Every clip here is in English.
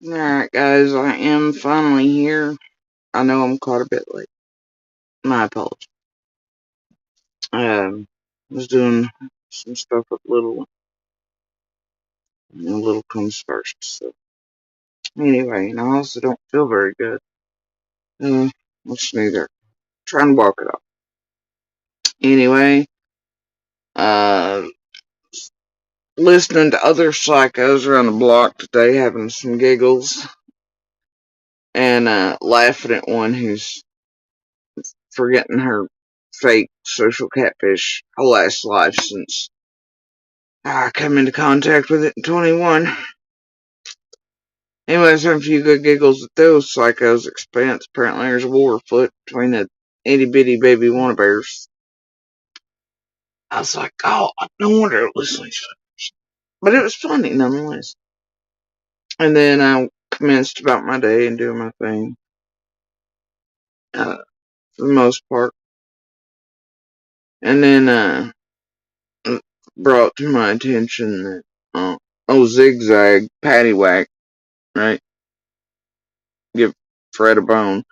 Alright, guys, I am finally here. I know I'm caught a bit late. My apologies. Was doing some stuff with Little, and Little comes first, so. Anyway, and I also don't feel very good. What's new there? Trying to walk it off. Anyway, uh, listening to other psychos around the block today, having some giggles, and, laughing at one who's forgetting her fake social catfish whole ass life since I come into contact with it in 21. Anyways, having a few good giggles at those psychos' expense. Apparently there's a war afoot between the itty bitty baby wanna bears. I was like, oh, no wonder it was like, but it was funny nonetheless. And then I commenced about my day and doing my thing, for the most part. And then, brought to my attention that, Zigzag, Paddywhack, right? Give Fred a bone.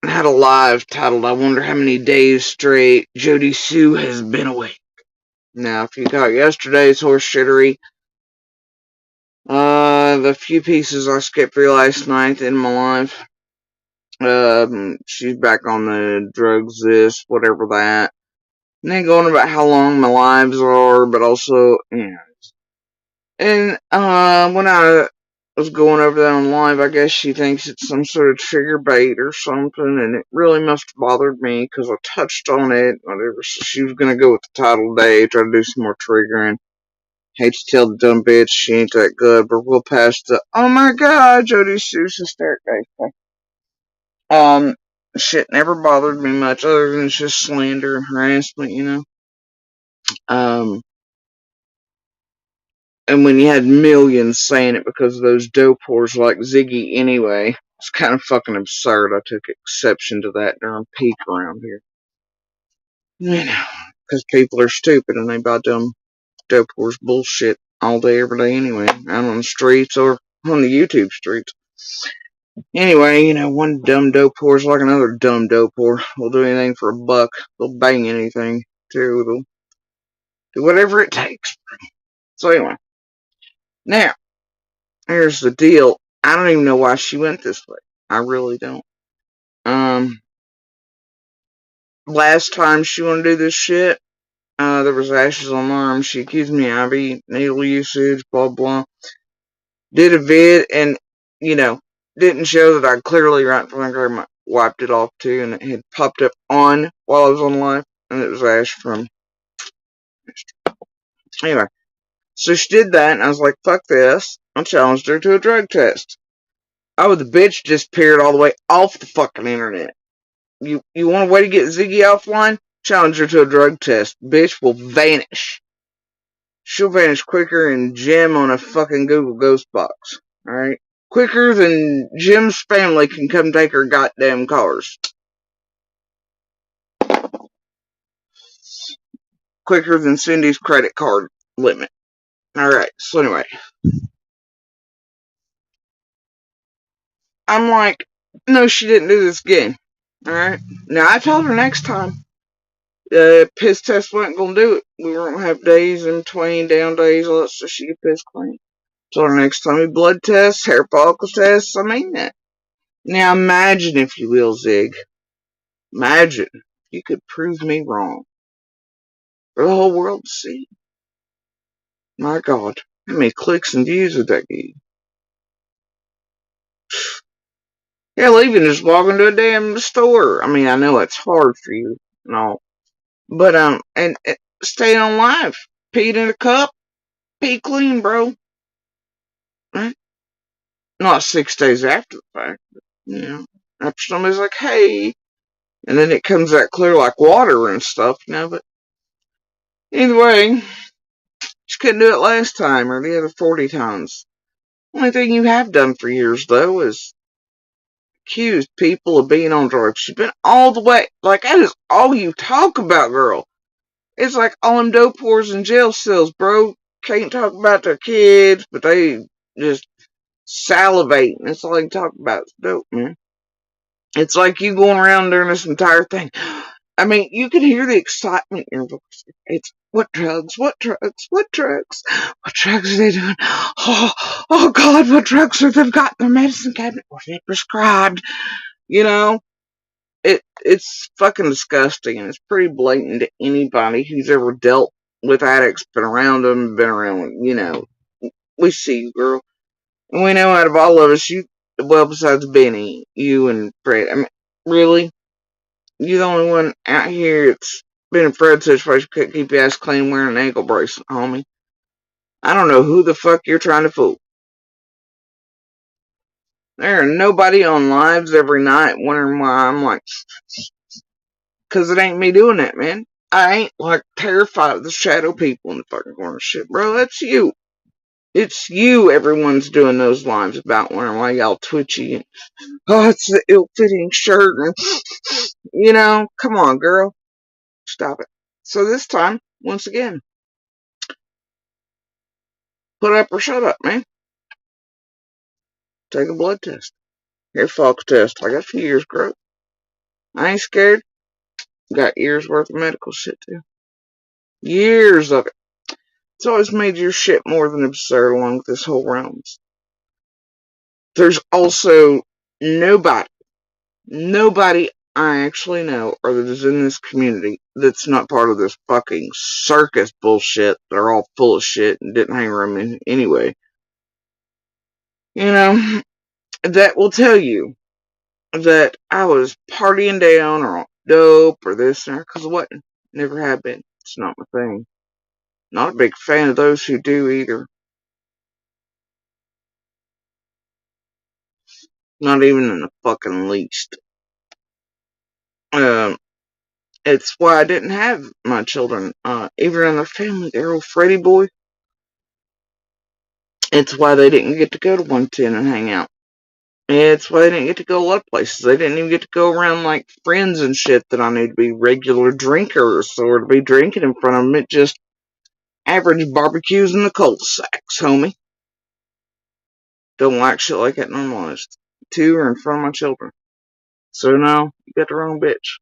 Had a live titled, I wonder how many days straight Jody Sue has been awake. Now, if you caught yesterday's horse shittery, the few pieces I skipped through last night in my life, she's back on the drugs, this, whatever that. And then going about how long my lives are, but also, And, when I was going over that on live, I guess she thinks it's some sort of trigger bait or something, and it really must have bothered me, because I touched on it, whatever, so she was gonna go with the title today, try to do some more triggering. Hate to tell the dumb bitch she ain't that good, but we'll pass the, oh my god, Jody Sue's hysteric day. Shit never bothered me much, other than it's just slander and harassment, And when you had millions saying it because of those dope whores like Ziggy anyway, it's kind of fucking absurd. I took exception to that during peak around here. Because people are stupid and they buy dumb dope whores bullshit all day, every day anyway, out on the streets or on the YouTube streets. Anyway, one dumb dope whore's like another dumb dope whore. They'll do anything for a buck. They'll bang anything, too. They'll do whatever it takes. So anyway. Now, here's the deal. I don't even know why she went this way. I really don't. Last time she wanted to do this shit, there was ashes on my arm. She accused me of IV, needle usage, blah, blah. Did a vid and, didn't show that I clearly right in front of her wiped it off too, and it had popped up on while I was on live, and it was ash from. Anyway, so she did that, and I was like, fuck this. I challenged her to a drug test. Oh, the bitch disappeared all the way off the fucking internet. You want a way to get Ziggy offline? Challenge her to a drug test. Bitch will vanish. She'll vanish quicker than Jim on a fucking Google Ghost box. Alright? Quicker than Jim's family can come take her goddamn cars. Quicker than Cindy's credit card limit. Alright, so anyway. I'm like, no, she didn't do this again. Alright? Now, I told her next time. Piss test wasn't gonna do it. We weren't gonna have days in between, down days, all that stuff. She could piss clean. So next time we blood tests, hair follicle tests, I mean that. Now imagine, if you will, Zig. Imagine if you could prove me wrong. For the whole world to see. My God. How many clicks and views would that get? Hell, even just walking to a damn store. I mean, I know it's hard for you and all. But, and staying on live. Peed in a cup. Pee clean, bro. Right? Not 6 days after the fact, but, after somebody's like, hey, and then it comes out clear like water and stuff, but either way, she couldn't do it last time or the other 40 times. Only thing you have done for years, though, is accused people of being on drugs. She's been all the way, like, that is all you talk about, girl. It's like all them dope whores in jail cells, bro. Can't talk about their kids, but they just salivating. That's all he talk about. It's dope, man. It's like you going around during this entire thing. I mean, you can hear the excitement in your voice. It's what drugs, what drugs, what drugs, what drugs are they doing? Oh God, what drugs are they got in their medicine cabinet? What are they prescribed? You know, it's fucking disgusting, and it's pretty blatant to anybody who's ever dealt with addicts, been around them, been around, you know. We see you, girl. And we know out of all of us, you, well, besides Benny, you and Fred, I mean, really? You're the only one out here that's been in Fred's situation, couldn't keep your ass clean wearing an ankle bracelet, homie. I don't know who the fuck you're trying to fool. There are nobody on lives every night wondering why I'm like, cause it ain't me doing that, man. I ain't like terrified of the shadow people in the fucking corner shit, bro. That's you. It's you everyone's doing those lives about wondering why y'all twitchy and, oh, it's the ill-fitting shirt and, you know, come on, girl. Stop it. So this time, once again, put up or shut up, man. Take a blood test. Hair follicle test. I got a few years growth. I ain't scared. Got years worth of medical shit too. Years of it. It's always made your shit more than absurd along with this whole realms. There's also nobody I actually know or that is in this community that's not part of this fucking circus bullshit. They're all full of shit and didn't hang around me anyway. You know, that will tell you that I was partying down or on dope or this and that, because I wasn't. Never have been. It's not my thing. Not a big fan of those who do either. Not even in the fucking least. Um, it's why I didn't have my children, even in their family, their old Freddy boy. It's why they didn't get to go to 110 and hang out. It's why they didn't get to go a lot of places. They didn't even get to go around like friends and shit that I knew to be regular drinkers or to be drinking in front of them. It just average barbecues in the cul-de-sacs, homie. Don't like shit like that normalized. To or in front of my children. So no, you got the wrong bitch.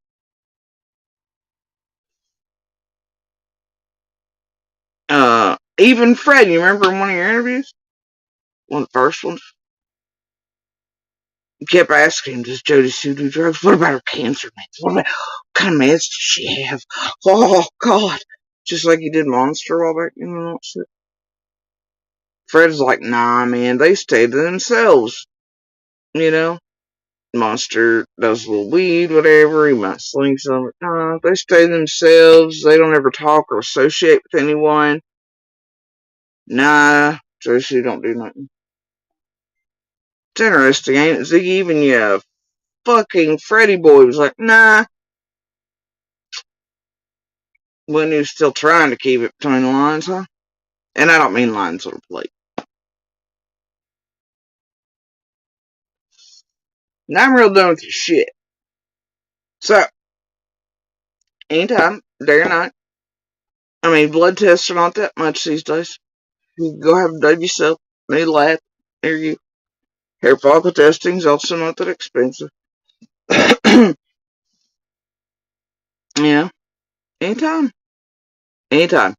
Even Fred, you remember in one of your interviews? One of the first ones? You kept asking him, does Jody Sue do drugs? What about her cancer meds? What kind of meds does she have? Oh, God. Just like he did Monster all back, you know, shit. Fred's like, nah, man, they stay to themselves. You know? Monster does a little weed, whatever. He might sling some. Nah, they stay to themselves. They don't ever talk or associate with anyone. Nah, Jody Sue don't do nothing. It's interesting, ain't it, Ziggy? Even your fucking Freddy boy was like, nah. When he was still trying to keep it between the lines, huh? And I don't mean lines on a plate. Now I'm real done with your shit. So, anytime, day or night. I mean, blood tests are not that much these days. You can go have a done yourself. Need a lab. There you. Hair follicle testing's also not that expensive. Yeah. Anytime. Anytime.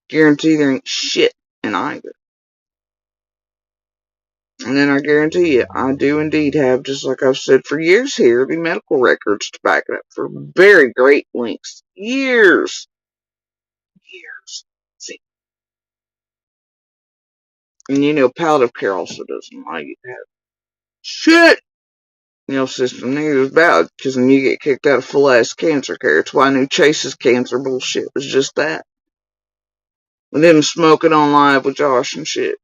Guarantee there ain't shit in either. And then I guarantee you, I do indeed have, just like I've said for years here, the medical records to back it up for very great lengths. Years. Years. See. And you know, palliative care also doesn't allow you to have shit in your system. Neither is bad, because then you get kicked out of full ass cancer care. It's why I knew Chase's cancer bullshit was just that. With him smoking on live with Josh and shit.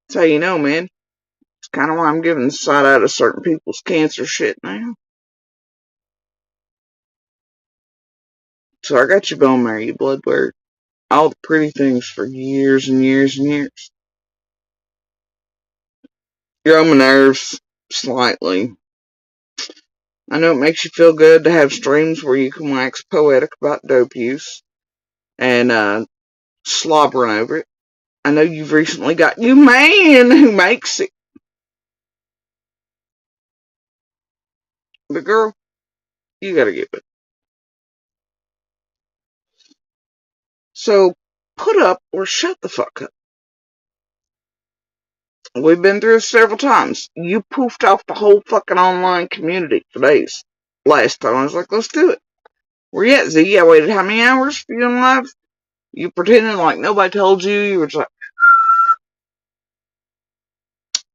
That's how you know, man. It's kind of why I'm giving the side out of certain people's cancer shit now. So I got your bone marrow, your blood work, all the pretty things for years and years and years. You're on my nerves, slightly. I know it makes you feel good to have streams where you can wax poetic about dope use and slobbering over it. I know you've recently got you man who makes it. But girl, you gotta get it. So put up or shut the fuck up. We've been through this several times. You poofed off the whole fucking online community for days. Last time I was like, let's do it. Where you at, Ziggy? I waited how many hours for you in live? You pretending like nobody told you. You were just like,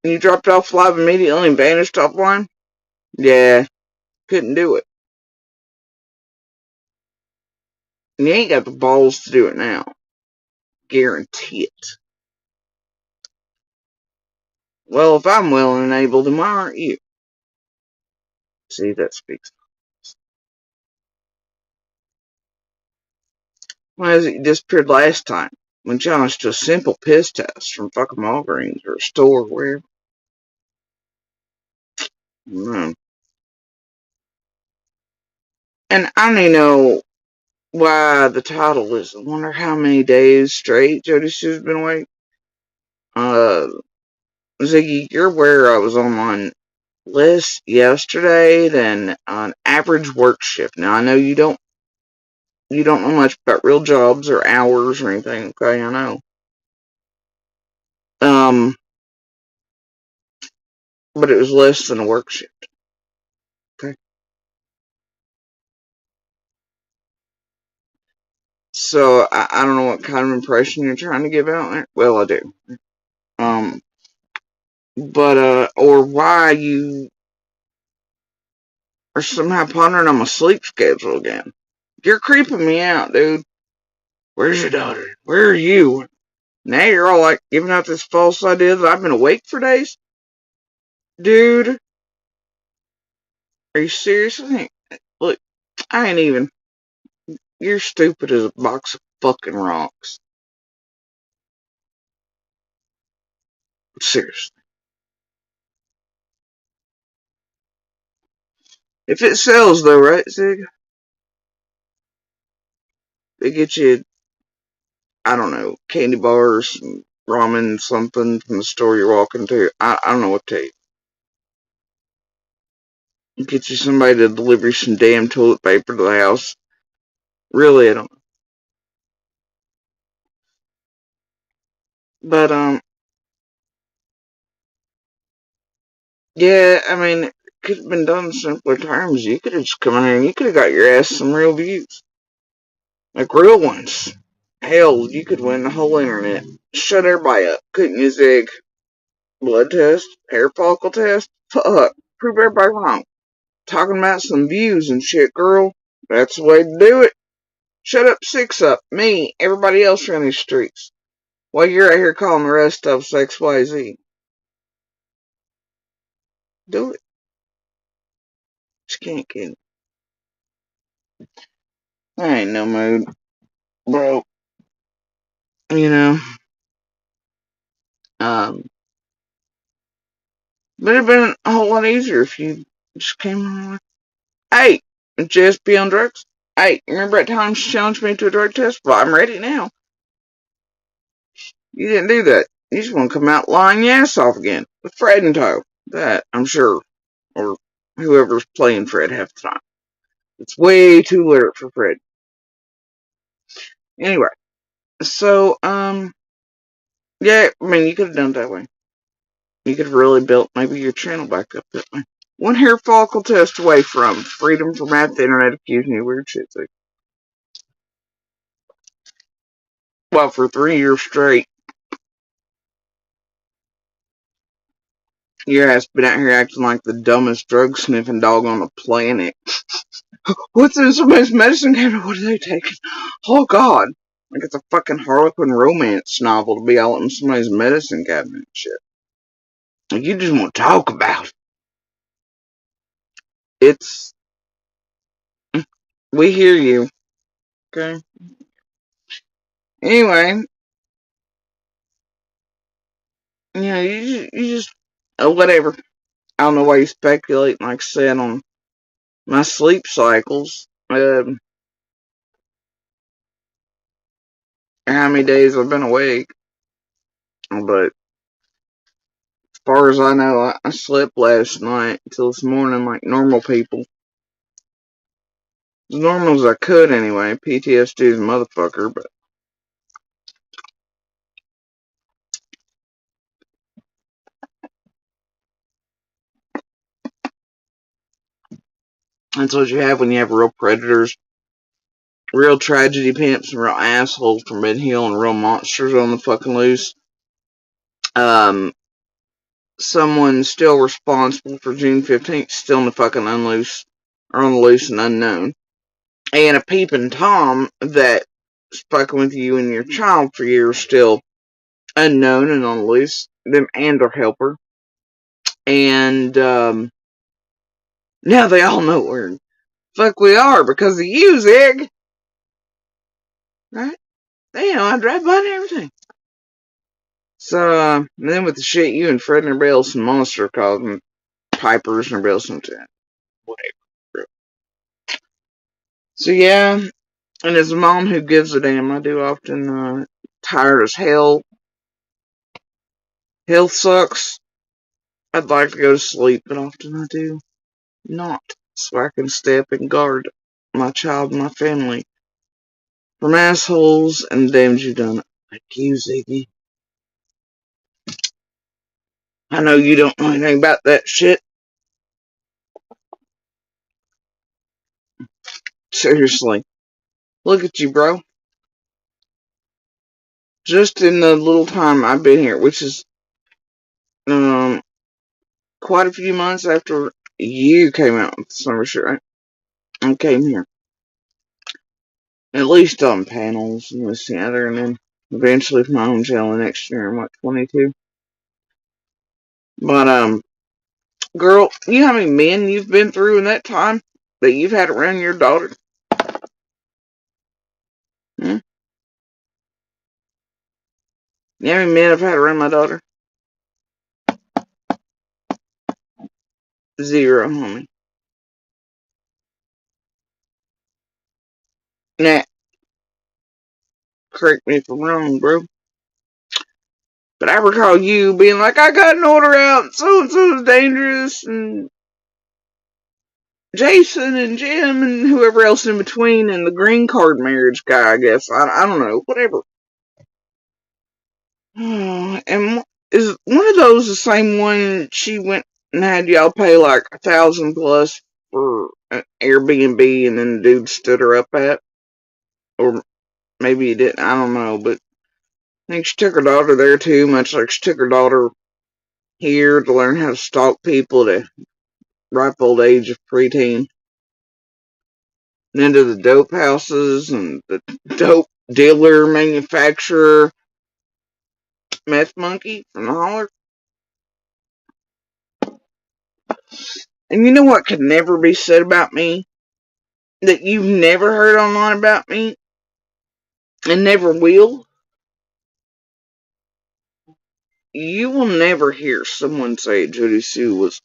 you dropped off live immediately and vanished offline? Yeah, couldn't do it. And you ain't got the balls to do it now. Guarantee it. Well, if I'm willing and able, then why aren't you? See, that speaks. Why is it you disappeared last time? When challenged to a simple piss test from fucking Walgreens or a store or wherever. And I don't even know why the title is. I wonder how many days straight Jody Sue's been awake. Ziggy, you're aware I was on my list yesterday than an average work shift. Now I know you don't know much about real jobs or hours or anything, okay, I know. But it was less than a work shift. Okay. So I don't know what kind of impression you're trying to give out there. Well, I do. Um, but or why you are somehow pondering on my sleep schedule again. You're creeping me out, dude. Where's your daughter? Where are you? Now you're all like giving out this false idea that I've been awake for days? Dude, are you serious? Look, I ain't even. You're stupid as a box of fucking rocks. Seriously. If it sells though, right, Zig? They get you, I don't know, candy bars, ramen, something from the store you're walking to. I don't know what to tell you. Get you somebody to deliver you some damn toilet paper to the house. Really, I don't know. But, yeah, I mean, it could have been done in simpler terms. You could have just come in here and you could have got your ass some real views. Like real ones. Hell, you could win the whole internet. Shut everybody up. Couldn't you, Zig? Blood test, hair follicle test. Fuck. Prove everybody wrong. Talking about some views and shit, girl. That's the way to do it. Shut up, six up. Me, everybody else around these streets. While you're out here calling the rest of us XYZ. Do it. Just can't get it. I ain't no mood, bro. You know. But it'd been a whole lot easier if you just came on like, hey, just be on drugs. Hey, remember that time she challenged me to a drug test? Well, I'm ready now. You didn't do that. You just want to come out lying your ass off again. With Fred in tow. That, I'm sure. Or whoever's playing Fred half the time. It's way too late for Fred. Anyway. So, yeah, I mean, you could have done it that way. You could have really built maybe your channel back up that way. One hair follicle test away from freedom from half the internet accusing you of weird shit. So, well, for 3 years straight, your ass been out here acting like the dumbest drug sniffing dog on the planet. What's in somebody's medicine cabinet? What are they taking? Oh God. Like it's a fucking Harlequin romance novel to be out in somebody's medicine cabinet and shit. Like you just want to talk about it. It's, we hear you. Okay. Anyway, you just, whatever. I don't know why you speculate, like I said, on my sleep cycles. How many days I've been awake. But as far as I know, I slept last night until this morning like normal people. As normal as I could anyway. PTSD's a motherfucker, but that's what you have when you have real predators, real tragedy pimps, and real assholes from Ben Hill and real monsters on the fucking loose. Um, Someone still responsible for June 15th still in the fucking unloose, or on the loose and unknown. And a peeping Tom that's fucking with you and your child for years still unknown and on the loose, them and their helper. And now they all know where fuck we are because of you, Zig. Right? Damn, I drive by and everything. So, then with the shit you and Fred and everybody else and Monster called them Pipers and everybody else and whatever. So yeah, and as a mom who gives a damn, I do often, tired as hell. Health sucks. I'd like to go to sleep, but often I do not. So I can step and guard my child and my family from assholes and the damage you've done. Like you, Ziggy. I know you don't know anything about that shit. Seriously. Look at you, bro. Just in the little time I've been here, which is um quite a few months after you came out with the summer shit, right? I came here. At least on panels and this and the other, and then eventually for my own channel next year in 22. But girl, you know how many men you've been through in that time that you've had around your daughter? Hmm? You know how many men I've had around my daughter? Zero, homie. Nah, correct me if I'm wrong, bro. But I recall you being like, I got an order out, so and so's dangerous, and Jason and Jim and whoever else in between, and the green card marriage guy, I guess. I don't know, whatever. And is one of those the same one she went and had y'all pay like 1,000 plus for an Airbnb and then the dude stood her up at? Or maybe he didn't, I don't know, but I think she took her daughter there too, much like she took her daughter here to learn how to stalk people to ripe old age of preteen. And into the dope houses and the dope dealer, manufacturer, meth monkey from the holler. And you know what could never be said about me? That you've never heard online about me? And never will? You will never hear someone say Judy Sue was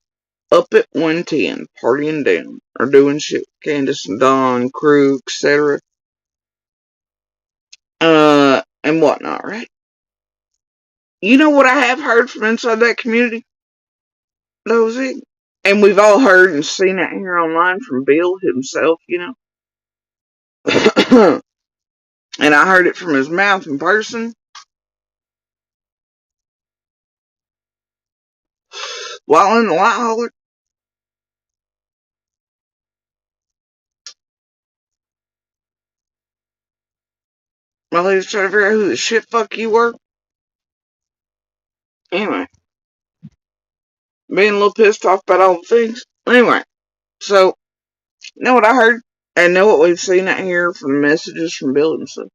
up at 110, partying down, or doing shit with Candace and Don, crew, etc. And whatnot, right? You know what I have heard from inside that community? Those it. And we've all heard and seen it here online from Bill himself, you know. And I heard it from his mouth in person. While in the light holler. While he was trying to figure out who the shit fuck you were. Anyway. Being a little pissed off about all the things. Anyway. So, you know what I heard? And know what we've seen out here from messages from Bill himself?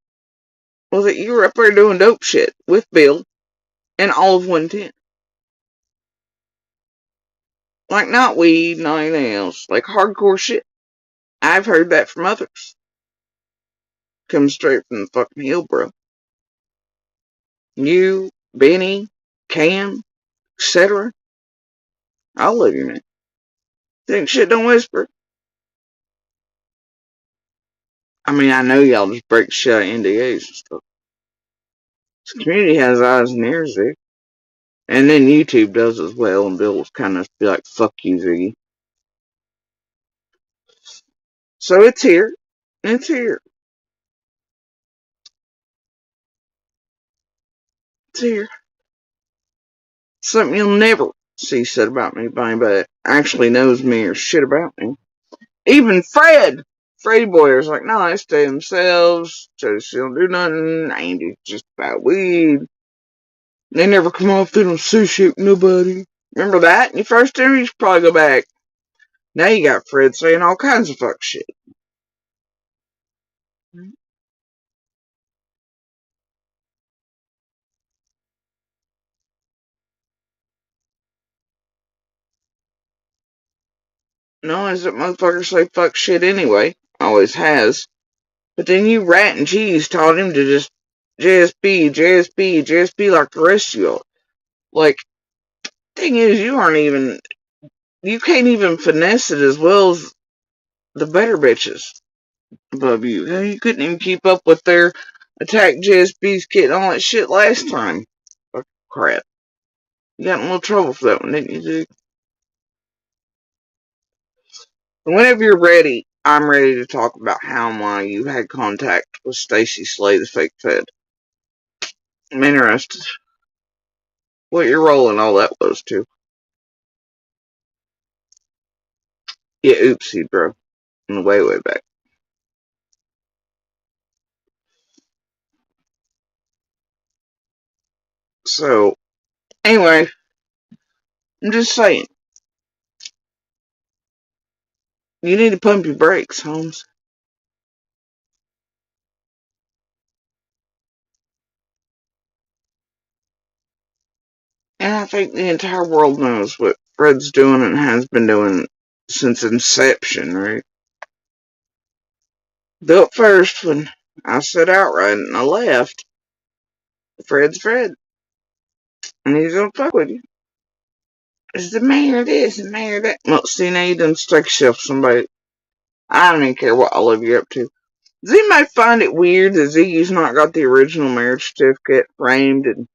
Well, that you were up there doing dope shit with Bill and all of 110. Like, not weed, not anything else. Like, hardcore shit. I've heard that from others. Comes straight from the fucking hill, bro. You, Benny, Cam, etc. I love you, man. Think shit don't whisper. I mean, I know y'all just break shit out of NDAs and stuff. The community has eyes and ears, Ziggy. And then YouTube does as well, and Bill will kind of be like, fuck you, Ziggy. So it's here. It's here. It's here. Something you'll never see said about me by anybody that actually knows me or shit about me. Even Fred! Freddy Boyer's like, no, they stay themselves. Just don't do nothing. I ain't just about weed. They never come off. They don't associate with nobody. Remember that? In your first interview, you should probably go back. Now you got Fred saying all kinds of fuck shit. No, is that motherfucker say fuck shit anyway. Always has. But then you rat and cheese taught him to just be like the rest of you. Like, thing is, you can't even finesse it as well as the better bitches above you. Hell, you couldn't even keep up with their attack JSB's kit and all that shit last time. Fuck crap. You got in a little trouble for that one, didn't you, dude? And whenever you're ready, I'm ready to talk about how and why you had contact with Stacy Slay, the fake Fed. I'm interested. What your role in all that was, too. Yeah, oopsie, bro. On the way back. So, anyway, I'm just saying. You need to pump your brakes, Holmes. And I think the entire world knows what Fred's doing and has been doing since inception, right? Though at first, when I said outright and I left, Fred's Fred. And he's gonna fuck with you. It's the mayor of this, the mayor of that. Well, see, now you done stuck yourself somebody. I don't even care what all of you are up to. Does anybody find it weird that Ziggy's not got the original marriage certificate framed and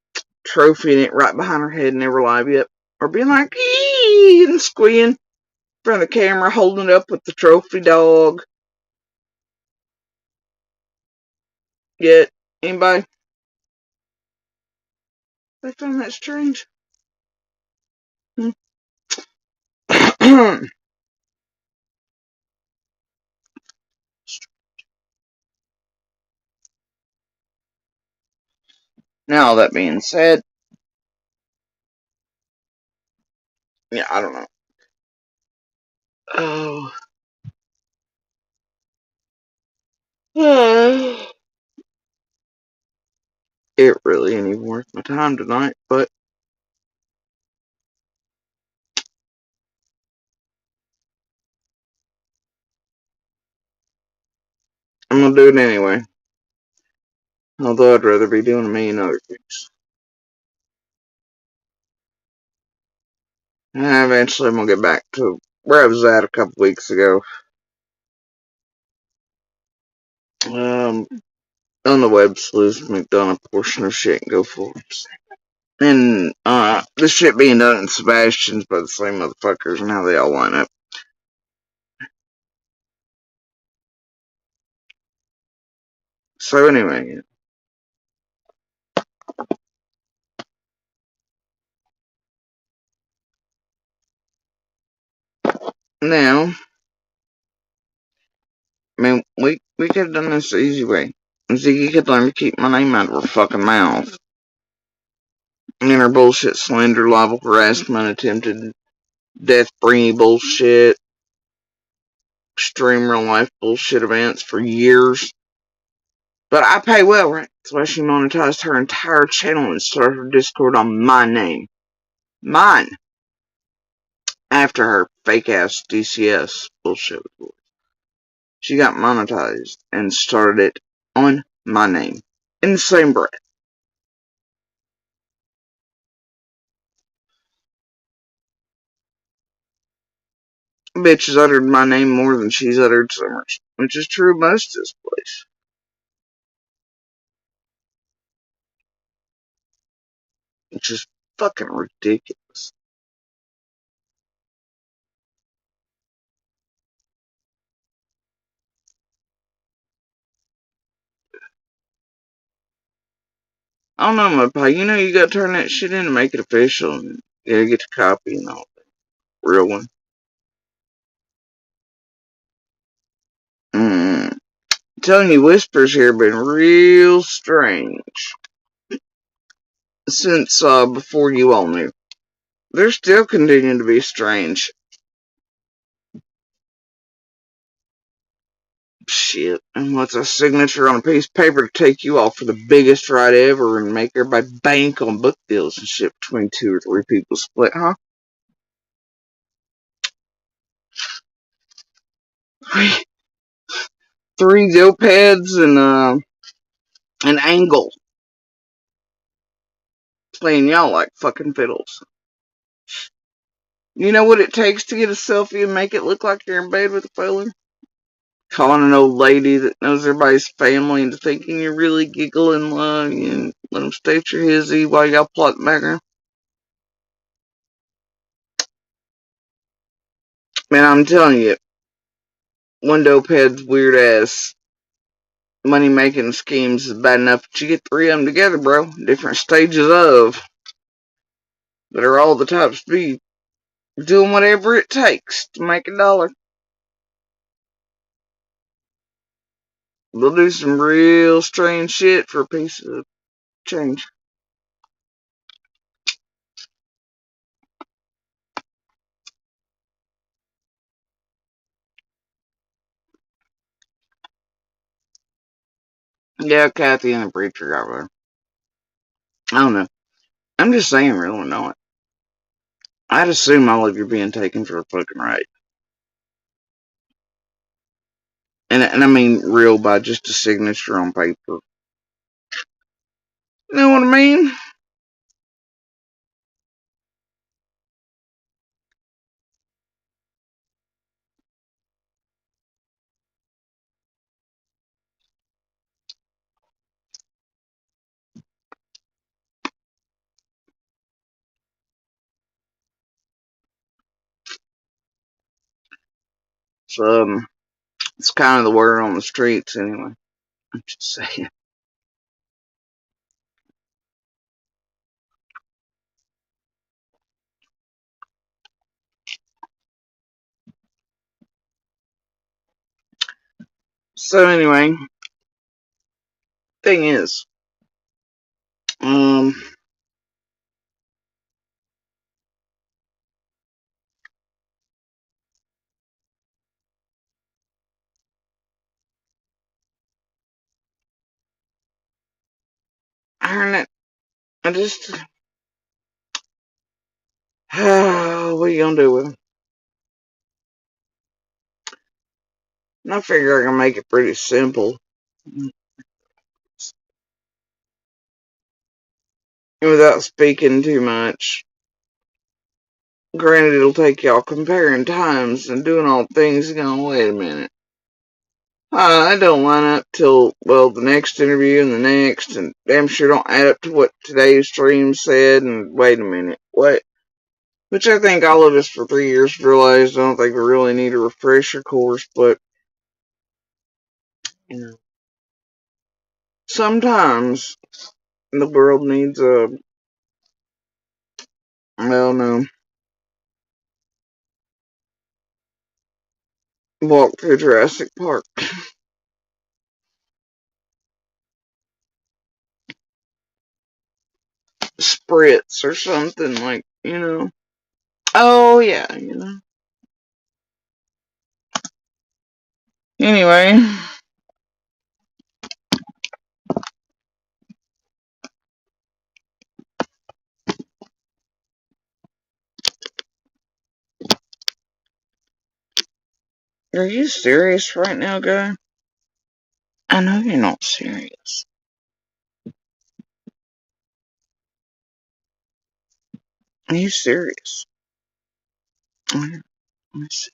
trophying it right behind her head and never live yet? Or being like, eee, and squeeing in front of the camera, holding it up with the trophy dog? Yet, anybody? They find that strange? Now, that being said, yeah, I don't know. Oh. It really ain't even worth my time tonight, but I'm gonna do it anyway. Although I'd rather be doing a million other things. And eventually I'm gonna get back to where I was at a couple weeks ago. Um, on the web sleuth, McDonough portion of shit and go for it. And, this shit being done in Sebastian's by the same motherfuckers and how they all line up. So anyway, now, I mean, we could have done this the easy way. Ziggy could learn to keep my name out of her fucking mouth. And her bullshit slander, libel, harassment, attempted death bringing bullshit, extreme real life bullshit events for years. But I pay well, right? That's why she monetized her entire channel and started her Discord on my name. Mine. After her fake ass DCS bullshit. She got monetized and started it on my name. In the same breath. Bitch has uttered my name more than she's uttered Summers. Which is true most of this place. which is fucking ridiculous. I don't know, my pal. You know you gotta turn that shit in to make it official. And you gotta get the copy and all that. Real one. I'm telling you, whispers here have been real strange since before you all knew. They're still continuing to be strange. Shit. And what's a signature on a piece of paper to take you off for the biggest ride ever and make everybody bank on book deals and shit between 2 or 3 people split, huh? Three Zopads and an angle playing y'all like fucking fiddles. You know what it takes to get a selfie and make it look like you're in bed with a fella? Calling an old lady that knows everybody's family into thinking you're really giggling and let them state your hizzy while y'all plot the background. Man, I'm telling you, one dopehead's weird ass money making schemes is bad enough that you get 3 of them together, bro. Different stages of that are all the top speed, doing whatever it takes to make $1. They'll do some real strange shit for a piece of change. Yeah, Kathy and the preacher got there. I don't know. I'm just saying, real annoying. I'd assume all of you are being taken for a fucking ride. And I mean real by just a signature on paper. You know what I mean? So, it's kind of the word on the streets anyway. I'm just saying. So anyway, thing is, um, I don't know. I just, what are you gonna do with it? And I figure I can make it pretty simple without speaking too much. Granted, it'll take y'all comparing times and doing all things. Going, wait a minute. I don't line up till, well, the next interview and the next, and damn sure don't add up to what today's stream said, and wait a minute, what? Which I think all of us for 3 years realized. I don't think we really need a refresher course, but, you know, sometimes the world needs a, well, no, walk through Jurassic Park. Spritz or something like, you know. Oh, yeah, you know. Anyway, are you serious right now, guy? I know you're not serious. Are you serious? Let me see.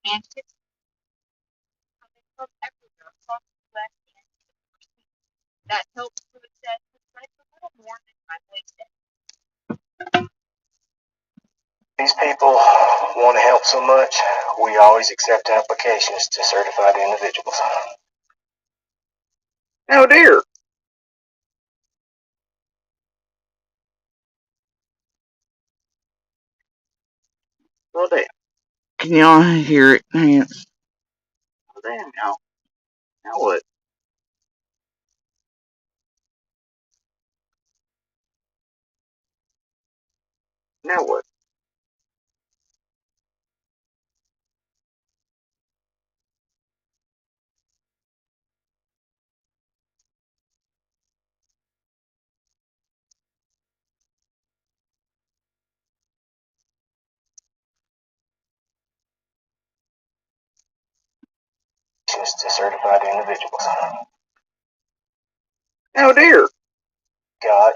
These people want to help so much, we always accept applications to certified individuals. Oh dear. Well, damn. Can y'all hear it? Well, damn, y'all. Now what? Now what? Just to certified individuals. Oh dear. God,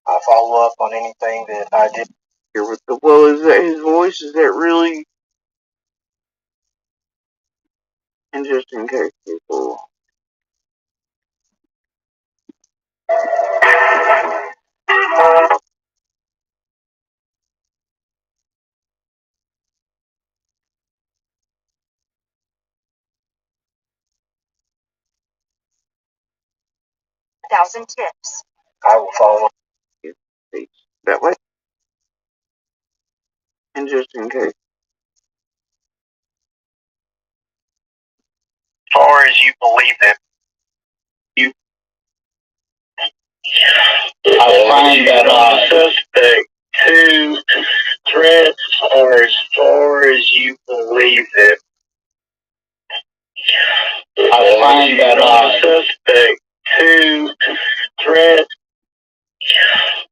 I follow up on anything that I did. Here with the, well, is that his voice? Is that really? And just in case people. I will follow up. That way. And just in case. As far as you believe that you I find that suspect 2 threats are as far as you believe it. I find that suspect 2 threats.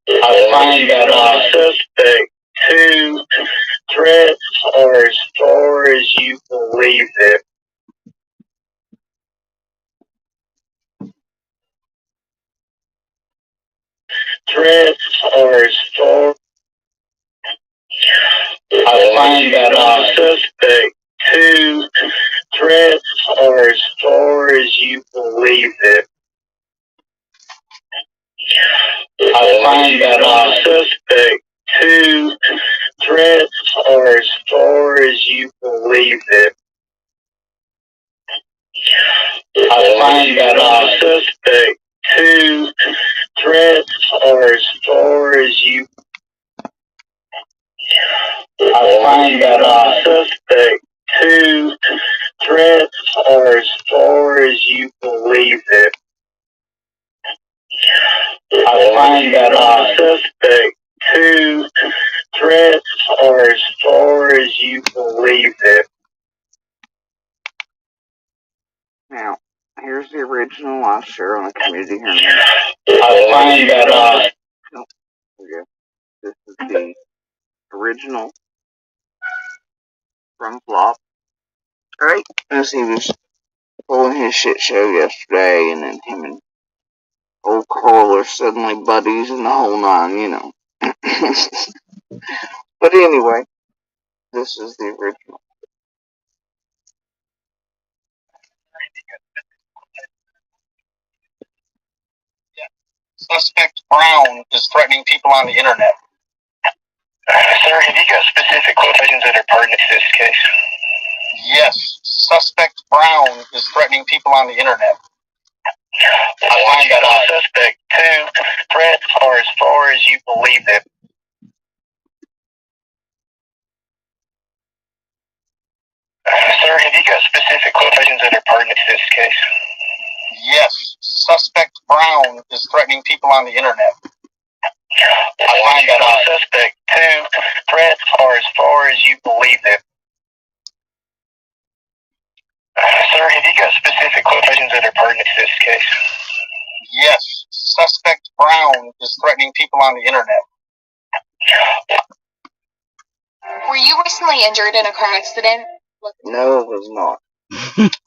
I find that suspect 2 threats are as far as you believe it. Threats are as far. I find that suspect 2 threats are as far as you believe it. I find that suspect 2 threats are as far as you believe it. I find that suspect 2 threats are as far as you. I find that suspect 2 threats are as far as you believe it. I find that suspect 2 threats are as far as you believe it. Now, here's the original I'll share on the community here. I find that this is the original from Flop. Alright, as he was pulling his shit show yesterday, and then him and old Carl are suddenly buddies and the whole nine, you know. But anyway, this is the original. Suspect Brown is threatening people on the internet. Sir, have you got specific quotations that are pertinent to this case? Yes. Suspect Brown is threatening people on the internet. I find that suspect 2 threats are as far as you believe it. Sir, have you got specific quotations that are pertinent to this case? Yes. Suspect Brown is threatening people on the internet. I find that suspect 2 threats are as far as you believe it. Sir, have you got specific quotations that are pertinent to this case? Yes. Suspect Brown is threatening people on the internet. Were you recently injured in a car accident? No, it was not.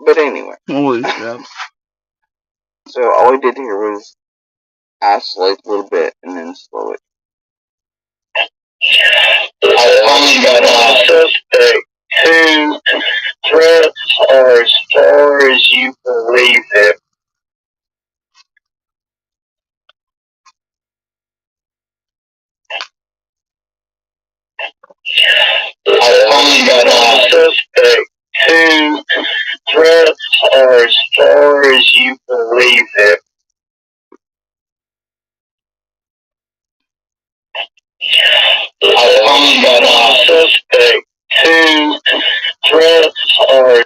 But anyway. Holy crap. So all we did here was isolate a little bit and then slow it. I find that suspect 2 Threats are as far as you believe them. I've only got one suspect. Two threats are as far as you believe them. I've only got one suspect. Two threats are.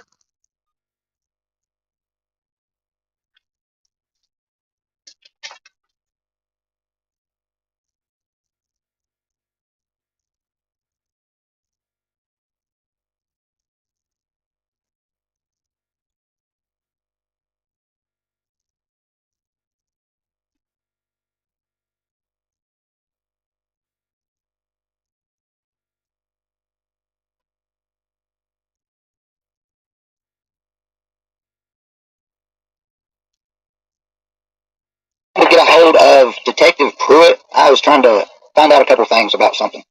To get a hold of Detective Pruitt, I was trying to find out a couple of things about something.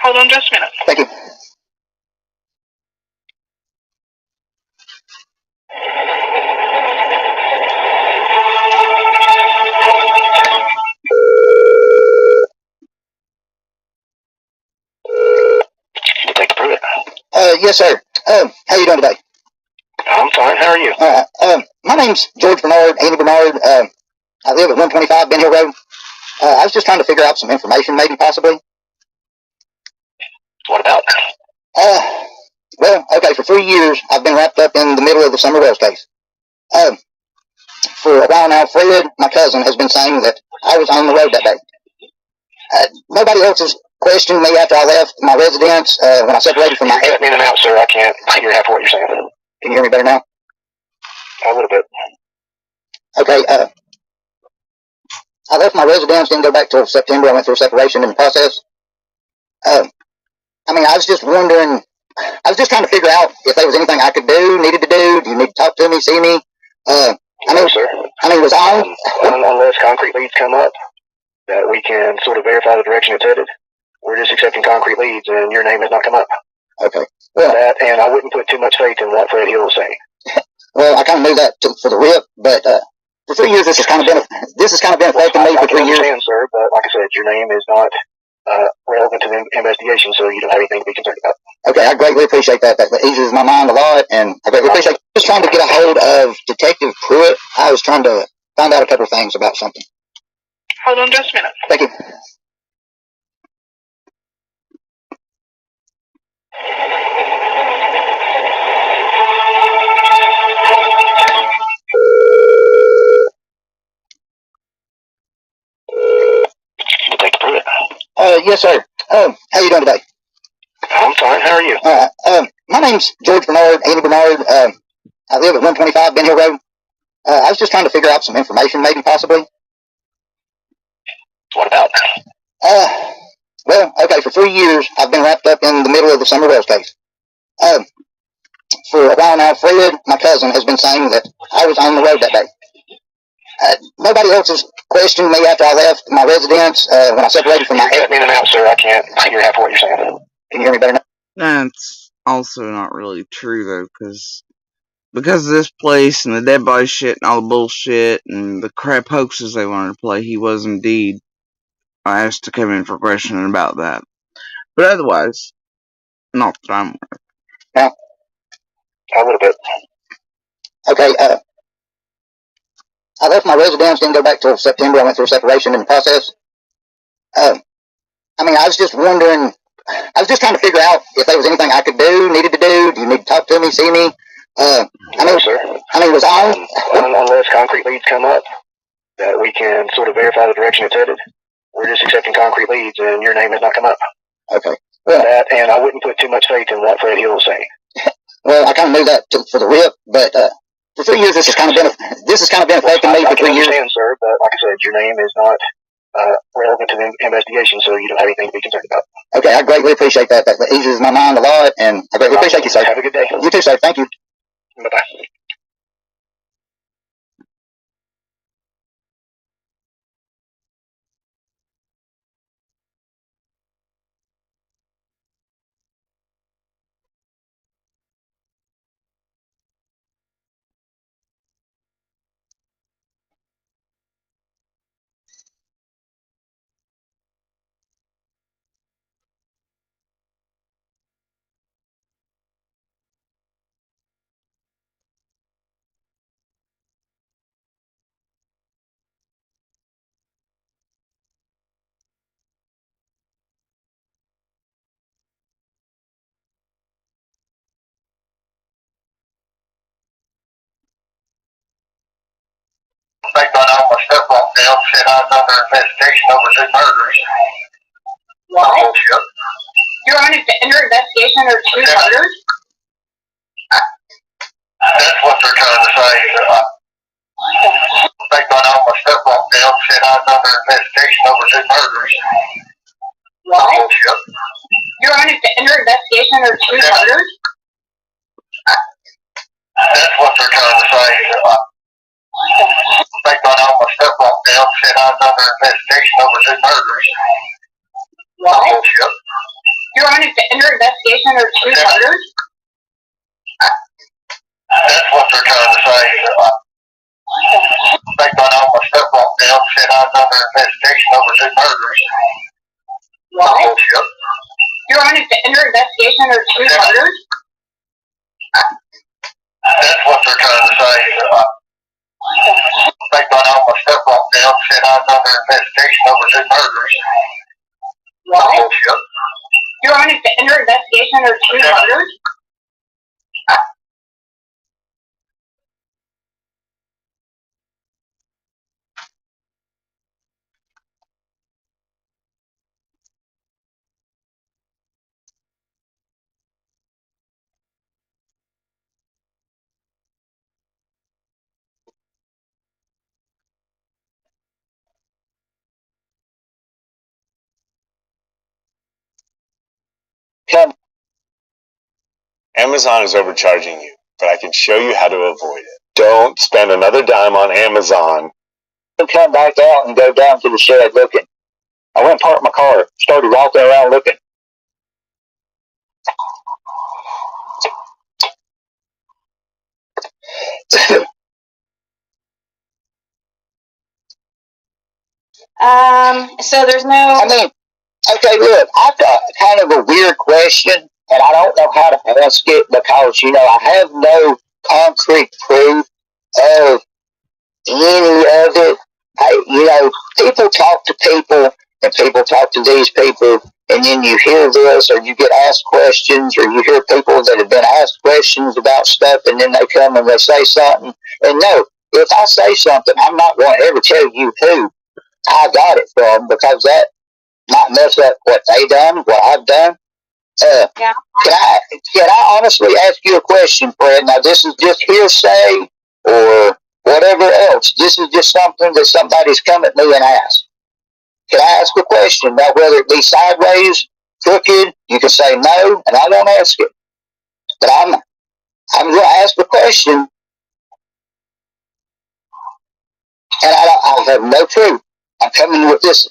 Hold on just a minute. Thank you. Detective Pruitt. Yes, sir. How you doing today? I'm fine. How are you? My name's George Bernard, Andy Bernard. I live at 125 Ben Hill Road. I was just trying to figure out some information, maybe, possibly. What about? Well, okay, for 3 years, I've been wrapped up in the middle of the Summer Wells case. Um, for a while now, Fred, my cousin, has been saying that I was on the road that day. Nobody else has questioned me after I left my residence when I separated from my... You're cutting in and out, sir. I can't hear half of what you're saying. Can you hear me better now? A little bit. Okay, I left my residence, didn't go back till September. I went through a separation in the process. Uh, I was just wondering, I was just trying to figure out if there was anything I could do, needed to do. Do you need to talk to me, see me? No, sir. Was I unless concrete leads come up that we can sort of verify the direction it's headed, we're just accepting concrete leads, and your name has not come up. Okay. Well, that, and I wouldn't put too much faith in what Fred Hill was saying. Well, I kind of knew that for the rip, but for 3 years this has kind of been affecting me for 3 years. I understand, sir, but like I said, your name is not relevant to the investigation, so you don't have anything to be concerned about. Okay, I greatly appreciate that. That eases my mind a lot, and I greatly appreciate. Just trying to get a hold of Detective Pruitt. I was trying to find out a couple of things about something. Hold on just a minute. Thank you. Detective Pruitt. Yes, sir. How you doing today? I'm fine. How are you? My name's George Bernard, Andy Bernard. I live at 125 Ben Hill Road. I was just trying to figure out some information, maybe, possibly. What about? Well, okay, for 3 years, I've been wrapped up in the middle of the Summer Wells case. For a while now, Fred, my cousin, has been saying that I was on the road that day. Nobody else has questioned me after I left my residence when I separated from my... You're cutting in and out, sir. I can't hear half of what you're saying. Can you hear me better now? That's also not really true, though, because of this place and the dead body shit and all the bullshit and the crap hoaxes they wanted to play, he was indeed asked to come in for questioning about that. But otherwise, not that I'm aware. Now, a little bit. Okay, I left my residence, didn't go back till September. I went through a separation in the process. I was just wondering, I was just trying to figure out if there was anything I could do, needed to do. Do you need to talk to me, see me? No, sir. Was I... unless concrete leads come up that we can sort of verify the direction it's headed, we're just accepting concrete leads, and your name has not come up. Okay. Well, that, and I wouldn't put too much faith in what Fred Hill was saying. Well, I kind of knew that for the rip, but for 3 years this has kind of been affecting me for 3 years. I understand, sir, but like I said, your name is not relevant to the investigation, so you don't have anything to be concerned about. Okay, I greatly appreciate that. That eases my mind a lot, and I greatly appreciate you, sir. Have a good day. You too, sir. Thank you. Bye-bye. They got out my stuff off them, said I was under investigation over 2 murders. What? Bullshit. You're under investigation over 2 murders? That's what they're trying to say. They got out my stuff off them, said I was under investigation over 2 murders. What? Bullshit. You're under investigation over 2 murders? That's what they're trying to say. They got out my stuff off them, said I was under investigation over 2 murders. What? Bullshit. You're under investigation over 2 murders? That's what they're trying to say. They got out my stuff off them, said I was under investigation over 2 murders. What? Bullshit. You're under investigation over 2 murders? That's what they're trying to say. They got out my stuff off them, said I was under investigation over 2 murders. What? Bullshit. You're under investigation over 2 murders? Amazon is overcharging you, but I can show you how to avoid it. Don't spend another dime on Amazon. I come back out and go down to the shed looking. I went and parked my car, started walking around looking. So there's no... Okay, look, I've got kind of a weird question, and I don't know how to ask it because, I have no concrete proof of any of it. People talk to people, and people talk to these people, and then you hear this, or you get asked questions, or you hear people that have been asked questions about stuff, and then they come and they say something. And no, if I say something, I'm not going to ever tell you who I got it from, because that might mess up what they done, what I've done. Yeah. Can I honestly ask you a question, Fred? Now, this is just hearsay or whatever else. This is just something that somebody's come at me and asked. Can I ask a question? Now, whether it be sideways, crooked, you can say no, and I won't ask it. But I'm going to ask a question, and I have no clue. I'm coming with this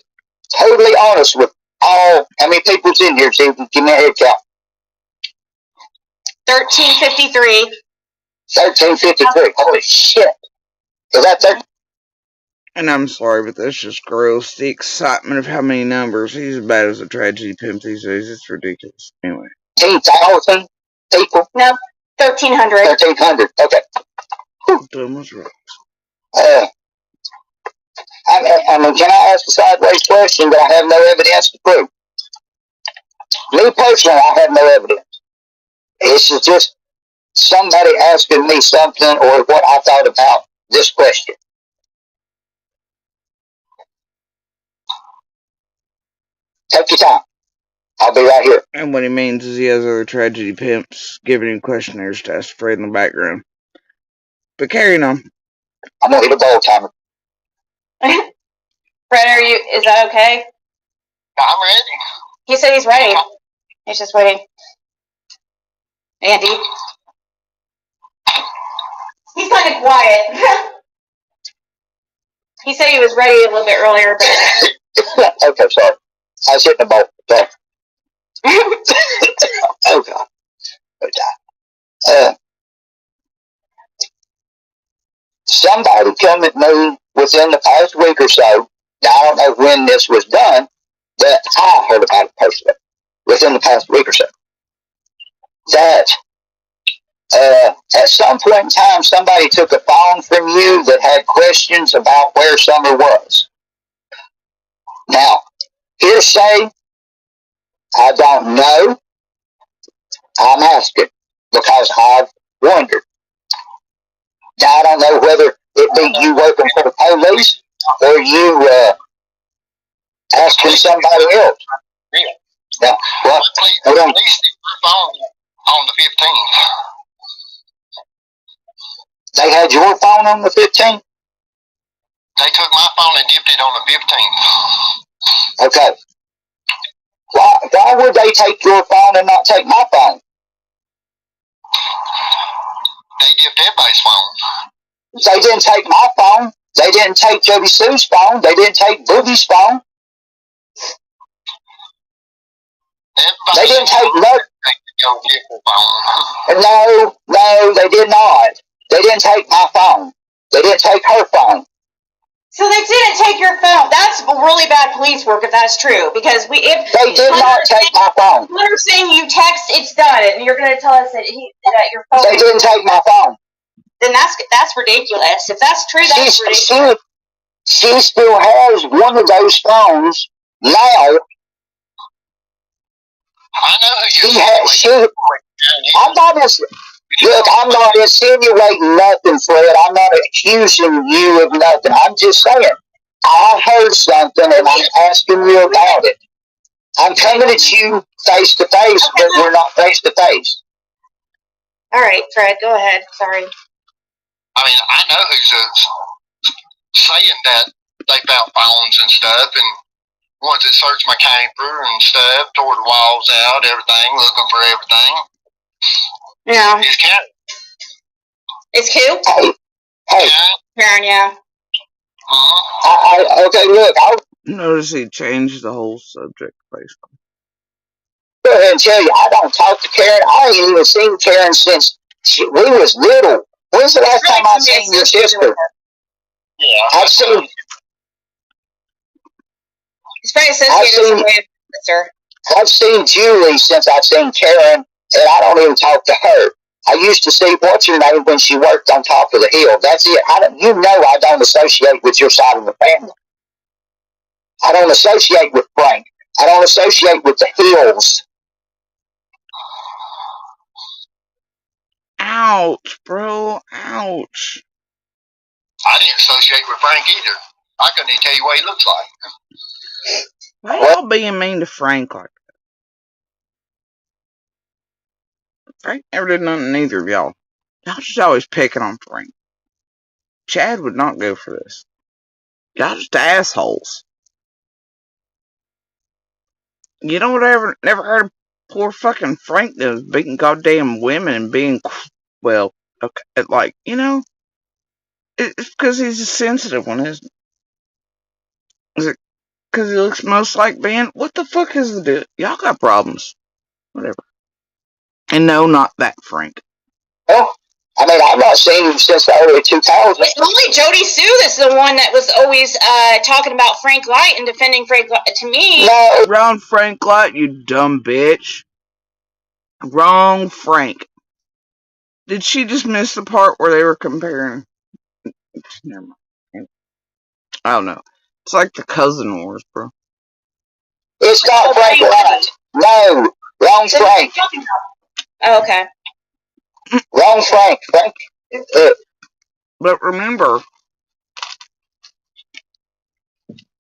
totally honest with all. How many people's in here? See, give me a head count. 1353. 1353. Holy shit. Is that 13? And I'm sorry, but that's just gross. The excitement of how many numbers. He's as bad as a tragedy pimp these days. It's ridiculous. Anyway. 13,000 people? No, 1,300. 1,300. Okay. Dumb was right. Can I ask a sideways question that I have no evidence to prove? Me personally, I have no evidence. This is just somebody asking me something or what I thought about this question. Take your time. I'll be right here. And what he means is he has other tragedy pimps giving him questionnaires to ask Fred in the background. But carrying on. I'm going to hit a bowl timer. Fred, is that okay? I'm ready. He said he's ready. He's just waiting. Andy. He's kind of quiet. He said he was ready a little bit earlier, but... Okay, sorry. I was hitting the bowl. Sorry. Oh, God. Somebody come at me within the past week or so. Now, I don't know when this was done, but I heard about it personally within the past week or so. That at some point in time, somebody took a phone from you that had questions about where Summer was. Now, hearsay, I don't know. I'm asking because I've wondered. Now, I don't know whether It be you working for the police or you asking somebody else. Yeah. Well, hold on. Police on the 15th. They had your phone on the 15th? They took my phone and dipped it on the 15th. Okay. Why would they take your phone and not take my phone? They dipped everybody's phone. They didn't take my phone. They didn't take Jody Sue's phone. They didn't take Boogie's phone. They didn't take no. No, they did not. They didn't take my phone. They didn't take her phone. So they didn't take your phone. That's really bad police work if that's true. Because they did not take my phone. They're saying you text, it's done, and you're going to tell us that your phone. They didn't take my phone. Then that's ridiculous. If that's true, that's ridiculous. She still has one of those phones now. I know who you I'm not insinuating nothing, Fred. I'm not accusing you of nothing. I'm just saying, I heard something and I'm asking you about it. I'm coming at you face to face, but we're not face to face. All right, Fred, go ahead. Sorry. I mean, I know who's saying that they found phones and stuff, and ones that searched my camper and stuff, tore the walls out, everything, looking for everything. Yeah. It's Karen. It's who? Hey. Karen, yeah. Okay, look. Notice he changed the whole subject, basically. Go ahead and tell you, I don't talk to Karen. I ain't even seen Karen since we was little. When's the last time I seen your sister? Yeah. I've seen. He's very associated with his sister. I've seen Julie since I've seen Karen, and I don't even talk to her. I used to see what's her name when she worked on top of the hill. That's it. I don't associate with your side of the family. I don't associate with Frank. I don't associate with the Hills. Ouch, bro. Ouch. I didn't associate with Frank either. I couldn't even tell you what he looks like. Why y'all being mean to Frank like that? Frank never did nothing to neither of y'all. Y'all just always picking on Frank. Chad would not go for this. Y'all just assholes. You know what I never heard of poor fucking Frank does? Beating goddamn women and being, well, okay, like, you know, it's because he's a sensitive one, isn't it? Is it because he looks most like Ben? What the fuck is the deal? Y'all got problems. Whatever. And no, not that Frank. Oh, I mean, I've not seen him since the early 2000s. It's only Jody Sue that's the one that was always talking about Frank Light and defending Frank Light. To me, no. Wrong Frank Light, you dumb bitch. Wrong Frank. Did she just miss the part where they were comparing? Never mind. I don't know. It's like the cousin wars, bro. It's not Frank Light. No. Wrong Frank. Oh, okay. Wrong Frank. Frank. But remember,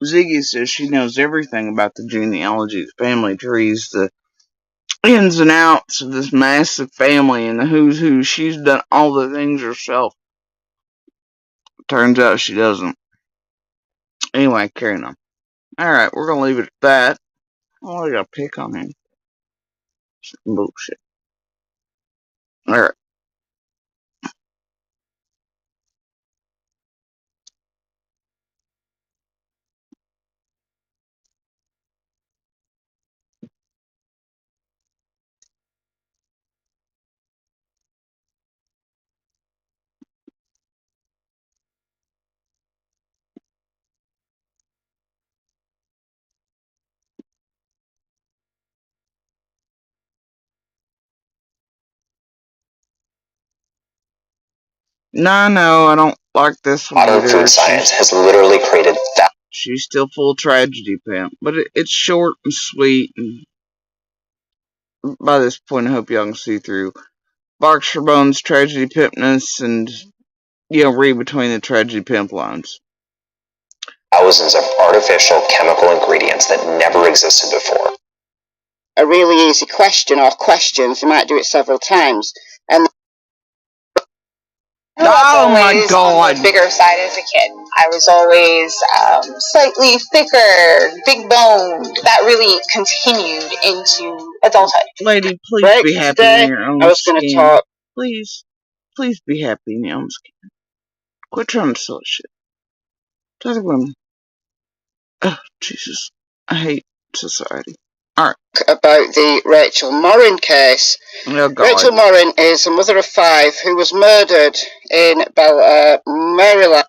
Ziggy says she knows everything about the genealogy, the family trees, the ins and outs of this massive family and the who's who. She's done all the things herself. Turns out she doesn't. Anyway, carrying on. Alright, we're gonna leave it at that. Oh, I gotta pick on him. Some bullshit. Alright. No, I don't like this one Modern either. food science has literally created that. She's still full tragedy, pimp. But it's short and sweet. And by this point, I hope y'all can see through Berkshire Bones, tragedy pimpness, and read between the tragedy pimp lines. Thousands of artificial chemical ingredients that never existed before. A really easy question or questions, you might do it several times. And oh my God! On the bigger side as a kid. I was always slightly thicker, big boned. That really continued into adulthood. Lady, please be happy in your own I was going to talk. Please be happy in your own skin. Quit trying to sell shit. Talk about me. Oh, Jesus. I hate society. Alright. About the Rachel Morin case. Oh, God. Rachel Morin is a mother of 5 who was murdered in Maryland.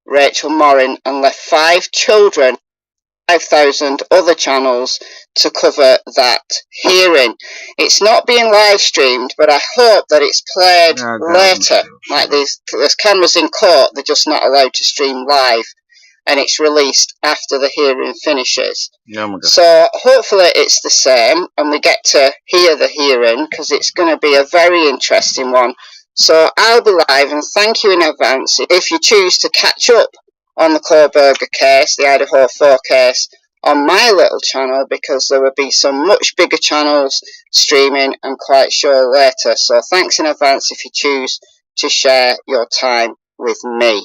Rachel Morin, and left 5 children, 5,000 other channels to cover that hearing. It's not being live streamed, but I hope that it's played later. Like there's cameras in court, they're just not allowed to stream live, and it's released after the hearing finishes. Oh my God. So hopefully it's the same, and we get to hear the hearing, because it's going to be a very interesting one. So I'll be live, and thank you in advance if you choose to catch up on the Kohlberger case, the Idaho 4 case, on my little channel, because there will be some much bigger channels streaming, I'm quite sure, later. So thanks in advance if you choose to share your time with me.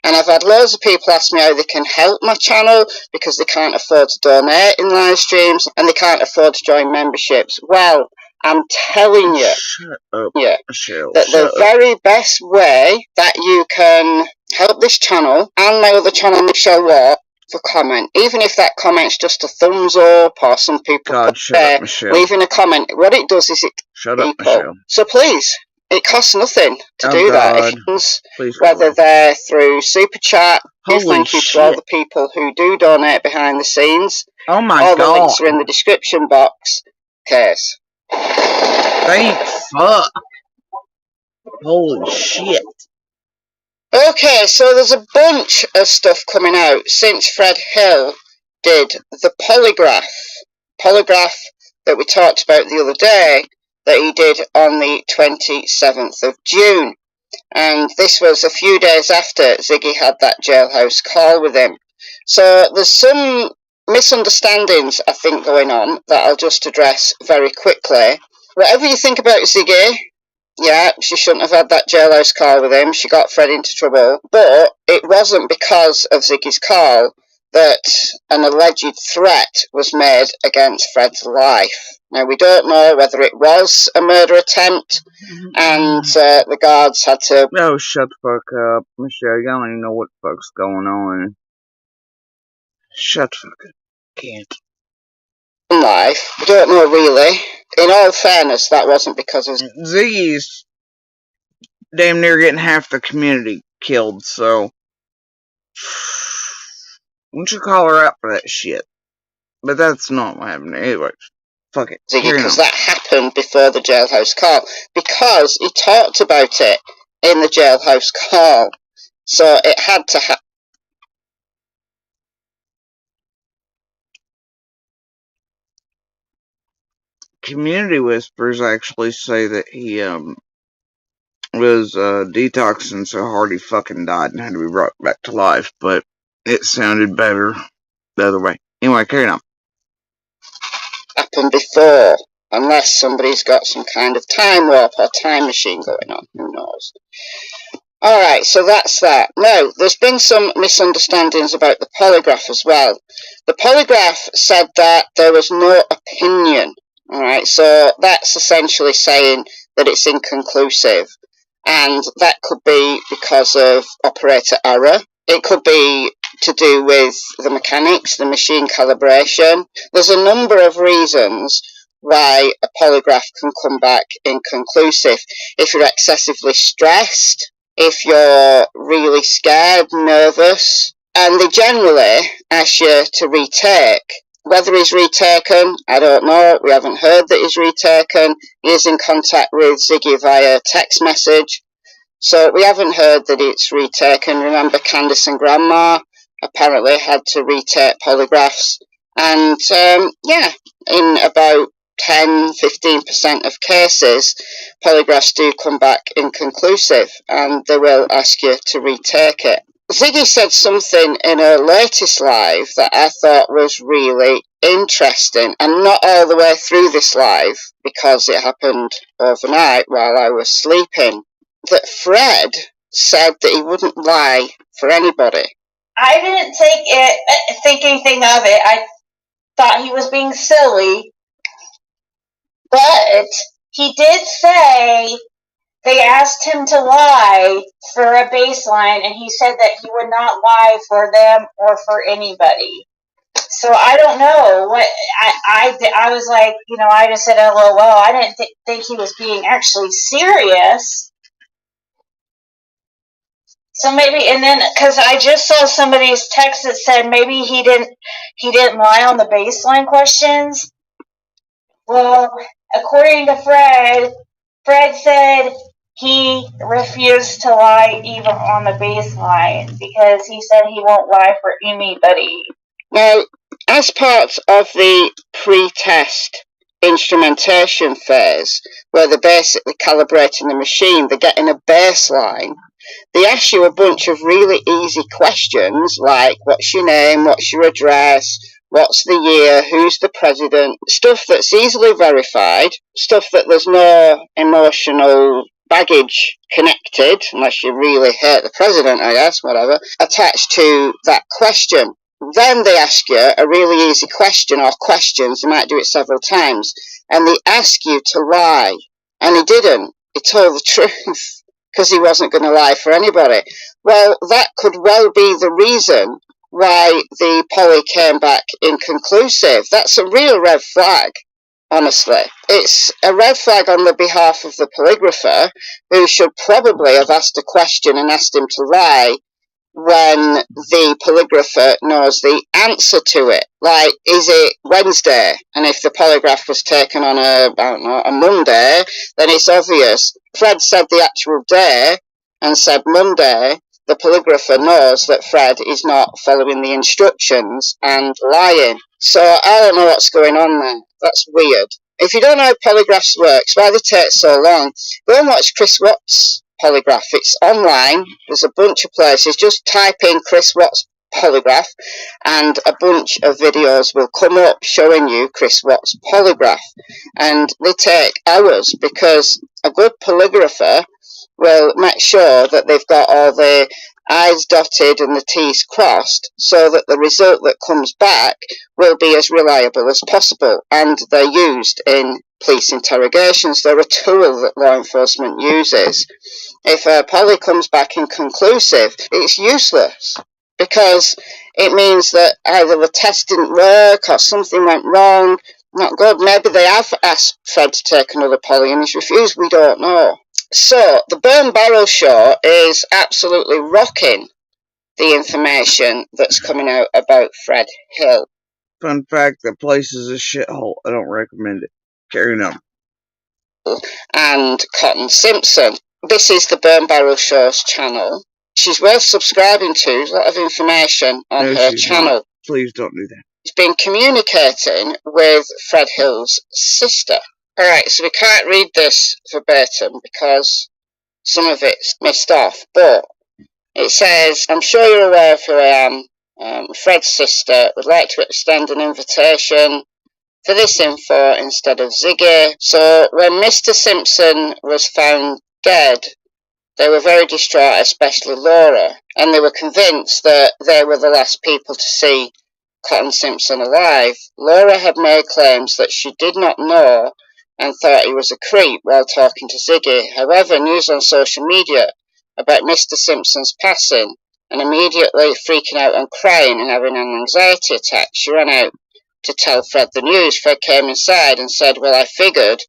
And I've had loads of people ask me how they can help my channel because they can't afford to donate in live streams and they can't afford to join memberships. Well, I'm telling you, Shut up, Michelle. that the very best way that you can help this channel and my other channel, Michelle Watt, for comment, even if that comment's just a thumbs up or some people God, shut up, Michelle. leaving a comment, what it does is it shut up, Michelle. So please, it costs nothing to do God. that. Please, whether they're through Super Chat, thank you shit. to all the people who do donate behind the scenes. Oh my all God. All the links are in the description box. Case. Thank fuck. Holy shit. Okay, so there's a bunch of stuff coming out since Fred Hill did the polygraph that we talked about the other day, that he did on the 27th of June. And this was a few days after Ziggy had that jailhouse call with him. So there's some misunderstandings, I think, going on that I'll just address very quickly. Whatever you think about Ziggy, yeah, she shouldn't have had that jailhouse call with him. She got Fred into trouble. But it wasn't because of Ziggy's call that an alleged threat was made against Fred's life. Now, we don't know whether it was a murder attempt, and the guards had to... No, shut the fuck up, Michelle. You don't even know what the fuck's going on. Shut the fuck up. Can't. Life. We don't know really. In all fairness, that wasn't because of... Ziggy's damn near getting half the community killed, so... Why don't you call her out for that shit? But that's not what happened. Anyway, fuck it. Ziggy, because that happened before the jailhouse call. Because he talked about it in the jailhouse call. So it had to happen. Community whispers actually say that he was detoxing so hard he fucking died and had to be brought back to life, but it sounded better the other way. Anyway, carry on. Happened before, unless somebody's got some kind of time warp or time machine going on. Who knows? Alright, so that's that. Now, there's been some misunderstandings about the polygraph as well. The polygraph said that there was no opinion. Alright, so that's essentially saying that it's inconclusive. And that could be because of operator error. It could be to do with the mechanics, the machine calibration. There's a number of reasons why a polygraph can come back inconclusive. If you're excessively stressed, if you're really scared, nervous, and they generally ask you to retake. Whether he's retaken, I don't know. We haven't heard that he's retaken. He is in contact with Ziggy via text message. So we haven't heard that it's retaken. Remember, Candice and Grandma apparently had to retake polygraphs. And, yeah, in about 10-15% of cases, polygraphs do come back inconclusive, and they will ask you to retake it. Ziggy said something in her latest live that I thought was really interesting, and not all the way through this live because it happened overnight while I was sleeping, that Fred said that he wouldn't lie for anybody. I didn't think anything of it. I thought he was being silly, but he did say they asked him to lie for a baseline, and he said that he would not lie for them or for anybody. So I don't know what I was like. I just said LOL. I didn't think he was being actually serious. So maybe, and then because I just saw somebody's text that said maybe he didn't lie on the baseline questions. Well, according to Fred said he refused to lie even on the baseline because he said he won't lie for anybody. Now, as part of the pre-test instrumentation phase, where they're basically calibrating the machine, they're getting a baseline, they ask you a bunch of really easy questions like, what's your name, what's your address, what's the year, who's the president, stuff that's easily verified, stuff that there's no emotional baggage connected, unless you really hate the president, I guess, whatever, attached to that question. Then they ask you a really easy question, or questions, they might do it several times, and they ask you to lie. And he didn't. He told the truth, because he wasn't going to lie for anybody. Well, that could well be the reason why the poly came back inconclusive. That's a real red flag, honestly. It's a red flag on the behalf of the polygrapher, who should probably have asked a question and asked him to lie when the polygrapher knows the answer to it. Like, is it Wednesday? And if the polygraph was taken on a Monday, then it's obvious. Fred said the actual day and said Monday. The polygrapher knows that Fred is not following the instructions and lying. So I don't know what's going on there. That's weird. If you don't know how polygraphs works, why they take so long, go and watch Chris Watts' polygraph. It's online. There's a bunch of places. Just type in Chris Watts polygraph and a bunch of videos will come up showing you Chris Watts polygraph. And they take hours because a good polygrapher will make sure that they've got all the I's dotted and the T's crossed so that the result that comes back will be as reliable as possible. And they're used in police interrogations. They're a tool that law enforcement uses. If a poly comes back inconclusive, it's useless because it means that either the test didn't work or something went wrong. Not good. Maybe they have asked Fred to take another poly and he's refused. We don't know. So, the Burn Barrel Show is absolutely rocking the information that's coming out about Fred Hill. Fun fact, the place is a shithole. I don't recommend it. Carry on. And Cotton Simpson. This is the Burn Barrel Show's channel. She's worth subscribing to. There's a lot of information on her channel. Not. Please don't do that. She's been communicating with Fred Hill's sister. Alright, so we can't read this verbatim because some of it's missed off, but it says, I'm sure you're aware of who I am. Fred's sister would like to extend an invitation for this info instead of Ziggy. So when Mr. Simpson was found dead, they were very distraught, especially Laura, and they were convinced that they were the last people to see Cotton Simpson alive. Laura had made claims that she did not know and thought he was a creep while talking to Ziggy. However, news on social media about Mr. Simpson's passing and immediately freaking out and crying and having an anxiety attack, she ran out to tell Fred the news. Fred came inside and said, well, I figured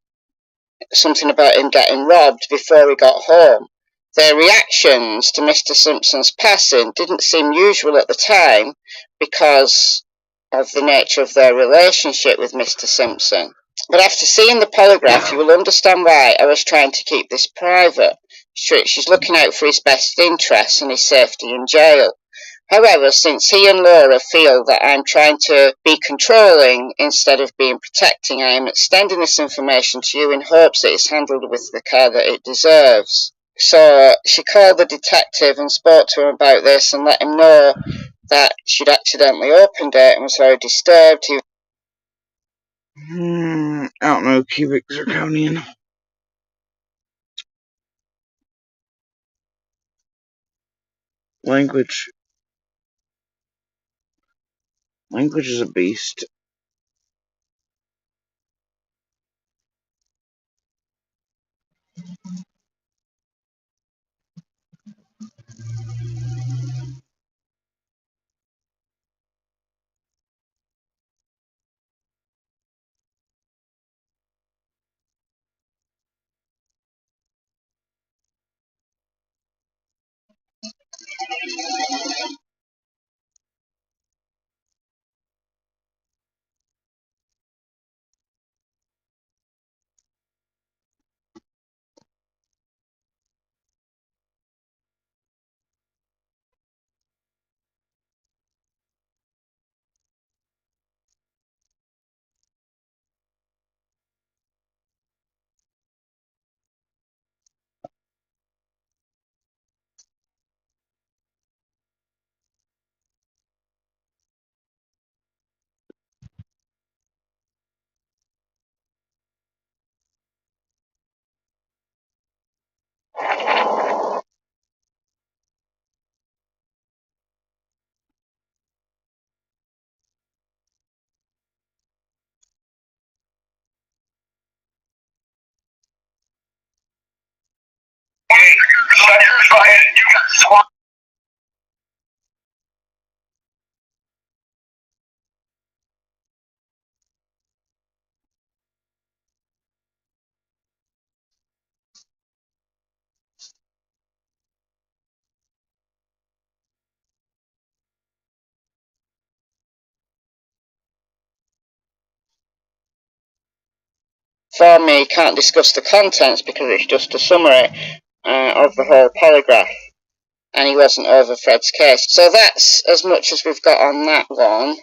something about him getting robbed before he got home. Their reactions to Mr. Simpson's passing didn't seem usual at the time because of the nature of their relationship with Mr. Simpson. But after seeing the polygraph, you will understand why I was trying to keep this private. She's looking out for his best interests and his safety in jail. However, since he and Laura feel that I'm trying to be controlling instead of being protecting, I am extending this information to you in hopes that it's handled with the care that it deserves. So she called the detective and spoke to him about this and let him know that she'd accidentally opened it and was very disturbed. I don't know, cubic zirconian. Language. Language is a beast. For me, can't discuss the contents because it's just a summary of the whole polygraph, and he wasn't over Fred's case. So that's as much as we've got on that one.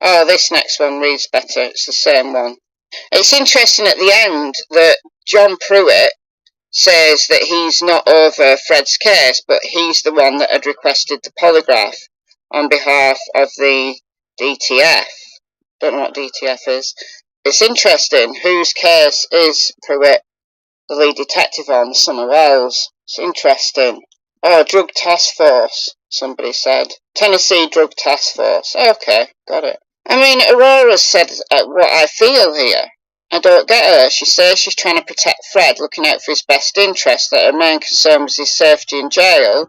Oh, this next one reads better. It's the same one. It's interesting at the end that John Pruitt says that he's not over Fred's case, but he's the one that had requested the polygraph on behalf of the DTF. Don't know what DTF is. It's interesting. Whose case is Pruitt the lead detective on? Summer Wells. It's interesting. Oh, Drug Task Force, somebody said. Tennessee Drug Task Force. Okay, got it. I mean, Aurora said what I feel here. I don't get her. She says she's trying to protect Fred, looking out for his best interest, that her main concern was his safety in jail.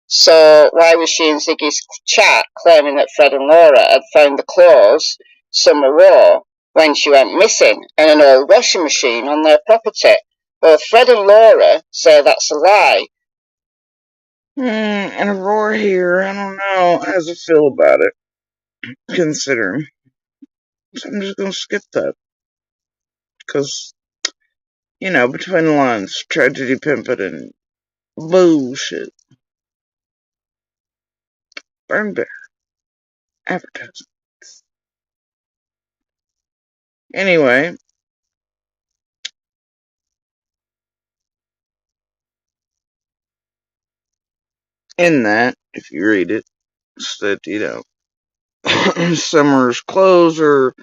So why was she in Ziggy's chat claiming that Fred and Laura had found the clothes Summer wore when she went missing and an old washing machine on their property? Both Fred and Laura say that's a lie. And Aurora here, I don't know how I feel about it, considering. So I'm just gonna skip that. Because, between the lines, tragedy pimping and bullshit. Burn bear. Advertising. Anyway, in that, if you read it, it's that, Summer's clothes are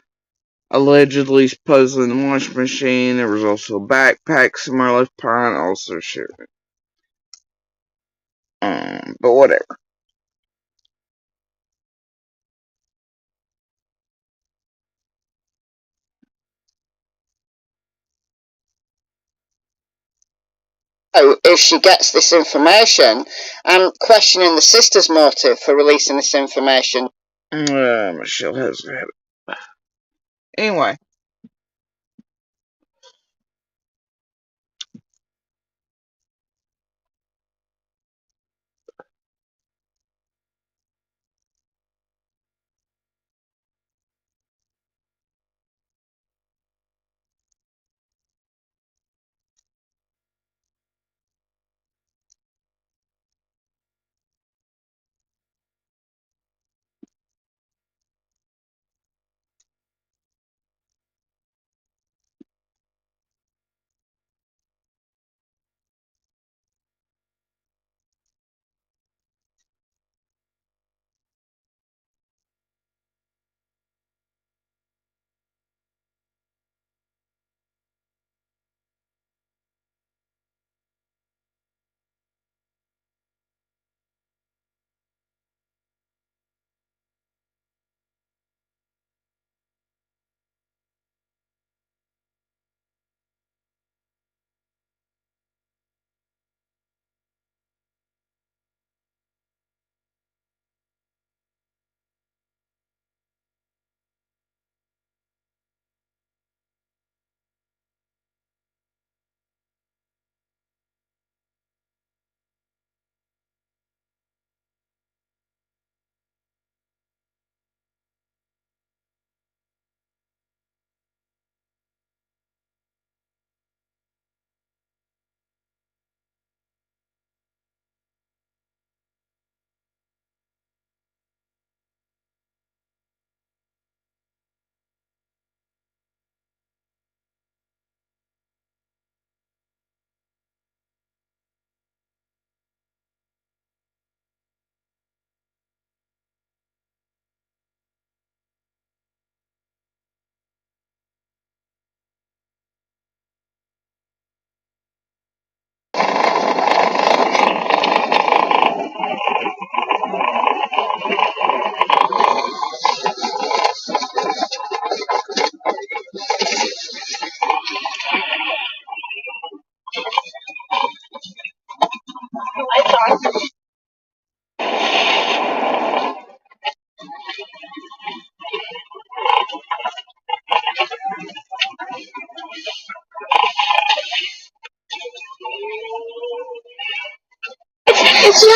allegedly supposedly in the washing machine. There was also a backpack somewhere left behind, also shit. But whatever. So if she gets this information, I'm questioning the sister's motive for releasing this information. Michelle has a habit. Anyway.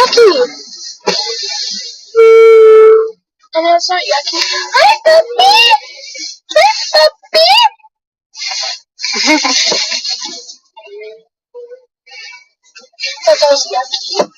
yucky. I know it's not yucky. Hi, puppy. Hi, puppy. That was yucky.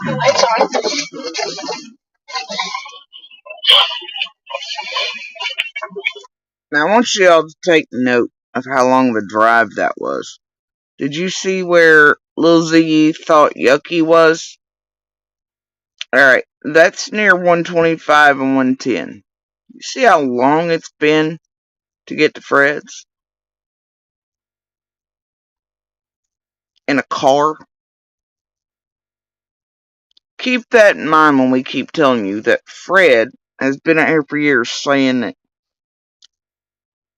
Lights on. Now, I want you all to take note of how long the drive that was. Did you see where Lil Ziggy thought Yucky was? Alright, that's near 125 and 110. You see how long it's been to get to Fred's? In a car? Keep that in mind when we keep telling you that Fred has been out here for years saying that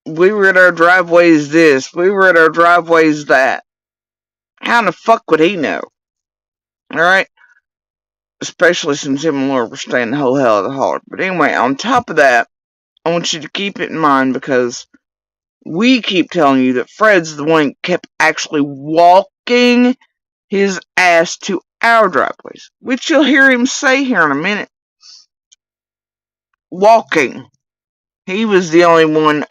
we were at our driveways this, we were at our driveways that. How in the fuck would he know? Alright? Especially since him and Laura were staying the whole hell of the holler. But anyway, on top of that, I want you to keep it in mind because we keep telling you that Fred's the one that kept actually walking his ass to our driveways, which you'll hear him say here in a minute. Walking. He was the only one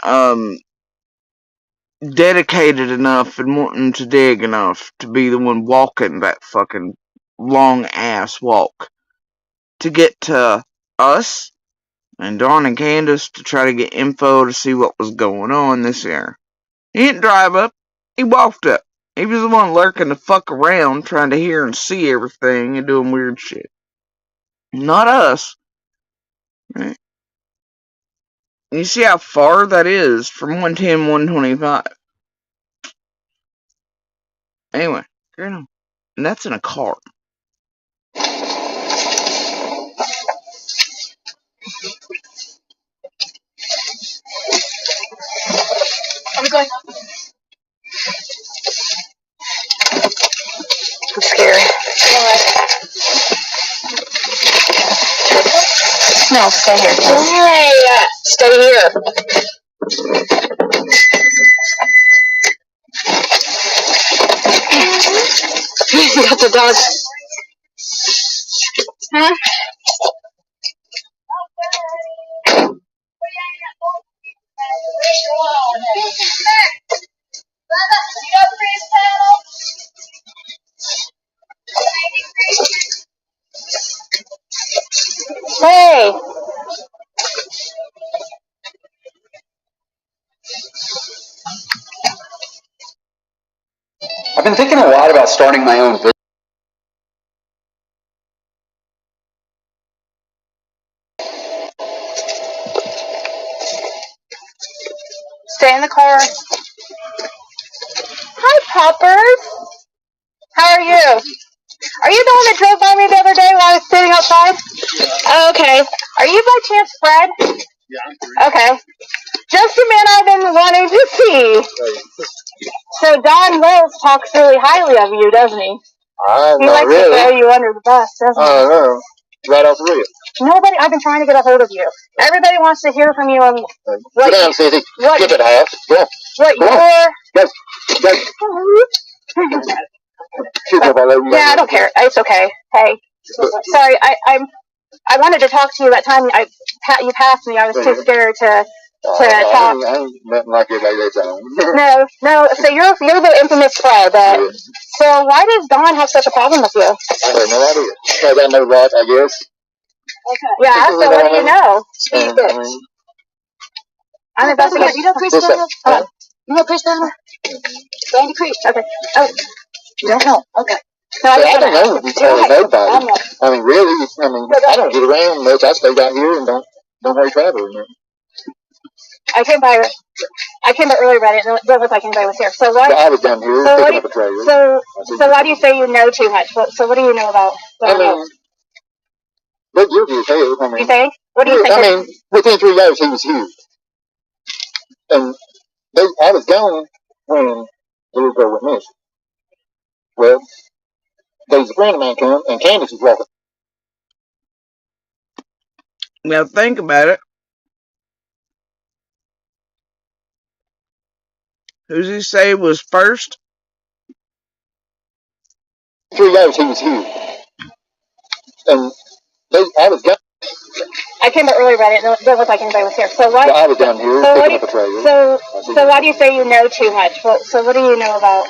dedicated enough and wanting to dig enough to be the one walking that fucking long ass walk to get to us and Dawn and Candace to try to get info to see what was going on this year. He didn't drive up, he walked up. He was the one lurking the fuck around trying to hear and see everything and doing weird shit. Not us. Right? You see how far that is from 110, 125. Anyway, you know, and that's in a car. Are we going up? I'm scared. No, stay here. Why? Stay here. You got the dog. Huh? Hey. I've been thinking a lot about starting my own business. Stay in the car. Hi, Poppers. How are you? Are you the one that drove by me the other day while I was sitting outside? Oh, okay. Are you by chance Fred? Yeah. Okay. Just the man I've been wanting to see. So Don Wells talks really highly of you, doesn't he? He likes to throw you under the bus, doesn't he? Oh, no. Right off the rip. Nobody. I've been trying to get a hold of you. Everybody wants to hear from you on what. Sit down, Susie. Skip it, half. Yeah. What your? Yeah, I don't care. It's okay. Hey, sorry. I wanted to talk to you that time. You passed me. I was too scared to talk. I ain't nothing like it like that. No. So you're the infamous Fred. So why does Don have such a problem with you? I have no idea. Because I know that, I guess. Okay. Yeah. So what do you know? I'm investigating. You know Chris Turner? You know Chris Turner? Randy Creek. Okay. Oh, you don't know? Okay. No, I don't know nobody. I mean, really, I don't get around much. I stay down here and don't really travel. I came by earlier, but it doesn't look like anybody was here. So what? I was down here picking up a trailer. So why do you say you know too much? So what do you know about? They're guilty as hell. You think? What do you think? Within 3 days he was here, and I was gone when the little girl went missing. Well, there was a friend of mine come, and Candace was walking. Now think about it. Who's he say was first? 3 days he was here, and I was gone. I came back earlier, but it didn't look like anybody was here. So what? I was down here picking up a trailer. So why do you say you know too much? So what do you know about?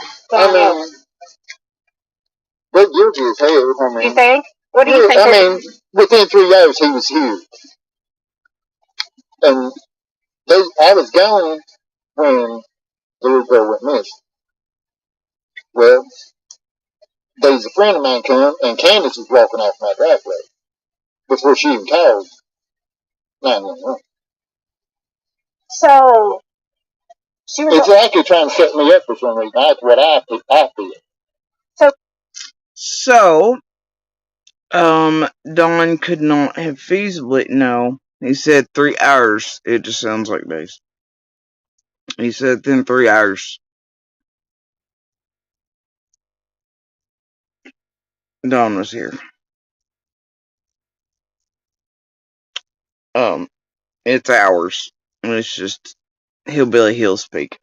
They're guilty as hell. You think? What do you think? Within 3 days he was here, and I was gone when the little girl went missing. Well, there was a friend of mine come, and Candace was walking off my driveway before she even called 911. So she was. It's actually trying to set me up for some reason. That's what I feel. So, Don could not have feasibly. No, he said 3 hours. It just sounds like days. He said then 3 hours. Don was here. It's hours. It's just hillbilly hill speak.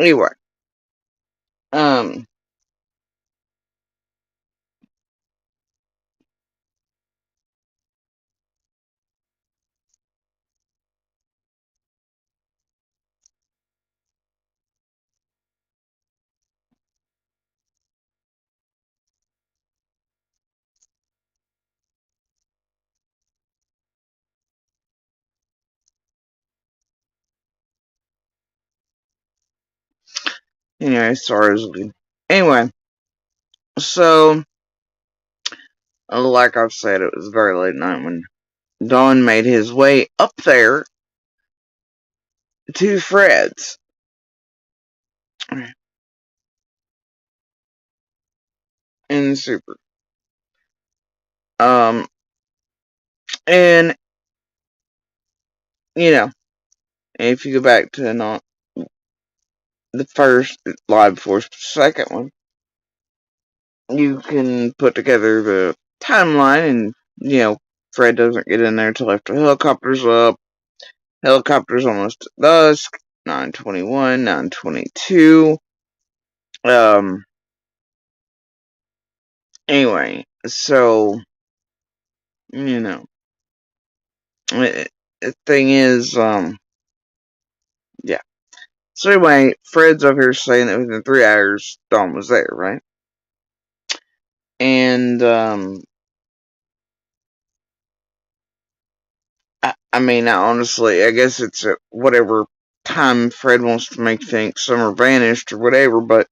Anyway, anyway, sorry. Anyway, so, like I've said, it was very late night when Don made his way up there to Fred's. In the super. And, if you go back to not the first live before the second one, you can put together the timeline and, Fred doesn't get in there until after helicopter's up. Helicopter's almost at dusk. 9:21, 9:22. Anyway, so, the thing is, yeah. So anyway, Fred's up here saying that within 3 hours, Dawn was there, right? And, honestly, I guess it's at whatever time Fred wants to make think Summer vanished or whatever, but,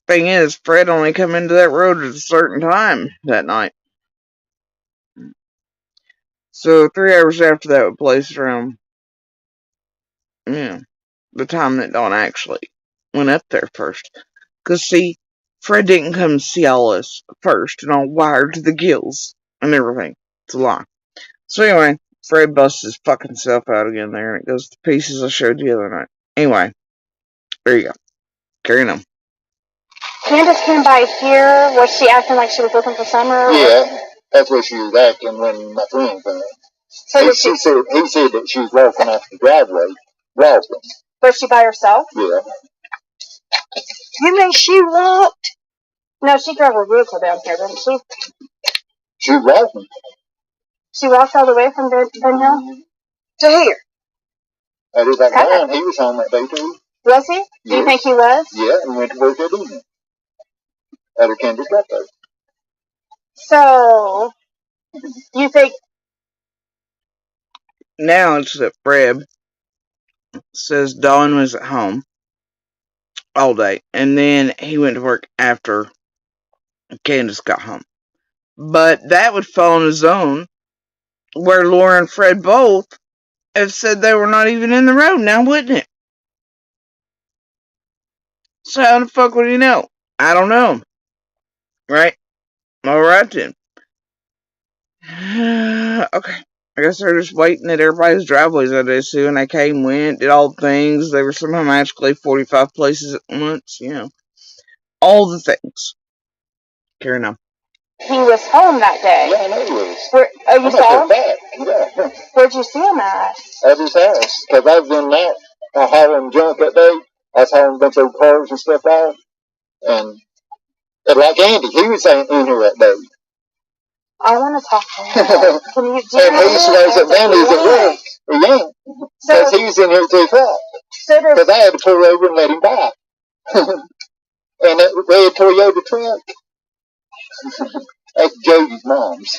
thing is, Fred only come into that road at a certain time that night. So 3 hours after that would place around Yeah. The time that Dawn actually went up there first. Because, see, Fred didn't come see all us first and all wired to the gills and everything. It's a lie. So anyway, Fred busts his fucking self out again there and it goes to pieces I showed you the other night. Anyway, there you go. Carrying on. Candace came by here. Was she acting like she was looking for Summer? Yeah, that's what she was acting when my friend came. So he said that she was walking off the driveway. Walking. Was she by herself? Yeah. You mean she walked? No, she drove her vehicle down here, didn't she? She was walking. She walked all the way from Ben Hill to here. That is like Brian. He was home that day too. Was he? Do you think he was? Yeah, and went to work that evening. At her Candace got there. So, you think... Now it's that Fred says Dawn was at home all day, and then he went to work after Candace got home. But that would fall on his own, where Laura and Fred both have said they were not even in the road now, wouldn't it? So how the fuck would he know? I don't know. Right? Alright then. Okay. I guess they're just waiting at everybody's driveways I did too, and they came, went, did all the things. They were somehow magically 45 places at once, you know. All the things. Carrying on. He was home that day. Yeah, I know he was. You saw him? Yeah. Where'd you see him at? At his house. Because I was in that. I had him junk that day. I was having a bunch of cars and stuff out. And like Andy, he was in here that day. I want to talk to him. And he swears that Andy's at work. He ain't. Because he was in here at 2 o'clock. Because I had to pull over and let him by. And that red Toyota truck. That's Jody's mom's.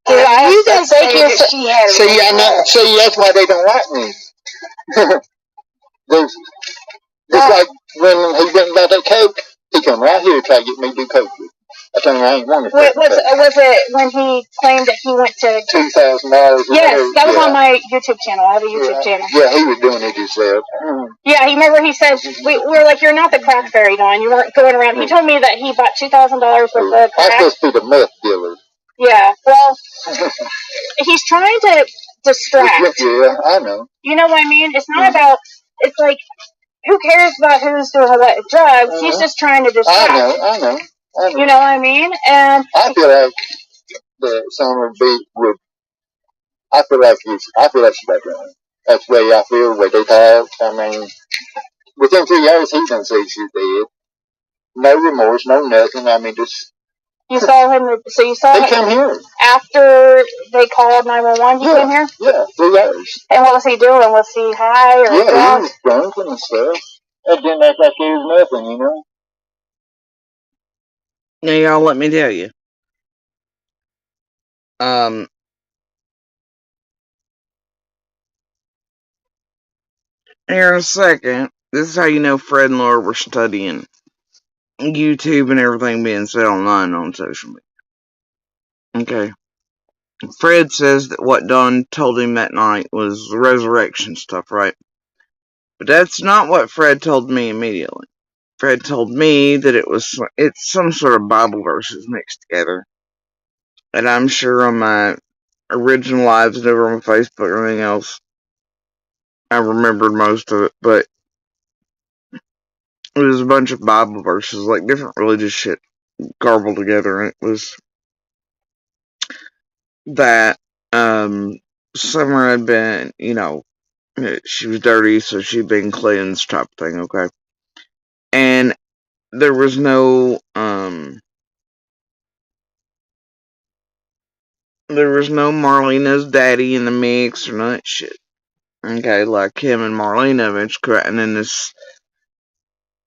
You didn't say that she had See, I know. See, that's why they don't like me. Just like when he went about that coke, he come right here to try to get me to do coke with. I told him I ain't wanted to. Was it when he claimed that he went to $2,000? Yes, that was on my YouTube channel. I have a YouTube channel. Yeah, he was doing it himself. Yeah, he remember he said we were like, "You're not the crack fairy, Dawn. You weren't going around." He told me that he bought $2,000 worth of crack. I'm supposed to be the meth dealer. Yeah, well, he's trying to distract. Yeah, I know. You know what I mean? It's not about. It's like, who cares about who's doing what drugs? He's just trying to distract. I know. You know what I mean? And I feel like the Summer would. I feel like she's got drunk. That's the way I feel. The way they talk. I mean, within 3 hours, he done say she's dead. No remorse, no nothing. I mean, just. You saw him. So you saw. They come here after they called 911. He came here. Yeah, 3 hours. And what was he doing? Was he high or drunk? Yeah, he was drunk and stuff. It didn't act like he was nothing, you know. Now, y'all, let me tell you. Here in a second, this is how you know Fred and Laura were studying YouTube and everything being said online on social media. Okay. Fred says that what Dawn told him that night was resurrection stuff, right? But that's not what Fred told me immediately. Fred told me that it's some sort of Bible verses mixed together. And I'm sure on my original lives and over on Facebook or anything else, I remembered most of it, but it was a bunch of Bible verses, like different religious shit garbled together, and it was that Summer had been, she was dirty, so she'd been cleansed type thing, okay? And there was no Marlena's daddy in the mix or none of that shit. Okay, like him and Marlena eventually, and then this.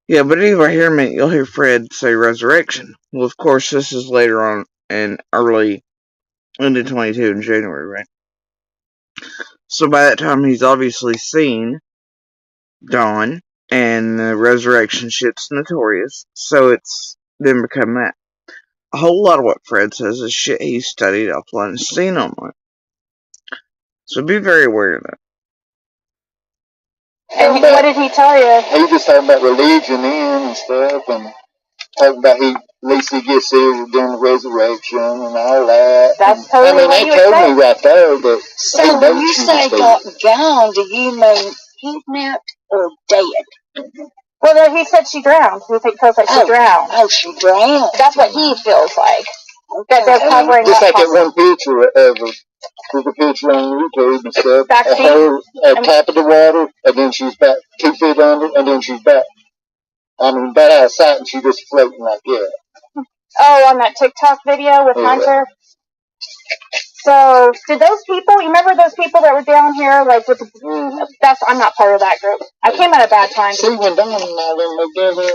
Yeah, but anyway, here in a minute, you'll hear Fred say resurrection. Well, of course, this is later on in early into 22 in January, right? So by that time, he's obviously seen Dawn, and the resurrection shit's notorious, so it's then become that. A whole lot of what Fred says is shit he's studied offline and seen online. So be very aware of that. And what did he tell you? He just talking about religion and stuff, and talking about at least he gets there during the resurrection and all that. That's totally what you would say. They told me right there that. So when you say got drowned, do you mean kidnapped or dead? Well, no, he said she drowned. He feels like she drowned. Oh, she drowned. That's what he feels like. That they're covering just up. Like that one picture of her. There's a picture on YouTube and stuff. Of her at top of the water, and then she's back 2 feet under, and then she's back. I mean, back out of sight, and she's just floating like that. Oh, on that TikTok video with Hunter? So, did those people, you remember those people that were down here, like, with the, I'm not part of that group. I came at a bad time. See, when Don and all them were together,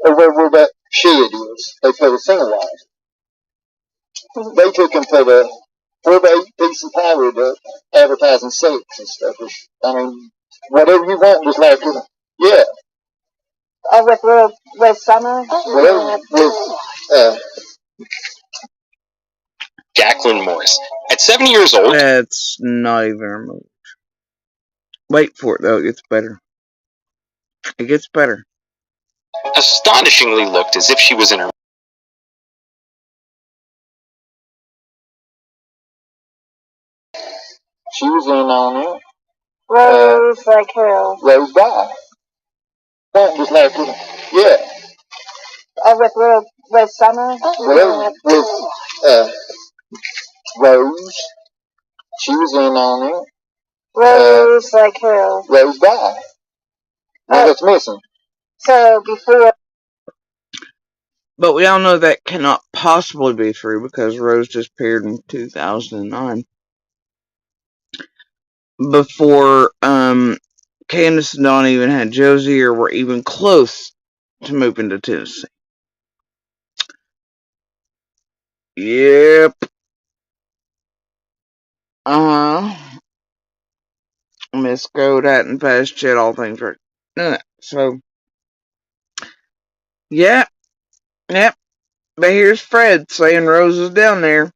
where that shed is, they put a Cinewise. They took him for where they eat piece of pie with advertising sex and stuff. I mean, whatever you want, just like, yeah. Oh, with Summer? Whatever, Jacqueline Morris. At 70 years old... That's not even removed. Wait for it, though. It gets better. It gets better. Astonishingly looked as if she was in her... She was in on it. Rose, like who? Rose died. That was like, yeah. Oh, with Summer? With Rose. She was in on it. Rose, like who? Rose died. Now that's missing. So, before... But we all know that cannot possibly be true because Rose disappeared in 2009. Before Candace and Dawn even had Josie or were even close to moving to Tennessee. Yep. Miss Go that and fast chat, all things right. So, yeah. Yep. But here's Fred saying Rose is down there.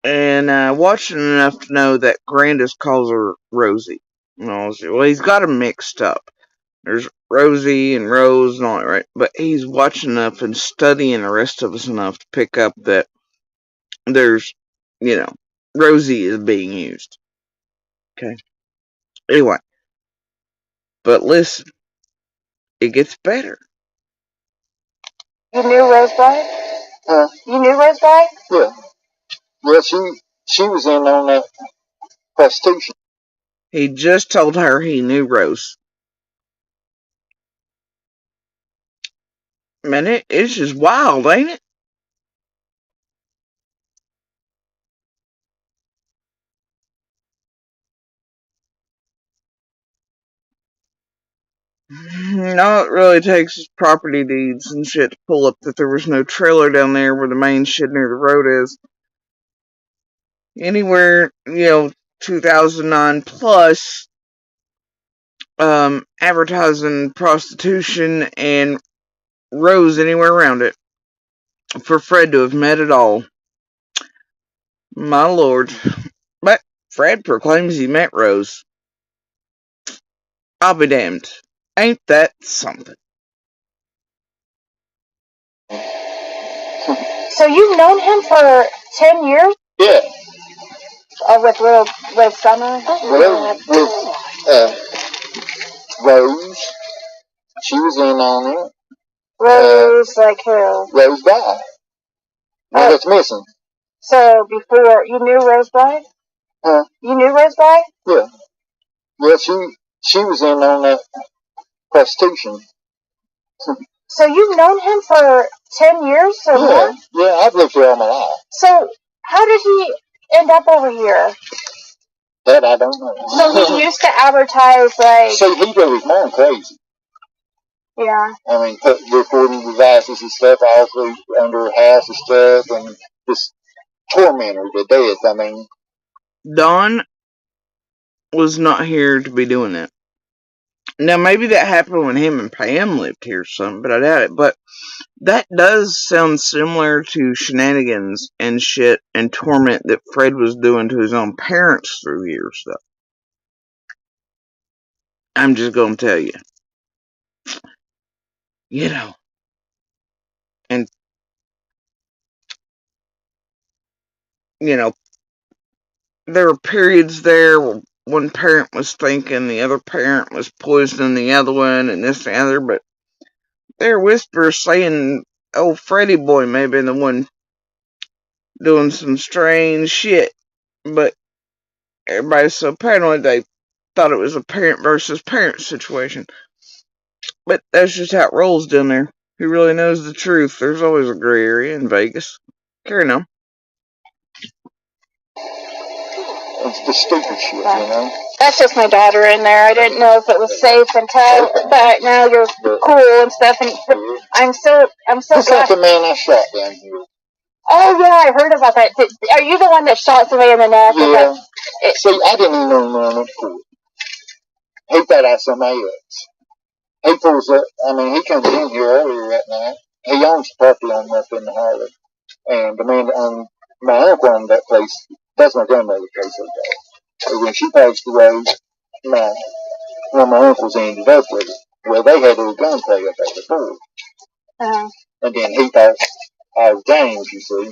And watching enough to know that Grandis calls her Rosie. Well, he's got them mixed up. There's Rosie and Rose and all that, right? But he's watching enough and studying the rest of us enough to pick up that there's, Rosie is being used. Okay. Anyway. But listen. It gets better. You knew Rosebud? Huh? You knew Rosebud? Yeah. Yeah, she was in on that prostitution. He just told her he knew Rose. Man, it's just wild, ain't it? All it really takes is property deeds and shit to pull up that there was no trailer down there where the main shit near the road is. Anywhere, 2009 plus, advertising prostitution and Rose anywhere around it. For Fred to have met it all. My lord. But Fred proclaims he met Rose. I'll be damned. Ain't that something? So you've known him for 10 years? Yeah. With Summer? Rose. She was in on it. Rose, like who? Rose died. Now that's missing. So before, you knew Rosebud? Huh? You knew Rosebud? Yeah. Yeah, she was in on that prostitution. So you've known him for 10 years or more? Yeah, I've lived here all my life. So how did he end up over here? That I don't know. So he used to advertise like... See, he drove his mom crazy. Yeah. I mean, recording devices and stuff also under her house and stuff, and just torment her to death. I mean, Dawn was not here to be doing that. Now, maybe that happened when him and Pam lived here or something, but I doubt it. But that does sound similar to shenanigans and shit and torment that Fred was doing to his own parents through years, though. I'm just gonna tell you, and you know, there were periods there where one parent was thinking the other parent was poisoning the other one, and this and the other, but there are whispers saying old Freddy boy may have been the one doing some strange shit, but everybody's so paranoid they thought it was a parent versus parent situation. But that's just how it rolls down there. Who really knows the truth? There's always a gray area in Vegas. Carry on. It's the stupid shit, you know? That's just my daughter in there. I didn't know if it was safe until, but now you're cool and stuff, and I'm so Who's glad. the man I shot down here? Oh yeah, I heard about that. Are you the one that shot somebody in the neck? Yeah. See, I didn't even know him in court. He thought I was somebody else. He pulls up, he comes in here earlier that night. He owns property on up in the Harley. And the man that owned, my uncle owned that place. That's my grandmother's place over there. And when she passed away, one of my uncles ended up with it. Well, they had a little gunplay up at the fort. And then he thought I was James, you see.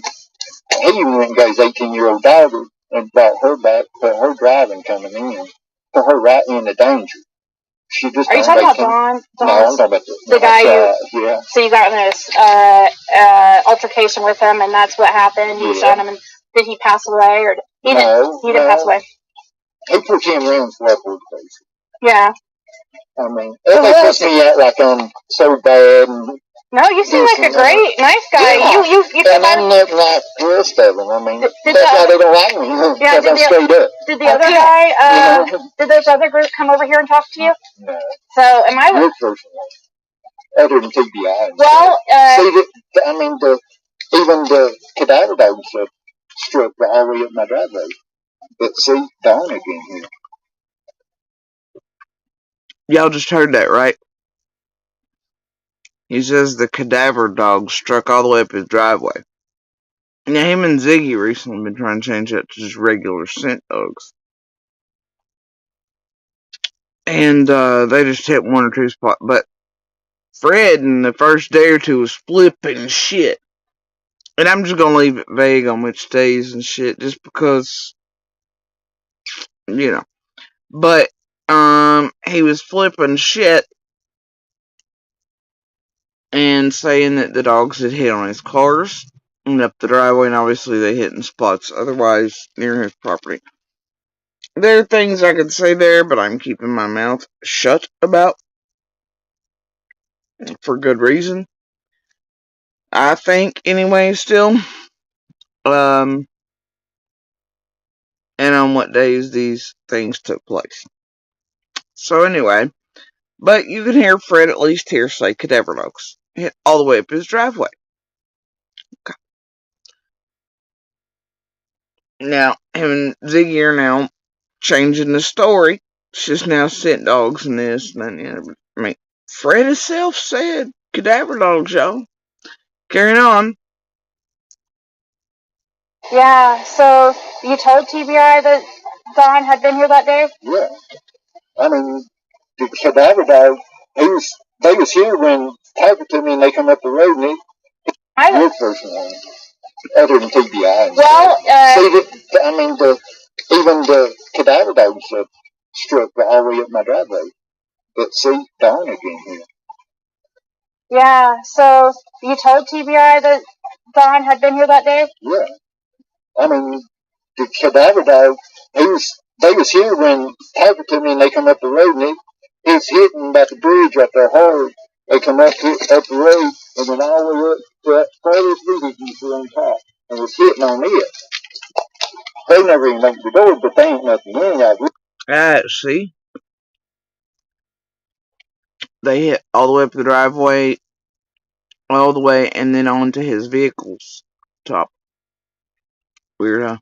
He even went and got his 18-year-old daughter and brought her back, put her driving coming in, put her right in the danger. She just. Are you talking about John? No, I'm talking about the guy you. Yeah. So you got in this altercation with him, and that's what happened. You shot him, and did he pass away, or he didn't? He didn't pass away. He put him around for the place. Yeah. Everybody puts me out like I'm so bad. And no, you seem like a great, nice guy. Yeah. You and I'm not like the rest of them. That's why they don't like me. Yeah, because I'm straight up. Did the other guy, did those other group come over here and talk to you? No. So, am I... Your person was. Other than TBI. Well, see, even the cadaver dogs struck all the way up my driveway. But see, Don again here. Y'all just heard that, right? He says the cadaver dog struck all the way up his driveway. Now, him and Ziggy recently been trying to change that to just regular scent dogs. And they just hit one or two spots. But Fred in the first day or two was flipping shit. And I'm just gonna leave it vague on which days and shit, just because, But he was flipping shit and saying that the dogs had hit on his cars and up the driveway, and obviously they hit in spots otherwise near his property. There are things I could say there, but I'm keeping my mouth shut about, for good reason. I think, anyway, still. And on what days these things took place. So anyway, but you can hear Fred at least here say cadaver dogs hit all the way up his driveway. Okay. Now, him and Ziggy are now changing the story. It's just now scent dogs and this and that. Fred himself said cadaver dogs, y'all. Carrying on. Yeah, so you told TBI that Don had been here that day? Yeah. The cadaver dog, they was here when talking to me and they come up the road and your person one. Other than TBI. Well, see, even the cadaver dogs struck all the way up my driveway. But see, Don again here. Yeah, so you told TBI that Don had been here that day? Yeah. The cadaver dog, they was here when talking to me and they come up the road and he was hitting about the bridge right there hard. They come up the road and went all the way up to that farthest vehicle you see on top and was hitting on it. They never even opened the door, but they ain't nothing in. See? They hit all the way up the driveway, all the way, and then onto his vehicle's top. Weird, huh?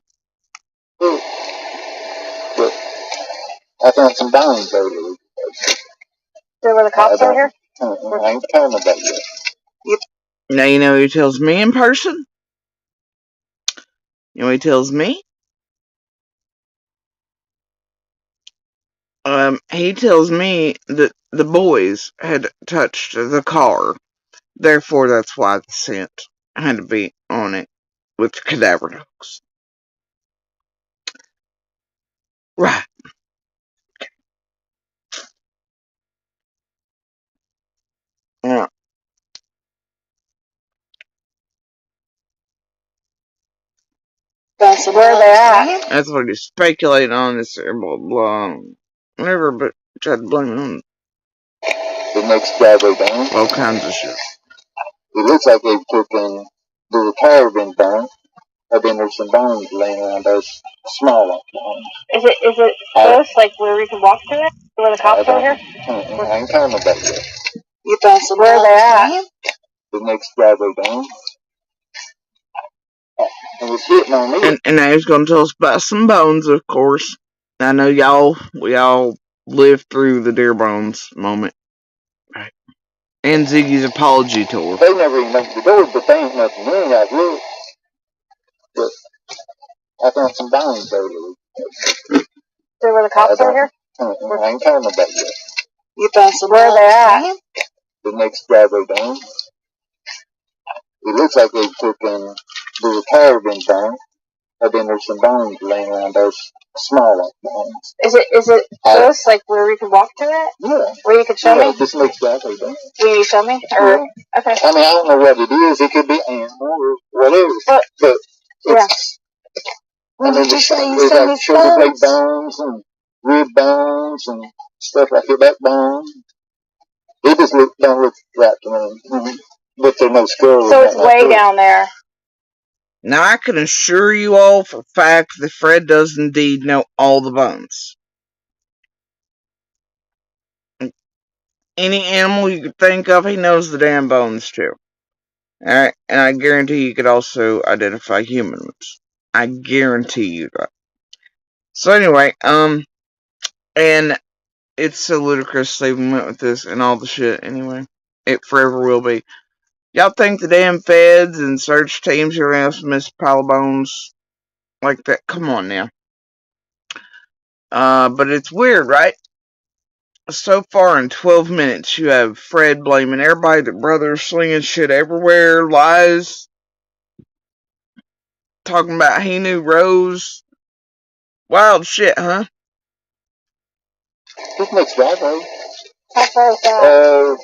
But I found some bones over there. There were the cops over here? I ain't telling about yet. Yep. Now you know he tells me in person? You know he tells me? he tells me that the boys had touched the car. Therefore, that's why the scent had to be on it with the cadaver dogs. Right. Yeah. That's where they at. That's what he's speculating on. This blah blah. Whatever, but tried to blame it on The next driveway down. all kinds of shit. It looks like they've taken the tire been burned. And then there's some bones laying around those smaller bones. Is it close, like where we can walk to it? Where the cops are here? I ain't telling about that. You passed where they at? The next driveway down. And it's hitting on me. And now he's gonna tell us about some bones, of course. I know we all lived through the deer bones moment. Right. And Ziggy's apology tour. They never even opened the door, but they ain't nothing in. I've looked. But I found some bones over there. So where the cops are here? I ain't telling about that. You passed where they at? The next driveway down. It looks like they've taken the tire been burned. And then there's some bones laying around those smaller bones. Is it close, like where we can walk to it? Yeah. Where you could show me? This next driveway down. Will you show me? Or yeah. Okay. I mean, I don't know what it is. It could be animal or whatever. But it's, What did you say? You there's said like shoulder blade bones and rib bones and stuff like that. Back bones. It just don't look right to me. But there's no skull. So it's way down there. Now I can assure you all for a fact that Fred does indeed know all the bones. Any animal you could think of, he knows the damn bones too. Alright, and I guarantee you could also identify human ones. I guarantee you that. So anyway, and it's so ludicrous they even went with this and all the shit anyway. It forever will be. Y'all think the damn feds and search teams are gonna miss pile of bones like that? Come on now. But it's weird, right? So far in 12 minutes, you have Fred blaming everybody, the brothers slinging shit everywhere, lies, talking about he knew Rose. Wild shit, huh? This next driveway. How far is that?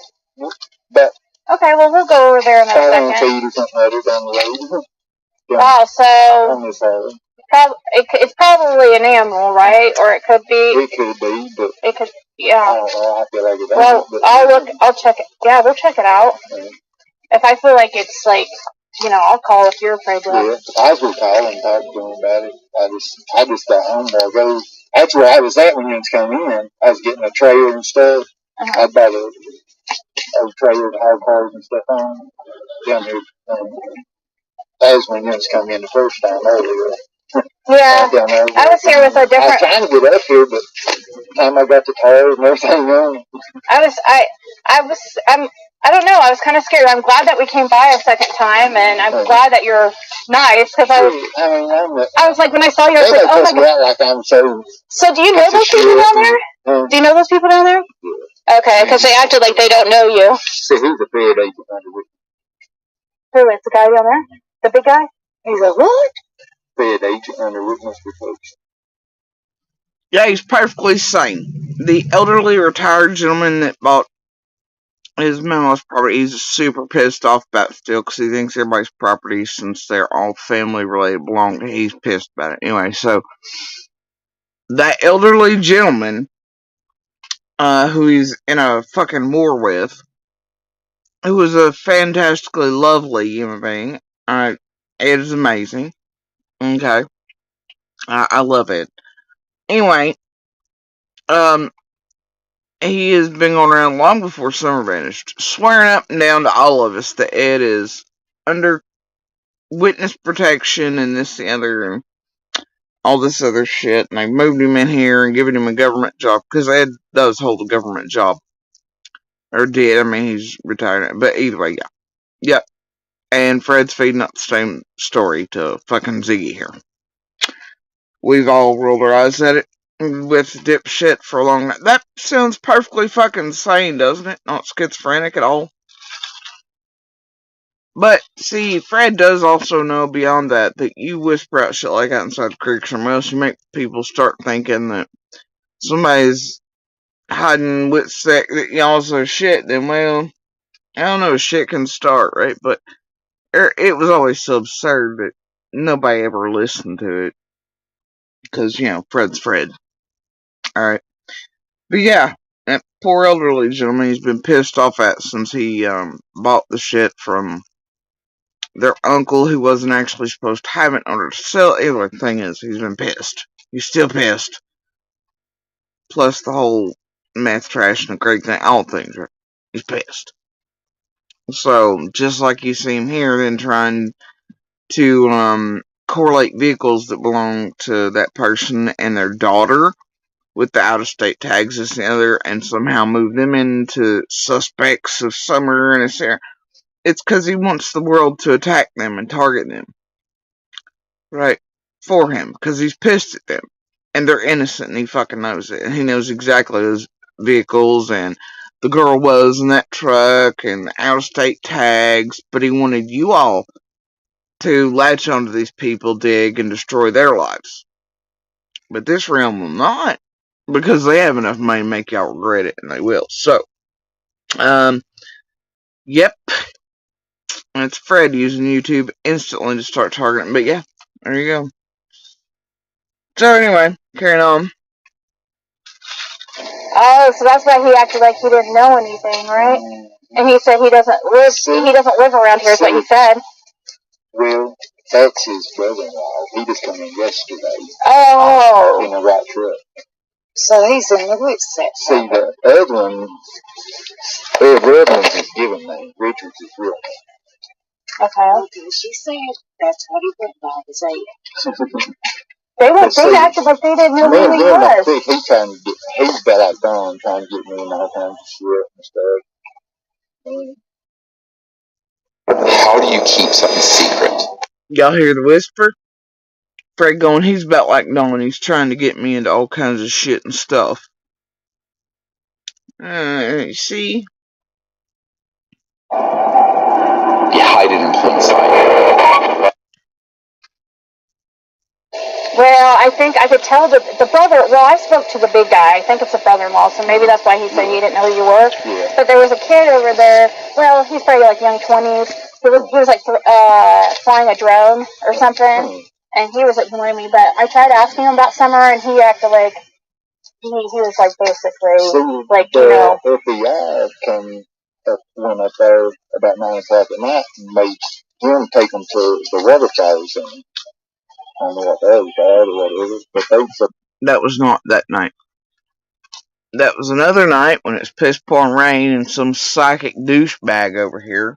But Okay, well, we'll go over there in a second. feet or something other down the road. Wow, so it's probably an animal, right? Or it could be. It could be, but it could, yeah. I don't know. I feel like it's well, I'll check it. Yeah, we'll check it out. Okay. If I feel like it's like, I'll call if you're afraid. Yeah, I was gonna call and talk to him about it. I just got home there. That's where I was at when you come in. I was getting a trailer and stuff. I bought a trailer with hard cars and stuff on down here. That was when you come in the first time earlier. Yeah, I was here with a different. I was trying to get up here, but by the time I got the tires and everything on. I don't know. I was kind of scared. I'm glad that we came by a second time, and I'm glad that you're nice because I was like, when I saw you, I was like, oh my god. Like I'm so do you know those people down there? Do you know those people down there? Yeah. Okay, because they acted like they don't know you. See, who's the Fed agent under with? Who is the guy down there? The big guy? He's like, what? Fed agent under witness protection. Yeah, he's perfectly sane. The elderly retired gentleman that bought his mama's property, he's super pissed off about it still because he thinks everybody's property, since they're all family related, belong to him. He's pissed about it. Anyway, so that elderly gentleman, who he's in a fucking war with, who is a fantastically lovely human being. It is amazing. Okay. I love it. Anyway, he has been going around long before summer vanished, swearing up and down to all of us that Ed is under witness protection and this, the other, and all this other shit. And they moved him in here and given him a government job, because Ed does hold a government job. Or did. I mean, he's retired. But either way, yeah. Yep. And Fred's feeding up the same story to fucking Ziggy here. We've all rolled our eyes at it. with dipshit for a long time. That sounds perfectly fucking sane, doesn't it? Not schizophrenic at all. But, see, Fred does also know beyond that you whisper out shit like that inside the creek somewhere else, you make people start thinking that somebody's hiding with sex, also shit, then, well, I don't know, shit can start, right? But it was always so absurd that nobody ever listened to it. Because, Fred's Fred. Alright. But yeah, that poor elderly gentleman he's been pissed off at since he bought the shit from their uncle who wasn't actually supposed to have it in order to sell it. The thing is, he's been pissed. He's still pissed. Plus the whole meth trash and the Greek thing, all things. Right? He's pissed. So, just like you see him here, then trying to correlate vehicles that belong to that person and their daughter with the out-of-state tags as the other, and somehow move them into suspects of somewhere in this area. It's because he wants the world to attack them and target them. Right? For him. Because he's pissed at them. And they're innocent and he fucking knows it. And he knows exactly those vehicles and the girl was in that truck and out-of-state tags. But he wanted you all to latch onto these people, dig, and destroy their lives. But this realm will not. Because they have enough money to make y'all regret it. And they will. So. Yep. And it's Fred using YouTube instantly to start targeting. But yeah. There you go. So anyway, carrying on. Oh, so that's why he acted like he didn't know anything, right? And he said he doesn't live around here, is what he said. Well, that's his brother-in-law. He just came in yesterday. Oh. In the right truck. So he's in the which section? See, the other one, Redlands is given name. Richards is real name. Okay. She said that's what he went by, his age. They acted like they didn't know who he was. He's got out gone trying to get me in all kinds of shit and stuff. How do you keep something secret? Y'all hear the whisper? Fred going, he's about like Dawn. He's trying to get me into all kinds of shit and stuff. See? You hide it in plain sight. Well, I think I could tell the brother. Well, I spoke to the big guy. I think it's a brother-in-law, so maybe that's why he said he didn't know who you were. Yeah. But there was a kid over there. Well, he's probably like young 20s. He was like flying a drone or something, and he was ignoring me. But I tried asking him about Summer, and he acted like he was like basically like the FBI went up there about 9 o'clock at night and made him take them to the water tower center. I don't know what that was bad or whatever, but that was not that night. That was another night when it was piss pouring rain and some psychic douchebag over here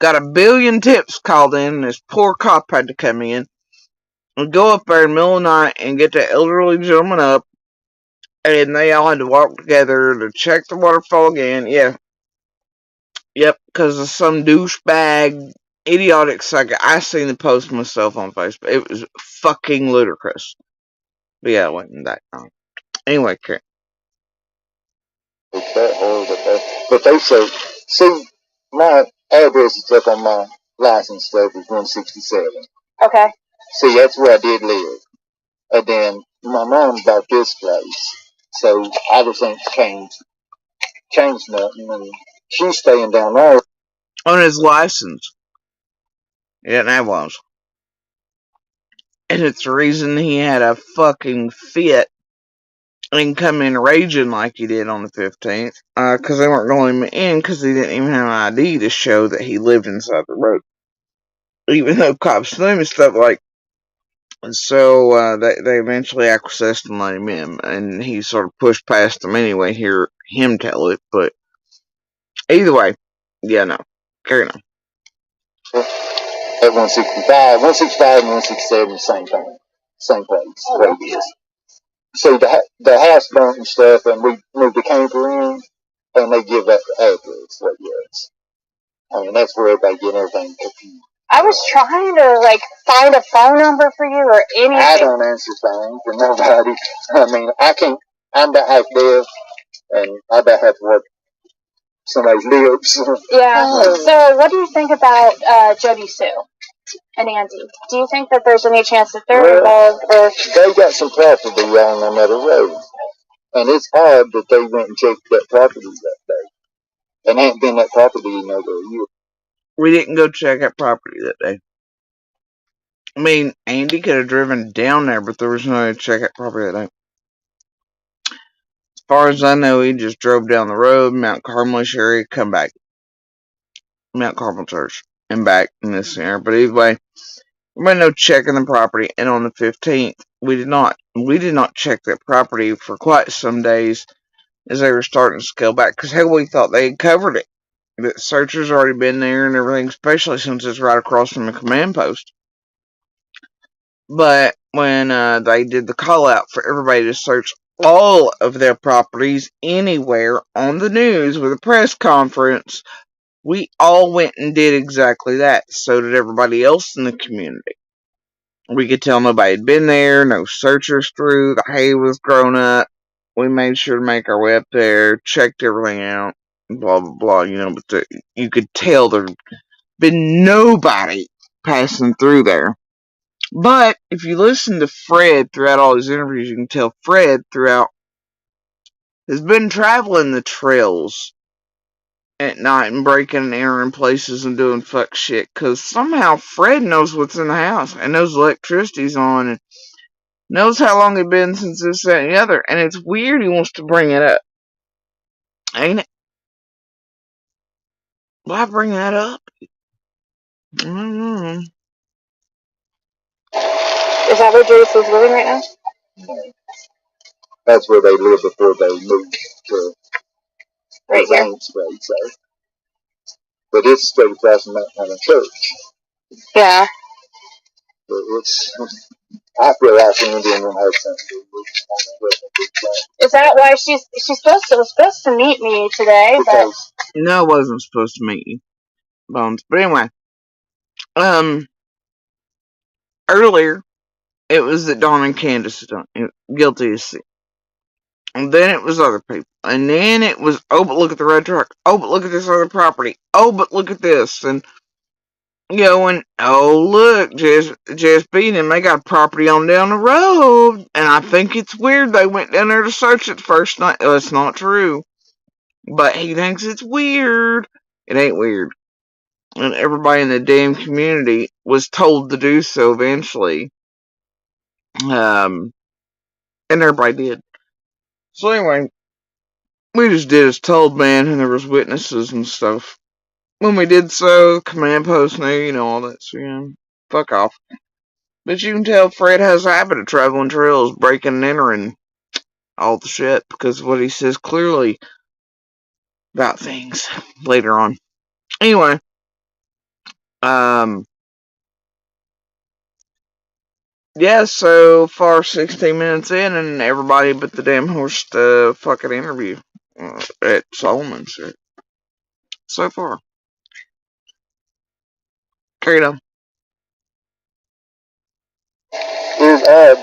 got a billion tips called in and this poor cop had to come in and go up there in the middle of the night and get that elderly gentleman up, and they all had to walk together to check the waterfall again. Yeah. Yep, because of some douchebag, idiotic psychic. I seen the post myself on Facebook. It was fucking ludicrous. But yeah, it wasn't that long. Anyway, Karen. it's that horrible. But they say, see, my address is up on my license stuff is 167. okay. See, that's where I did live. And then my mom bought this place. So I just ain't changed nothing. And she's staying down there. On his license. He didn't have one. And it's the reason he had a fucking fit and come in raging like he did on the 15th. Because they weren't going to let him in because he didn't even have an ID to show that he lived inside the road. Even though cops knew him and stuff like. So they eventually acquiesced and let him in. And he sort of pushed past them anyway, hear him tell it. But either way, yeah, no. Carry on. At 165 and 167, same thing. Same place, where it is. So the house burnt and stuff, and we moved the camper in, and they give that the address, what it is. I mean, that's where everybody get everything confused. I was trying to find a phone number for you or anything. I don't answer phones for nobody. I mean, I can't. I'm about half deaf, and I about have to work somebody's lips. Yeah. So, what do you think about Jody Sue and Andy? Do you think that there's any chance that they're involved? Or they got some property on them at a road, and it's odd that they went and checked that property that day, and ain't been that property in over a year. We didn't go check that property that day. I mean, Andy could have driven down there, but there was no way to check that property that day. As far as I know, he just drove down the road, Mount Carmelish area, come back. Mount Carmel Church, and back in this area. But either way, we made no checking the property, and on the 15th, we did not check that property for quite some days as they were starting to scale back, because hell, we thought they had covered it. The searchers already been there and everything, especially since it's right across from the command post. But when they did the call out for everybody to search all of their properties anywhere on the news with a press conference, we all went and did exactly that. So did everybody else in the community. We could tell nobody had been there, no searchers through, the hay was grown up. We made sure to make our way up there, checked everything out, blah, blah, blah, but you could tell there'd been nobody passing through there. But if you listen to Fred throughout all his interviews, you can tell Fred throughout has been traveling the trails at night and breaking and entering places and doing fuck shit, because somehow Fred knows what's in the house and knows electricity's on and knows how long it's been since this, that, and the other. And it's weird he wants to bring it up. Ain't it? Why bring that up? Mm-hmm. is that where Joyce is living right now? That's where they lived before they moved to Right here. Space, so. But it's straight across from that church. Yeah. But it's, I feel like the Indian woman has something to do with it. Is that why she's supposed to meet me today? But No, I wasn't supposed to meet you, Bones. But anyway, earlier it was that Dawn and Candace had done guilty as sin. And then it was other people. And then it was, oh, but look at the red truck. Oh, but look at this other property. Oh, but look at this. And, and, oh, look, JSB and them, they got property on down the road. And I think it's weird they went down there to search it the first night. Oh, it's not true. But he thinks it's weird. It ain't weird. And everybody in the damn community was told to do so eventually. And everybody did. So anyway, we just did as told, man, and there was witnesses and stuff. When we did so, command post knew, all that, so, fuck off. But you can tell Fred has a habit of traveling trails, breaking and entering all the shit, because of what he says clearly about things later on. Anyway, yeah, so far 16 minutes in, and everybody but the damn horse fucking interview at Solomon's. So far. Carry it on. It was odd.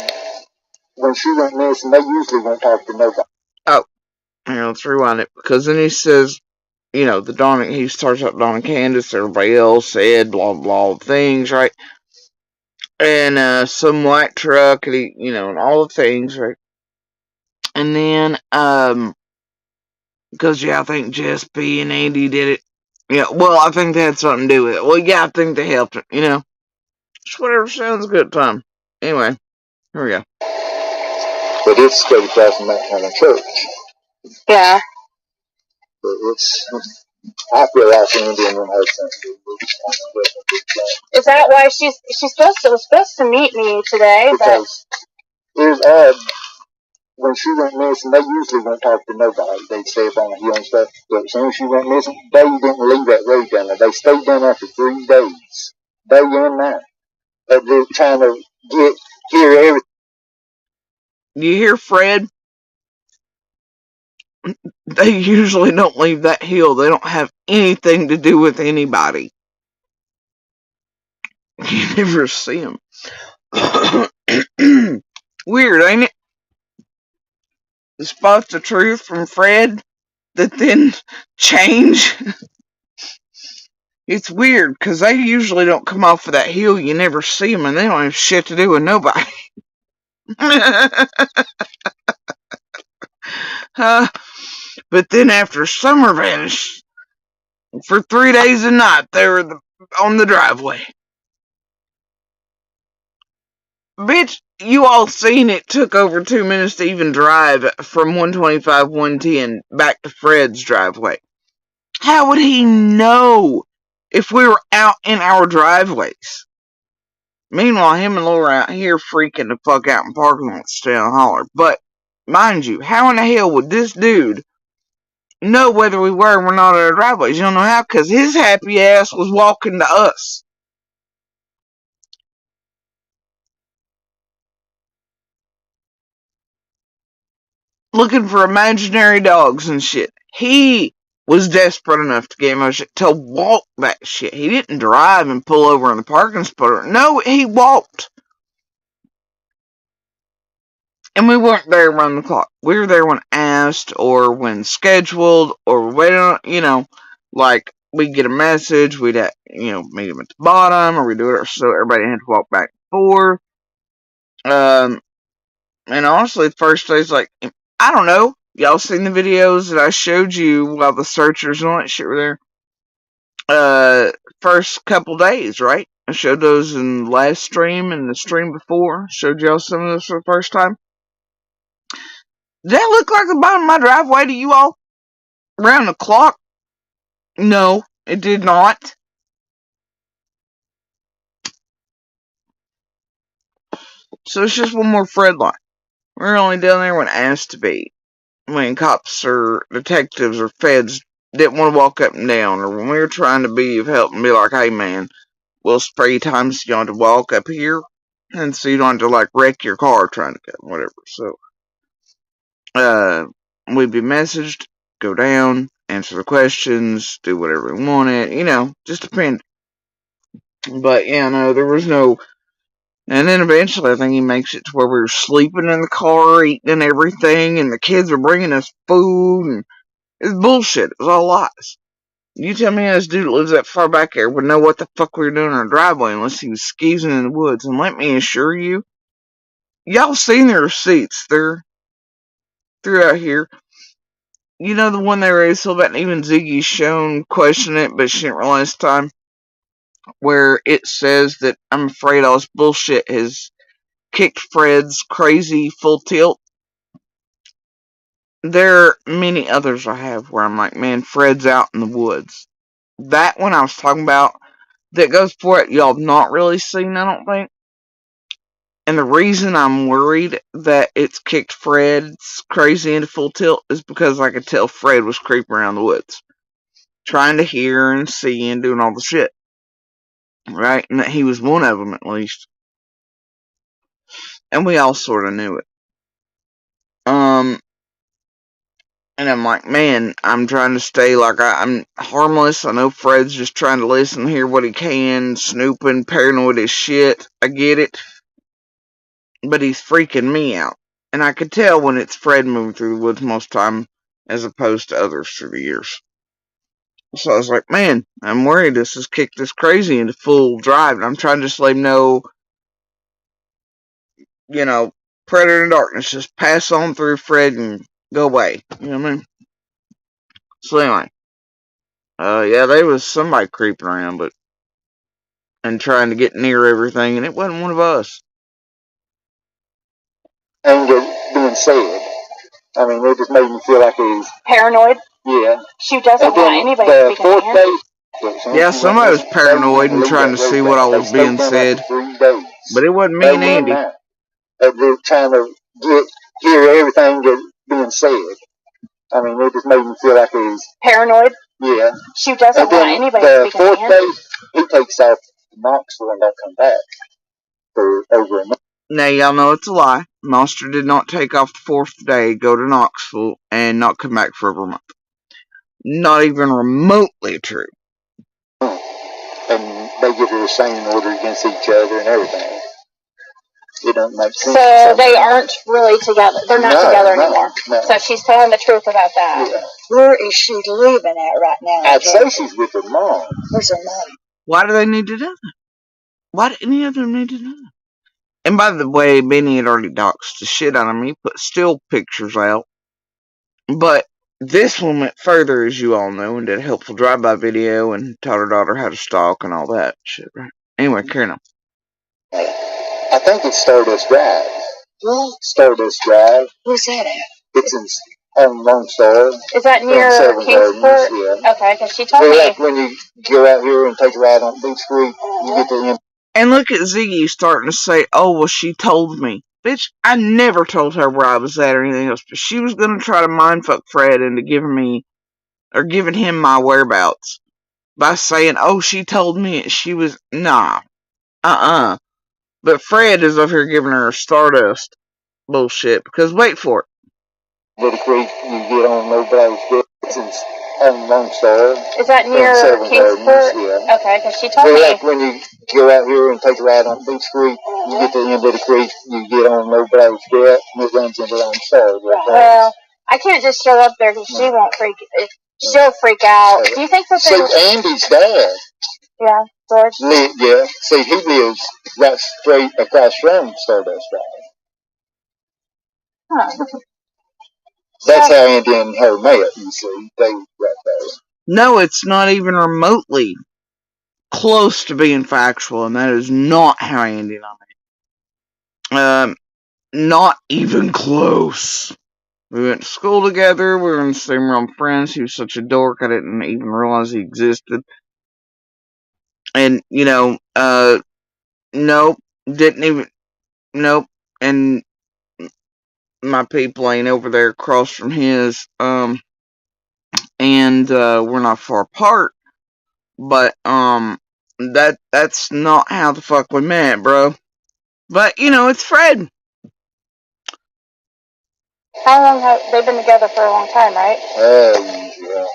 When she went missing, they usually won't talk to nobody. Oh, let's rewind it, because then he says, the Dawn, he starts up Dawn and Candace, everybody else said blah blah things, right? And some white truck, and he, and all the things, right? And then, because I think Jess B and Andy did it. Yeah, well, I think they had something to do with it. Well, yeah, I think they helped it, Just whatever sounds good time. Anyway, here we go. But it's straight across from that church. yeah. But it's, I feel like the Indian woman has something to do with it. Is that why she's supposed to meet me today? Because it was odd. When she went missing, they usually won't talk to nobody. They stay up on the hill and stuff. But as soon as she went missing, they didn't leave that road down there. They stayed down there for 3 days. Day and night. They're trying to hear everything. You hear Fred? They usually don't leave that hill. They don't have anything to do with anybody. You never see them. Weird, ain't it? The spots of truth from Fred that then change. It's weird because they usually don't come off of that hill. You never see them, and they don't have shit to do with nobody. But then after summer vanished, for 3 days and nights, they were on the driveway. Bitch, you all seen it took over 2 minutes to even drive from 125, 110 back to Fred's driveway. How would he know if we were out in our driveways? Meanwhile, him and Laura out here freaking the fuck out in parking lots, stay on holler. But, mind you, how in the hell would this dude know whether we were or were not in our driveways? You don't know how? Because his happy ass was walking to us. Looking for imaginary dogs and shit. He was desperate enough to get my shit to walk that shit. He didn't drive and pull over in the parking spot. No, he walked. And we weren't there around the clock. We were there when asked or when scheduled or waiting on, like we'd get a message, we'd meet him at the bottom, or we'd do it so everybody had to walk back and forth. And honestly, the first day's like, I don't know. Y'all seen the videos that I showed you while the searchers and all that shit were there? First couple days, right? I showed those in the last stream and the stream before. Showed y'all some of those for the first time. Did that look like the bottom of my driveway to you all? Around the clock? No, it did not. So it's just one more Fred line. We're only down there when asked to be. When cops or detectives or feds didn't want to walk up and down, or when we were trying to be of help and be like, hey man, we'll spray time so you don't have to walk up here, and so you don't have to wreck your car trying to go, whatever. So, we'd be messaged, go down, answer the questions, do whatever we wanted, just depend. But yeah, no, there was no. And then eventually, I think he makes it to where we were sleeping in the car, eating and everything, and the kids were bringing us food, and it's bullshit. It was all lies. You tell me this dude that lives that far back there would know what the fuck we were doing in our driveway unless he was skeezing in the woods. And let me assure you, y'all seen their receipts. They're out here. You know the one they raised so about, even Ziggy's shown question it, but she didn't realize time, where it says that I'm afraid all this bullshit has kicked Fred's crazy full tilt. There are many others I have where I'm like, man, Fred's out in the woods. That one I was talking about, that goes for it, y'all have not really seen, I don't think. And the reason I'm worried that it's kicked Fred's crazy into full tilt is because I could tell Fred was creeping around the woods, trying to hear and see and doing all the shit. Right? And that he was one of them at least. And we all sort of knew it. And I'm like, man, I'm trying to stay I'm harmless. I know Fred's just trying to listen, hear what he can, snooping, paranoid as shit. I get it. But he's freaking me out. And I could tell when it's Fred moving through the woods most time, as opposed to others through the years. So I was like, man, I'm worried this has kicked this crazy into full drive. And I'm trying to just let him know, Predator in darkness, just pass on through Fred and go away. You know what I mean? So anyway, yeah, there was somebody creeping around, and trying to get near everything, and it wasn't one of us. And being said, I mean, it just made me feel like he's paranoid. Yeah. She doesn't want anybody to speak in here. Yeah, somebody was paranoid and trying to see what all was being said, but it wasn't me and Andy. They're trying to hear everything that's being said. I mean, it just made me feel like he's paranoid. Yeah. She doesn't want anybody to speak in here. The 4th day, he takes off to Knoxville and don't come back for over a month. Now, y'all know it's a lie. Monster did not take off the 4th day, go to Knoxville, and not come back for over a month. Not even remotely true. And they get a restraining order against each other and everything. It don't make sense. So they aren't really together. They're not together anymore. No. So she's telling the truth about that. Yeah. Where is she living at right now? I'd say she's with her mom. Where's her mom? Why do they need to know that? Why do any of them need to know that? And by the way, Benny had already doxed the shit out of me, put still pictures out. But this one went further, as you all know, and did a helpful drive-by video and taught her daughter how to stalk and all that shit, right? Anyway, carry on. I think it's Stardust Drive. What? Stardust Drive. Where's that at? It's in Lone Star. Is that near Kingsport? Yeah. Okay, because she told me. Like when you go out here and take a ride on Beach Street, you get to the end. And look at Ziggy starting to say, oh, well, she told me. Bitch, I never told her where I was at or anything else, but she was going to try to mindfuck Fred into giving him my whereabouts by saying, oh, she told me she was, nah, But Fred is over here giving her Stardust bullshit, because wait for it. Little Creek, you get on nobody's business on Lone Star. Is that near Kingsport? Yeah. Okay, because she told me. Like when you go out here and take a ride on Beach Street, you get to the end of the creek, you get on nobody's debt, and it runs into Lone Star. Right there. Well, I can't just show up there because she won't freak. She'll freak out. Do you think that they? See, Andy's dad. Yeah, George. Yeah. See, he lives right straight across from Stardust Drive. Huh. That's how Andy and her met, you see. They right there. No, it's not even remotely close to being factual, and that is not how Andy and I met. Not even close. We went to school together, we were in the same realm of friends. He was such a dork, I didn't even realize he existed. And, nope, nope, and my people ain't over there across from his, and, we're not far apart, but, that's not how the fuck we met, bro. But, it's Fred. How long have they been together for a long time, right? Yeah.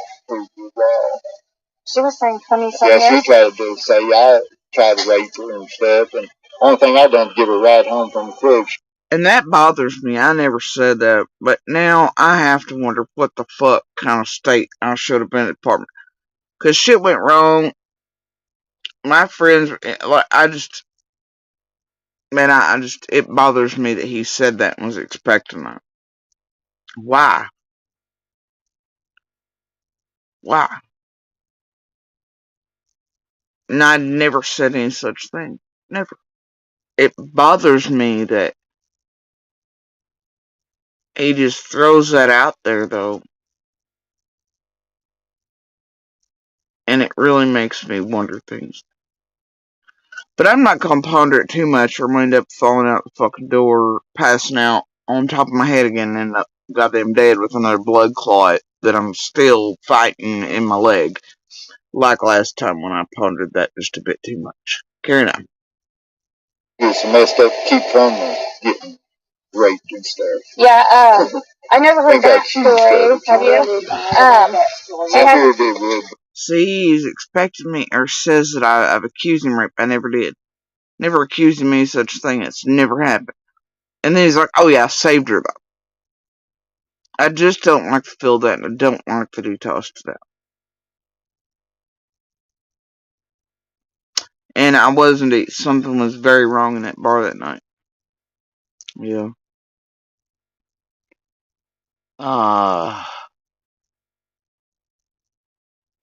She was saying 20-something years. Yeah, she tried to say I tried to rape her and stuff, and only thing I done was give her a ride home from the club. And that bothers me. I never said that, but now I have to wonder what the fuck kind of state I should have been at the department. Cause shit went wrong. My friends, like, it bothers me that he said that and was expecting that. Why? And I never said any such thing. Never. It bothers me that he just throws that out there, though. And it really makes me wonder things. But I'm not gonna ponder it too much, or I'm gonna end up falling out the fucking door, passing out on top of my head again, and end up goddamn dead with another blood clot that I'm still fighting in my leg. Like last time when I pondered that just a bit too much. Carry on. It's messed up to keep from getting raped and stuff. Yeah, I never heard that story. Have you? See, he's expecting me, or says that I've accused him of rape. I never did. Never accused him of any such thing. It's never happened. And then he's like, oh yeah, I saved her though. I just don't like to feel that, and I don't like to do tossed it out. And I was indeed. Something was very wrong in that bar that night. Yeah.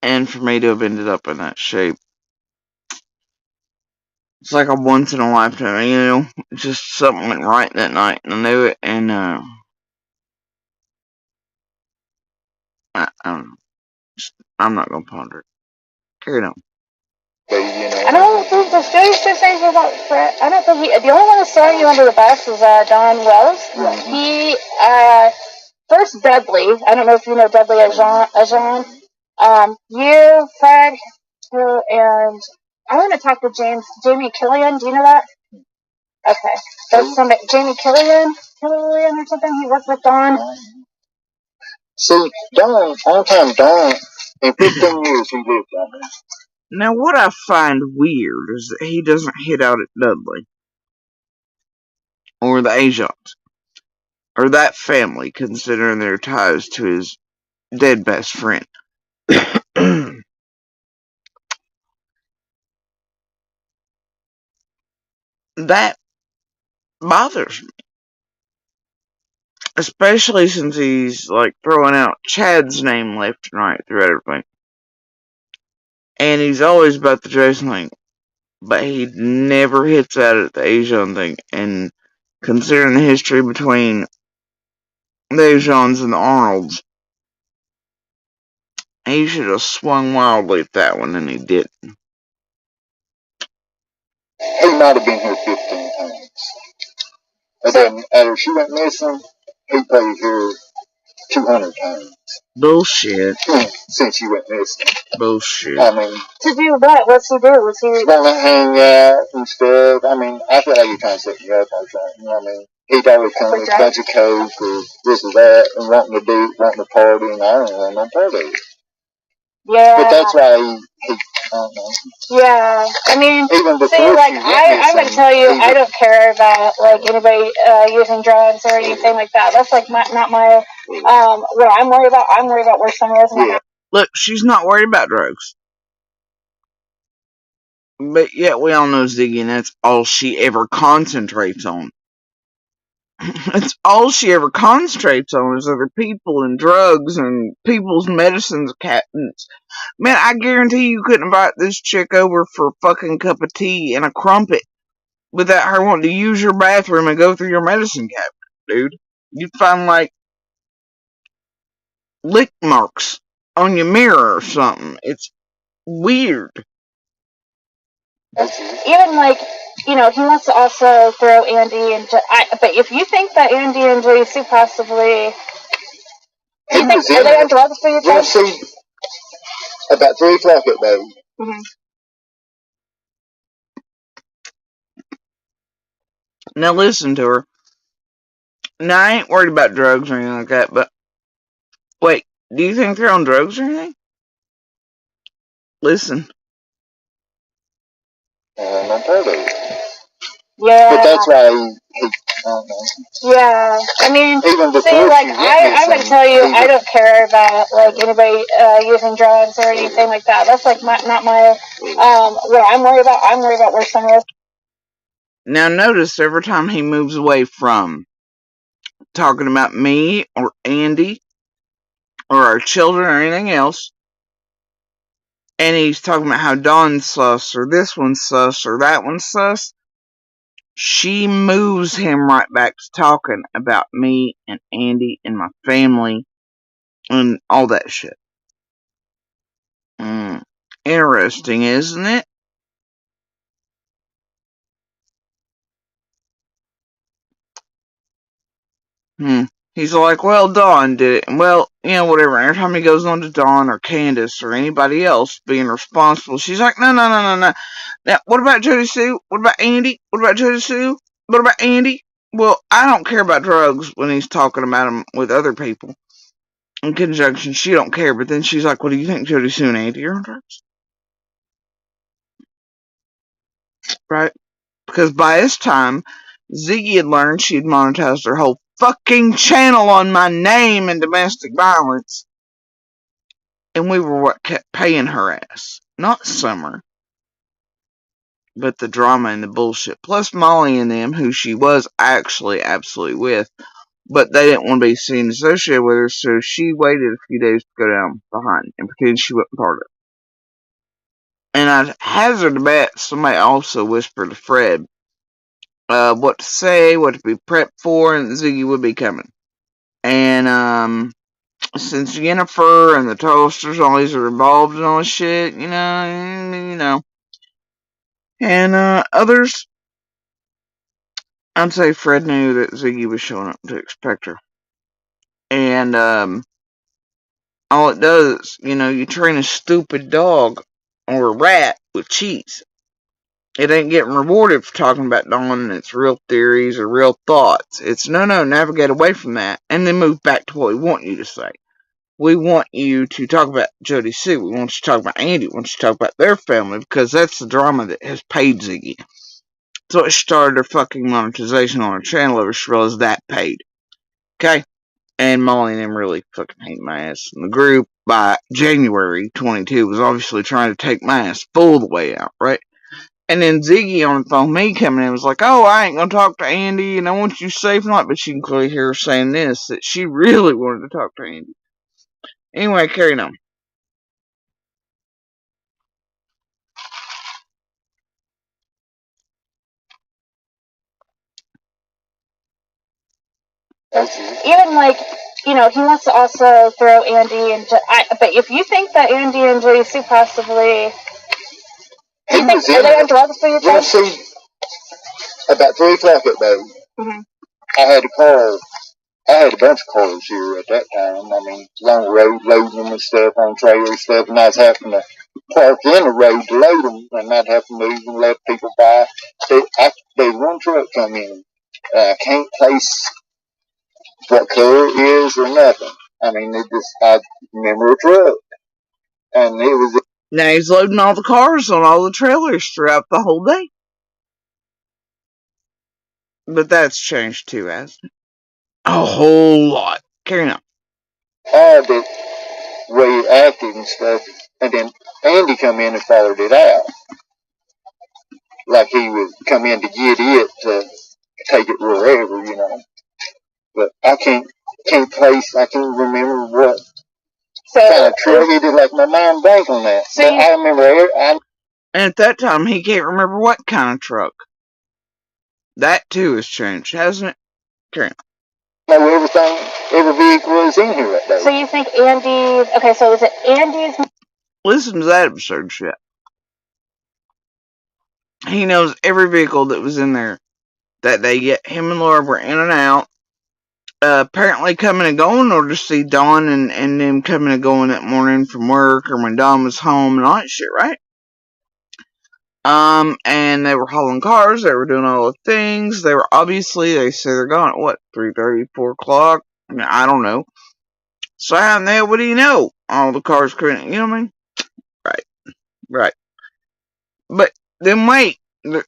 And for me to have ended up in that shape, it's like a once in a lifetime, just something went right that night, and I knew it, and, I don't know. I'm not gonna ponder it. Carry on. I don't think the strangest thing about Fred. I don't think the only one that's throwing you under the bus is Don Wells. Mm-hmm. He first Dudley. I don't know if you know Dudley Ajon. You, Fred, and I want to talk to Jamie Killian. Do you know that? Okay, that's Jamie Killian or something. He worked with Don. See, Don, on time Don, in 15 years he lived on there. Now, what I find weird is that he doesn't hit out at Dudley or the Asians or that family, considering their ties to his dead best friend. That bothers me, especially since he's like throwing out Chad's name left and right through everything, and he's always about the Jason thing, but he never hits at it the Asian thing. And considering the history between the Asians and the Arnolds, he should have swung wildly at that one, and he didn't. He might have been here 15 times. And then after she went missing, he played here 200 times. Bullshit. Since she went missing. Bullshit. I mean, To do what? What's he do? Was he want to hang out and stuff? I mean, I feel like you're trying to set me up or something. You know what I mean? He'd always come with a bunch of coke or this or that and wanting to party, and I don't want no part of it. Yeah. But that's why he I don't know. Yeah, I mean, Even before see, like, she went I'm missing, gonna tell you, I don't care about, like, anybody, using drugs or anything like that. That's, like, not my, what I'm worried about. I'm worried about where someone is in the house. Look, she's not worried about drugs. But yet we all know Ziggy, and that's all she ever concentrates on. That's all she ever concentrates on is other people and drugs and people's medicines cabinets. Man, I guarantee you couldn't invite this chick over for a fucking cup of tea and a crumpet without her wanting to use your bathroom and go through your medicine cabinet, dude. You'd find, like, lick marks on your mirror or something. It's weird. Even, like, he wants to also throw Andy into, but if you think that Andy and JC possibly, are they on drugs for you? We'll see about 3 o'clock at night. Mm-hmm. Now listen to her. Now, I ain't worried about drugs or anything like that, but wait, do you think they're on drugs or anything? Listen. I'm part of it. Yeah. But that's why he I don't know. Yeah, I mean, even before see, like, I'm missing, gonna tell you, I don't care about, like, anybody, using drugs or anything like that. That's, like, not my, what I'm worried about. I'm worried about where someone is. Now notice every time he moves away from talking about me or Andy or our children or anything else, and he's talking about how Dawn's sus or this one's sus or that one's sus, she moves him right back to talking about me and Andy and my family and all that shit. Interesting, isn't it? He's like, well, Dawn did it. And well, whatever. Every time he goes on to Dawn or Candace or anybody else being responsible, she's like, no. Now, what about Jody Sue? What about Andy? What about Jody Sue? What about Andy? Well, I don't care about drugs when he's talking about them with other people. In conjunction, she don't care. But then she's like, well, do you think Jody Sue and Andy are on drugs? Right? Because by this time, Ziggy had learned she'd monetized her whole fucking channel on my name and domestic violence. And we were what kept paying her ass. Not Summer, but the drama and the bullshit. Plus Molly and them, who she was actually absolutely with, but they didn't want to be seen associated with her, so she waited a few days to go down behind and pretend she wasn't part of it. And I'd hazard a bet somebody also whispered to Fred what to say, what to be prepped for, and Ziggy would be coming. And since Jennifer and the Toasters always are involved in all this shit, and others, I'd say Fred knew that Ziggy was showing up to expect her. And all it does, you train a stupid dog or a rat with cheese. It ain't getting rewarded for talking about Dawn and its real theories or real thoughts. It's no, navigate away from that and then move back to what we want you to say. we want you to talk about Jody Sue. We want you to talk about Andy. We want you to talk about their family because that's the drama that has paid Ziggy. So it started her fucking monetization on her channel ever she realized that paid. Okay? And Molly and them really fucking hate my ass. And the group by January 22 was obviously trying to take my ass full the way out, right? And then Ziggy on the phone, me coming in, was like, oh, I ain't gonna talk to Andy, and I want you safe and all. But you can clearly hear her saying this, that she really wanted to talk to Andy. Anyway, carrying on. Even like, he wants to also throw Andy and but if you think that Andy and Jody Sue possibly, are they on drugs for you? See, about 3 o'clock at night, I had a car. I had a bunch of cars here at that time. I mean, long road, loading them and stuff on trailer and stuff, and I was having to park in the road to load them, and I'd have to move and let people by. There's one truck come in. I can't place what color it is or nothing. I mean, I remember a truck, and it was. Now he's loading all the cars on all the trailers throughout the whole day. But that's changed too, hasn't it? A whole lot. Carrying on. Odd that way it acted and stuff, and then Andy come in and followed it out. Like he would come in to get it to take it wherever, But I can't remember what kind of truck it is. Like my mind blank on that. So but I remember and at that time he can't remember what kind of truck. That too has changed, hasn't it? Carry on. Know every vehicle is in here right there. So you think Andy's, okay, so is it Andy's? Listen to that absurd shit. He knows every vehicle that was in there that day, yet him and Laura were in and out, apparently coming and going, or to see Dawn and them coming and going that morning from work, or when Dawn was home and all that shit, right? And they were hauling cars, they were doing all the things, they were obviously, they say they're gone at what, 3:30, 4 o'clock? I mean, I don't know. So how in the hell, what do you know? All the cars couldn't, you know what I mean? Right. But then wait,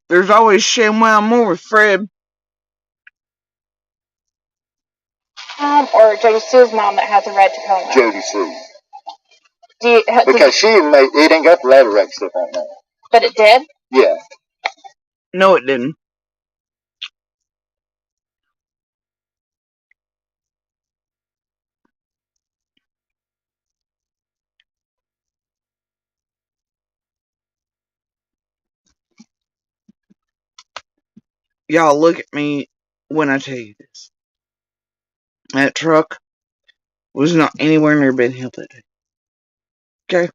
there's always ShamWow more with Fred. Or Jody Sue's mom that has a red Tacoma. Jody Sue. Because she made it ain't got the ladder rack stuff on there. But it did? Yeah. No, it didn't. Y'all look at me when I tell you this. That truck was not anywhere near Ben Hill that day. Okay?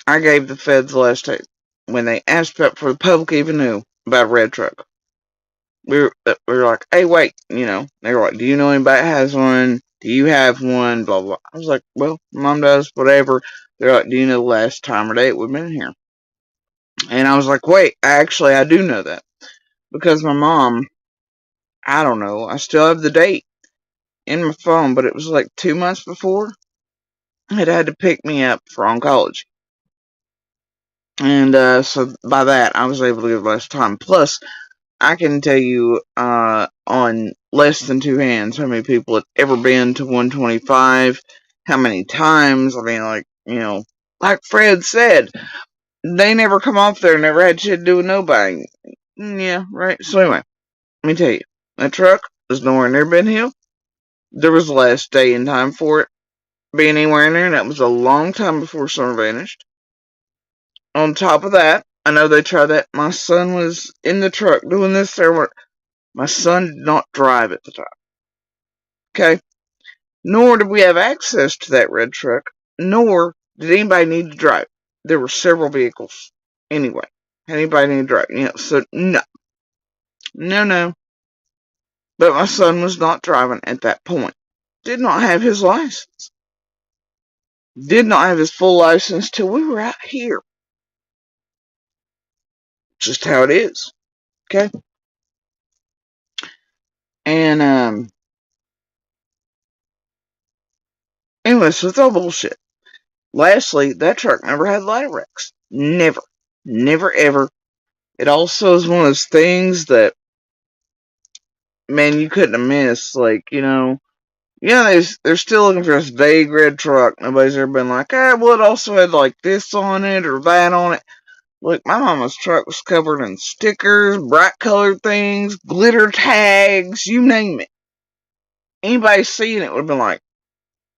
I gave the feds the last tape when they asked before the public even knew about a red truck. We were like, hey, wait, they were like, do you know anybody that has one? Do you have one? Blah, blah. I was like, well, mom does, whatever. They're like, do you know the last time or date we've been here? And I was like, wait, actually, I do know that. Because my mom, I don't know, I still have the date in my phone, but it was like 2 months before. It had to pick me up for oncology. And so by that, I was able to give less time. Plus, I can tell you on less than 2 hands how many people have ever been to 125, how many times. I mean, like Fred said, they never come off there, never had shit to do with nobody. Yeah, right. So anyway, let me tell you, that truck was nowhere near Ben Hill. There was the last day and time for it being anywhere in there, and that was a long time before Summer vanished. On top of that, I know they tried that. My son was in the truck doing this there. My son did not drive at the time. Okay? Nor did we have access to that red truck, nor did anybody need to drive. There were several vehicles. Anyway, anybody need to drive? So no. No. But my son was not driving at that point. Did not have his license. Did not have his full license till we were out here. Just how it is. Okay? And, Anyway, so it's all bullshit. Lastly, that truck never had ladder wrecks. Never. Never ever. It also is one of those things that, man, you couldn't have missed. Like, yeah, they're still looking for this vague red truck. Nobody's ever been like, well, it also had like this on it or that on it. Look, my mama's truck was covered in stickers, bright colored things, glitter tags, you name it. Anybody seeing it would have been like,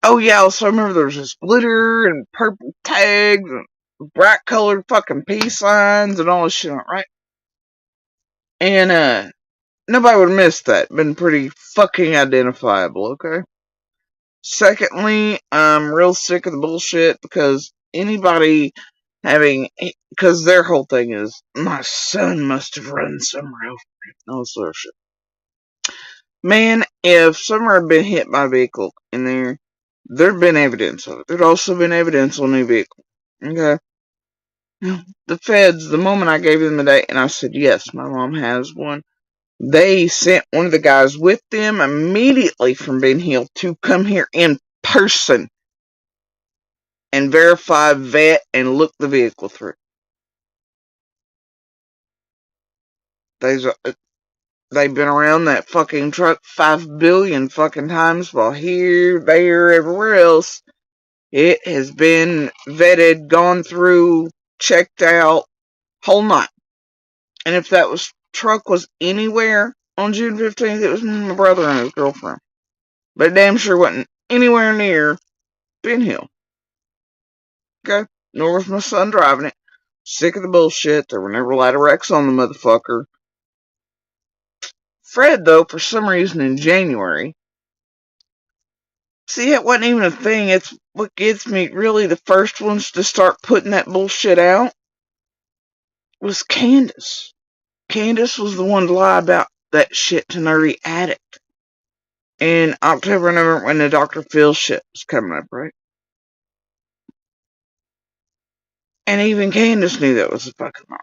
oh yeah, also remember there was this glitter and purple tags and bright colored fucking peace signs and all this shit, right? And, nobody would have missed that. Been pretty fucking identifiable, okay? Secondly, I'm real sick of the bullshit because because their whole thing is, my son must have run somewhere over it. No sort of shit. Man, if Summer had been hit by a vehicle in there, there'd been evidence of it. There'd also been evidence on the vehicle. Okay? The feds, the moment I gave them the date and I said, yes, my mom has one, they sent one of the guys with them immediately from Ben Hill to come here in person and verify, vet, and look the vehicle through. They've been around that fucking truck 5 billion fucking times while here, there, everywhere else. It has been vetted, gone through, checked out, whole night. And if that truck was anywhere on June 15th, it was my brother and his girlfriend. But it damn sure wasn't anywhere near Ben Hill. Okay? Nor was my son driving it. Sick of the bullshit. There were never ladder wrecks on the motherfucker. Fred, though, for some reason in January, see, it wasn't even a thing. It's what gets me really the first ones to start putting that bullshit out was Candace. Candace was the one to lie about that shit to Nerdy Addict. In October, November, when the Dr. Phil shit was coming up, right? And even Candace knew that was a fucking lie.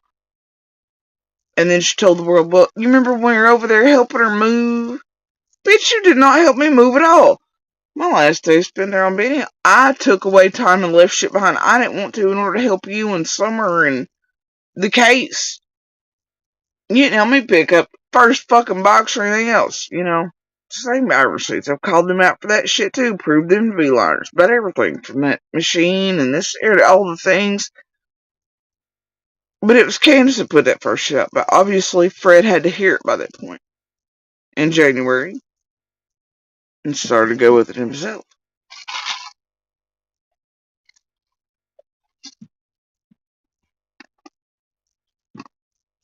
And then she told the world, well, you remember when we were over there helping her move? Bitch, you did not help me move at all. My last day spent there on being, I took away time and left shit behind I didn't want to in order to help you and Summer and the case. You didn't help me pick up first fucking box or anything else, Same buy receipts. I've called them out for that shit too. Proved them to be liars. About everything from that machine and this area, all the things. But it was Candace that put that first shit up. But obviously Fred had to hear it by that point. In January. And started to go with it himself.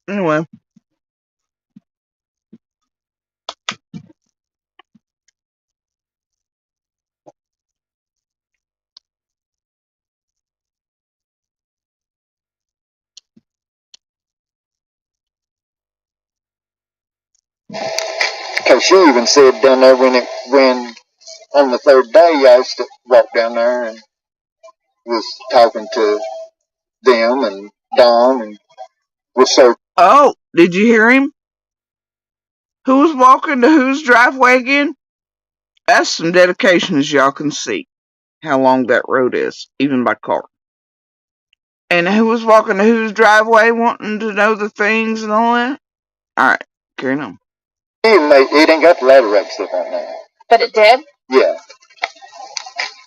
Anyway. Because she even said down there when on the third day I used to walk down there and was talking to them and Don and was so. Oh, did you hear him? Who was walking to whose driveway again? That's some dedication, as y'all can see. How long that road is, even by car. And who was walking to whose driveway wanting to know the things and all that? Alright, carry on. It ain't got the ladder wraps stuff on there. But it did? Yeah.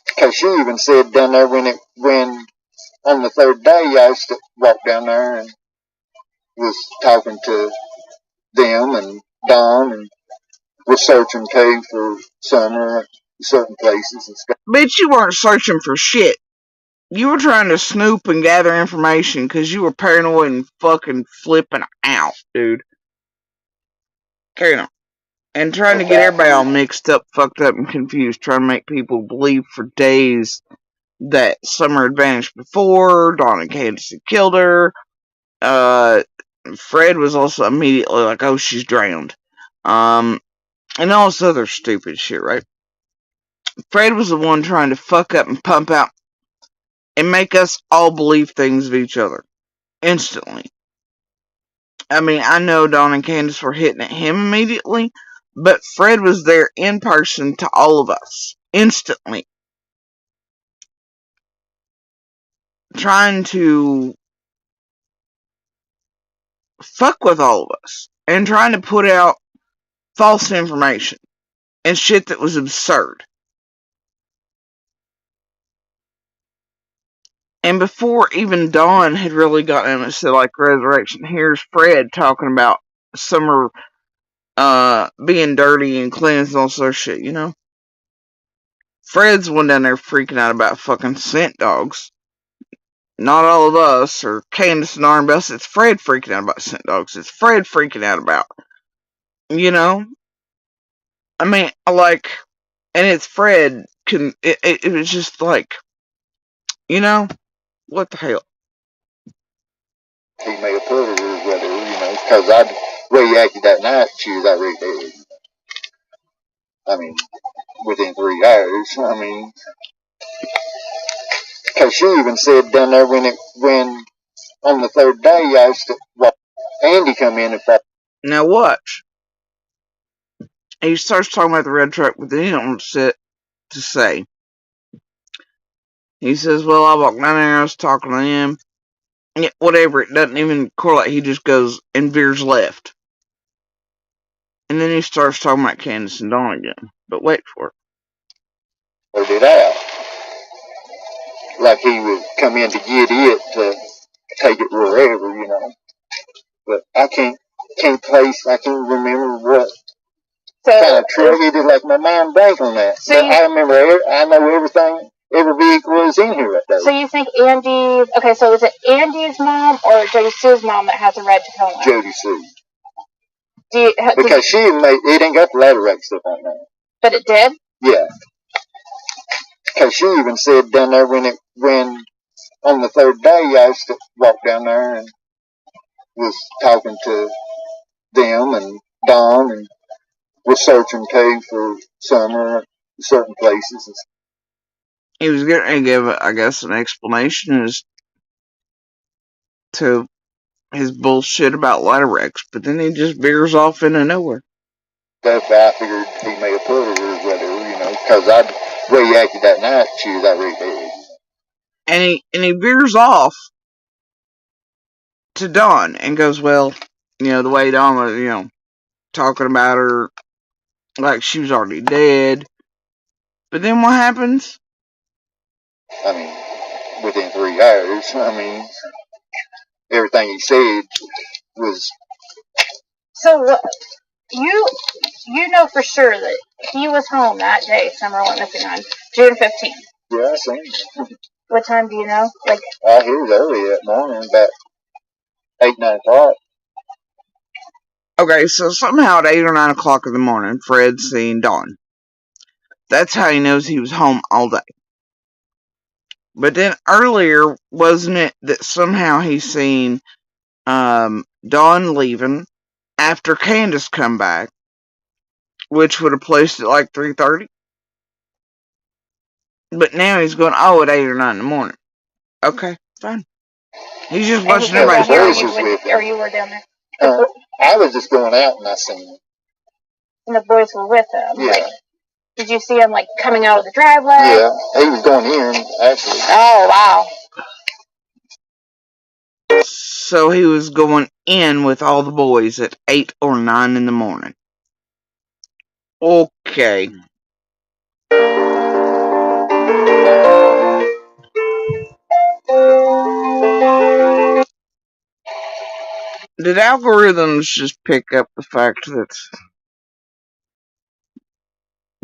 Because she even said down there when on the third day I used to walk down there and was talking to them and Don and was searching too for Summer certain places and stuff. Bitch, you weren't searching for shit. You were trying to snoop and gather information because you were paranoid and fucking flipping out, dude. Carry on. And trying to get everybody all mixed up, fucked up, and confused. Trying to make people believe for days that Summer had vanished before, Dawn and Candace had killed her. Fred was also immediately like, oh, she's drowned. And all this other stupid shit, right? Fred was the one trying to fuck up and pump out and make us all believe things of each other. Instantly. I mean, I know Dawn and Candace were hitting at him immediately, but Fred was there in person to all of us. Instantly. trying to fuck with all of us and trying to put out false information and shit that was absurd. And before even Dawn had really gotten into like Resurrection, here's Fred talking about Summer being dirty and cleansed and all sort of shit, you know? Fred's one down there freaking out about fucking scent dogs. Not all of us, or Candace and Arn Bus, it's Fred freaking out about scent dogs. It's Fred freaking out about, you know? I mean, like, and it's Fred, it was just like, you know? What the hell? He may have put her or whatever, you know, because I reacted that night, she was already dead. I mean, within 3 hours, I mean, because she even said down there when on the third day, I was Andy come in and found. Now watch. He starts talking about the red truck, but then he don't sit to say. He says, well, I walked down there, I was talking to him. Yeah, whatever, it doesn't even correlate. He just goes and veers left. And then he starts talking about Candace and Dawn again. But wait for it. Or did out. Like he would come in to get it to take it wherever, you know. But I can't place, I can't remember what kind of truck it is. Like my mind blank on that. So but I remember, I know everything, every vehicle was in here right there. So you think Andy, okay, so is it Andy's mom or Jody Sue's mom that has a red Tacoma? Jody Sue. Because she made, it ain't got the ladder rack stuff on there. But it did? Yeah. Because she even said down there when on the third day I used to walk down there and was talking to them and Don and was searching too for Summer certain places. He was going to give, I guess, an explanation as to his bullshit about ladder wrecks, but then he just veers off into nowhere. Stuff I figured he may have put her or whatever, you know, because I reacted that night, she was already dead. And he veers off to Dawn and goes, well, you know, the way Dawn was, you know, talking about her like she was already dead. But then what happens? I mean, within 3 hours, I mean, everything he said was. So you know for sure that he was home that day Summer went missing on June 15th. Yeah, I seen him. What time do you know? Like he was early that morning, about 8, 9 o'clock. Okay, so somehow at 8 or 9 o'clock in the morning, Fred's seen Dawn. That's how he knows he was home all day. But then earlier, wasn't it that somehow he seen Dawn leaving after Candace come back, which would have placed it like 3:30? But now he's going, oh, at 8 or 9 in the morning. Okay, fine. He's just watching everybody. Or you were down there. I was just going out and I seen him. And the boys were with him. Yeah. Like, did you see him like coming out of the driveway? Yeah, he was going in actually. Oh wow. So he was going in with all the boys at 8 or 9 in the morning. Okay. Did algorithms just pick up the fact that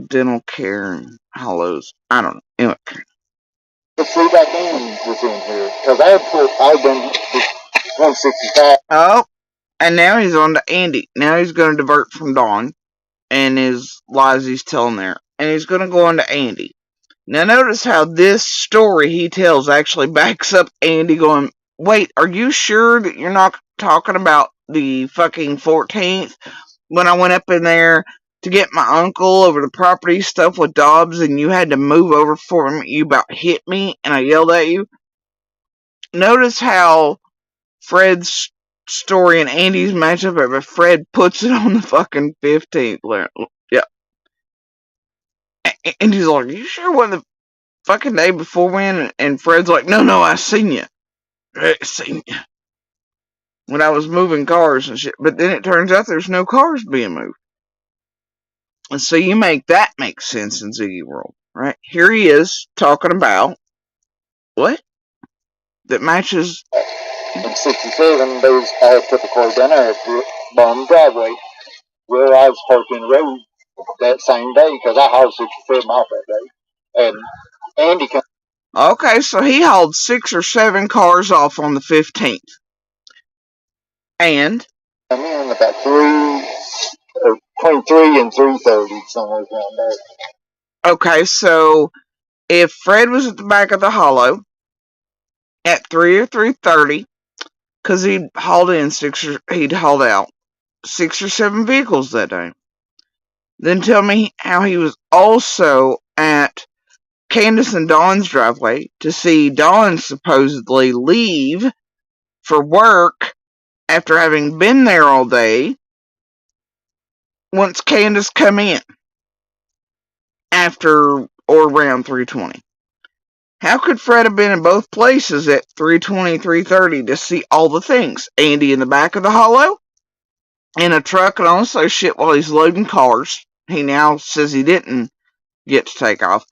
dental care and hollows? I don't know. Anyway. The feedback in was in here because I've done 165. Oh, and now he's on to Andy. Now he's going to divert from Dawn and his lies he's telling there, and he's going to go on to Andy. Now notice how this story he tells actually backs up Andy going, wait, are you sure that you're not talking about the fucking 14th when I went up in there to get my uncle over the property stuff with Dobbs and you had to move over for him, you about hit me and I yelled at you? Notice how Fred's story and Andy's matchup, but Fred puts it on the fucking 15th. Yeah. And he's like, you sure wasn't the fucking day before when, and Fred's like, no, I seen you. I seen you. When I was moving cars and shit. But then it turns out there's no cars being moved. And so you make that make sense in Ziggy World, right? Here he is talking about what? That matches. In 67, I had put the car down there at the bottom driveway where I was parking the road that same day because I hauled 67 off that day. And Andy come Okay, so he hauled 6 or 7 cars off on the 15th. And? in about 23 and 3:30, somewhere around there. Okay, so if Fred was at the back of the hollow at 3 or 3:30, because he'd hauled out 6 or 7 vehicles that day. Then tell me how he was also at Candace and Dawn's driveway to see Dawn supposedly leave for work after having been there all day once Candace come in after or around 3:20. How could Fred have been in both places at 3:20, 3:30 to see all the things? Andy in the back of the hollow, in a truck, and also shit while he's loading cars. He now says he didn't get to take off.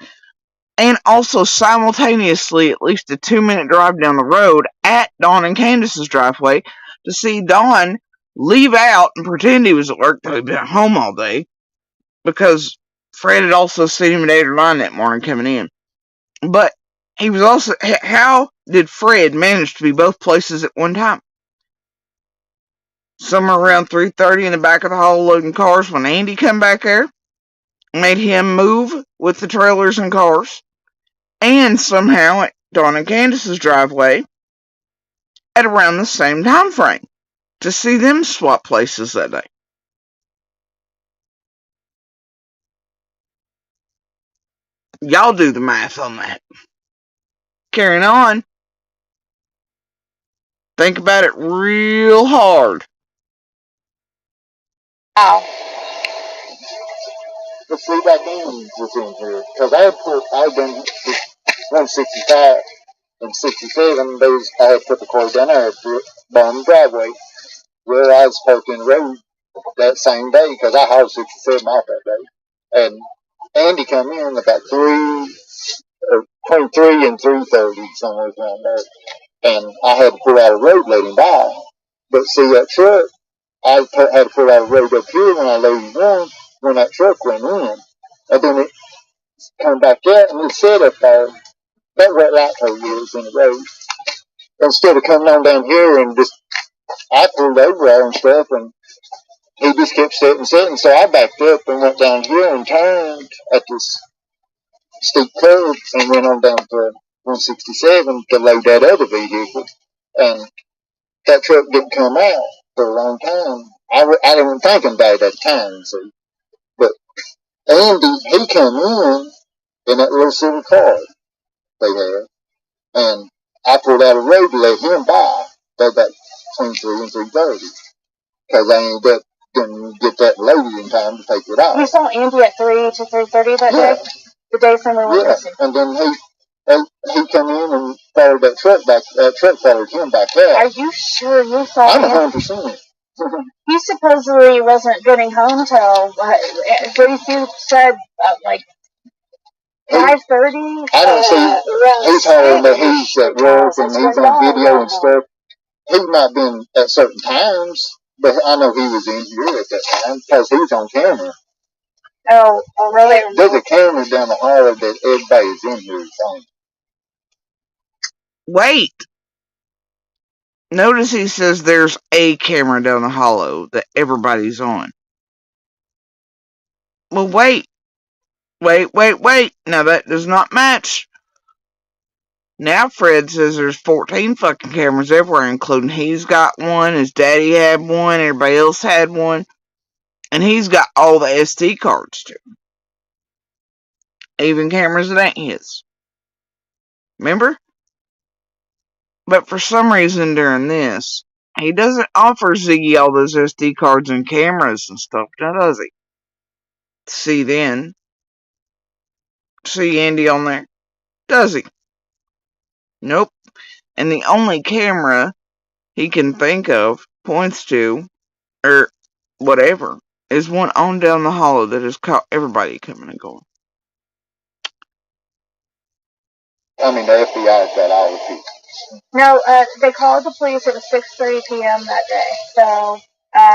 And also simultaneously at least a 2-minute drive down the road at Dawn and Candace's driveway to see Dawn leave out and pretend he was at work, but he'd been at home all day, because Fred had also seen him at 8 or 9 that morning coming in. But he was also, how did Fred manage to be both places at one time? Somewhere around 3:30 in the back of the hall loading cars when Andy come back there, made him move with the trailers and cars, and somehow at Dawn and Candace's driveway at around the same time frame to see them swap places that day. Y'all do the math on that. Carrying on. Think about it real hard. Wow. The fleet back in was in here because I had done 165 and 67. I had put the car down there at the bottom driveway where I was parking the road that same day because I hauled 67 off that day. And Andy come in about 23 and 3:30, somewhere around there. And I had to pull out a road, let him by. But see, that truck, I had to pull out a road up here when I loaded one, when that truck went in. And then it come back out and it said up there, that wet light pole is in the road. Instead of coming on down here and just, I pulled over there and stuff, and he just kept sitting. So I backed up and went down here and turned at this steep curve and went on down to 167 to load that other vehicle. And that truck didn't come out for a long time. I wasn't thinking about it at the time, see. But Andy, he come in that little silver car they had. And I pulled out a road to let him by. That about between 3 and 3:30. Because I ended up didn't get that loaded in time to take it out. You saw Andy at 3 to 3:30 that day? The day from the missing. And then he come in and followed that truck back. That truck followed him back out. Are you sure you saw I'm Andy? 100%. He supposedly wasn't getting home till, J.C. said, like 5:30. I don't see. He's telling that he's at work and he's on video and stuff. He might have been at certain times, but I know he was in here at that time because he was on camera. Oh, really? There's a camera down the hall that everybody is in here on. Wait. Notice he says there's a camera down the hollow that everybody's on. Well, wait. Now that does not match. Now Fred says there's 14 fucking cameras everywhere, including he's got one, his daddy had one, everybody else had one, and he's got all the SD cards too. Even cameras that ain't his. Remember? But for some reason during this, he doesn't offer Ziggy all those SD cards and cameras and stuff, now does he? See Andy on there. does he? Nope. And the only camera he can think of, points to, or whatever, is one on down the hall that has caught everybody coming and going. I mean, the FBI got all the people. No, they called the police at 6:30 p.m. that day. So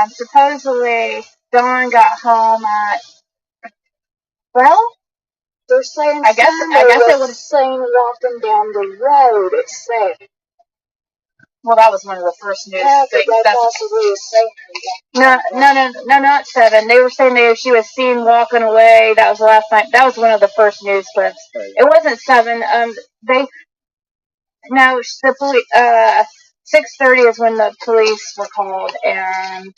supposedly Dawn got home at, well, They're saying I guess it was seen walking down the road. It said. Well, that was one of the first news How could things. they possibly have seen No, not 7. They were saying she was seen walking away. That was the last night. That was one of the first news clips. It wasn't 7. The police. 6:30 is when the police were called, and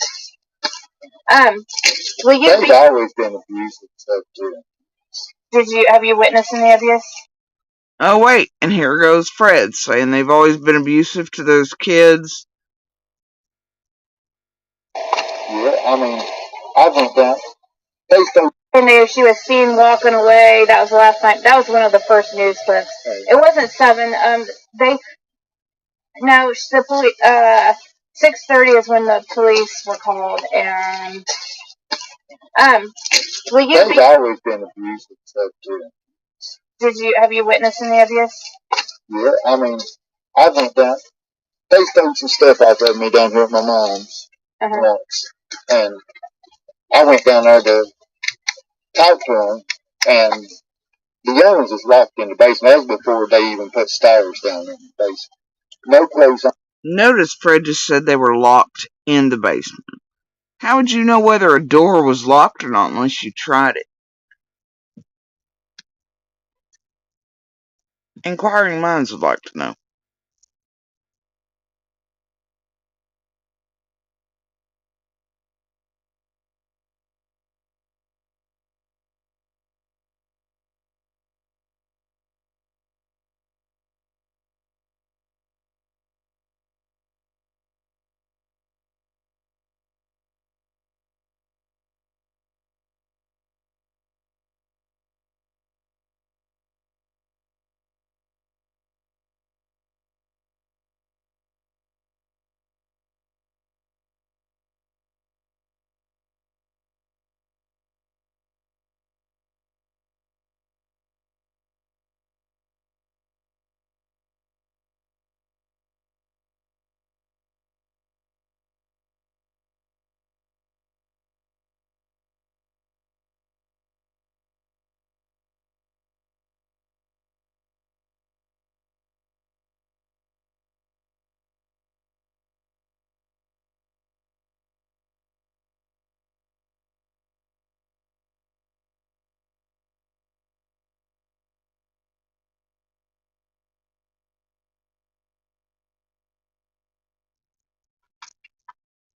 They've always been abusive stuff too. have you witnessed any abuse? Oh, wait, and here goes Fred saying they've always been abusive to those kids. Yeah, I mean, I think that She was seen walking away. That was the last night. That was one of the first news clips. It wasn't 7. The police. 6:30 is when the police were called, and they've always been abusive stuff too. have you witnessed any abuse? Yeah, I mean, I think that they stole some stuff out of me down here at my mom's once, and I went down there to talk to them, and the young ones was locked in the basement. That was before they even put stairs down in the basement. No clothes on. Notice Fred just said they were locked in the basement. How would you know whether a door was locked or not unless you tried it? Inquiring minds would like to know.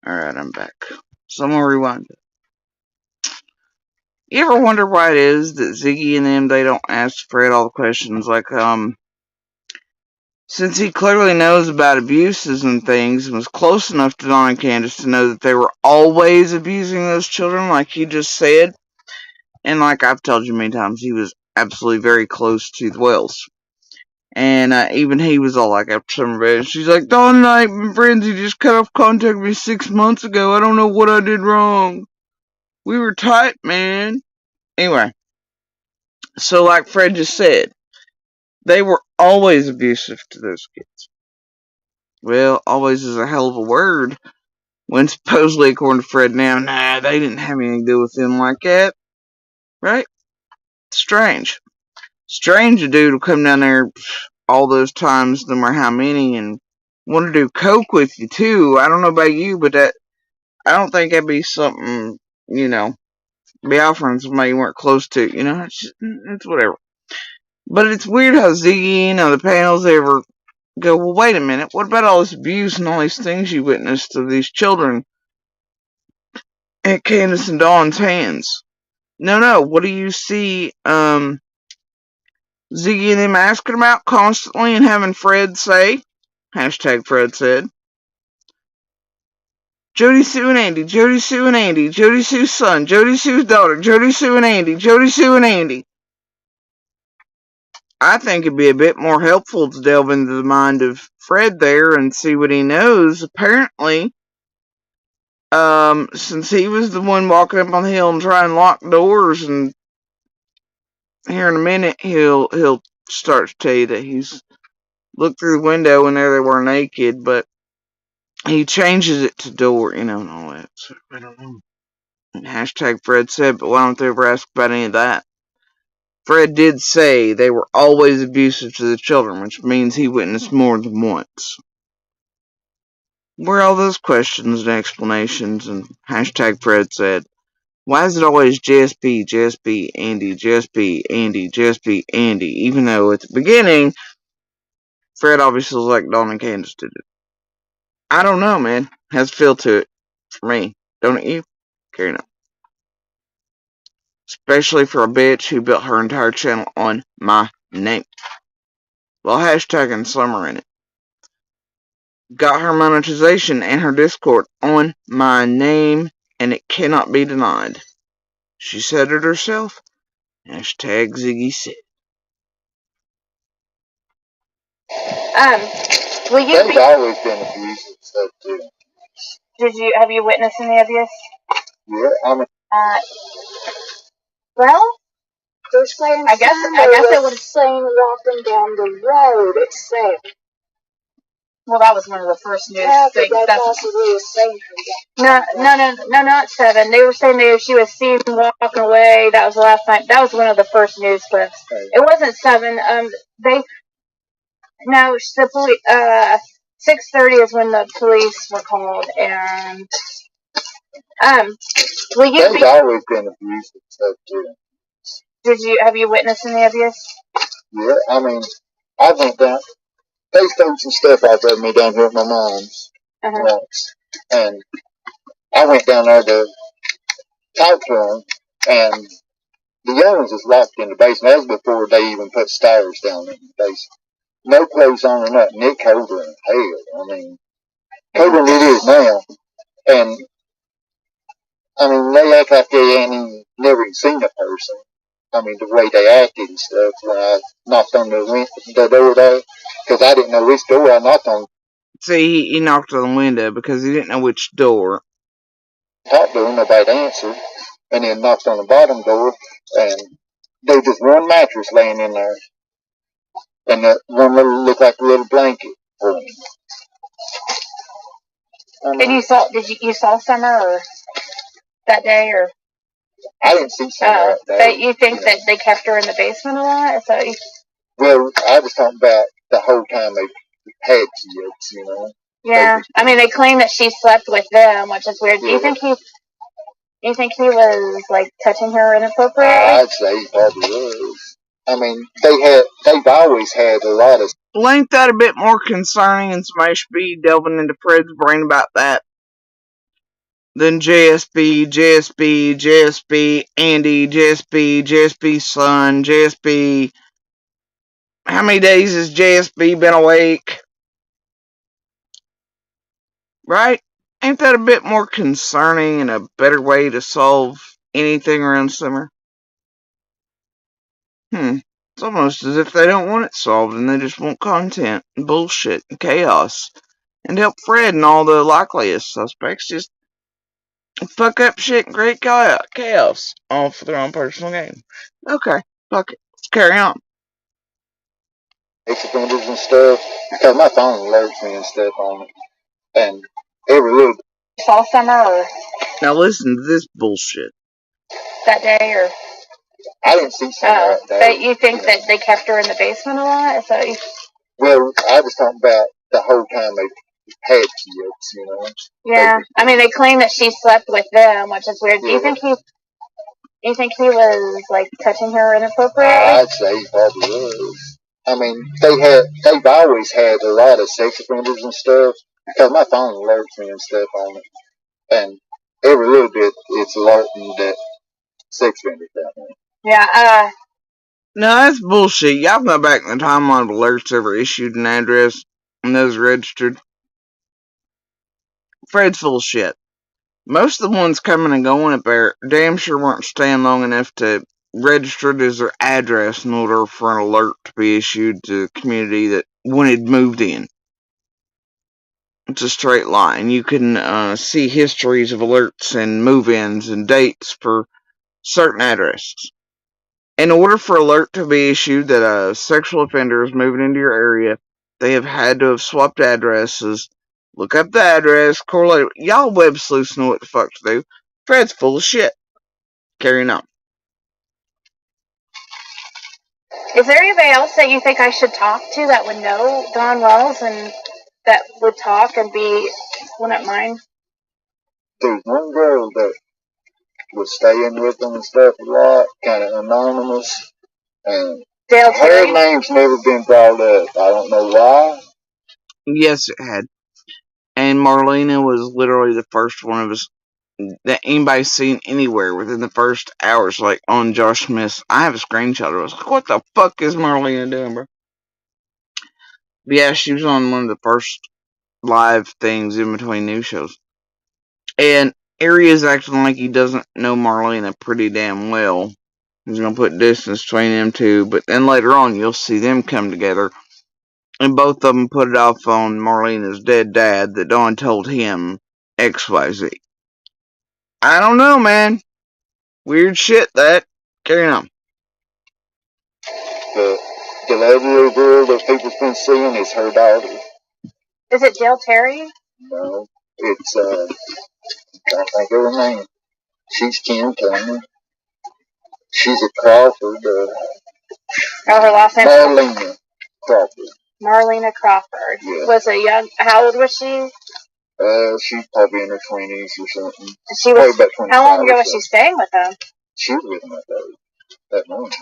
Alright, I'm back. So I'm gonna rewind it. You ever wonder why it is that Ziggy and them, they don't ask Fred all the questions? Like, since he clearly knows about abuses and things and was close enough to Don and Candace to know that they were always abusing those children, like he just said, and like I've told you many times, he was absolutely very close to the Wells. And even he was all like, after some revenge, she's like, Don and I ain't been friends. He just cut off contact with me 6 months ago. I don't know what I did wrong. We were tight, man. Anyway, so like Fred just said, they were always abusive to those kids. Well, always is a hell of a word. When supposedly, according to Fred now, nah, they didn't have anything to do with him like that. Right? Strange. Strange a dude will come down there all those times, no matter how many, and want to do coke with you too. I don't know about you, but I don't think that'd be something, be offering somebody you weren't close to. It's whatever. But it's weird how Ziggy and the panels ever go, well, wait a minute, what about all this abuse and all these things you witnessed of these children at Candace and Dawn's hands? No, what do you see, Ziggy and them asking about constantly and having Fred say, hashtag Fred said, Jody Sue and Andy, Jody Sue and Andy, Jody Sue's son, Jody Sue's daughter, Jody Sue and Andy, Jody Sue and Andy. I think it'd be a bit more helpful to delve into the mind of Fred there and see what he knows. Apparently, since he was the one walking up on the hill and trying to lock doors, and here in a minute he'll start to tell you that he's looked through the window and there they were naked, but he changes it to door, and all that. So I don't know. Hashtag Fred said, but why don't they ever ask about any of that? Fred did say they were always abusive to the children, which means he witnessed more than once. Where are all those questions and explanations? And hashtag Fred said, why is it always JSB, Andy, JSB, Andy, JSB, Andy? Even though at the beginning, Fred obviously was like Dawn and Candace did it. I don't know, man. Has a feel to it for me. Don't it you? Carry on. Especially for a bitch who built her entire channel on my name. Well, hashtag and Summer in it. Got her monetization and her Discord on my name, and it cannot be denied. She said it herself. Hashtag Ziggy said. Will you They've always been abusive stuff too. have you witnessed any of this? Yeah, I mean, Well, they're saying I guess it would seen walking down the road. It said. Well, that was one of the first news How could things. they That's possibly have seen no, not 7. They were saying that she was seen walking away. That was the last time. That was one of the first news clips. It wasn't 7. The police. 6:30 is when the police were called, and will you? they've always been abusive stuff too. Have you witnessed any of this? Yeah, I mean, I went down. They stole some stuff out of me down here at my mom's once, and I went down there to talk to them, and the young ones was locked in the basement. That was before they even put stairs down in the basement. No clothes on or nothing. It colder than hell. I mean, colder than it is now. And I mean, they act like they ain't never even seen a person. I mean, the way they acted and stuff when I knocked on the door there, because I didn't know which door I knocked on. See, he knocked on the window because he didn't know which door. Top door, nobody answered, and then knocked on the bottom door, and there was just one mattress laying in there, and that one little looked like a little blanket for me. And you saw Summer or that day, or I didn't see Summer that day. But you think that they kept her in the basement a lot? Well, I was talking about the whole time they had kids, Yeah, I mean, they claim that she slept with them, which is weird. Yeah. Do you think he was like touching her inappropriately? I'd say he probably was. I mean, they've always had a lot of. Ain't that a bit more concerning, and somebody should be delving into Fred's brain about that than JSB, Andy, JSB, son, JSB. How many days has JSB been awake? Right? Ain't that a bit more concerning and a better way to solve anything around Summer? It's almost as if they don't want it solved and they just want content and bullshit and chaos. And help Fred and all the likeliest suspects just fuck up shit and create chaos all for their own personal gain. Okay, fuck it. Let's carry on. Offenders and stuff, because my phone alerts me and stuff on it. And every little. Saw Summer or Now listen to this bullshit. that day, or I didn't see Summer that day. But you think that they kept her in the basement a lot? Well, I was talking about the whole time they had kids, Yeah, I mean, they claim that she slept with them, which is weird. Yeah. Do you think he was like touching her inappropriately? I'd say he probably was. I mean, they've always had a lot of sex offenders and stuff, because my phone alerts me and stuff on it. And every little bit, it's alerting that sex offenders down there. Yeah, No, that's bullshit. Y'all go back in the timeline of alerts ever issued an address and those registered. Fred's full of shit. Most of the ones coming and going up there damn sure weren't staying long enough to registered as their address in order for an alert to be issued to the community that when it moved in. It's a straight line. You can see histories of alerts and move-ins and dates for certain addresses. In order for alert to be issued that a sexual offender is moving into your area, they have had to have swapped addresses. Look up the address, correlate. Y'all web sleuths know what the fuck to do. Fred's full of shit. Carrying on. Is there anybody else that you think I should talk to that would know Don Wells and that would talk and wouldn't mind? There's one girl that was staying with them and stuff a lot, kind of anonymous, and Dale Terry? her name's never been brought up. I don't know why. Yes, it had. And Marlena was literally the first one of us that anybody's seen anywhere within the first hours, like on Josh Smith's. I have a screenshot of it. I was like, what the fuck is Marlena doing, bro? But yeah, she was on one of the first live things in between news shows. And Aria's acting like he doesn't know Marlena pretty damn well. He's gonna put distance between them two, but then later on you'll see them come together. And both of them put it off on Marlena's dead dad that Dawn told him XYZ. I don't know, man. Weird shit, that. Carry on. The delivery girl that people's been seeing is her daughter. Is it Dale Terry? No, it's, I can't think of her name. She's Kim Turner. She's a Crawford. Oh, her last name? Marlena Crawford. Marlena Crawford. Yeah. Was a young, how old was she? She's probably in her 20s or something. She was, about 25. how long ago was she staying with him? She was with him that morning.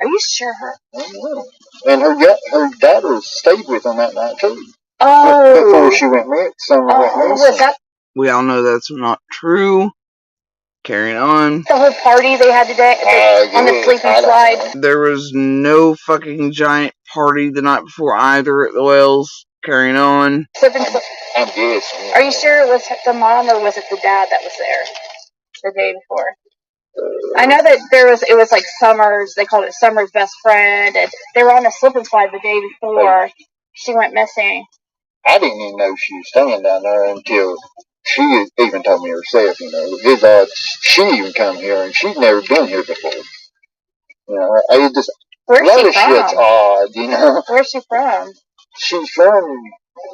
Are you sure? I don't know. And her daughter stayed with him that night too. Oh. Before she went missing. Was that We all know that's not true. Carrying on. the whole party they had today on the sleeping slide? There was no fucking giant party the night before either at the Wells. Carrying on. I'm guessing. Are you sure it was the mom or was it the dad that was there the day before? I know that it was like Summer's, they called it Summer's best friend, and they were on a slip and slide the day before she went missing. I didn't even know she was staying down there until she even told me herself, It's odd. She even come here, and she'd never been here before. I just, Where's she from? Shit's odd, Where's she from? She's from...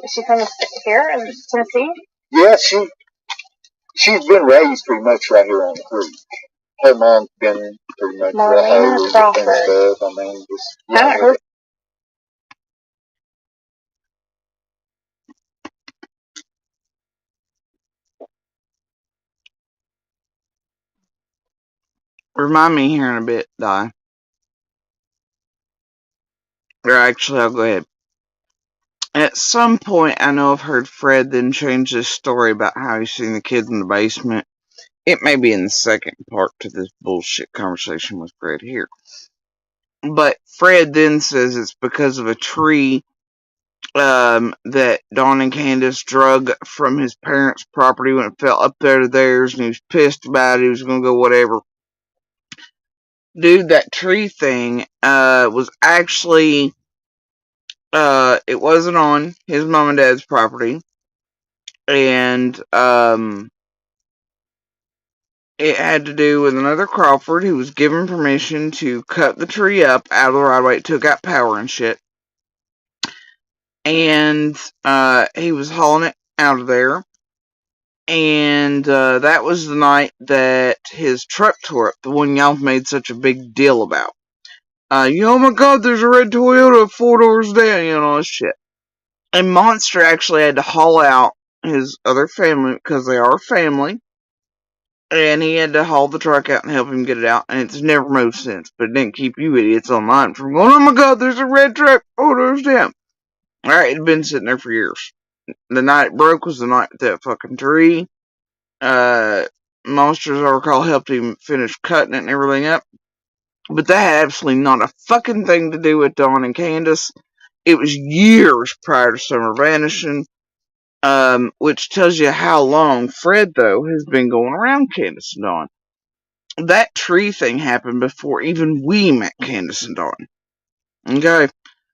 Is she from here in Tennessee? Yeah, she's been raised pretty much right here on the creek. Her mom's been pretty much Marlena and Crawford. stuff. I mean, just... Haven't heard. Remind me here in a bit, Di. Or actually, I'll go ahead. At some point, I know I've heard Fred then change this story about how he's seen the kids in the basement. It may be in the second part to this bullshit conversation with Fred here. But Fred then says it's because of a tree that Dawn and Candace drug from his parents' property when it fell up there to theirs, and he was pissed about it. He was going to go whatever. Dude, that tree thing was actually... it wasn't on his mom and dad's property. And it had to do with another Crawford who was given permission to cut the tree up out of the right of way. It took out power and shit. And he was hauling it out of there. And that was the night that his truck tore up, the one y'all made such a big deal about. Oh my god, there's a red Toyota 4 doors down, all this shit. And Monster actually had to haul out his other family, because they are family. And he had to haul the truck out and help him get it out, and it's never moved since. But it didn't keep you idiots online from going, oh my god, there's a red truck 4 doors down. Alright, it had been sitting there for years. The night it broke was the night with that fucking tree. Monsters, I recall, helped him finish cutting it and everything up. But that had absolutely not a fucking thing to do with Dawn and Candace. It was years prior to Summer vanishing. Which tells you how long Fred, though, has been going around Candace and Dawn. that tree thing happened before even we met Candace and Dawn. Okay?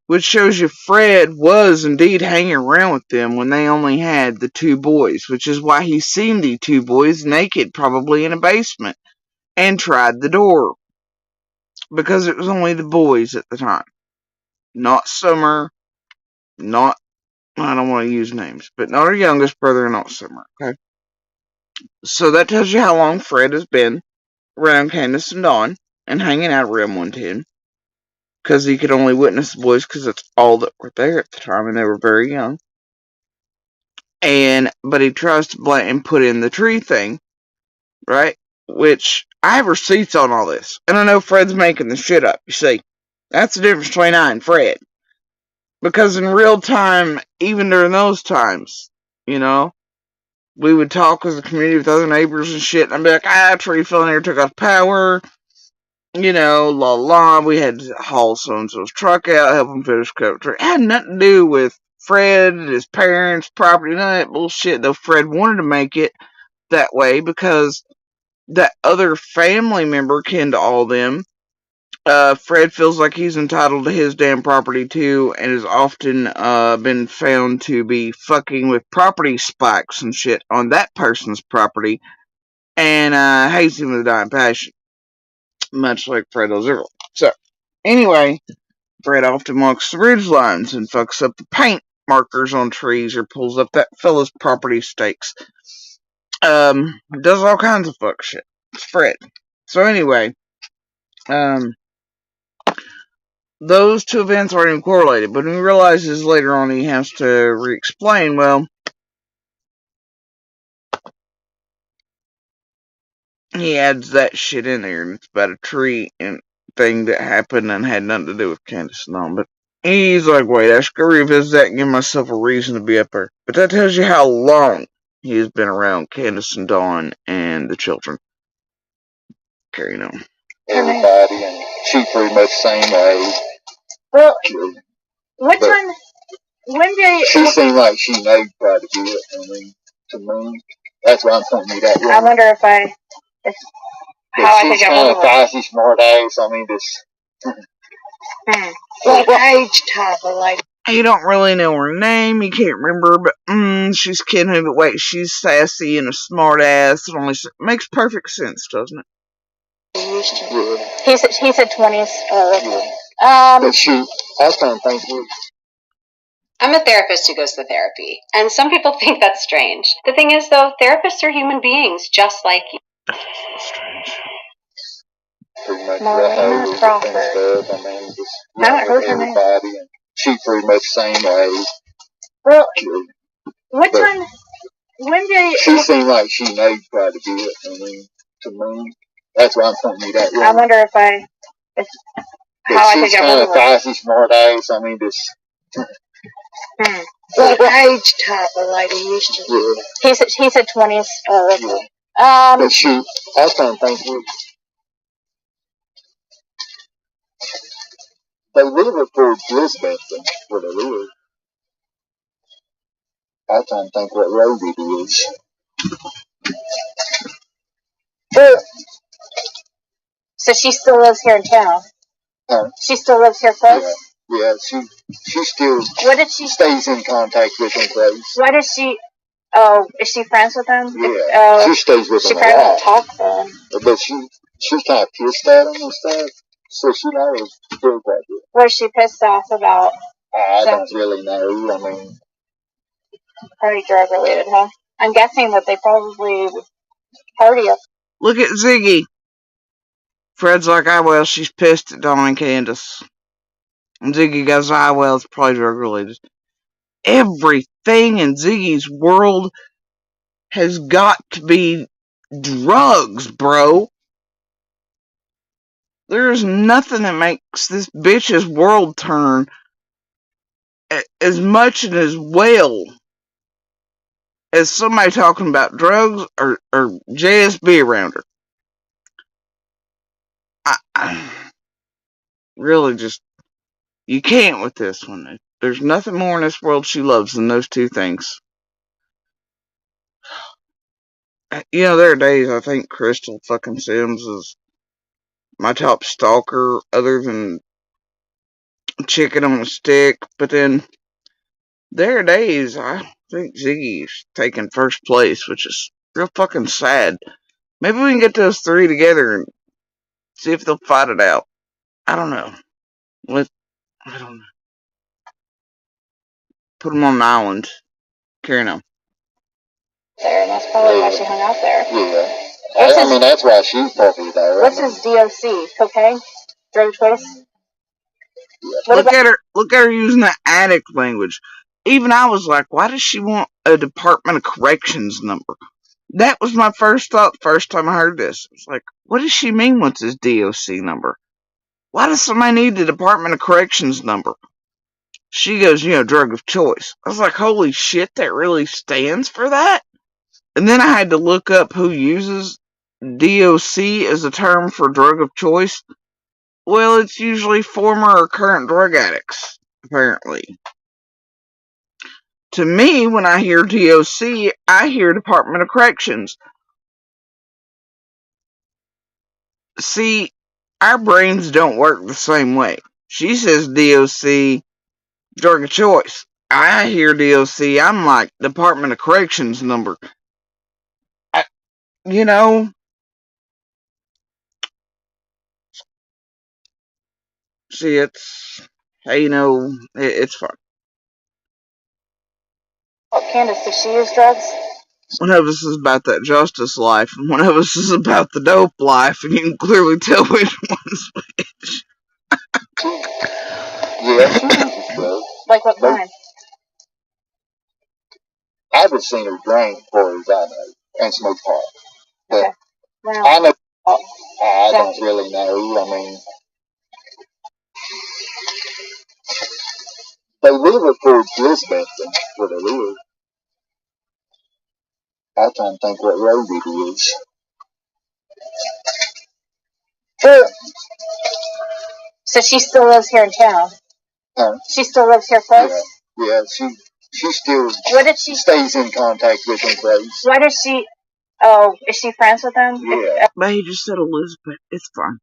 Which shows you Fred was indeed hanging around with them when they only had the two boys, which is why he seen the two boys naked, probably in a basement, and tried the door. Because it was only the boys at the time. Not Summer, not, I don't want to use names, but not her youngest brother and not Summer, okay? So that tells you how long Fred has been around Candace and Dawn and hanging out around 110. Because he could only witness the boys because that's all that were there at the time and they were very young. But he tries to blame and put in the tree thing, right? Which I have receipts on all this. And I know Fred's making the shit up, you see. That's the difference between I and Fred. Because in real time, even during those times, you know, we would talk as a community with other neighbors and shit, and I'd be like, tree fell in here, took off power, you know, la la. We had to haul so-and-so's truck out, help him finish cut the tree. It had nothing to do with Fred, his parents, property, none of that bullshit, though Fred wanted to make it that way because that other family member kin to all them, Fred feels like he's entitled to his damn property too, and has often been found to be fucking with property spikes and shit on that person's property, and hates him with a dying passion, much like Fred does everyone. So, anyway, Fred often walks the ridge lines and fucks up the paint markers on trees or pulls up that fella's property stakes. Does all kinds of fuck shit. It's Fred. So anyway, those two events aren't even correlated, but when he realizes later on he has to re-explain, well, he adds that shit in there, and it's about a tree and thing that happened and had nothing to do with Candace and all, but he's like, wait, I should go revisit that and give myself a reason to be up there. But that tells you how long he has been around Candace and Dawn and the children. Carrying on. Everybody, and she pretty much same age. Well, what time? When did she seemed like she knows quite a bit? I mean, to me, that's why I'm pointing you that way. I wonder if how I could she's get kind hold of of her. feisty, smart ass. I mean, this. What age type of lady? You don't really know her name, you can't remember, but she's kidding me, but wait, she's sassy and a smart ass. It only makes perfect sense, doesn't it? He said 20s. But she, I can't think of. I'm a therapist who goes to therapy, and some people think that's strange. The thing is, though, therapists are human beings just like you. Strange. Pretty much Marlena Crawford. I mean, just haven't heard her name. And she pretty much same age. Well, what time? When did she seemed like she knows quite a bit? I mean, to me, that's why I'm pointing you that way. I wonder if how I could get hold of her. She's kind of feisty, smart ass. I mean, just. What age type of lady used to? He said 20s. But she, I can't think of. They live at Fort Elizabeth, where they live. I can't think what road it is. So she still lives here in town? She still lives here close? Yeah, she still stays in contact with him close. Why does she... Oh, is she friends with him? Yeah, she stays with him a lot. She probably talk to him. But she's kind of pissed at him and stuff, so she knows do that. What is she pissed off about? I don't really know. I mean... Probably drug related, huh? I'm guessing that they probably party up. Look at Ziggy. Fred's like, well, she's pissed at Dawn and Candace. And Ziggy goes, well, it's probably drug related. Everything in Ziggy's world has got to be drugs, bro. There's nothing that makes this bitch's world turn as much and as well as somebody talking about drugs or JSB around her. I really just, you can't with this one. There's nothing more in this world she loves than those two things. You know, there are days I think Crystal fucking Sims is my top stalker other than Chicken on a Stick, but then there are days I think Ziggy's taking first place, which is real fucking sad. Maybe we can get those three together and see if they'll fight it out. I don't know. I don't know. Put them on an island. Carrying on. There, and that's probably why she hung out there. Yeah. I mean, that's why she's probably there. What's his DOC? Cocaine? Drug choice? Look at her using the addict language. Even I was like, why does she want a Department of Corrections number? That was my first thought the first time I heard this. I was like, what does she mean with this DOC number? Why does somebody need the Department of Corrections number? She goes, drug of choice. I was like, holy shit, that really stands for that? And then I had to look up who uses DOC as a term for drug of choice. Well, it's usually former or current drug addicts, apparently. To me, when I hear DOC, I hear Department of Corrections. See, our brains don't work the same way. She says DOC, drug of choice. I hear DOC, I'm like, Department of Corrections number. You know, see, it's, hey, it's fun. Candace, does she use drugs? One of us is about that justice life, and one of us is about the dope life, and you can clearly tell which one's which. Yeah, she uses drugs. Like what kind? I haven't seen her drink for as I know, and smoke pot. But okay. Well, I know. I don't really know. I mean, they live up towards Elizabeth, where they live. I'm trying to think what road it is. So she still lives here in town? She still lives here close? Yeah, she still what did she stays in contact with them close. Why does she, oh, is she friends with them? Yeah. But he just said Elizabeth. It's fine.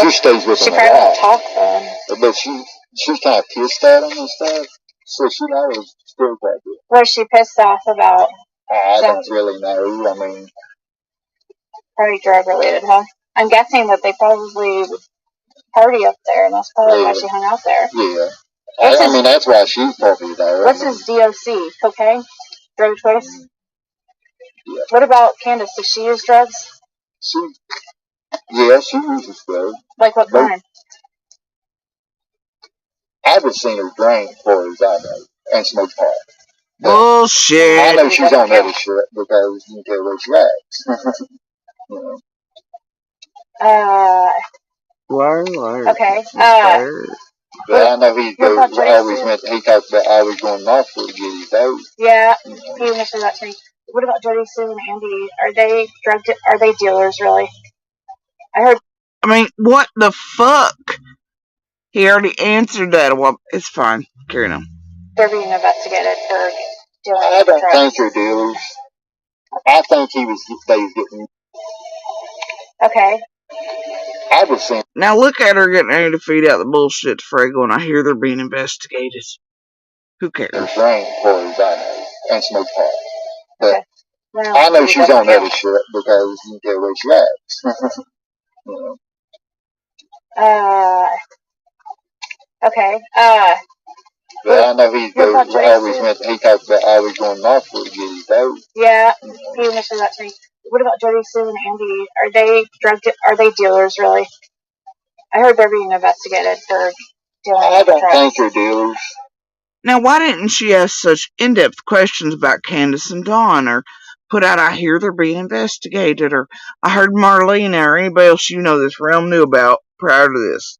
She stays with them. She probably won't talk then. But she's kind of pissed at them and stuff. So she always still like it. What is she pissed off about? I don't really know. I mean, probably drug related, huh? I'm guessing that they probably party up there, and that's probably why she hung out there. Yeah. I mean, that's why she's probably there. What's his DOC? Cocaine? Drug choice? Yeah. What about Candace? Does she use drugs? She uses drugs. Like what kind? I haven't seen her drink for as I know, and smoke pot. Bullshit. I know she's on other shit because you can tell where she acts. You know. Okay. But I know he talks about always going north to get his dough. Yeah, he mentioned that to me. What about Jody, Sue, and Andy? Are they dealers really? I mean, what the fuck? He already answered that. Well, it's fine. Carry on. They're being investigated for dealing I don't think they're dealers. I think they was getting. Okay. I was saying. Now look at her getting ready to feed out the bullshit to Frego, and I hear they're being investigated. Who cares? Drink for as I know, and smoke pot. But okay. Well, I know she's on other shit because you can tell where she acts. You know. Okay. But I know he talks about always going north to get his dough. Yeah, he mentioned that to me. What about Jody, Sue, and Andy? Are they dealers really? I heard they're being investigated for dealing with drugs. I don't think they're dealers. Now, why didn't she ask such in-depth questions about Candace and Dawn, or put out, I hear they're being investigated, or I heard Marlena or anybody else this realm knew about prior to this?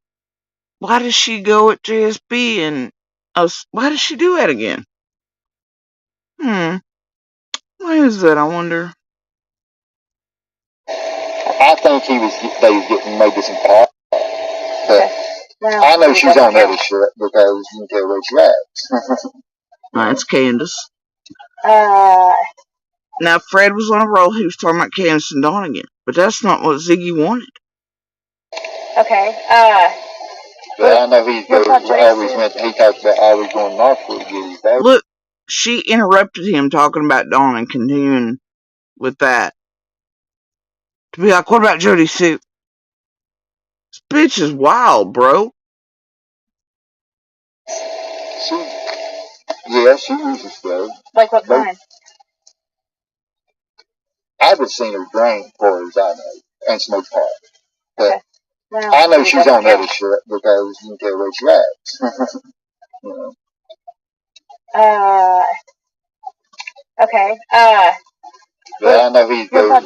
Why does she go at JSB and why does she do that again? Why is that, I wonder? I think they was getting maybe some pot. But well, I know she's on other shit because you can tell where she acts. That's Candace. Now, Fred was on a roll. He was talking about Candace and Dawn again. But that's not what Ziggy wanted. Okay. Well, I know he talks about always going north to get his vote. Look, she interrupted him talking about Dawn and continuing with that. To be like, what about Jody Sue? This bitch is wild, bro. She uses stuff. Like what kind? I just seen her drink for as I know, and smoke pot. But okay. Well, I know she's on other shit because you can tell where she acts. You know. Okay. Well, I know he talks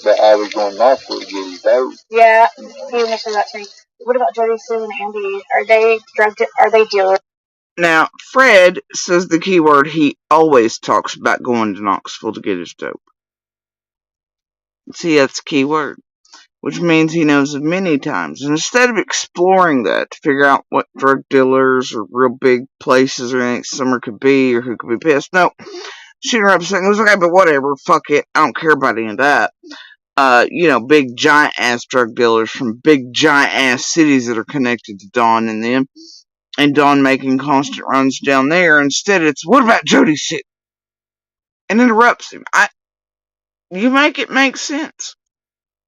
about always going north to get his vote. Yeah, he mentioned that to me. What about Jody, Sue, and Andy? Are they are they dealers? Now, Fred says the key word. He always talks about going to Knoxville to get his dope. See, that's the key word, which means he knows it many times. And instead of exploring that to figure out what drug dealers or real big places or anything Summer could be or who could be pissed, no, she interrupts and goes, okay, but whatever, fuck it, I don't care about any of that. Big giant ass drug dealers from big giant ass cities that are connected to Dawn and them. And Dawn making constant runs down there. Instead, it's, what about Jody shit? And interrupts him. You make it make sense.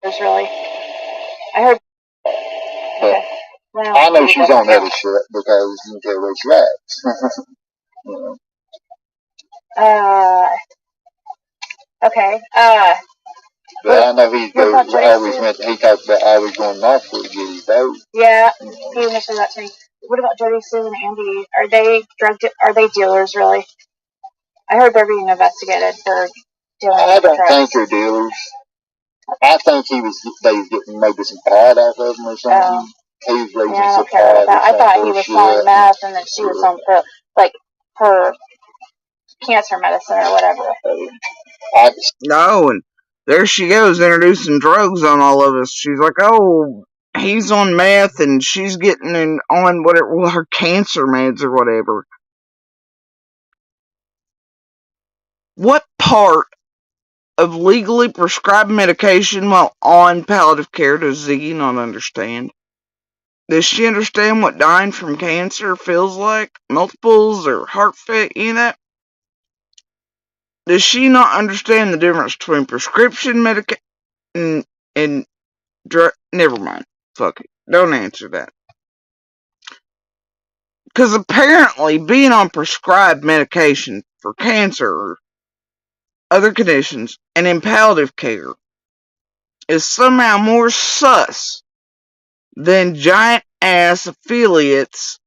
There's really. I heard. Okay. Well, I know she's on other shit because you can tell where she acts. You know. Okay. Well, I know he talks about always going north to get his vote. Yeah, he mentioned that to me. What about Jody, Sue, and Andy? Are they dealers really? I heard they're being investigated for dealing I with don't drugs. think they're dealers. I think they was getting maybe some pot off of him or something. He was raising I some don't care about that. I thought he was selling meth and that she was on her cancer medicine or whatever. No, and there she goes introducing drugs on all of us. She's like, oh, he's on meth and she's getting on whatever, her cancer meds or whatever. What part of legally prescribed medication while on palliative care does Ziggy not understand? Does she understand what dying from cancer feels like? Multiples or heart failure, any of that? Does she not understand the difference between prescription medication and drug? Never mind. Fuck it. Don't answer that. Because apparently being on prescribed medication for cancer or other conditions and in palliative care is somehow more sus than giant ass affiliates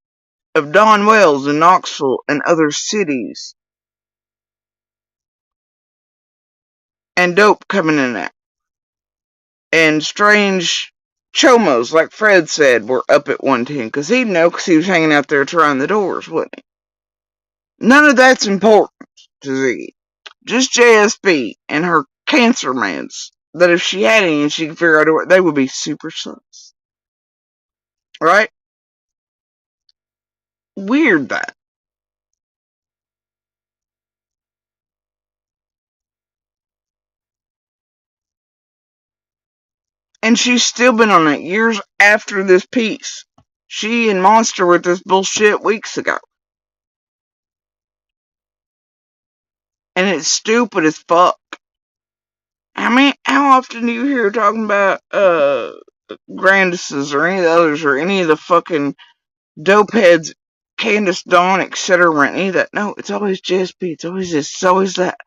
of Don Wells in Knoxville and other cities. And dope coming in and out. And strange chomos, like Fred said, were up at 110. Because he'd know because he was hanging out there trying the doors, wouldn't he? None of that's important to Ziggy. Just JSB and her cancer meds. That if she had any and she could figure out what, they would be super sus. Right? Weird that. And she's still been on it years after this piece. She and Monster were this bullshit weeks ago. And it's stupid as fuck. How often do you hear her talking about Grandis's or any of the others or any of the fucking dope heads, Candace, Dawn, etc. or any of that? No, it's always JSP. It's always this. It's always that.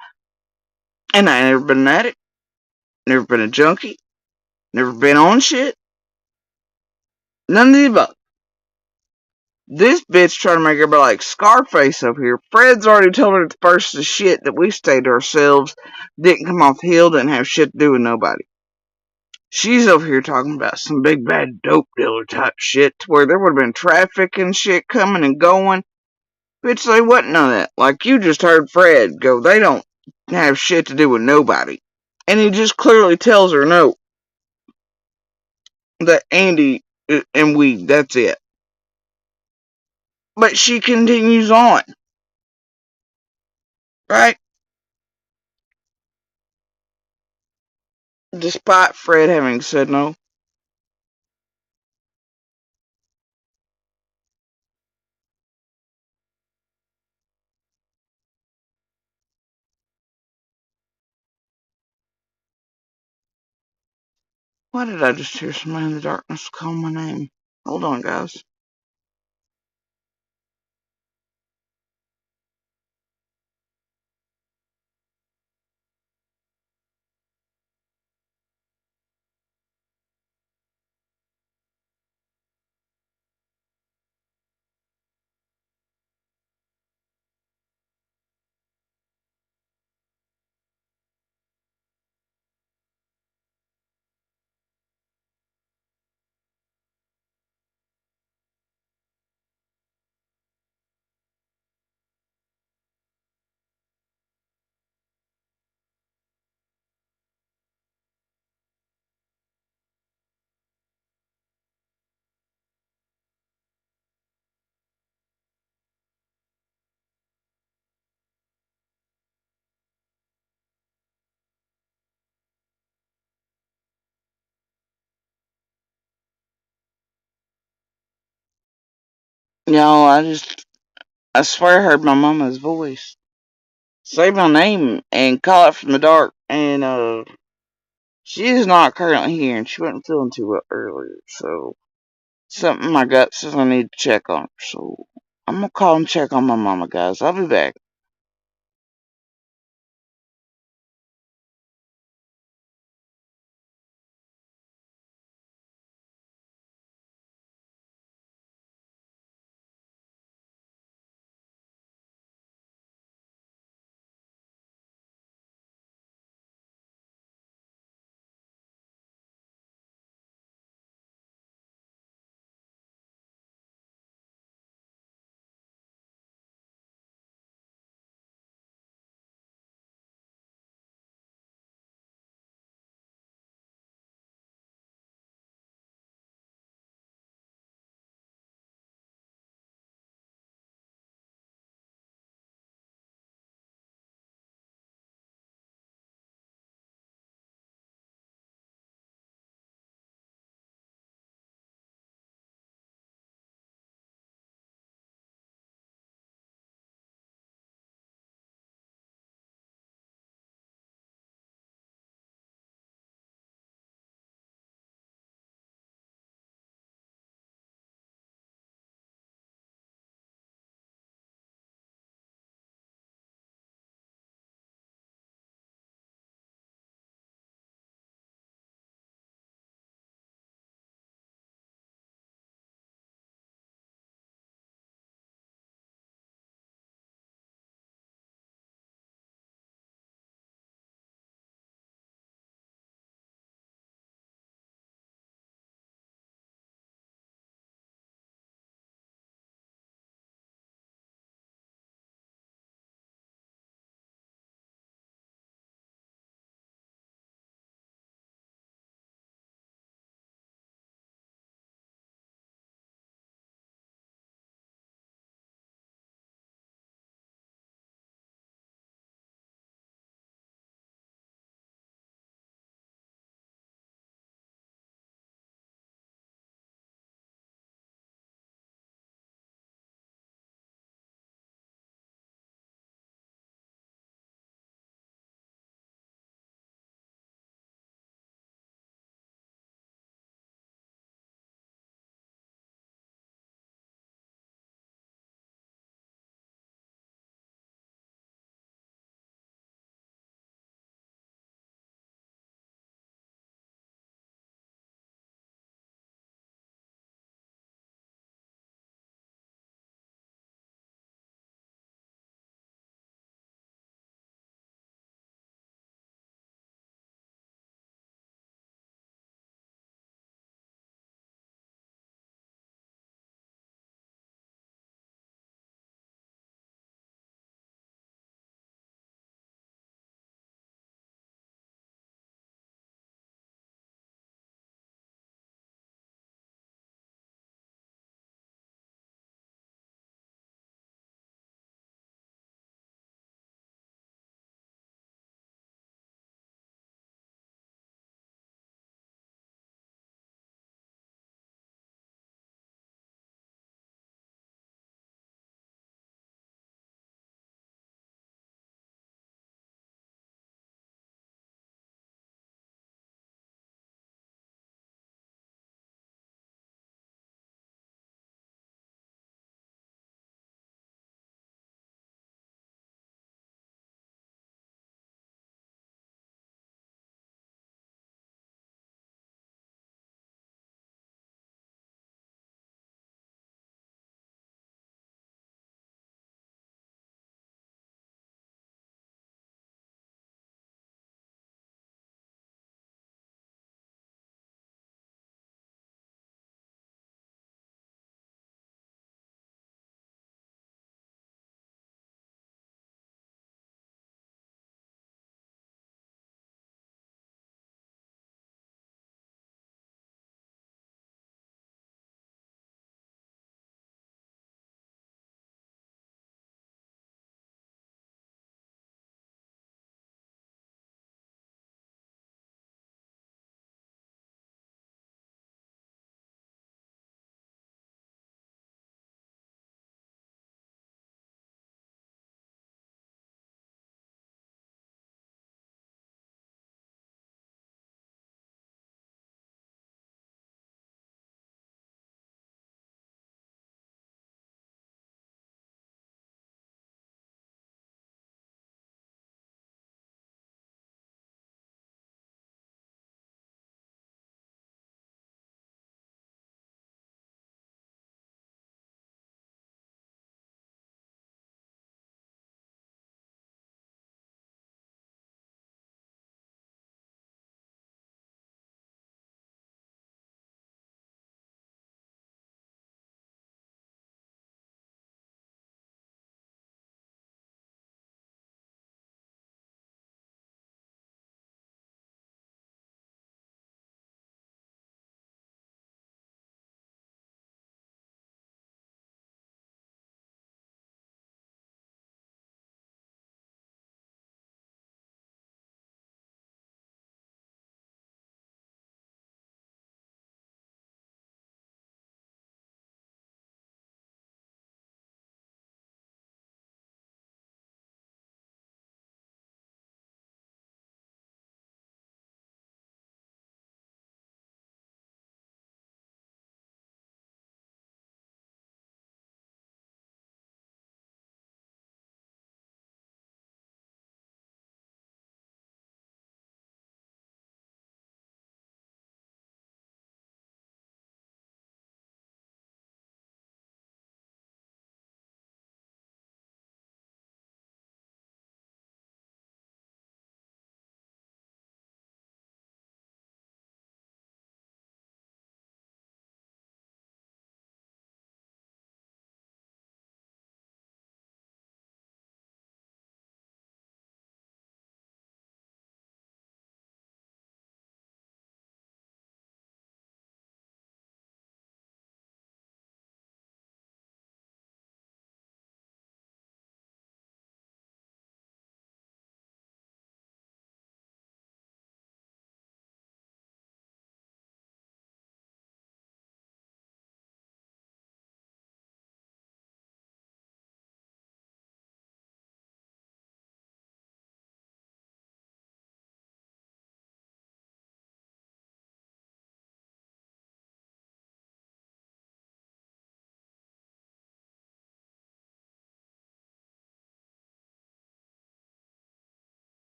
And I never been an addict. Never been a junkie. Never been on shit. None of the above. This bitch trying to make everybody like Scarface over here. Fred's already told her the first of shit that we stayed to ourselves. Didn't come off the hill. Didn't have shit to do with nobody. She's over here talking about some big bad dope dealer type shit to where there would have been traffic and shit coming and going. Bitch, they wasn't none of that. Like you just heard Fred go, they don't have shit to do with nobody. And he just clearly tells her no. That Andy and we, that's it. But she continues on. Right? despite Fred having said no. Why did I just hear somebody in the darkness call my name? Hold on, guys. Y'all, I swear I heard my mama's voice say my name and call it from the dark. And, she is not currently here and she wasn't feeling too well earlier. So, something in my gut says I need to check on her. So, I'm gonna call and check on my mama, guys. I'll be back.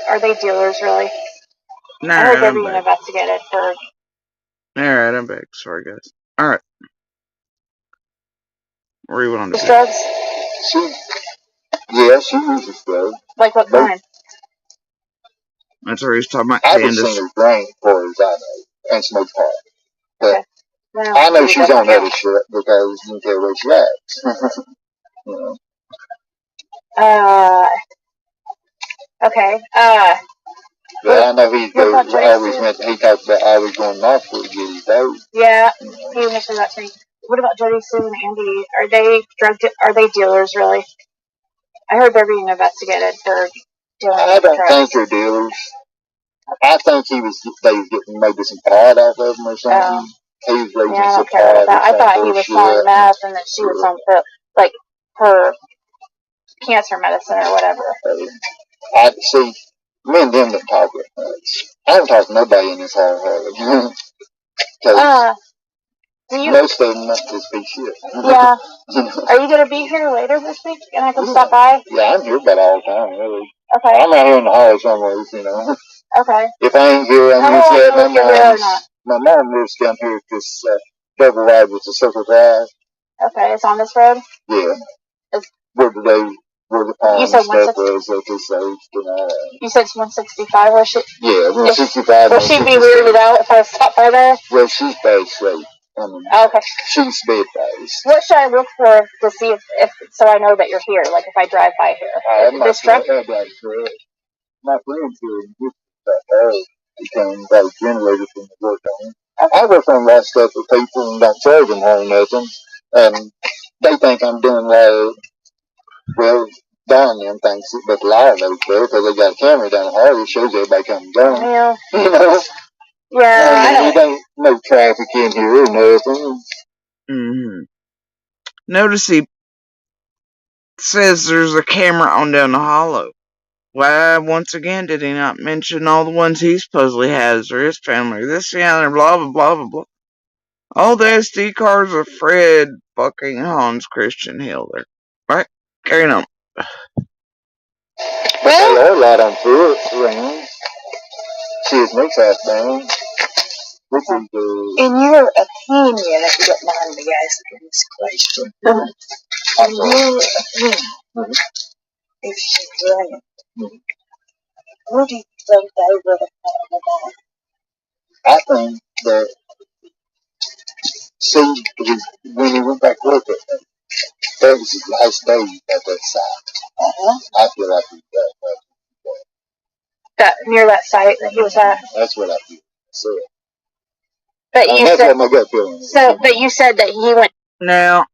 Are they dealers, really? Nah, I heard they're I'm being back. investigated for... Alright, I'm back. Sorry, guys. Alright. Where you want to be? drugs? She uses drugs. Like what kind? That's where he's talking about I haven't Candace. seen her drink for as I know, and smoke pot. But Okay. Well, I know maybe she's that's on true. other shit because you can tell where she acts. You know. Okay. Yeah, I know he talks about always going to Knoxville to get his dope. Yeah, he mentioned that to me. What about Jody, Sue, and Andy? Are they dealers, really? I heard they're being investigated for dealing I with don't drugs. think they're dealers. I think they was getting maybe some pot off of them or something. He was raising some pot. I thought he was selling meth and that she was selling her cancer medicine or whatever. I see. Me and them don't talk that much. I haven't talked to nobody in this whole because most of them must just be shit. Yeah. Are you gonna be here later this week and I can stop by? Yeah, I'm here about all the time, really. Okay. I'm out here in the hall somewhere, you know. Okay. If I ain't here, I'm How usually at long will you be here or not? my mom lives down here at this double wide with the circle drive. Okay, it's on this road? Yeah. It's, where the pond and stuff was at this age and all that. You said it's 165, was she? Yeah, 165. Will she be weirded out if I stop by there? Well, she's bad shape. Okay. She's bed-based. What should I look for to see if so I know that you're here, like if I drive by here? This truck? My friend's here in Houston that became about a generator from the work on. I work on a lot of stuff with people and don't charge them hardly nothing. And they think I'm doing well, Don them thinks it, but the law knows better because they got a camera down the hall that shows everybody coming down. Yeah. You know? Yeah, I don't. Ain't no traffic in here or nothing. Mm-hmm. Notice he says there's a camera on down the hollow. Why, once again, did he not mention all the ones he supposedly has or his family? This, the other, blah, blah, blah, blah, blah. All the SD cards of Fred fucking Hans Christian Hitler. Right? Carrying on. Well, there are a lot on foot around. See his next half down. In your opinion, if you don't mind me asking this question, in your opinion, if she drank, what do you think they would have thought about? I think that, when he went back to work that was his last day at that site. I feel like he got that near that site that he was at. That's what I feel. So, But you that's said what my gut feeling is. but you said that he went. Now,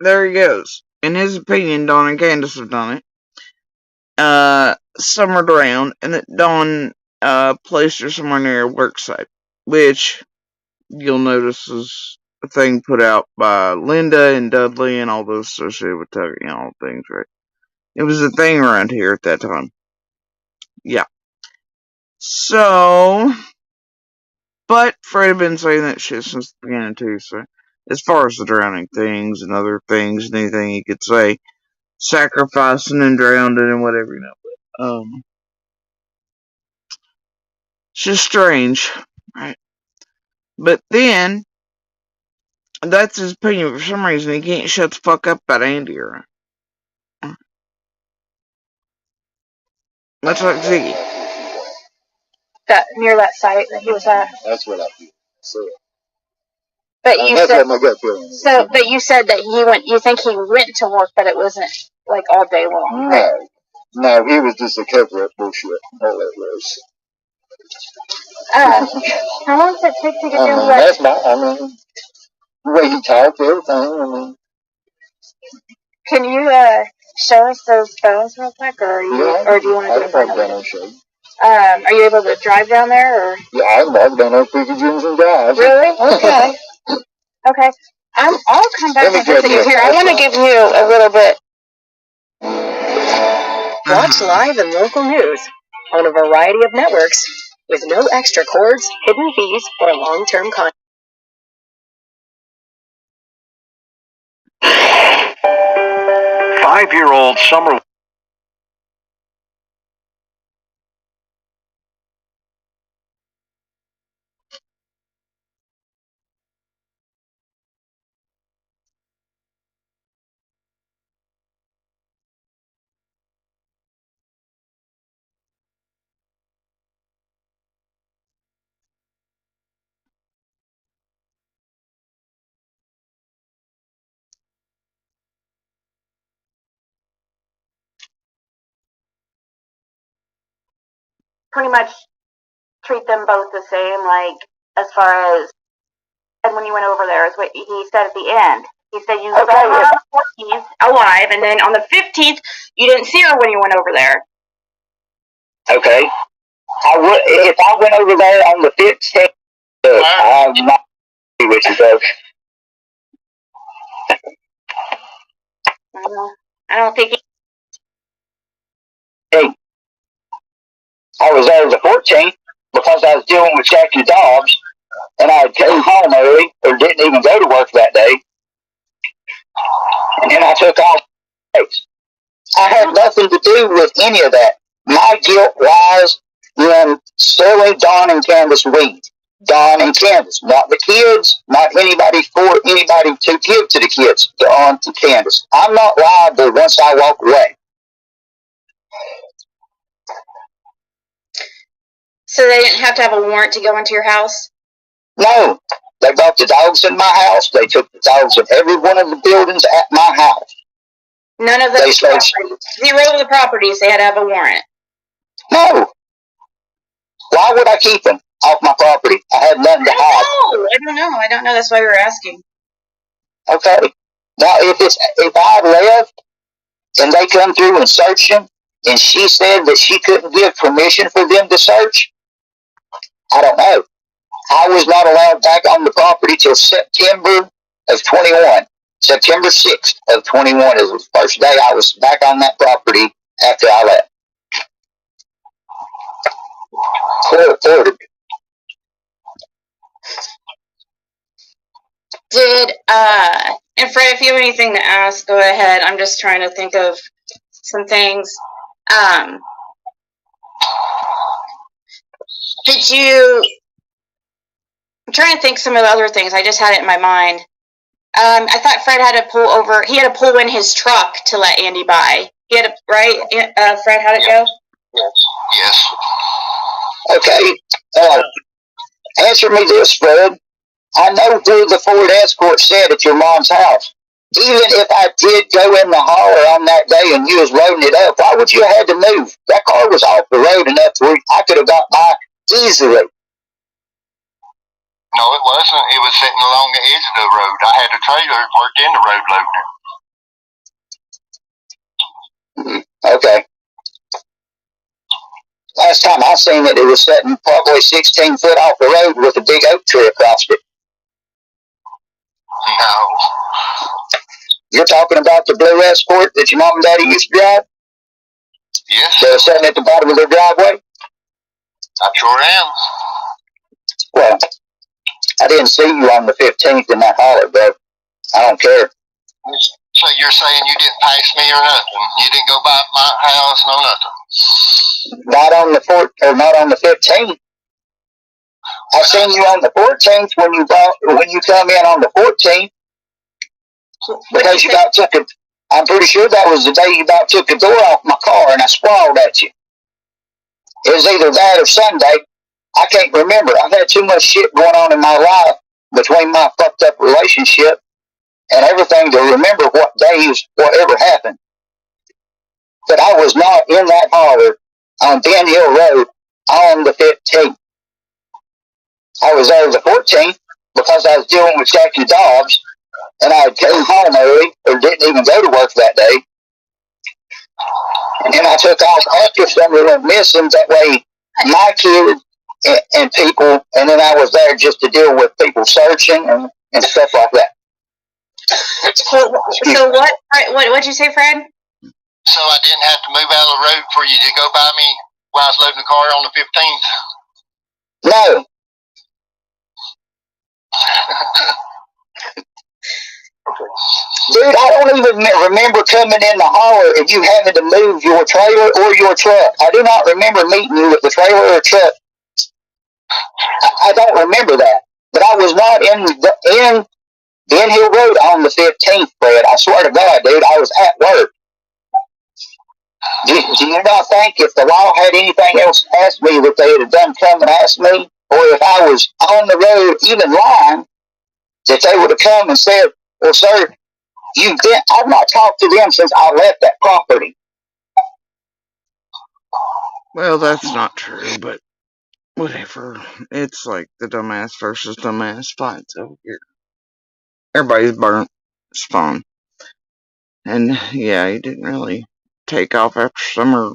there he goes. In his opinion, Dawn and Candace have done it. Summered around, and that Dawn placed her somewhere near a work site, which you'll notice is a thing put out by Linda and Dudley and all those associated with Tucker, all things, right? It was a thing around here at that time. Yeah. So, but Fred had been saying that shit since the beginning too, so as far as the drowning things and other things and anything he could say, sacrificing and drowning and whatever, but, it's just strange, right? But then, that's his opinion. For some reason, he can't shut the fuck up about Andy, right? Much like Ziggy. That near that site that he was at. That's what I feel. So, but you that's said what my gut feeling is. so. But you said that he went. You think he went to work, but it wasn't like all day long. Right? No, he was just a cover-up bullshit. All that was. How long does it take to get down to that? The way he talked, everything. Can you show us those phones real quick, or do you want to do it later? Are you able to drive down there, or? Yeah, I can drive down there, pick your dreams and drive. Really? Okay. Okay. I'll come back and visit you here. I want to give you a little bit. Watch live and local news on a variety of networks with no extra cords, hidden fees, or long-term content. 5-year-old Summer pretty much treat them both the same, like, as far as, and when you went over there, is what he said at the end. He said you saw her on the 14th alive, and then on the 15th, you didn't see her when you went over there. Okay. If I went over there on the 15th, I'm not with you, folks. I don't think Hey, I was there the 14th because I was dealing with Jackie Dobbs, and I came home early, or didn't even go to work that day, and then I took off. I had nothing to do with any of that. My guilt lies in selling Don and Candace weed. Don and Candace, not the kids, not anybody for anybody to give to the kids. Don and Candace. I'm not liable once I walk away. so. They didn't have to have a warrant to go into your house? No, they brought the dogs in my house. They took the dogs in every one of the buildings at my house. None of those properties. Zero of the properties they had to have a warrant. No. Why would I keep them off my property? I had nothing to hide. I don't know. That's why we were asking. Okay. Now, if I left and they come through and search them, and she said that she couldn't give permission for them to search, I don't know. I was not allowed back on the property till September of 21. September 6th of 21 is the first day I was back on that property after I left. Court ordered. Did, and Fred, if you have anything to ask, go ahead. I'm just trying to think of some things. Did you, I'm trying to think some of the other things. I just had it in my mind. I thought Fred had to he had to pull in his truck to let Andy buy. He had to, right? Fred, how'd it go? Yes. Okay. Answer me this, Fred. I know who the Ford Escort said at your mom's house. Even if I did go in the holler on that day and you was loading it up, why would you have had to move? That car was off the road enough where I could have got by easily. No, it wasn't. It was sitting along the edge of the road. I had a trailer that worked in the road loading it. Okay. Last time I seen it, it was sitting probably 16 foot off the road with a big oak tree across it. No. You're talking about the blue Escort that your mom and daddy used to drive? Yes. They were sitting at the bottom of their driveway? I sure am. Well, I didn't see you on the 15th in that holler, bro. I don't care. So you're saying you didn't pass me or nothing? You didn't go by my house, no nothing? Not on the 15th. I seen you on the 14th when you come in on the 14th. Because you about took it. I'm pretty sure that was the day you about took the door off my car and I squalled at you. It was either that or Sunday. I can't remember. I've had too much shit going on in my life between my fucked up relationship and everything to remember what days, whatever happened. But I was not in that holler on Ben Hill Road on the 15th. I was there the 14th because I was dealing with Jackie Dobbs, and I came home early, or didn't even go to work that day. And then I took off after somebody went missing, that way my kids and people, and then I was there just to deal with people searching and stuff like that. So what'd you say, Fred? So I didn't have to move out of the road for you to go by me while I was loading the car on the 15th? No. Dude, I don't even remember coming in the holler and you having to move your trailer or your truck. I do not remember meeting you with the trailer or truck. I don't remember that. But I was not in Ben Hill Road on the 15th, Fred. I swear to God, dude, I was at work. Do you not think if the law had anything else asked me that they would have done come and asked me? Or if I was on the road, even lying, that they would have come and said, well, sir, I've not talked to them since I left that property. Well, that's not true, but whatever. It's like the dumbass versus dumbass fights over here. Everybody's burnt. It's fun. And yeah, he didn't really take off after summer.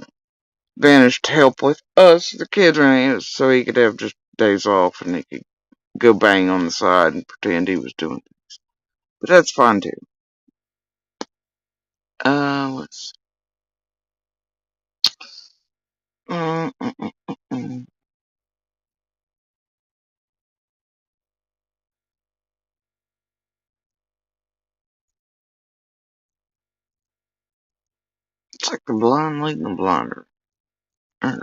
Vanished to help with us, the kids, so he could have just days off and he could go bang on the side and pretend he was doing things. But that's fine too. Let's. Mm, mm, mm, mm, mm. It's like the blind leading the blinder. Alright.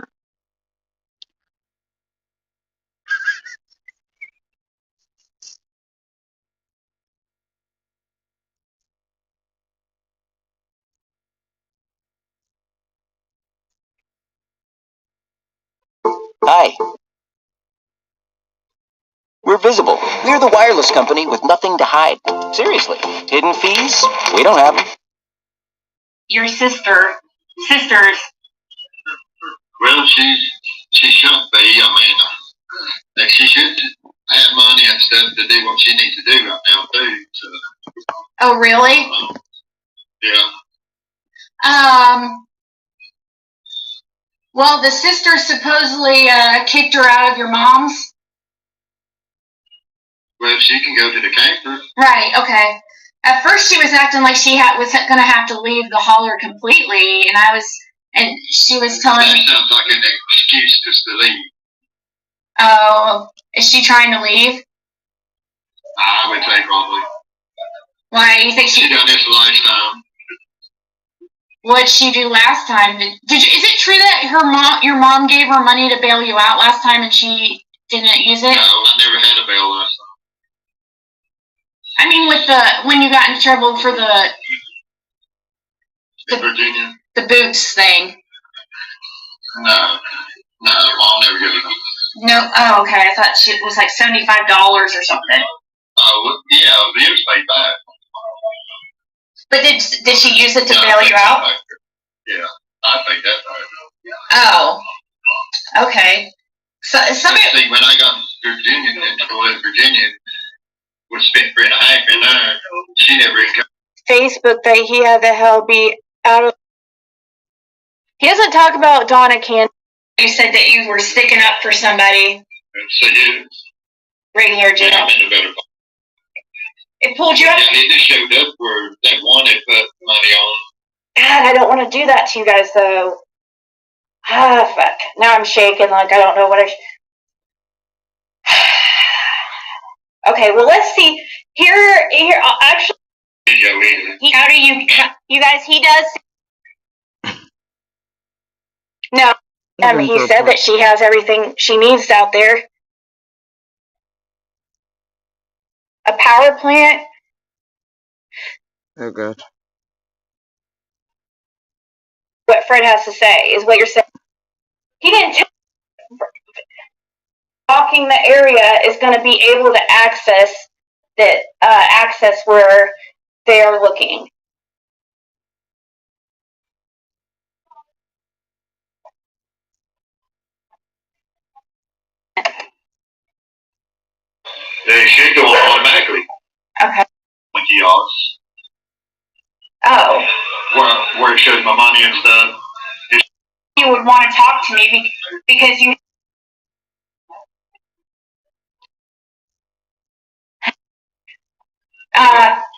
Hi. We're visible. We're the wireless company with nothing to hide. Seriously. Hidden fees? We don't have them. Your sisters. Well, she shouldn't be. I mean, she should have money and stuff to do what she needs to do right now too. So, Oh, really? yeah. Well, the sister supposedly kicked her out of your mom's. Well, she can go to the camper. Right. Okay. At first, she was acting like she was going to have to leave the holler completely, and she was telling me. That sounds like an excuse just to leave. Oh, is she trying to leave? I would say probably. Why do you think she done this lifetime? What did she do last time? Is it true that your mom gave her money to bail you out last time and she didn't use it? No, I never had a bail last time. I mean, when you got in trouble for the Virginia? The boots thing. No, Mom never gave me. No, oh, okay. I thought it was like $75 or something. Oh, yeah, it was paid back. But did she use it to bail you out? Yeah, I think that's right. Oh, okay. So see, when I got to Virginia, was spent $3.5 grand there. She never even. Facebook that he had the hell be out of. He doesn't talk about Donna Candy. You said that you were sticking up for somebody. So you. Regular jail. Yeah, I'm in the better. It pulled you up? Yeah, he just showed up for that one they put money on. God, I don't want to do that to you guys, though. Ah, fuck. Now I'm shaking like I don't know what Okay, well, let's see. Here, actually, how do you guys, he does. No, he said that she has everything she needs out there. A power plant? Oh, God. What Fred has to say is what you're saying. He didn't tell walking the area is going to be able to access where they are looking. They should go automatically. Okay. With yours. Oh. Where it shows my money and stuff. You would want to talk to me because you.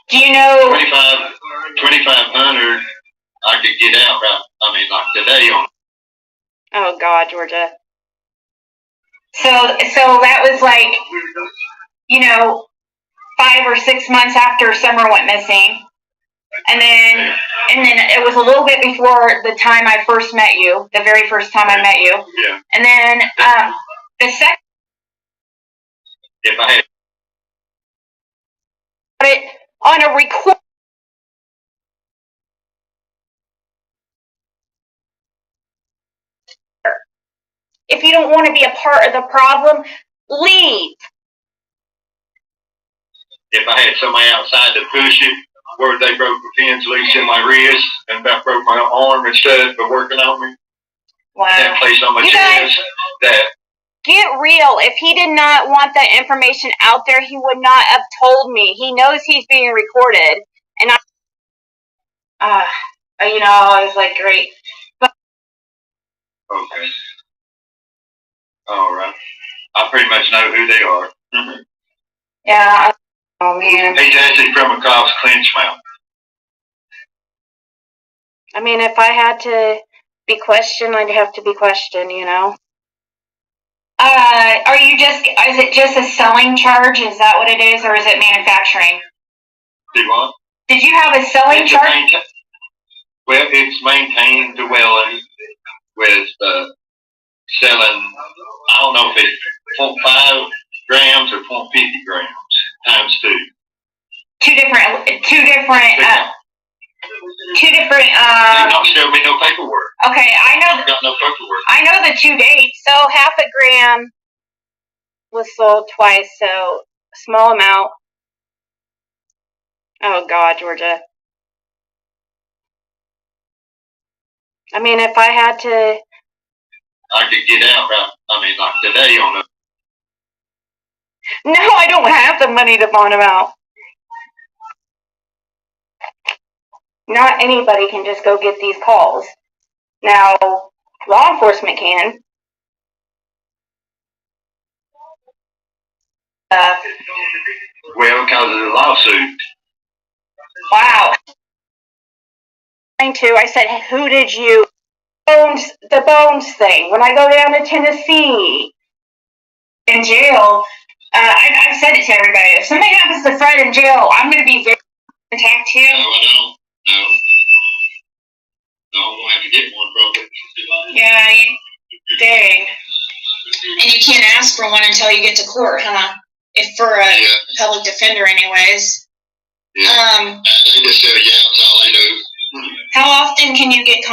Do you know? 2,500. I could get out. Right? I mean, like today on. Oh God, Georgia. So that was like, 5 or 6 months after Summer went missing, and then it was a little bit before the time I first met you, the very first time I met you. Yeah. And then the second. If I had it on a record. If you don't want to be a part of the problem, leave. If I had somebody outside to push it, where they broke the pins loose in my wrist and about broke my arm and stuff for working on me. Wow. That place so much You guys, that get real. If he did not want that information out there, he would not have told me. He knows he's being recorded, and I was like, great. But okay. All right. I pretty much know who they are. yeah. Oh man. He's actually from across Clinch Mountain. I mean, if I had to be questioned, I'd have to be questioned, you know. Is it just a selling charge? Is that what it is, or is it manufacturing? Do what? Did you have a selling charge? Well, it's maintained dwelling with selling, I don't know if it's 0.5 grams or 0.50 grams times 2. Two different. They don't show me no paperwork. Okay, I know. Got no paperwork. I know the 2 dates. So 0.5 gram was sold twice. So small amount. Oh God, Georgia. I mean, if I had to. I could get out, right? I mean, like today on the. No, I don't have the money to bond them out. Not anybody can just go get these calls. Now, law enforcement can. Well, because of the lawsuit. Wow. I said, who did you? The Bones thing. When I go down to Tennessee, in jail, I've said it to everybody. If something happens to Fred in jail, I'm going to be very attacked him. No, I don't. No. No, I'm going to have to get one, brother. Yeah, dang. And you can't ask for one until you get to court, huh? If for a public defender, anyways. Yeah. They just say, yeah, that's all they do. How often can you get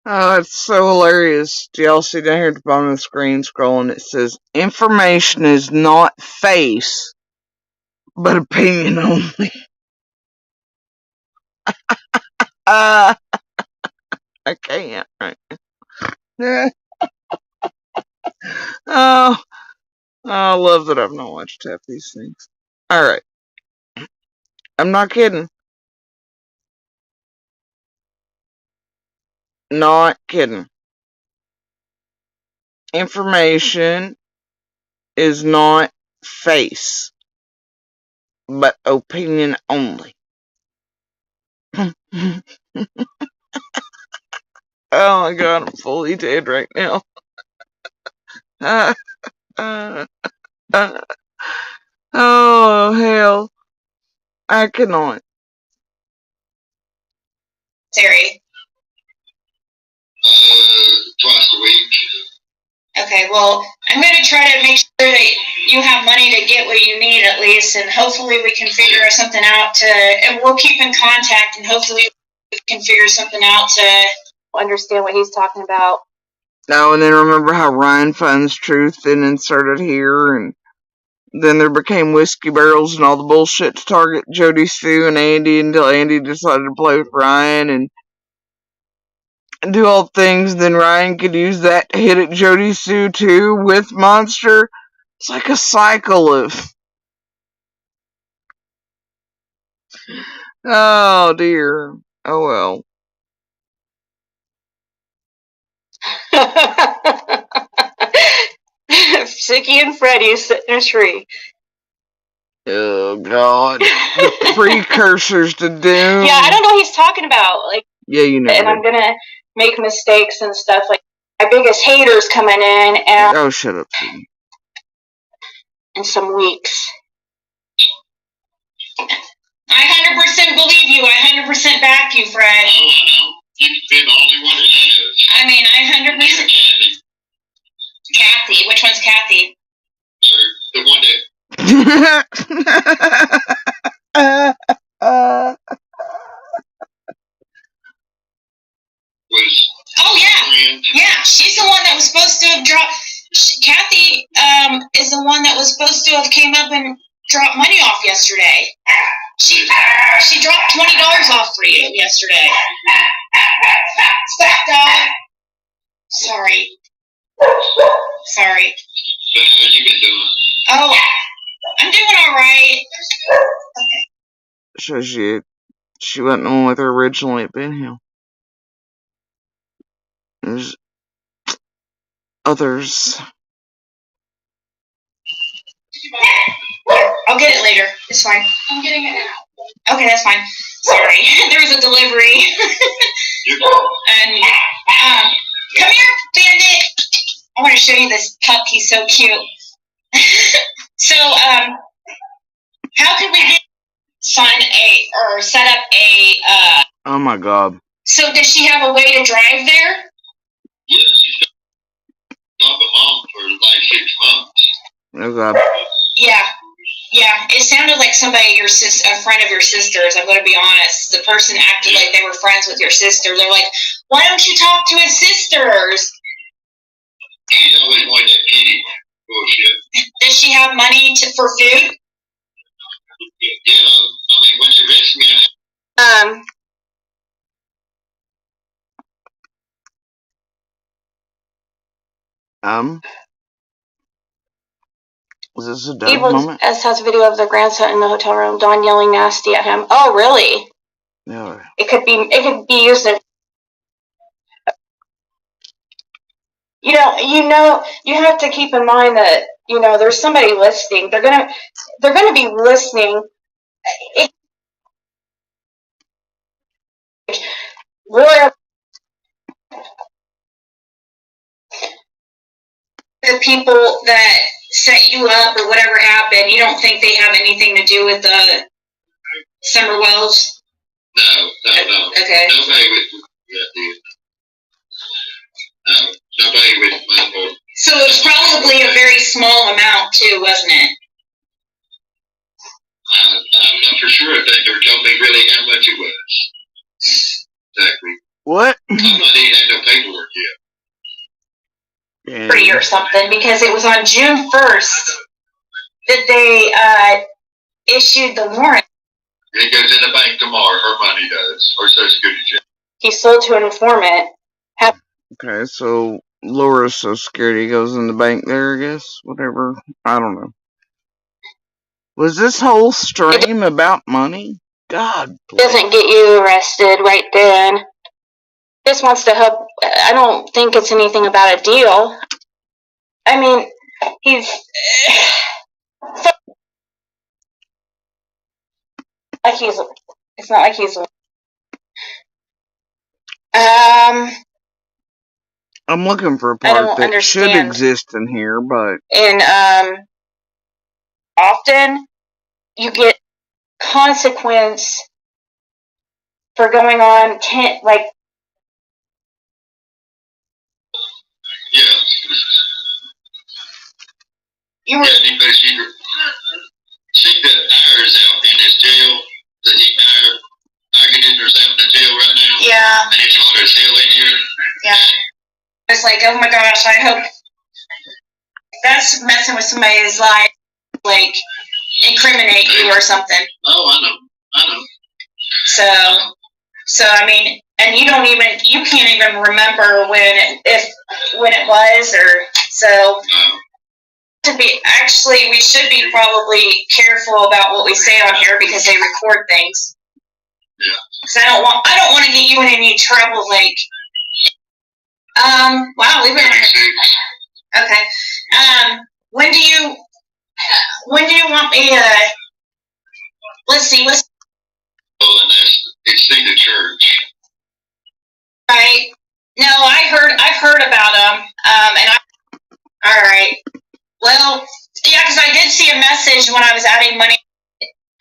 Oh, that's so hilarious. Do y'all see down here at the bottom of the screen scrolling? It says, information is not face, but opinion only. I can't right now. Oh, I love that I've not watched half these things. Alright. I'm not kidding. Not kidding. Information is not face, but opinion only. Oh my God, I'm fully dead right now. Oh hell, I cannot. Terry? Twice a week. Okay, well, I'm going to try to make sure that you have money to get what you need at least, and hopefully we can figure something out and we'll keep in contact, and hopefully we can figure something out to understand what he's talking about. Oh, and then remember how Ryan finds truth and inserted here, and then there became whiskey barrels and all the bullshit to target Jody, Sue, and Andy until Andy decided to play with Ryan and do all things. Then Ryan could use that to hit at Jody, Sue too with Monster. It's like a cycle of. Oh dear. Oh well. Ziggy&Fred sit in a tree. Oh God. The precursors to doom. Yeah, I don't know what he's talking about. Like, yeah, you know. And I'm gonna make mistakes and stuff. Like, my biggest haters coming in, and oh, shut up, Ziggy. In some weeks. I 100% believe you. I 100% back you, Fred. Oh, I know. You've been the only one that has. I mean, I 100%. Kathy. Which one's Kathy? The one that. was. Oh yeah, yeah. She's the one that was supposed to have dropped. Kathy is the one that was supposed to have came up and dropped money off yesterday. She dropped $20 off for you yesterday. Stop, dog. Sorry. So how have you been doing? Oh, I'm doing all right. So she wasn't the one with her originally at Ben Hill. There's others. I'll get it later. It's fine. I'm getting it now. Okay, that's fine. Sorry. There was a delivery. And, come here, Bandit. I want to show you this pup. He's so cute. So, how could we set up a, Oh my God. So does she have a way to drive there? Yes, she's been off at home for like 6 months. Oh God. Yeah. Yeah, it sounded like a friend of your sister's. I'm going to be honest. The person acted like they were friends with your sister. They're like, why don't you talk to his sisters? She's always wanted that kitty bullshit. Does she have money for food? Yeah, I mean, when they arrest me, Is this a Doug moment? S has a video of their grandson in the hotel room, Don yelling nasty at him. Oh, really? No. It could be used in. You have to keep in mind that, there's somebody listening. They're gonna be listening. The people that set you up or whatever happened, you don't think they have anything to do with the Summer Wells? No. Okay. Nobody with nobody with my. So it was probably a very small amount too, wasn't it? I'm not for sure if they never told me really how much it was. Exactly. What? I'm not even had no paperwork yet. Free or something, because it was on June 1st that they issued the warrant. It goes in the bank tomorrow. Her money does, or Social Security check. He sold to an informant. Okay, so Laura's Social Security goes in the bank there, I guess. Whatever. I don't know. Was this whole stream about money? God bless. Doesn't get you arrested right then. Just wants to help. I don't think it's anything about a deal. I mean, it's not like he's. I'm looking for a part that should exist in here, but. And, often you get consequence for going on Yeah. Because she got tires out in this jail. The heat air conditioners out in the jail right now. Yeah. And it's hot as hell in here. Yeah. It's like, oh my gosh, I hope that's messing with somebody's life, like incriminate you or something. Oh, I know. So I mean, and you can't even remember when it was, or so. We should be probably careful about what we say on here because they record things. Yeah. Because I don't want to get you in any trouble. Like, wow, we've been. Okay. When do you want me to? Let's see. And it's in the church. Right. No, I've heard about them. All right. Well, yeah, because I did see a message when I was adding money.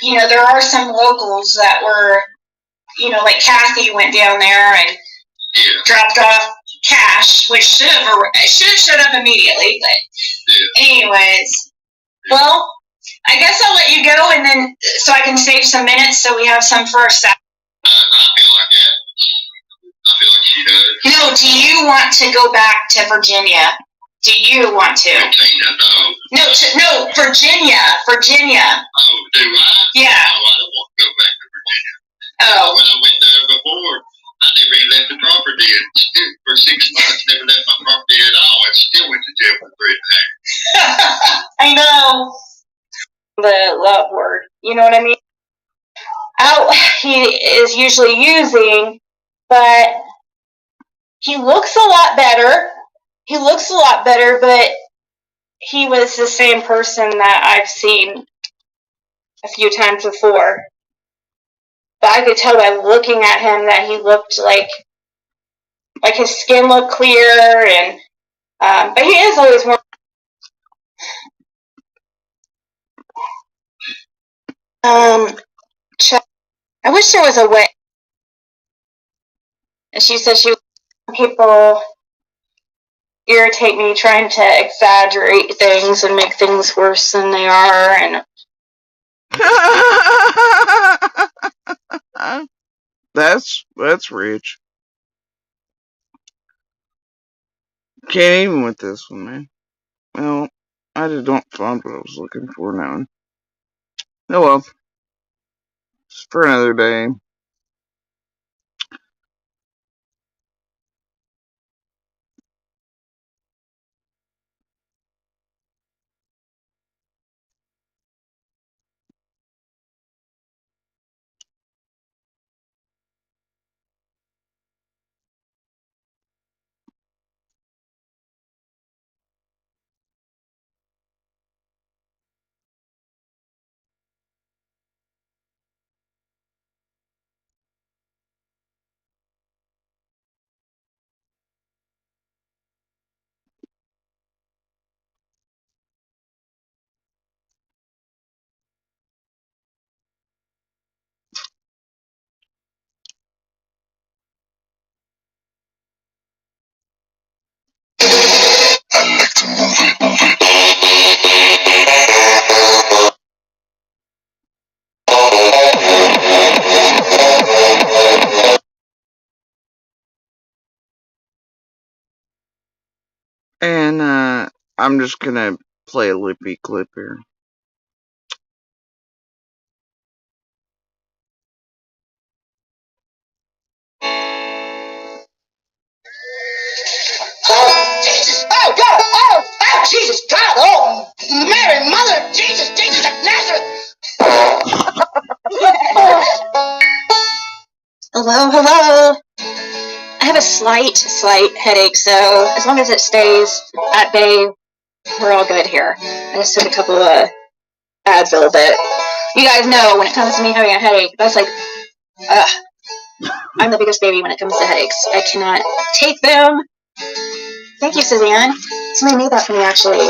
There are some locals that were, like Kathy went down there and dropped off cash, which should have showed up immediately. But anyways, well, I guess I'll let you go, and then so I can save some minutes so we have some for our staff. I feel like that. I feel like she does. No, do you want to go back to Virginia? Do you want to? Virginia, no, Virginia. Oh, do I? Yeah. No, I don't want to go back to Virginia. Oh. When I went there before, I never even left the property for 6 months. Never left my property at all, and still went to jail for 3.5 the love word. You know what I mean? Out he is usually using, but he looks a lot better. He looks a lot better, but he was the same person that I've seen a few times before. But I could tell by looking at him that he looked like his skin looked clear, and but he is always one. I wish there was a way. And she said she people irritate me trying to exaggerate things and make things worse than they are, and That's rich. Can't even with this one, man. Well, I just don't find what I was looking for now. Oh well, it's for another day. And I'm just gonna play a lippy clip here. Oh, Jesus. Oh, God. Oh, Jesus, God. Oh, Mary, Mother of Jesus of Nazareth. hello. I have a slight headache, so as long as it stays at bay, we're all good here. I just took a couple of Advil, but you guys know when it comes to me having a headache, that's like, I'm the biggest baby when it comes to headaches. I cannot take them. Thank you, Suzanne. Somebody made that for me, actually.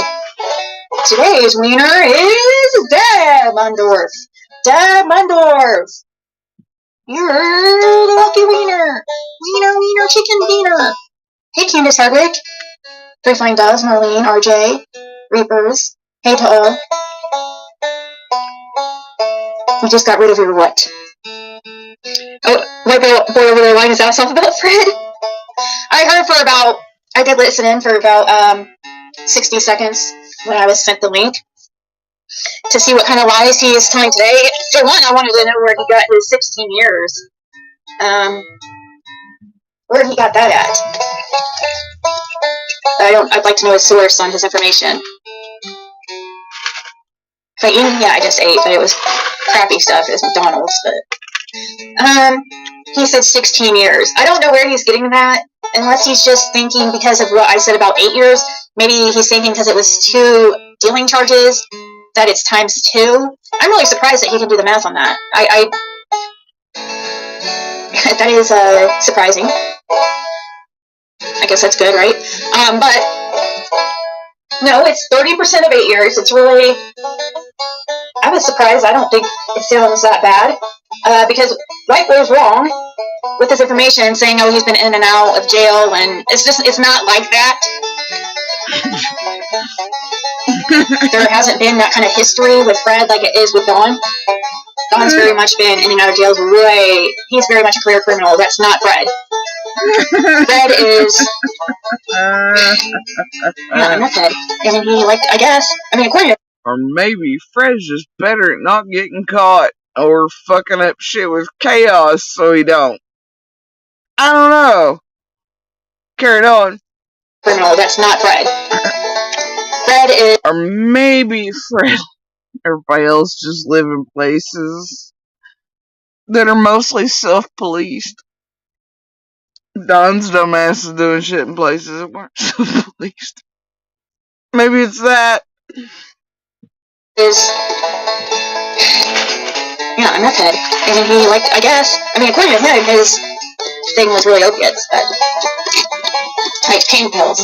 Today's wiener is Dad Mundorf. Dad Mundorf. You're the lucky wiener. Wiener, chicken wiener. Hey, Candace Hardwick. Three Flying Doves, Marlene, RJ, Reapers. Hey to all. You just got rid of your what? Oh, white boy over there lying his ass off about Fred. I did listen in for about 60 seconds when I was sent the link to see what kind of lies he is telling today. For one, I wanted to know where he got his 16 years. Where he got that at. I'd like to know his source on his information. If I eat, yeah, I just ate, but it was crappy stuff. It was McDonald's, but he said 16 years. I don't know where he's getting that, unless he's just thinking because of what I said about 8 years. Maybe he's thinking because it was 2 dealing charges that it's times 2. I'm really surprised that he can do the math on that. That is surprising. I guess that's good, right? But no, it's 30% of 8 years. It's really, I was surprised. I don't think it sounds that bad, because right goes wrong with his information, saying, oh, he's been in and out of jail, and it's not like that. There hasn't been that kind of history with Fred like it is with Dawn. Dawn's very much been in and out of jails. He's very much a career criminal. That's not Fred. Fred is not enough head. I mean, I guess. I mean, according to... Or maybe Fred's just better at not getting caught or fucking up shit with chaos so he don't. I don't know. Carry on. Criminal, that's not Fred. Fred is... Or maybe Fred Everybody else just live in places that are mostly self-policed. Don's dumbass is doing shit in places that weren't self-policed. Maybe it's that. Is I'm not dead. And he liked, I guess, according to him, his thing was really opiates, but like pain pills.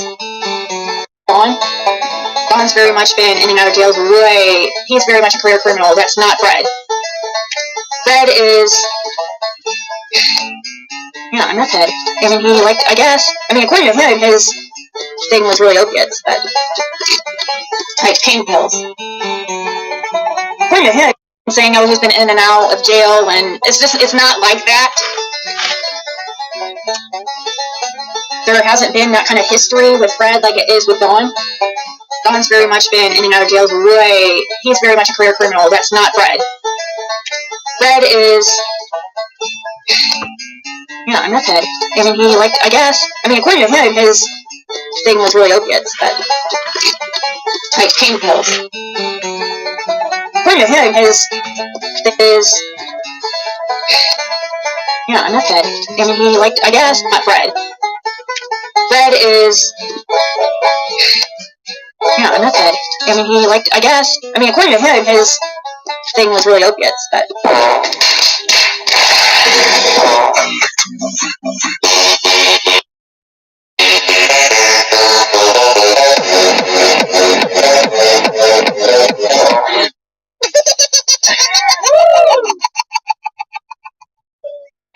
Don's very much been in and out of jails. He's very much a career criminal. That's not Fred. Fred is, I'm not dead. And he liked, I guess, according to him, his thing was really opiates, but like pain pills. According to him, saying how he's been in and out of jail, and it's not like that. There hasn't been that kind of history with Fred like it is with Don. Don's very much been in and out of jail. He's very much a career criminal. That's not Fred. Fred is, I'm not dead. And he liked, I guess, according to him, his thing was really opiates, but like pain pills. According to him, his is, I'm not dead. And he liked, I guess, not Fred. Fred is, I'm not dead. And he liked, I guess, according to him, his thing was really opiates, but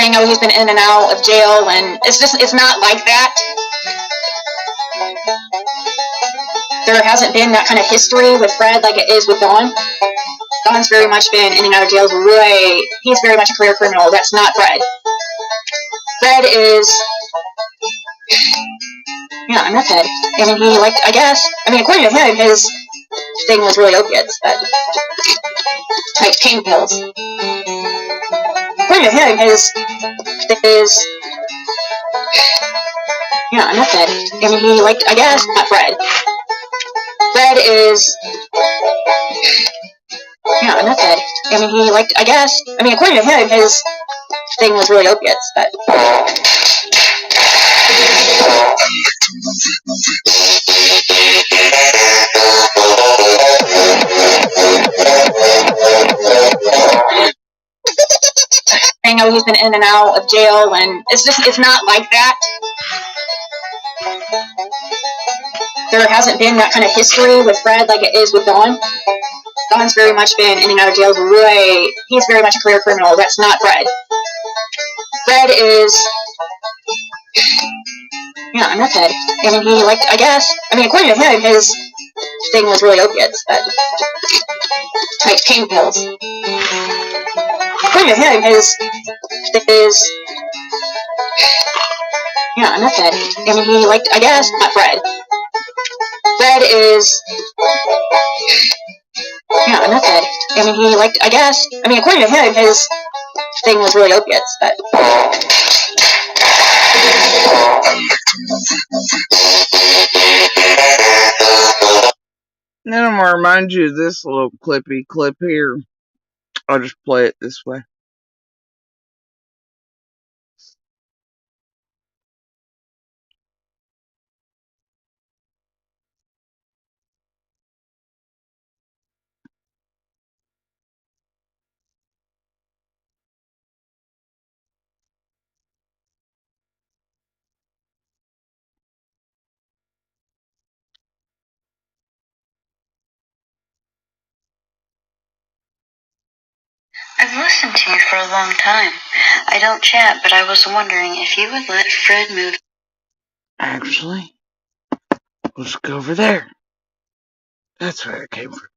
saying how he's been in and out of jail, and it's not like that. There hasn't been that kind of history with Fred like it is with Don. Don's very much been in and out of jail. He's very much a career criminal. That's not Fred. Fred is, I'm not dead. And he liked, I guess, according to him, his thing was really opiates, but like pain pills. According to him, his is, I'm not dead. And he liked, I guess, not Fred. Fred is, I'm not dead. And he liked, I guess, according to him, his thing was really opiates, but saying how he's been in and out of jail, and it's not like that. There hasn't been that kind of history with Fred like it is with Don. Don's very much been in and out of jail. He's very much a career criminal. That's not Fred. Fred is, I'm not dead. And he liked, I guess, according to him, his thing was really opiates, but like pain pills. According to him, his is, I'm not dead. And he liked, I guess, not Fred. Fred is, I'm not dead. And he liked, I guess, according to him, his thing was really opiates, but Then I'm gonna remind you of this little clippy clip here. I'll just play it this way. I've listened to you for a long time. I don't chat, but I was wondering if you would let Fred move. Actually, let's go over there. That's where it came from.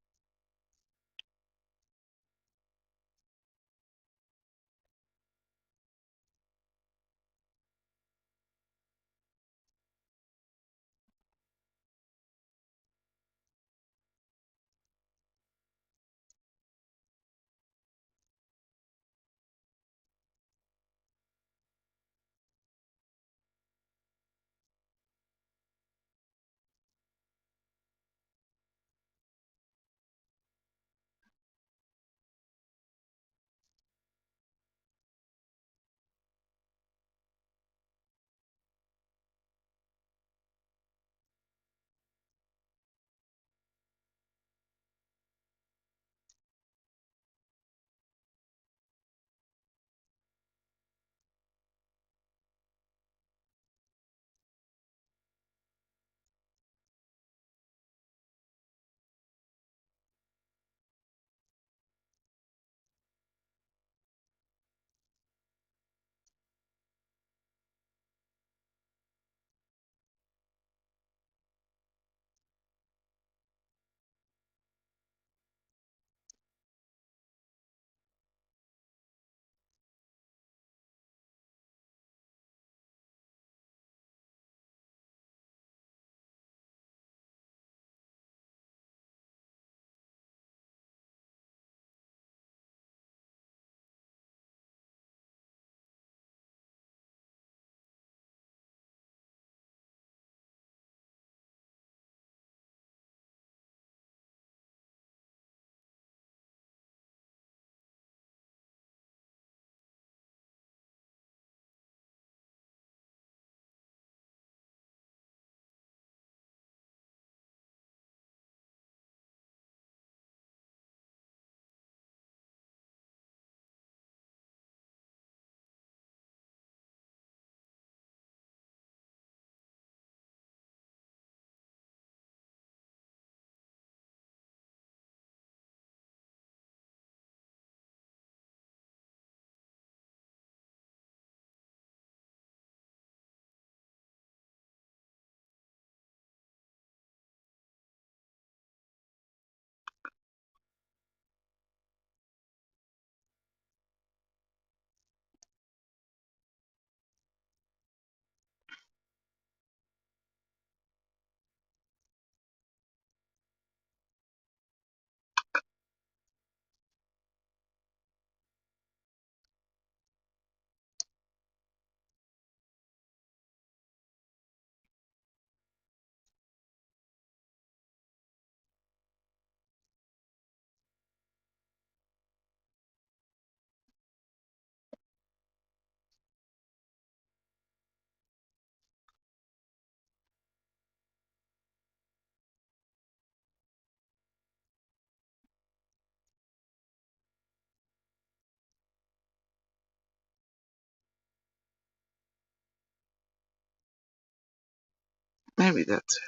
Maybe that's it.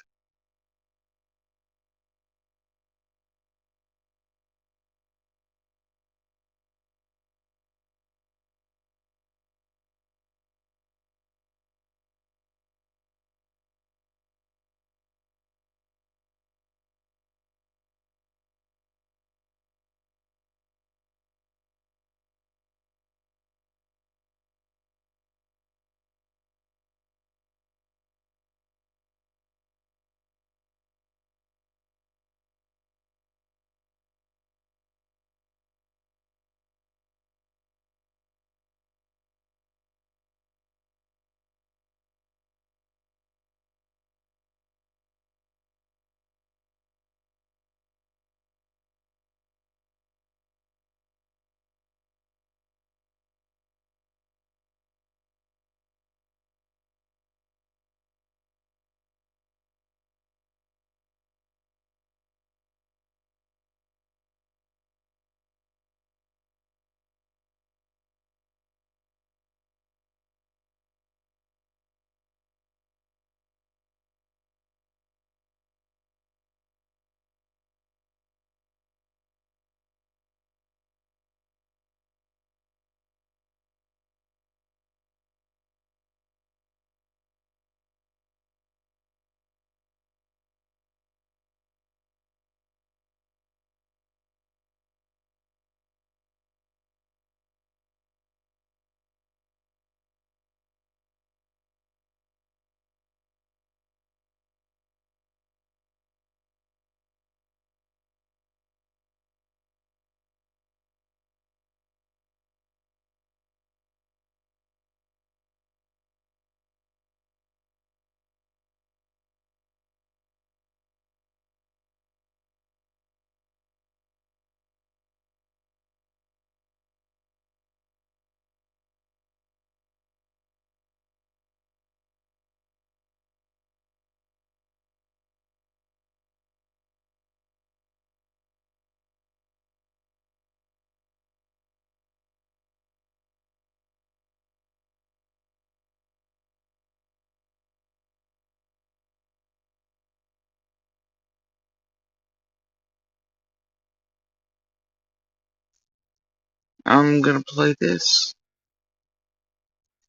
I'm gonna play this.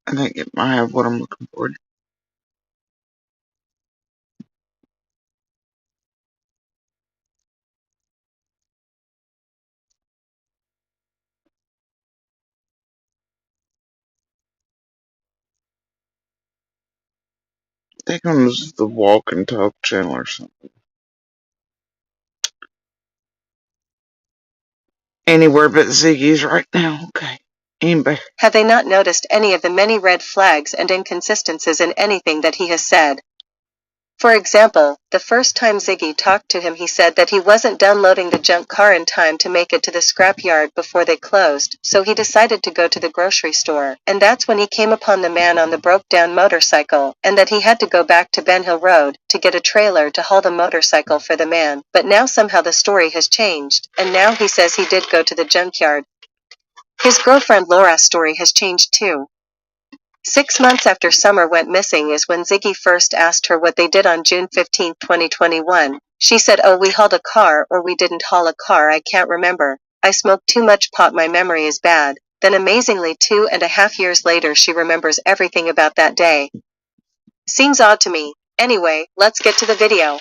I think it might have what I'm looking for. I think it was the Walk and Talk channel or something. Anywhere but Ziggy's right now. Okay. Anybody? Have they not noticed any of the many red flags and inconsistencies in anything that he has said? For example, the first time Ziggy talked to him, he said that he wasn't done loading the junk car in time to make it to the scrapyard before they closed, so he decided to go to the grocery store, and that's when he came upon the man on the broke-down motorcycle, and that he had to go back to Ben Hill Road to get a trailer to haul the motorcycle for the man. But now somehow the story has changed, and now he says he did go to the junkyard. His girlfriend Laura's story has changed too. 6 months after Summer went missing is when Ziggy first asked her what they did on June 15, 2021. She said, "Oh, we hauled a car, or we didn't haul a car, I can't remember. I smoked too much pot, my memory is bad." Then amazingly 2.5 years later she remembers everything about that day. Seems odd to me. Anyway, let's get to the video.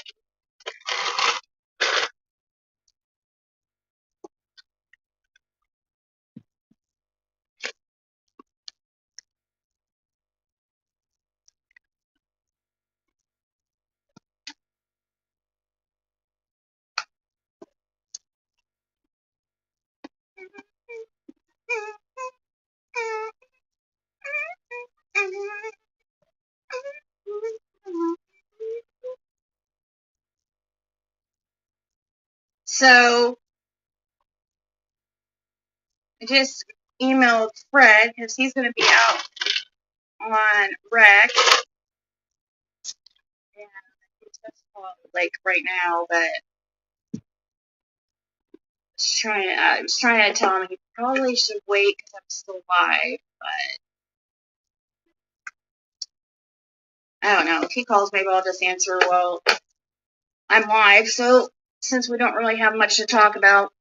So I just emailed Fred because he's going to be out on rec. And he's just like right now, but I was trying to tell him he probably should wait because I'm still live, but I don't know. If he calls, maybe I'll just answer. Well, I'm live, so since we don't really have much to talk about.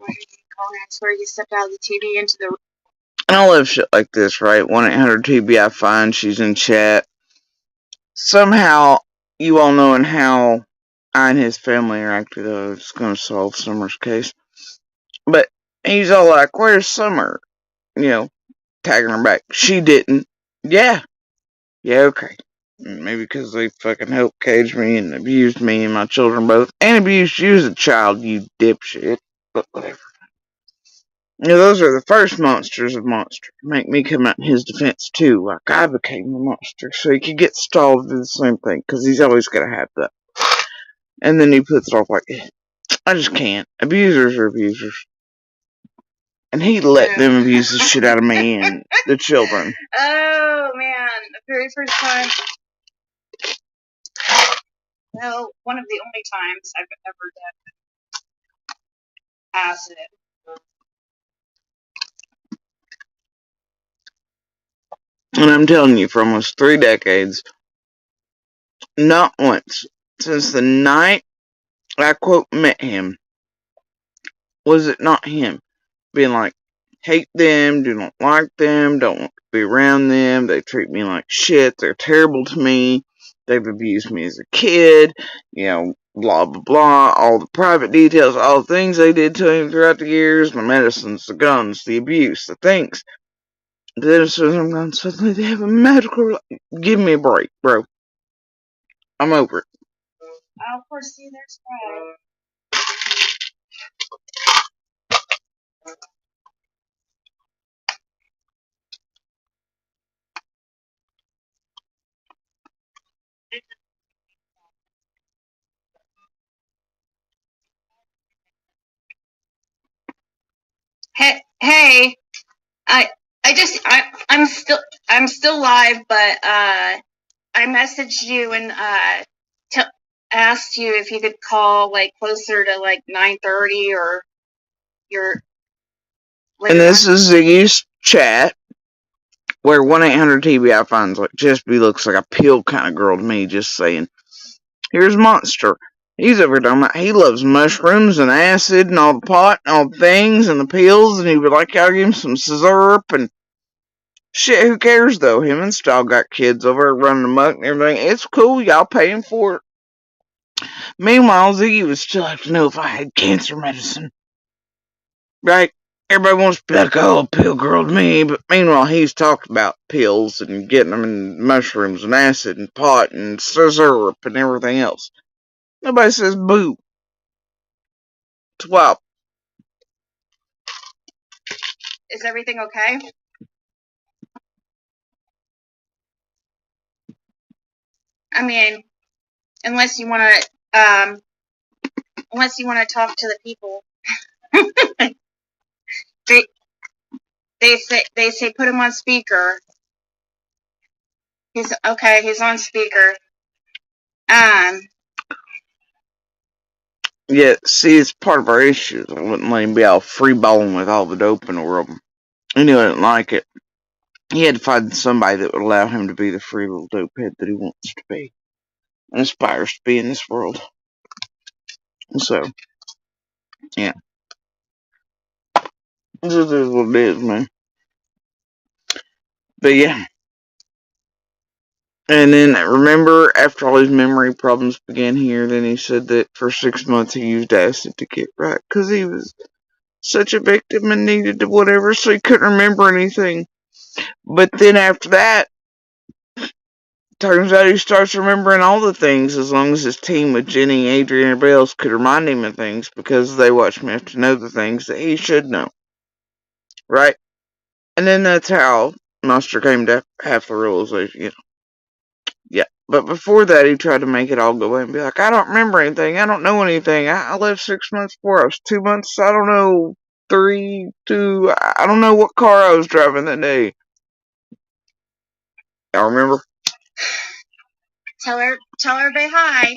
I swear he stepped out of the TV into the. I love shit like this, right? 1-800-TBI fine. She's in chat. Somehow, you all knowing how I and his family are acting, though, it's going to solve Summer's case. But he's all like, "Where's Summer?" You know, tagging her back. She didn't. Yeah. Yeah, okay. Maybe because they fucking helped cage me and abused me and my children both. And abused you as a child, you dipshit. But whatever. You know, those are the first monsters of monsters. Make me come out in his defense, too. Like I became the monster. So he could get stalled to do the same thing. Because he's always got to have that. And then he puts it off like, I just can't. Abusers are abusers. And he let them abuse the shit out of me and the children. Oh, man. The very first time. Well, one of the only times I've ever done acid. And I'm telling you, for almost 3 decades, not once, since the night I quote met him, was it not him being like, hate them, do not like them, don't want to be around them, they treat me like shit, they're terrible to me, they've abused me as a kid, you know, blah blah blah, all the private details, all the things they did to him throughout the years, the medicines, the guns, the abuse, the things. Then as soon as I'm gone, suddenly they have a medical. Give me a break, bro. I'm over it. I'll foresee their spread. Hey, I'm still live, but I messaged you and asked you if you could call like closer to like 9:30 or your. And this is Ziggy's chat, where 1-800-TBI finds like Jessby looks like a pill kind of girl to me. Just saying. Here's Monster. He's over there. He loves mushrooms and acid and all the pot and all the things and the pills, and he would like y'all give him some syrup and shit. Who cares though? Him and Style got kids over there running amok and everything. It's cool. Y'all pay him for it. Meanwhile, Ziggy would still have to know if I had cancer medicine. Right? Everybody wants to be like, oh, pill girl to me, but meanwhile, he's talking about pills and getting them in mushrooms and acid and pot and syrup and everything else. Nobody says boo. It's wild. Is everything okay? I mean, unless you want to talk to the people. they say put him on speaker. He's okay. He's on speaker. Yeah, see, it's part of our issues. I wouldn't let him be all freeballing with all the dope in the world. He knew I didn't like it. He had to find somebody that would allow him to be the free little dopehead that he wants to be and aspires to be in this world. So, yeah. This is what it is, man. But yeah. And then, remember, after all his memory problems began here, then he said that for 6 months he used acid to get right. Because he was such a victim and needed to whatever, so he couldn't remember anything. But then after that, turns out he starts remembering all the things as long as his team with Jenny, Adrian, and everybody else could remind him of things because they watched me have to know the things that he should know. Right? And then that's how Monster came to half the realization, you know. Yeah. But before that, he tried to make it all go away and be like, I don't remember anything. I don't know anything. I left 6 months before. I was 2 months. I don't know. 3, 2. I don't know what car I was driving that day. Y'all remember? Tell her, everybody hi.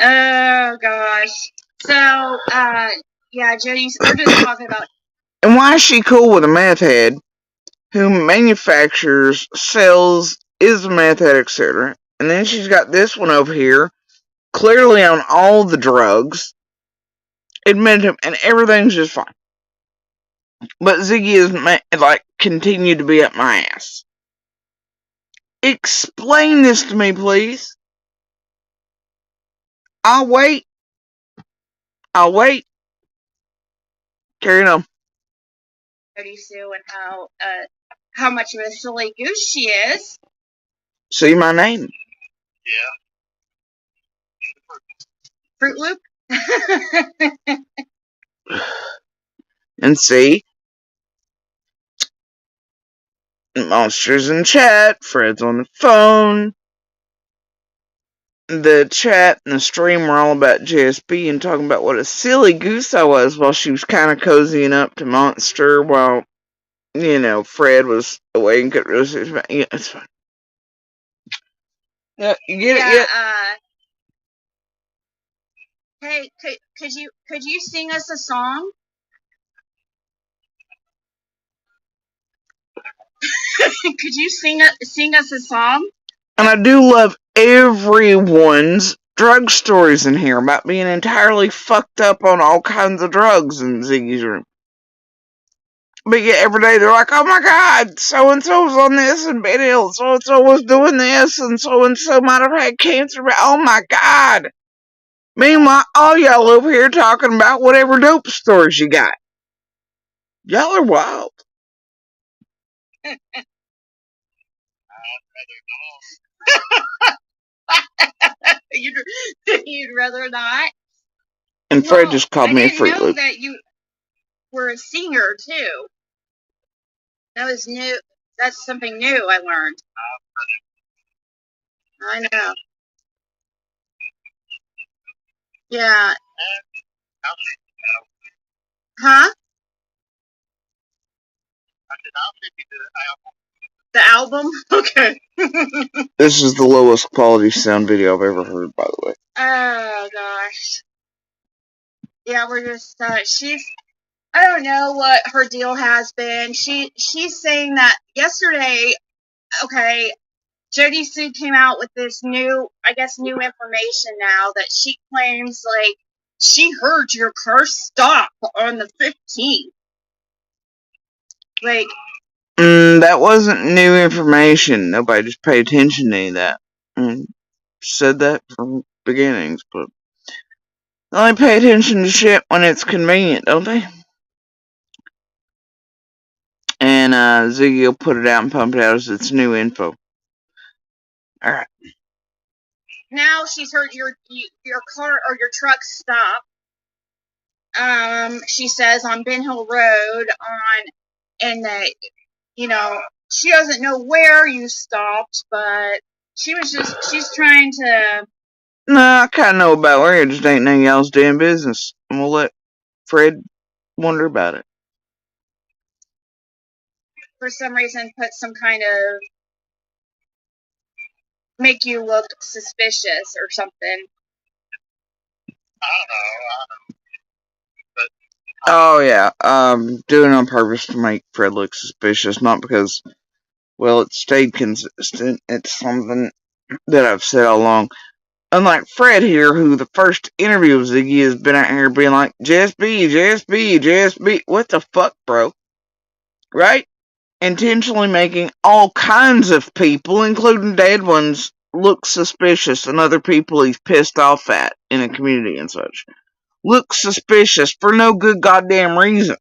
Oh gosh. So, yeah, Jody, we're just talking about. And why is she cool with a meth head who manufactures, sells, is a meth head, etc.? And then she's got this one over here, clearly on all the drugs, admitted him, and everything's just fine. But Ziggy is like continued to be up my ass. Explain this to me, please. I'll wait. I'll wait. Carry on. Jody Sue and how much of a silly goose she is. See my name. Yeah. Fruit Loop. And see, Monsters in chat, Fred's on the phone. The chat and the stream were all about JSB and talking about what a silly goose I was while she was kind of cozying up to Monster while, Fred was away and couldn't really say it. Yeah, it's fine. Yeah, you get it yet? Hey, could you sing us a song? Could you sing us a song? And I do love everyone's drug stories in here about being entirely fucked up on all kinds of drugs in Ziggy's room. But yet every day they're like, oh my god, so-and-so was on this and been ill, so-and-so was doing this, and so-and-so might have had cancer, but oh my god. Meanwhile, all y'all over here talking about whatever dope stories you got. Y'all are wild. You'd rather not? And Fred just called me a Fruit Loop. I didn't know that you were a singer, too. That was new. That's something new I learned. I know. Yeah. Huh? The album? Okay. This is the lowest quality sound video I've ever heard, by the way. Oh, gosh. Yeah, we're just, I don't know what her deal has been. She's saying that yesterday, okay, Jody Sue came out with this new information now that she claims, like, she heard your car stop on the 15th. Like, that wasn't new information. Nobody just paid attention to any of that. Said that from beginnings, but they only pay attention to shit when it's convenient, don't they? And Ziggy will put it out and pump it out as it's new info. Alright. Now she's heard your car or your truck stop. She says on Ben Hill Road and that, she doesn't know where you stopped, but she's trying to. Nah, I kinda know about where, it just ain't none of y'all's damn business. And we'll let Fred wonder about it. For some reason, put some kind of make you look suspicious or something. I don't know. Oh yeah, doing it on purpose to make Fred look suspicious, not because, well, it stayed consistent. It's something that I've said all along. Unlike Fred here, who the first interview with Ziggy has been out here being like, JSB, what the fuck, bro? Right? Intentionally making all kinds of people, including dead ones, look suspicious, and other people he's pissed off at in a community and such. Look suspicious for no good goddamn reason.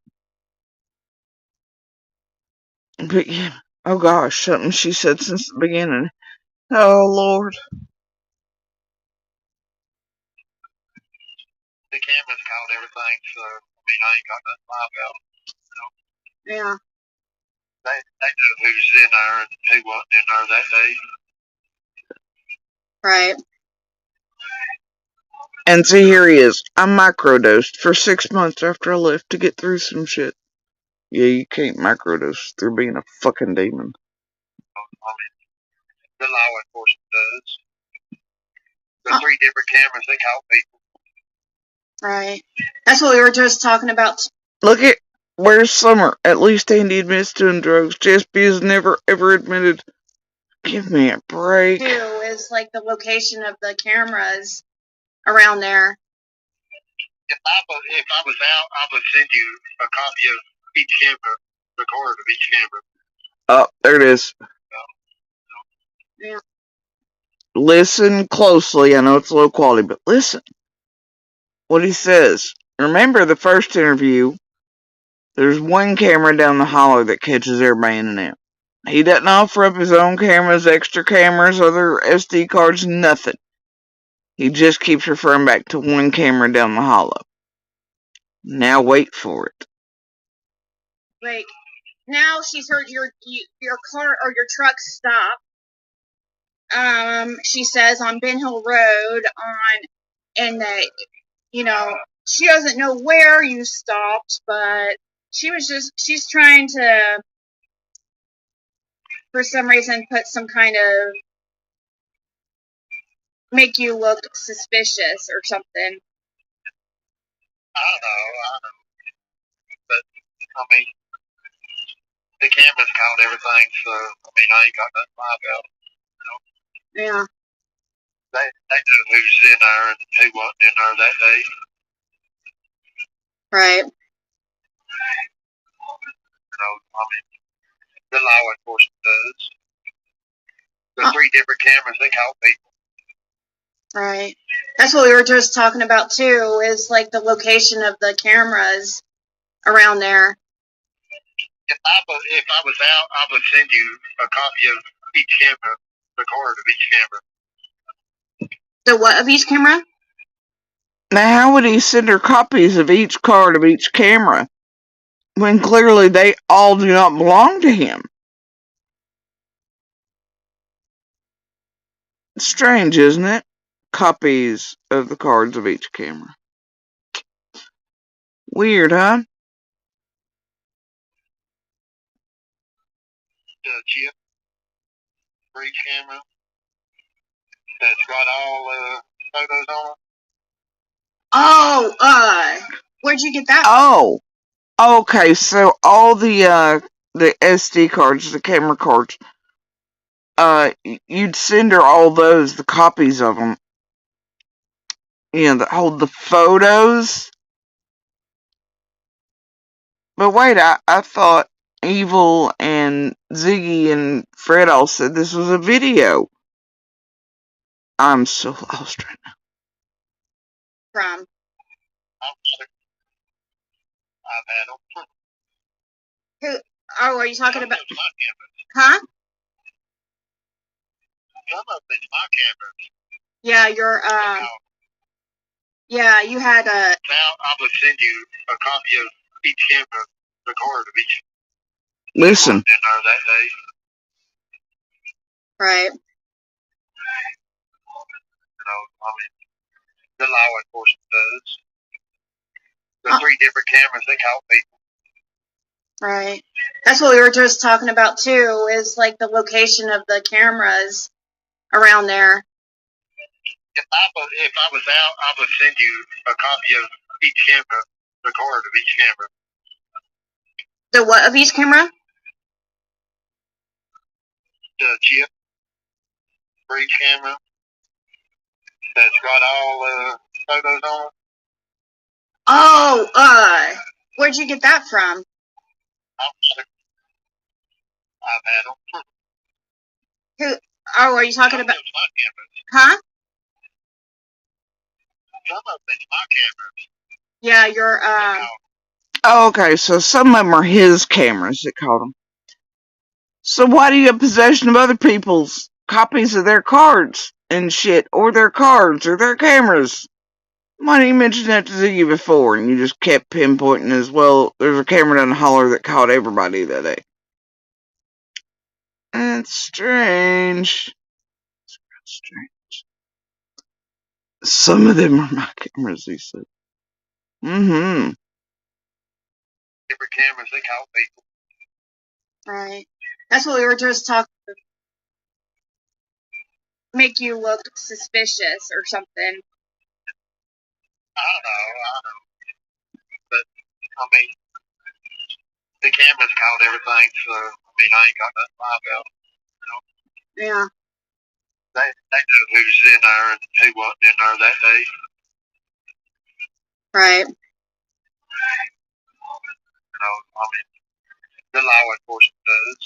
But yeah, oh gosh, something she said since the beginning. Oh Lord. The cameras caught everything, so I ain't got nothing to lie about. Yeah. They know who's in there and who wasn't in there that day. Right. And see, here he is. I'm microdosed for 6 months after I left to get through some shit. Yeah, you can't microdose through being a fucking demon. The law enforcement does. The three different cameras that caught people. Right. That's what we were just talking about. Look at where's Summer? At least Andy admits doing drugs. Jespy has never ever admitted. Give me a break. Too is like the location of the cameras around there. If I was out, I would send you a copy of each camera, record of each camera. Oh, there it is. Yeah. Listen closely. I know it's low quality, but listen. What he says. Remember the first interview? There's one camera down the hallway that catches everybody in and out. He doesn't offer up his own cameras, extra cameras, other SD cards, nothing. He just keeps referring back to one camera down the hollow. Now wait for it. Like, now she's heard your car or your truck stop. She says on Ben Hill Road and that, she doesn't know where you stopped, but she's trying to, for some reason, put some kind of, make you look suspicious or something. I don't know. But, I mean, the cameras caught everything, so, I mean, I ain't got nothing to lie about. Yeah. They know who's in there and who wasn't in there that day. Right. I mean, the law enforcement does. The three different cameras that caught people. Right. That's what we were just talking about too, is like the location of the cameras around there. If I was out, I would send you a copy of each camera, record of each camera. The what of each camera? Now, how would he send her copies of each card of each camera when clearly they all do not belong to him? Strange, isn't it? Copies of the cards of each camera. Weird, huh? The chip for each camera that's got all photos on it. Oh, where'd you get that? Oh, okay. So all the SD cards, the camera cards, you'd send her all those, the copies of them. That hold the photos. But wait, I thought Evil and Ziggy and Fred all said this was a video. I'm so lost right now. From? I've had them. Who? Oh, are you talking about? Huh? Some of it's my cameras. Yeah, yeah, you had a. Now I would send you a copy of each camera, record of each. Listen. In there that day. Right. I mean, the law enforcement does. The three different cameras that caught people. Right. That's what we were just talking about too, is like the location of the cameras around there. If I was out, I would send you a copy of each camera, record of each camera. The what of each camera? The chip for each camera that's got all photos on it. Oh, where'd you get that from? I've had them. Who? Oh, are you talking about? Huh? Some of it's my cameras. Yeah, your Oh, okay, so some of them are his cameras, they call them. So why do you have possession of other people's copies of their cards and shit, or their cards, or their cameras? Why didn't you mention that to Ziggy before, and you just kept pinpointing as well, there's a camera down the holler that caught everybody that day. That's strange. Strange. Some of them are my cameras, he said. Mm-hmm. Different cameras that caught people. right. That's what we were just talking about. make you look suspicious or something. I don't know. But, I mean, the cameras caught everything, so, I mean, I ain't got nothing to lie about. You know? Yeah. They know who's in there and who wasn't in there that day. Right. You know, I mean, the law enforcement does.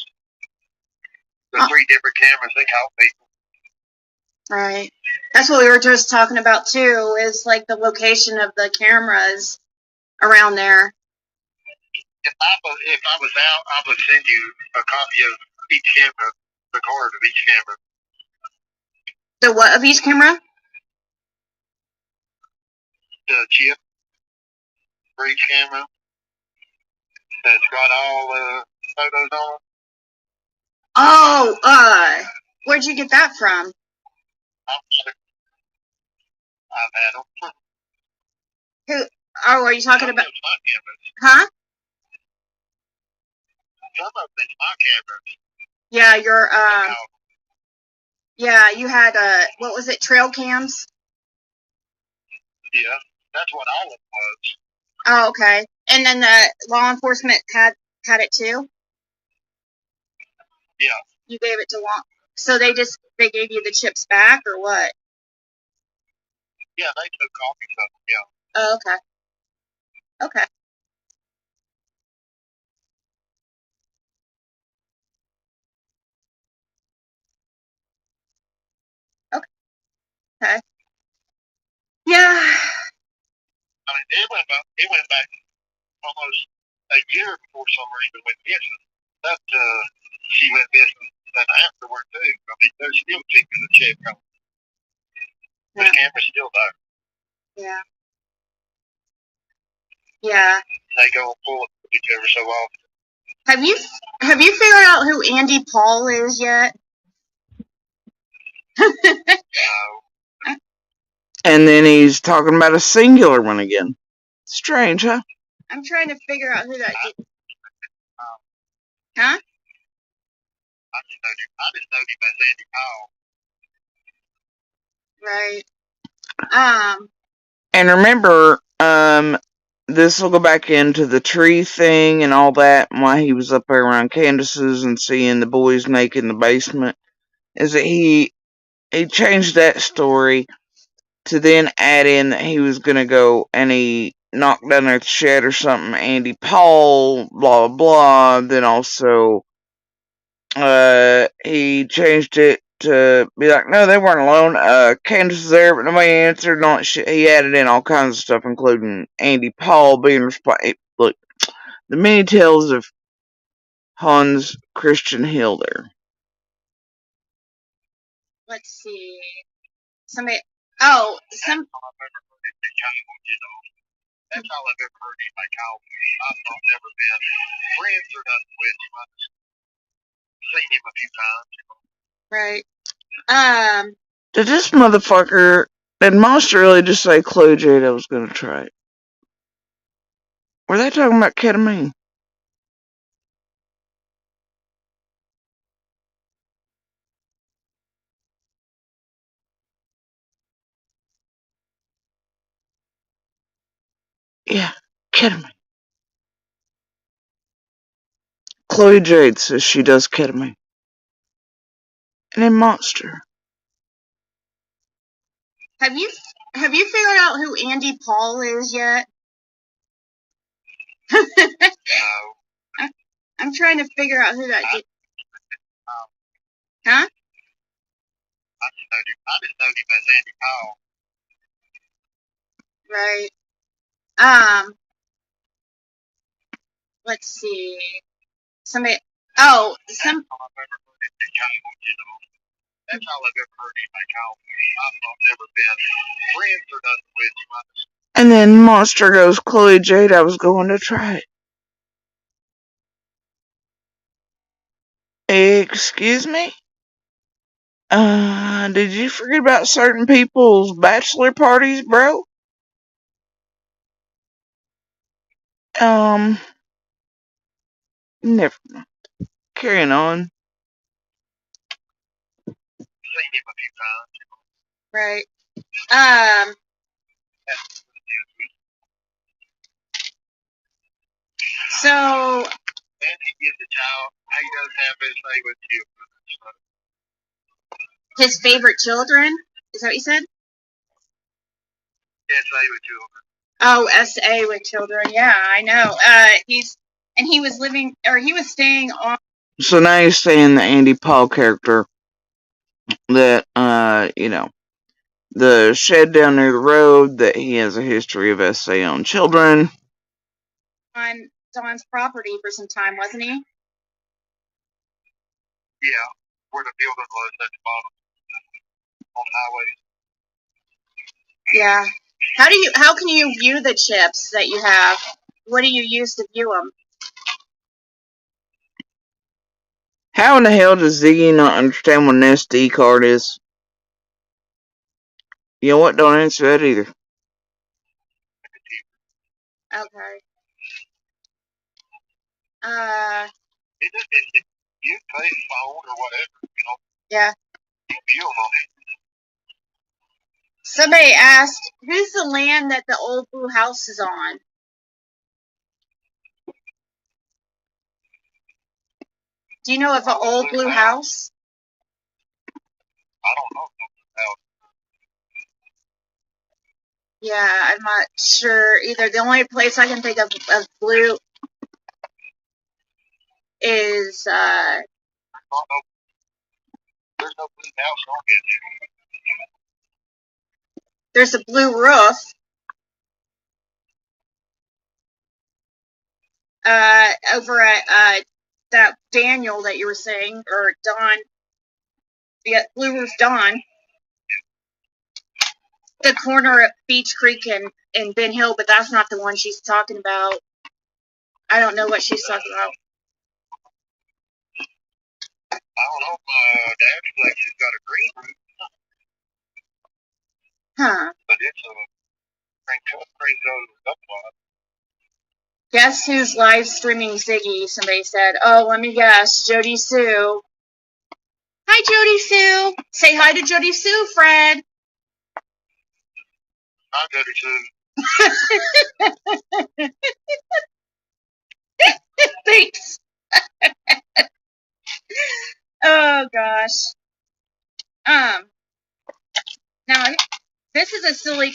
The 3 different cameras, they caught people. Right. That's what we were just talking about too, is like the location of the cameras around there. If I was out, I would send you a copy of each camera, the card of each camera. The what of each camera? The chip for each camera that's got all the photos on it. Oh, where'd you get that from? I've had them. Who? Oh, are you talking about? My cameras. Huh? Some of it's my cameras. Yeah, your yeah, you had what was it? Trail cams. Yeah, that's what all of it was. Oh, okay. And then the law enforcement had it too. Yeah. You gave it to law. So they gave you the chips back or what? Yeah, they took copies of them. Yeah. Oh, okay. Okay. Okay. Yeah. I mean, it went back almost a year before Summer even went missing. That she went missing, and afterward too. I mean, they're still keeping the check on. The camera's still there. Yeah. Yeah. They go and pull it each every so often. Have you figured out who Andy Paul is yet? No. And then he's talking about a singular one again. Strange, huh? I'm trying to figure out who that is. Huh? I just know him as Andy Powell. Right. And remember, this will go back into the tree thing and all that, and why he was up there around Candace's and seeing the boys naked in the basement, is that he changed that story to then add in that he was gonna go and he knocked down their shed or something, Andy Paul, blah blah blah. Then also, he changed it to be like, no, they weren't alone. Candace was there, but nobody answered. And all that shit. He added in all kinds of stuff, including Andy Paul being responsible. Look, the many tales of Hans Christian Hilder. Let's see. Somebody. Oh, some. That's all I've ever heard anybody call me. I've never been friends or nothing with him. I've seen him a few times. Right. Did this motherfucker, did Monster really just say Chloe Jade I was gonna try it? Were they talking about ketamine? Yeah, ketamine. Chloe Jade says she does ketamine. And then Monster. Have you figured out who Andy Paul is yet? No. I'm trying to figure out who that is. Huh? I just know him as Andy Powell. Right. Let's see. Somebody. Oh, some. That's all I've ever heard anybody call me. I've never been friends or nothing with him. And then Monster goes, Chloe Jade, I was going to try it. Excuse me? Did you forget about certain people's bachelor parties, bro? Never mind. Carrying on. seen him a few times. Right. So. And he gives a child. He does have his favorite children. His favorite children? Is that what you said? SA with children. Oh, SA with children. Yeah, I know. He was staying on. So now you're saying the Andy Paul character that, the shed down near the road, that he has a history of SA on children. On Don's property for some time, wasn't he? Yeah, where the building was at the bottom on the highway. Yeah. How can you view the chips that you have? What do you use to view them? How in the hell does Ziggy not understand what an SD card is? You know what? Don't answer that either. Okay. You play phone or whatever, Yeah. You view them on it. Somebody asked, who's the land that the old blue house is on? Do you know of an old blue house? I don't know. Yeah, I'm not sure either. The only place I can think of blue is There's no blue house on it. there's a blue roof. Over at that Daniel that you were saying, or Don. Yeah, Blue Roof Don. The corner at Beach Creek and Ben Hill, but that's not the one she's talking about. I don't know what she's talking about. I don't know. My dad's place has got a green roof. Huh. But it's a green zone up lot. Guess who's live streaming Ziggy? Somebody said. Oh, let me guess. Jody Sue. Hi, Jody Sue. Say hi to Jody Sue, Fred. Hi, Jody Sue. Thanks. Oh gosh. Now this is a silly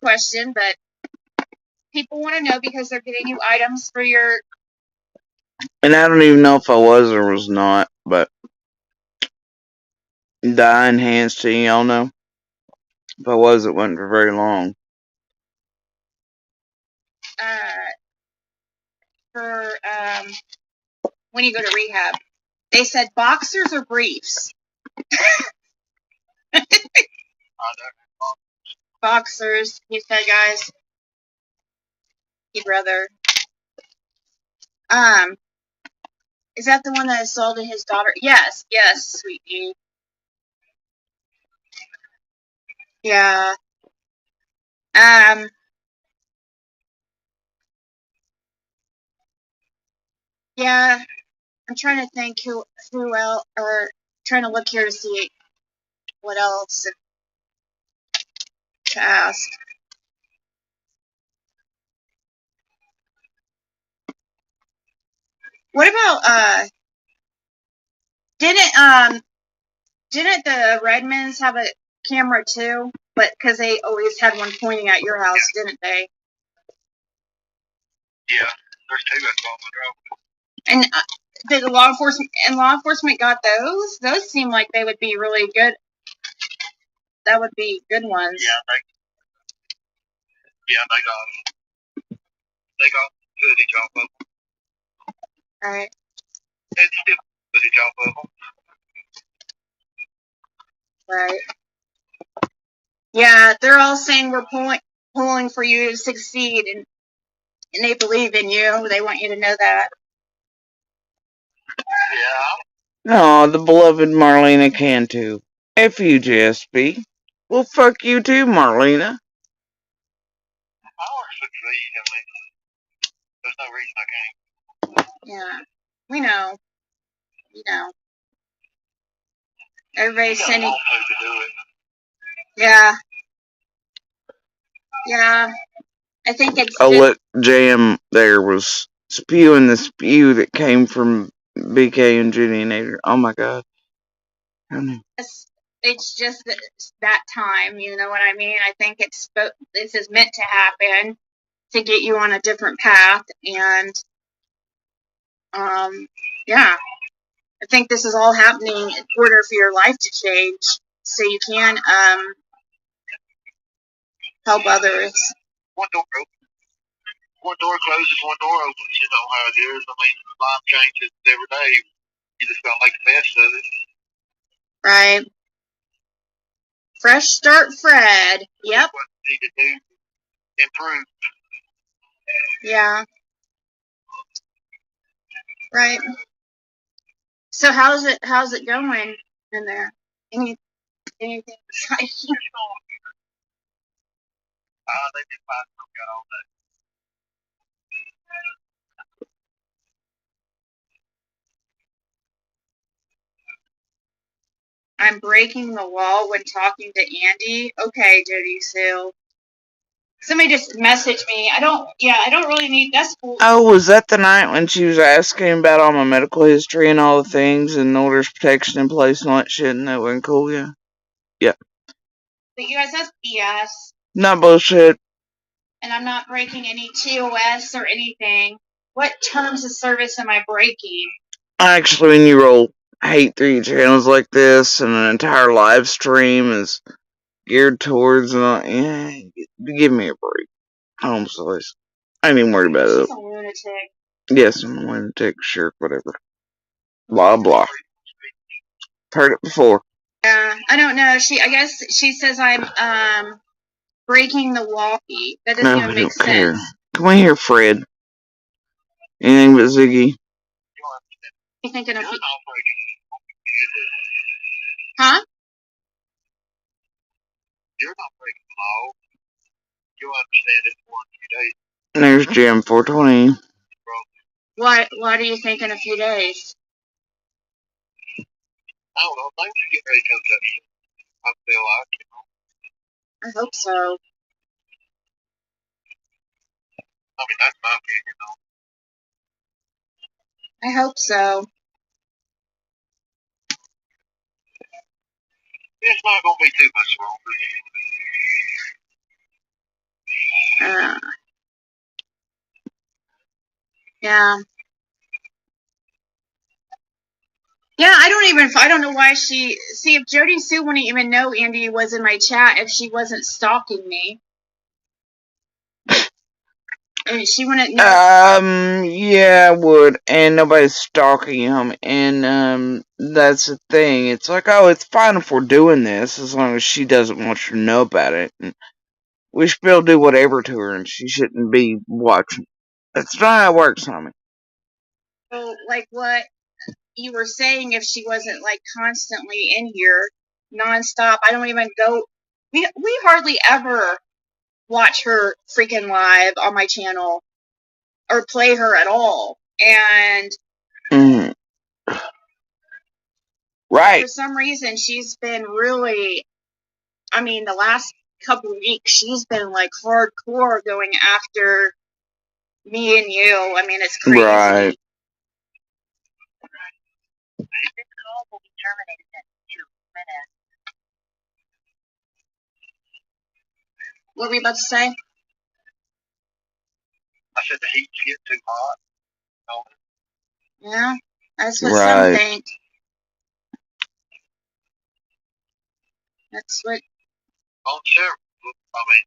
question, but people want to know because they're getting you items for your. And I don't even know if I was or was not, but dying hands to y'all know. If I was, it wasn't for very long. For when you go to rehab, they said boxers or briefs. Boxers, he said, guys. He'd rather. Is that the one that assaulted his daughter? Yes, sweetie. Yeah. Yeah. I'm trying to think who else, or trying to look here to see what else to ask. What about didn't the Redmonds have a camera too? But because they always had one pointing at your house, didn't they? Yeah, there's two at Baldwin Road. And did the law enforcement got those? Those seem like they would be really good. That would be good ones. Yeah, they got footage off of them. Alright. It's still footage off of them. Right. Yeah, they're all saying we're pulling for you to succeed, and they believe in you. They want you to know that. Yeah. Oh, the beloved Marlena can too. F you, JSB. Well, fuck you too, Marlena. I'll succeed, at least. There's no reason I can't. Yeah. We know. You know. Everybody's sending. Yeah. Yeah. I think it's. Oh, look, JM there was spewing the spew that came from BK and Jenny and Adrian. Oh my god. It's just that time, you know what I mean? I think this is meant to happen to get you on a different path, and yeah, I think this is all happening in order for your life to change, so you can help others. One door closes, one door opens. You know how it is. I mean, life changes every day. You just gotta make the best of it. Right. Fresh start, Fred. Yep. What you need to do, improve. Yeah. Right. So how's it going in there? Anything besides? They did find some got all that. I'm breaking the wall when talking to Andy. Okay, Jody Sue. Somebody just messaged me. I don't really need, that's cool. Oh, was that the night when she was asking about all my medical history and all the things and orders protection in place and all that shit and that wasn't cool, yeah? Yeah. The USS BS. Not bullshit. And I'm not breaking any TOS or anything. What terms of service am I breaking? Actually, when you roll hate through channels like this and an entire live stream is geared towards, yeah, give me a break. Home slice. I ain't even worried about it. She's a lunatic. Yes, I'm a lunatic, sure, whatever. Blah, blah. Heard it before. Yeah, I don't know. I guess she says I'm, breaking the wall. That doesn't even make sense. Care. Come on here, Fred. Anything but Ziggy. You thinking of? Huh? You're not breaking the law. You'll understand it in 1 few days. There's Jam 420. Why do you think in a few days? I don't know. Things are getting ready to come to us. I feel like, you know. I hope so. I mean, that's my opinion, though. I hope so. It's not going to be too much longer. Yeah. Yeah, I don't know why see if Jody Sue wouldn't even know Andy was in my chat if she wasn't stalking me. And she wouldn't know. Yeah, I would. And nobody's stalking him. And, that's the thing. It's like, oh, it's fine if we're doing this as long as she doesn't want you to know about it. And we should be able to do whatever to her and she shouldn't be watching. That's not how it works, homie. So, like what you were saying, if she wasn't, like, constantly in here, nonstop, I don't even go. We hardly ever watch her freaking live on my channel or play her at all. And right. For some reason, she's been really, I mean, the last couple of weeks, she's been like hardcore going after me and you. I mean, it's crazy. Right. What were we about to say? I said the heat's getting too hot. Yeah, that's what some think. That's what. Oh, sure. I mean,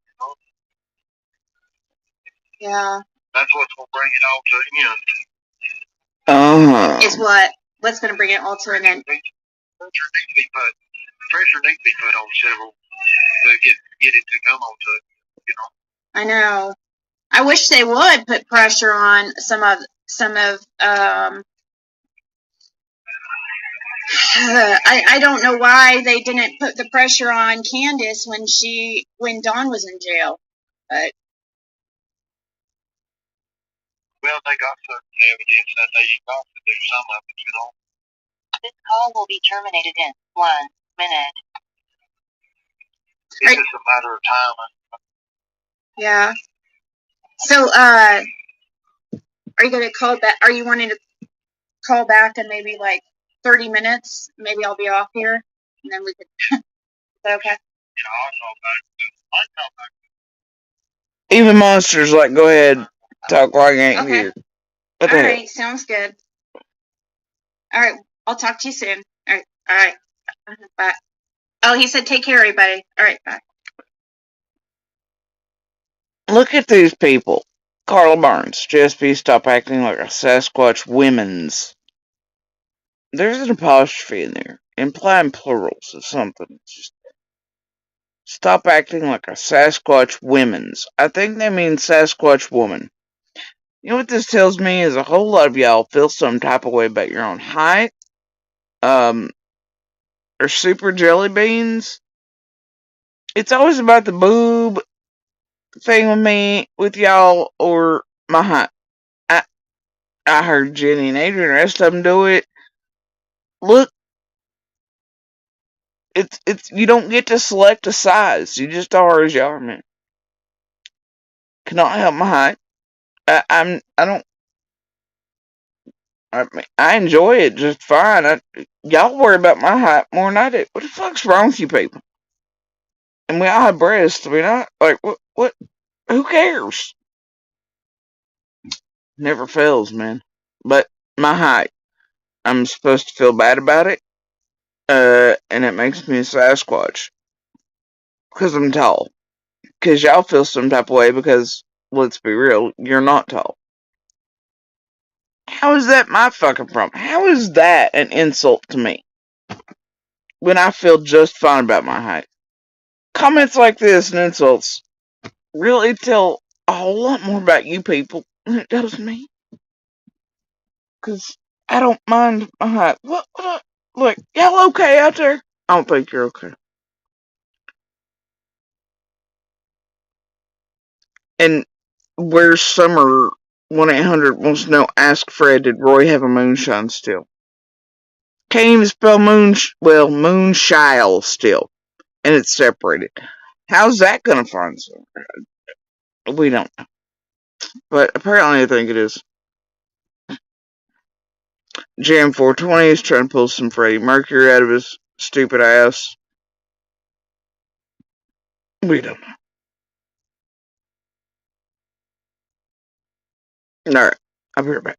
you know. Yeah. That's what's going to bring it all to an end. Is what? What's going to bring it all to an end? Pressure needs to be put on several to get it to come on to, you know. I know. I wish they would put pressure on some of I don't know why they didn't put the pressure on Candace when Dawn was in jail. But well, they got certain evidence that they got to do some of it, you know. This call will be terminated in 1 minute. It's just a matter of time. Yeah. So, are you gonna call back? Are you wanting to call back in maybe like 30 minutes? Maybe I'll be off here, and then we could. Is that okay? Yeah, I'll call back. I'll call back. Even monsters like, go ahead, talk like I ain't Okay. here. What All the hell? right, sounds good. All right, I'll talk to you soon. All right, bye. Oh, he said take care, everybody. All right, bye. Look at these people. Carla Barnes, JSP, stop acting like a Sasquatch women's. There's an apostrophe in there, implying plurals of something. Just stop acting like a Sasquatch women's. I think they mean Sasquatch woman. You know what this tells me is a whole lot of y'all feel some type of way about your own height, or super jelly beans. It's always about the boob thing with me, with y'all, or my height. I heard Jenny and Adrian and the rest of them do it. Look, it's you don't get to select a size. You just are as you are, man. Cannot help my height. I mean, I enjoy it just fine. Y'all worry about my height more than I do. What the fuck's wrong with you people? And we all have breasts. I mean, what? Who cares? Never fails, man. But my height, I'm supposed to feel bad about it. And it makes me a Sasquatch. Because I'm tall. Because y'all feel some type of way because, let's be real, you're not tall. How is that my fucking problem? How is that an insult to me? When I feel just fine about my height. Comments like this and insults really tell a whole lot more about you people than it does me. Because I don't mind my height. Look, y'all okay out there? I don't think you're okay. And where's Summer 1-800 wants to know, ask Fred, did Roy have a moonshine still? Can't even spell moonshile still. And it's separated. How's that gonna find Summer? We don't know. But apparently I think it is. Jam 420 is trying to pull some Freddie Mercury out of his stupid ass. We don't know. Alright, I'll be right back.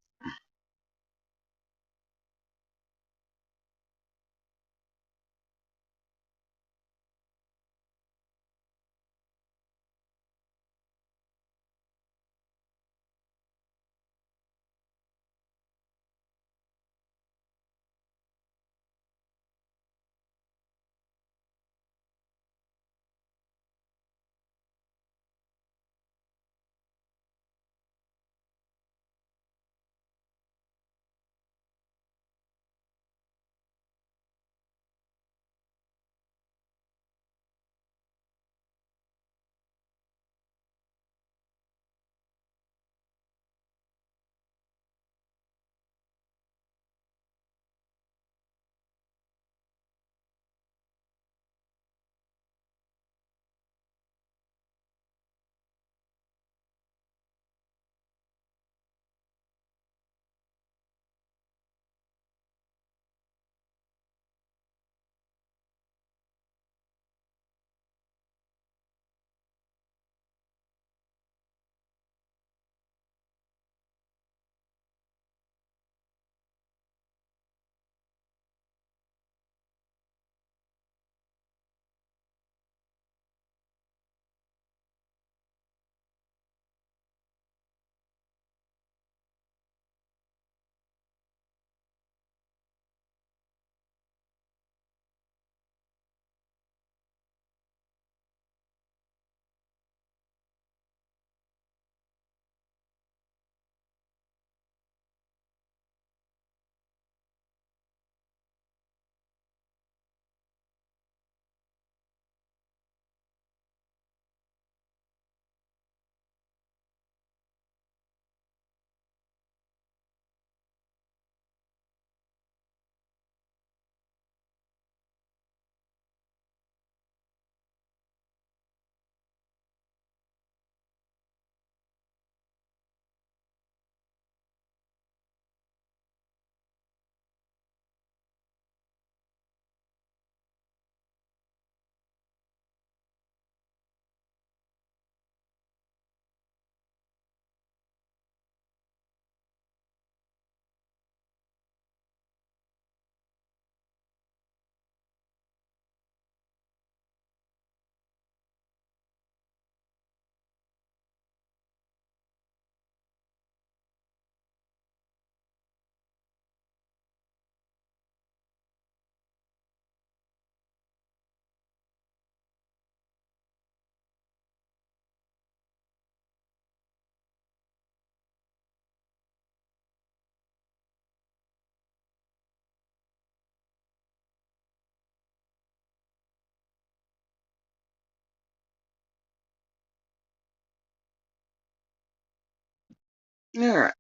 Alright.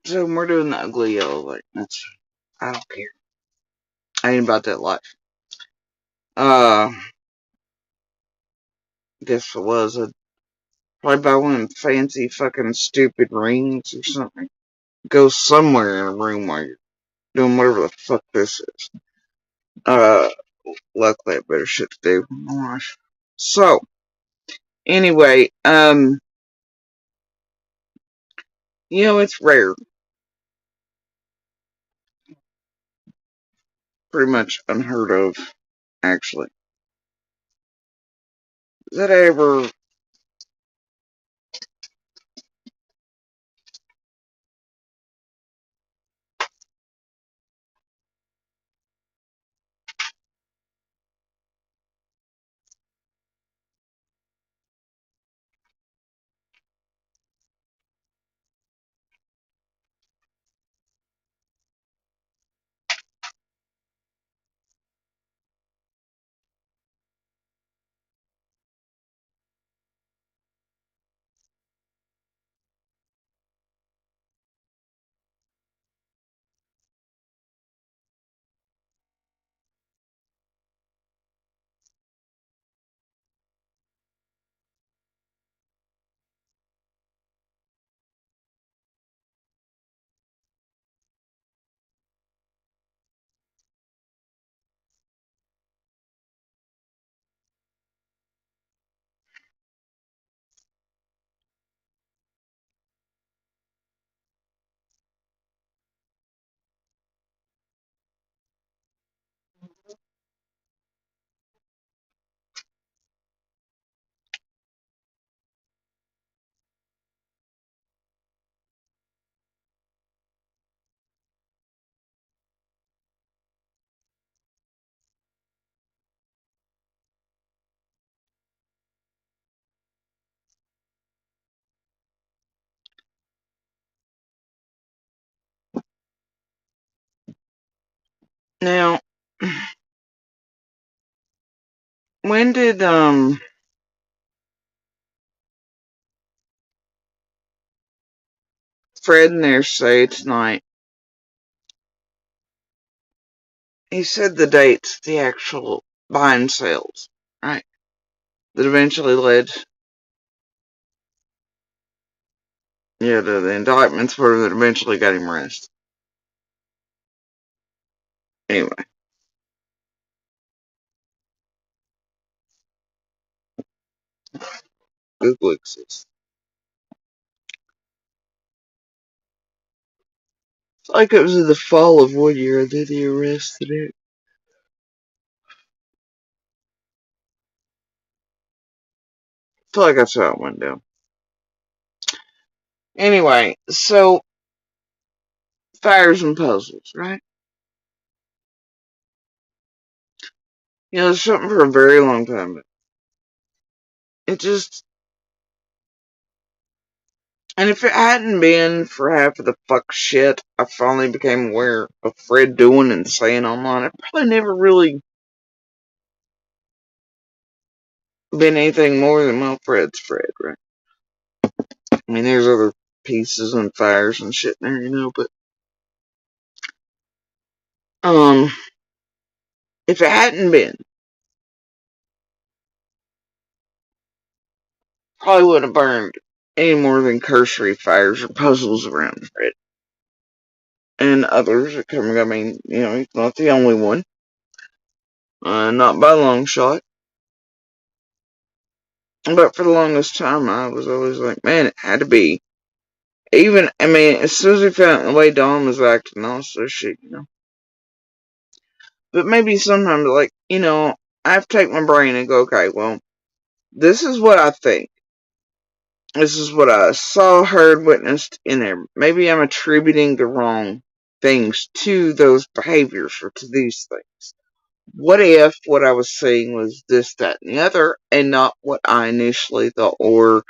So we're doing the ugly yellow light. I don't care. I ain't about that life. Guess it was. I'd probably buy one of them fancy fucking stupid rings or something. Go somewhere in a room while you're doing whatever the fuck this is. Luckily I have better shit to do. Gosh. So, anyway, it's rare. Pretty much unheard of, actually. That I ever... Now, when did, Fred in there say tonight? He said the dates, the actual buying sales, right? That eventually led, to the indictments where that eventually got him arrested. Anyway. Google exists. It's like it was in the fall of one year and then he arrested it. I feel like that's how it went down. Anyway, so fires and puzzles, right? It's something for a very long time, but it just... And if it hadn't been for half of the fuck shit I finally became aware of Fred doing and saying online, I'd probably never really been anything more than, well, Fred's Fred, right? I mean, there's other pieces and fires and shit in there, but if it hadn't been, probably wouldn't have burned any more than cursory fires or puzzles around Fred. And others are coming. I mean, he's not the only one. Not by a long shot. But for the longest time, I was always like, man, it had to be. Even, I mean, as soon as we found out the way Dawn was acting, all this shit, But maybe sometimes, like, I have to take my brain and go, okay, well, this is what I think. This is what I saw, heard, witnessed in there. Maybe I'm attributing the wrong things to those behaviors or to these things. What if what I was seeing was this, that, and the other, and not what I initially thought, or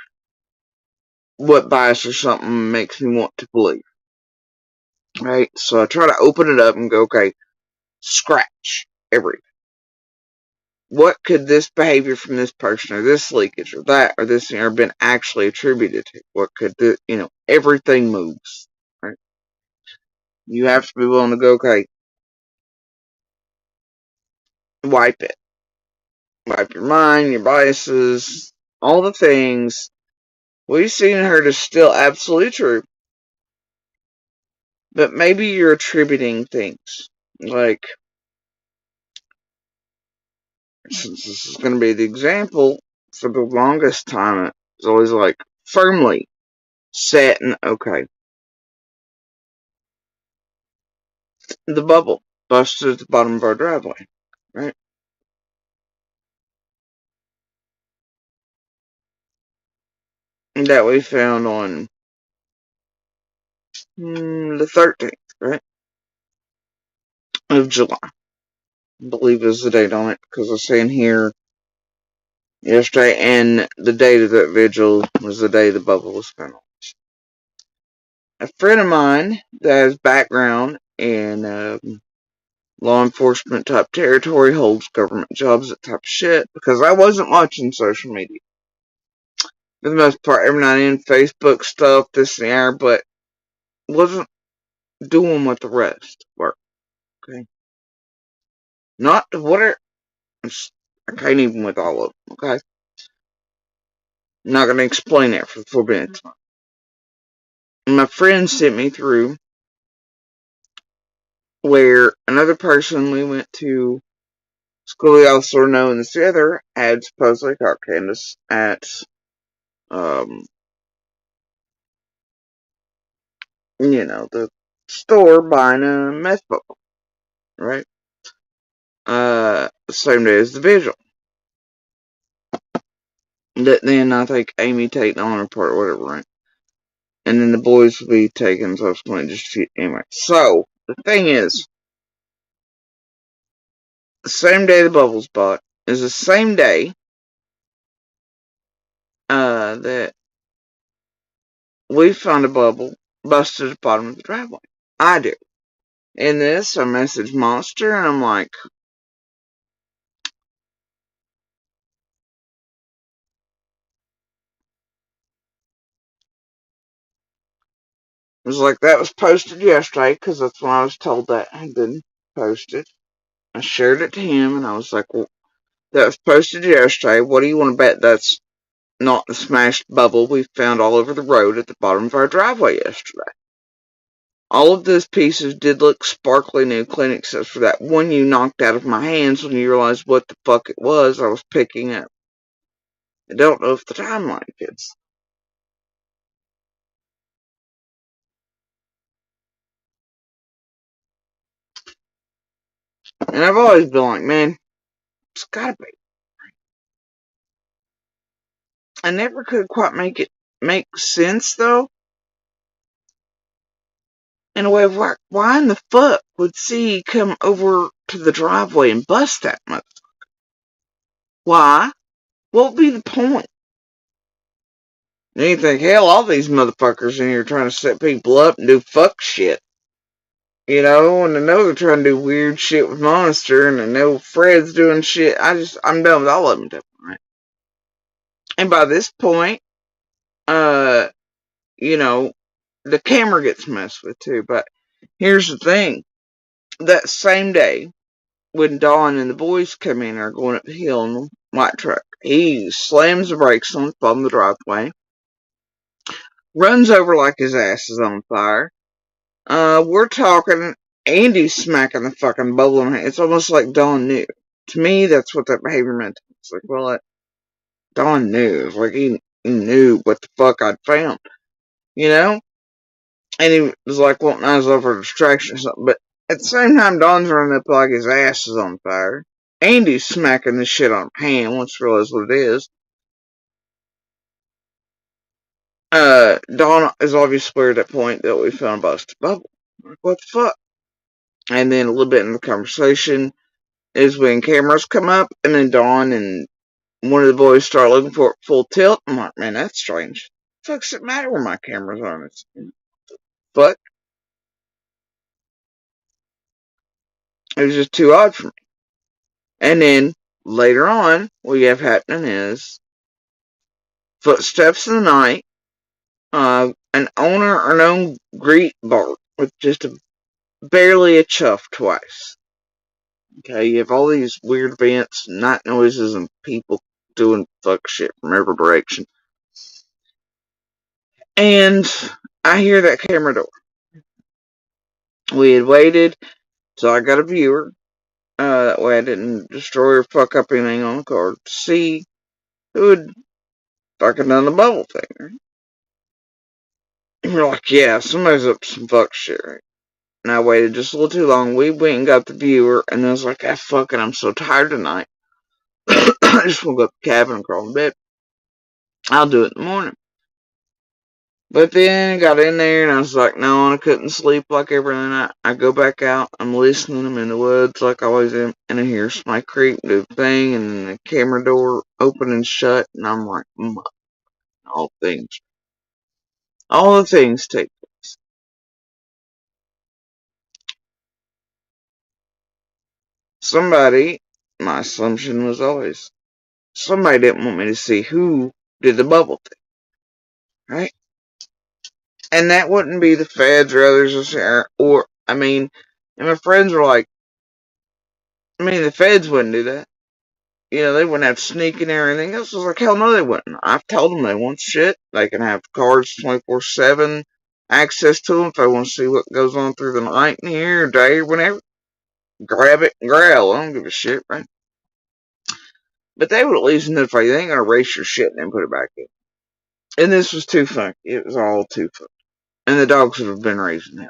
what bias or something makes me want to believe? Right? So I try to open it up and go, okay, scratch everything. what could this behavior from this person or this leakage or that or this have been actually attributed to? What could this, everything moves, right? You have to be willing to go, okay, wipe it. Wipe your mind, your biases, all the things. What you see and heard is still absolutely true. But maybe you're attributing things. Like, since this is going to be the example, for the longest time, it's always like firmly set and okay. The bubble busted at the bottom of our driveway, right? That we found on the 13th, right? Of July. I believe is the date on it, because I was saying here yesterday, and the date of that vigil was the day the bubble was found. A friend of mine that has background in law enforcement type territory, holds government jobs, that type of shit, because I wasn't watching social media. For the most part, every now and then, Facebook stuff, this and that, but wasn't doing what the rest were. Okay? Not what I can't even with all of them, okay? I'm not going to explain that for 4 minutes. My friend sent me through where another person we went to school, we also know in this other, had supposedly caught Candace at, the store buying a meth bottle, right? Same day as the vigil. That then I think Amy taking on her part or whatever, right? And then the boys will be taken subsequently anyway. So, the thing is, the same day the bubble's bought is the same day, that we found a bubble busted at the bottom of the driveway. I do. In this, I message Monster and I'm like, it was like, that was posted yesterday, because that's when I was told that had been posted. I shared it to him, and I was like, well, that was posted yesterday. What do you want to bet that's not the smashed bubble we found all over the road at the bottom of our driveway yesterday? All of those pieces did look sparkly new, clean, except for that one you knocked out of my hands when you realized what the fuck it was I was picking up. I don't know if the timeline fits. And I've always been like, man, it's gotta be. I never could quite make it make sense, though, in a way of like, why in the fuck would C come over to the driveway and bust that motherfucker? Why? What would be the point? And you think, hell, all these motherfuckers in here trying to set people up and do fuck shit. And I know they're trying to do weird shit with Monster, and I know Fred's doing shit. I'm done with all of them, right? And by this point, the camera gets messed with too. But here's the thing. That same day, when Dawn and the boys come in, are going up the hill in the white truck, he slams the brakes on the bottom of the driveway, runs over like his ass is on fire. We're talking, Andy's smacking the fucking bubble in her hand. It's almost like Dawn knew. To me, that's what that behavior meant. It's like, well, Dawn knew. It's like he knew what the fuck I'd found, you know? And he was like, well, I was over a distraction or something. But at the same time, Dawn's running up like his ass is on fire. Andy's smacking this shit on her hand once he realizes what it is. Dawn is obviously clear at that point that we found a busted bubble. Like, what the fuck? And then a little bit in the conversation is when cameras come up, and then Dawn and one of the boys start looking for it full tilt. I'm like, man, that's strange. What the fuck's it matter where my camera's on? It's fuck. It was just too odd for me. And then later on, what you have happening is footsteps in the night, an owner or known greet bark with just barely a chuff twice. Okay, you have all these weird events, night noises, and people doing fuck shit from every direction. And I hear that camera door. We had waited till I got a viewer. That way I didn't destroy or fuck up anything on the card to see who had fucking done the bubble thing. Right? And we're like, yeah, somebody's up to some fuck shit, right? And I waited just a little too long. We went and got the viewer, and I was like, ah, fuck it, I'm so tired tonight. I just want to go up the cabin and crawl in bed. I'll do it in the morning. But then I got in there and I was like, no, I couldn't sleep like every night. I go back out, I'm listening, I'm in the woods like I always am, and I hear somebody creep, do the thing, and then the camera door open and shut, and I'm like, all the things take place. Somebody, my assumption was always, somebody didn't want me to see who did the bubble thing, right? And that wouldn't be the feds or others, and my friends were like, the feds wouldn't do that. They wouldn't have sneaking or anything else. I was like, hell no, they wouldn't. I've told them they want shit. They can have cards 24/7, access to them if they want to see what goes on through the night and here or day or whenever. Grab it and growl. I don't give a shit, right? But they would at least notify you. They ain't gonna erase your shit and then put it back in. And this was too funky. It was all too funky. And the dogs would have been raising hell.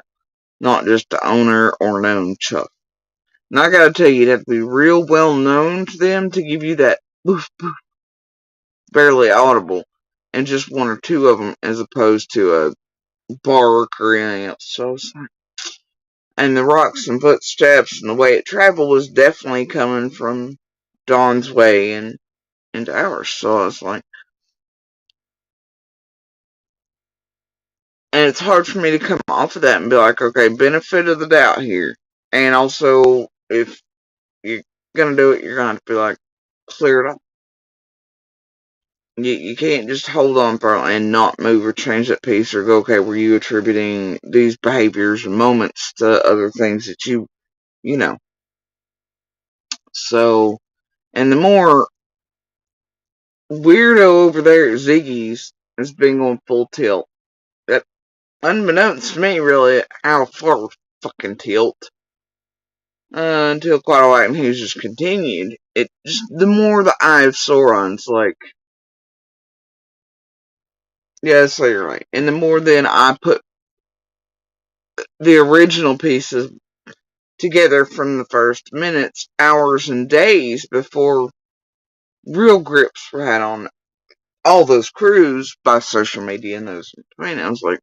Not just the owner or known Chuck. And I gotta tell you, you'd have to be real well known to them to give you that boof boof, barely audible, and just one or two of them as opposed to a bark or anything else. So it's like, and the rocks and footsteps and the way it traveled was definitely coming from Dawn's way and into ours. So I was like, and it's hard for me to come off of that and be like, okay, benefit of the doubt here. And also, if you're gonna do it, you're gonna have to be like, clear it up. You can't just hold on for and not move or change that piece or go, okay, were you attributing these behaviors and moments to other things that you know. So, and the more weirdo over there at Ziggy's has been going full tilt. That, unbeknownst to me, really, how far fucking tilt. Until quite a while, and he's just continued. It just, the more the Eye of Sauron's like, yeah, so you're right. And the more then I put the original pieces together from the first minutes, hours, and days before real grips were had on all those crews by social media and those. I was like,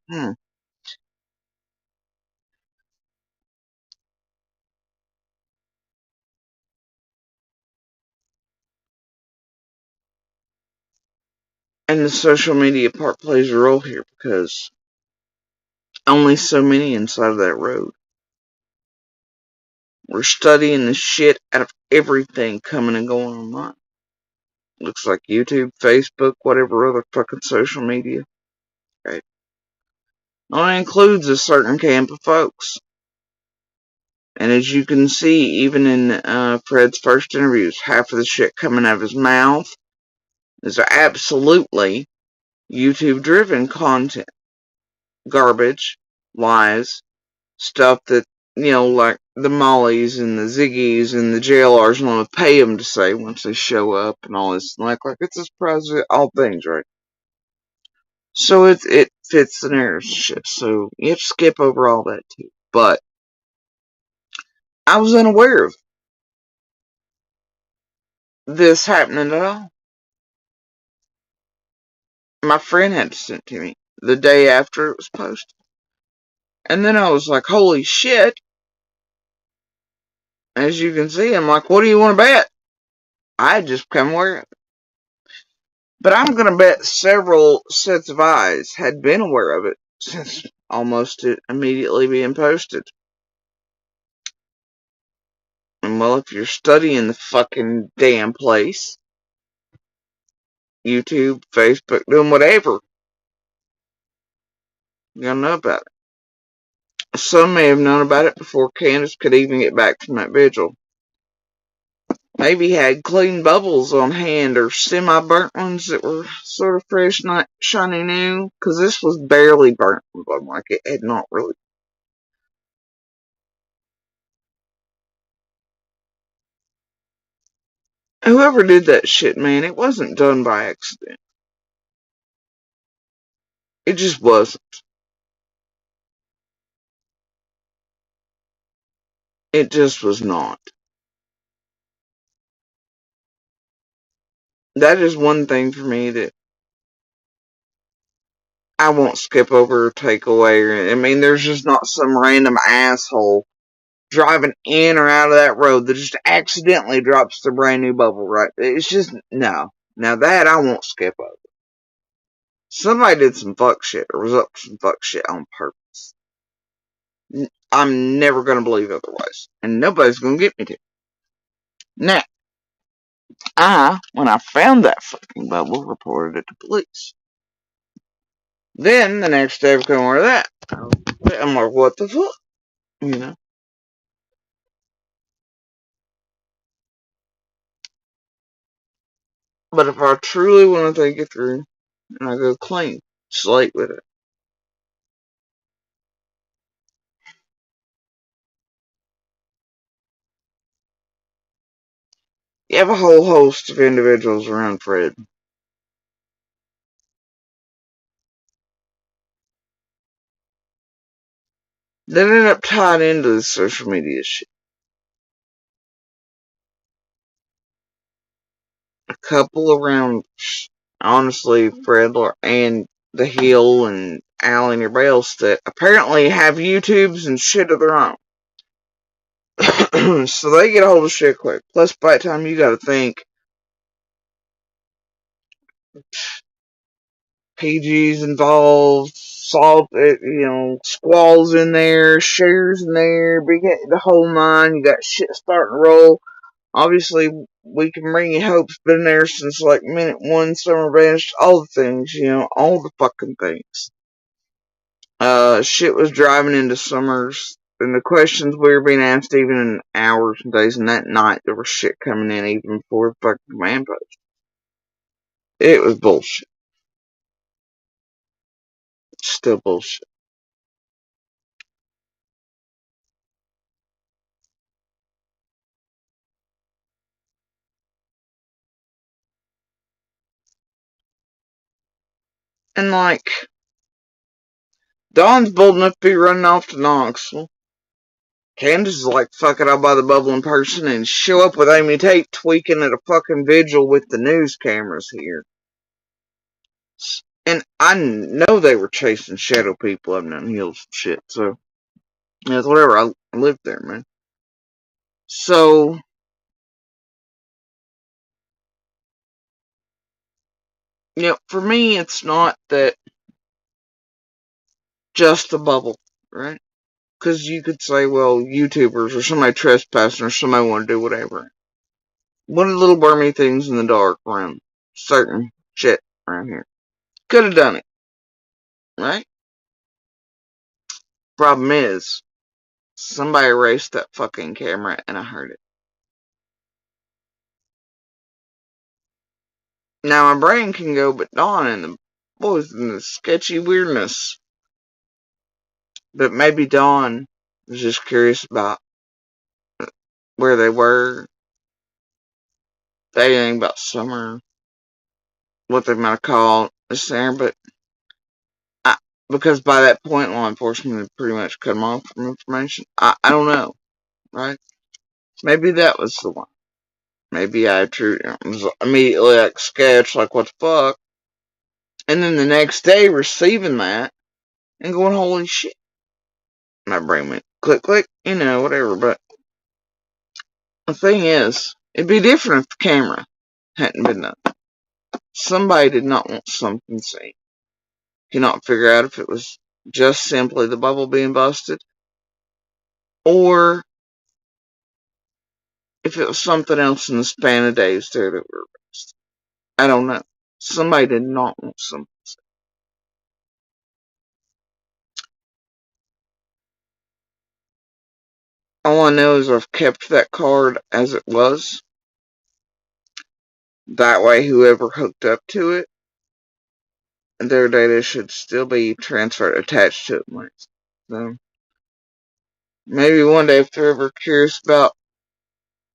And the social media part plays a role here because only so many inside of that road. We're studying the shit out of everything coming and going online. Looks like YouTube, Facebook, whatever other fucking social media. Right? Only includes a certain camp of folks. And as you can see, even in Fred's first interviews, half of the shit coming out of his mouth is absolutely YouTube-driven content. Garbage, lies, stuff that, like the Mollies and the Ziggies and the JLRs want to pay them to say once they show up and all this. Like it's a surprise, all things, right? So it fits the narrative. So you have to skip over all that too. But I was unaware of this happening at all. My friend had to send it to me the day after it was posted. And then I was like, holy shit. As you can see, I'm like, what do you want to bet? I had just become aware of it. But I'm going to bet several sets of eyes had been aware of it since almost it immediately being posted. damn well if you're studying the fucking damn place, YouTube, Facebook, doing whatever, you'll know about it. Some may have known about it before Candace could even get back from that vigil. Maybe had clean bubbles on hand or semi-burnt ones that were sort of fresh, not shiny new, because this was barely burnt, like it had not really. Whoever did that shit, man, it wasn't done by accident. It just wasn't. It just was not. That is one thing for me that I won't skip over or take away. I mean, there's just not some random asshole driving in or out of that road that just accidentally drops the brand new bubble, right? It's just, no. Now that I won't skip over. Somebody did some fuck shit or was up to some fuck shit on purpose. I'm never gonna believe otherwise. And nobody's gonna get me to. Now, when I found that fucking bubble, reported it to police. Then, the next day, we come over that. I'm like, what the fuck? You know? But if I truly want to think it through, and I go clean slate with it, you have a whole host of individuals around Fred that end up tied into this social media shit. A couple around, honestly, Fred and The Hill and Al and everybody else that apparently have YouTubes and shit of their own. So they get a hold of shit quick. Plus, by the time you gotta think, PG's involved, Salt, Squall's in there, Cher's in there, the whole nine, you got shit starting to roll. Obviously, We Can Bring You Hope's been there since like minute one, Summer Banished, all the things, all the fucking things. Shit was driving into Summers, and the questions we were being asked even in hours and days, and that night there was shit coming in even before the fucking command post. It was bullshit. Still bullshit. And like, Dawn's bold enough to be running off to Knoxville. Candace is like, fuck it, I'll buy the bubble in person and show up with Amy Tate tweaking at a fucking vigil with the news cameras here. And I know they were chasing shadow people up in hills and shit, so, it's whatever, I lived there, man. So, for me, it's not that just the bubble, right? Because you could say, well, YouTubers or somebody trespassing or somebody want to do whatever. One of the little wormy things in the dark around certain shit around here. Could have done it, right? Problem is, somebody erased that fucking camera and I heard it. Now my brain can go, but Dawn and the boys and the sketchy weirdness. But maybe Dawn was just curious about where they were, anything about Summer, what they might have called this there, but because by that point law enforcement had pretty much cut them off from information. I don't know, right? Maybe that was the one. Maybe I was immediately like sketched, like what the fuck, and then the next day receiving that and going, holy shit. My brain went click click, whatever. But the thing is, it'd be different if the camera hadn't been done. Somebody did not want something seen. Cannot figure out if it was just simply the bubble being busted, or if it was something else in the span of days there that were arrested. I don't know. Somebody did not want something. All I know is I've kept that card as it was. That way, whoever hooked up to it, their data should still be transferred, attached to it. So, maybe one day if they're ever curious about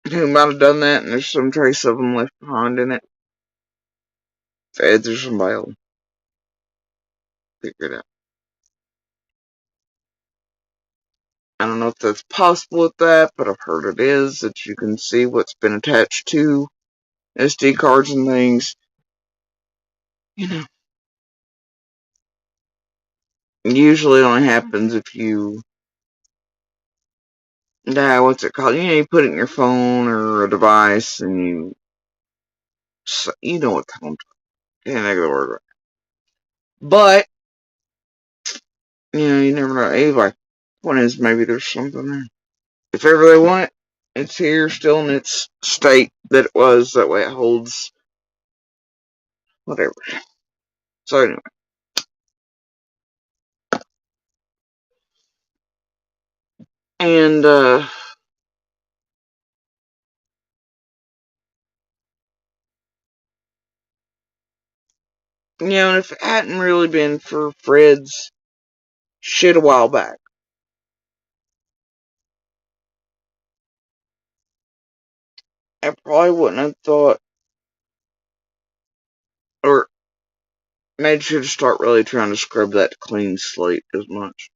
who might have done that and there's some trace of them left behind in it, feds or somebody will figure it out. I don't know if that's possible with that, but I've heard it is, that you can see what's been attached to SD cards and things. You know, it usually only happens if you, what's it called? You put it in your phone or a device and you know what I'm talking about. Can't think of the word right. But, you never know. Anyway, point is maybe there's something there. If ever they want it, it's here still in its state that it was. That way it holds whatever. So anyway. And, and if it hadn't really been for Fred's shit a while back, I probably wouldn't have thought, or made sure to start really trying to scrub that clean slate as much.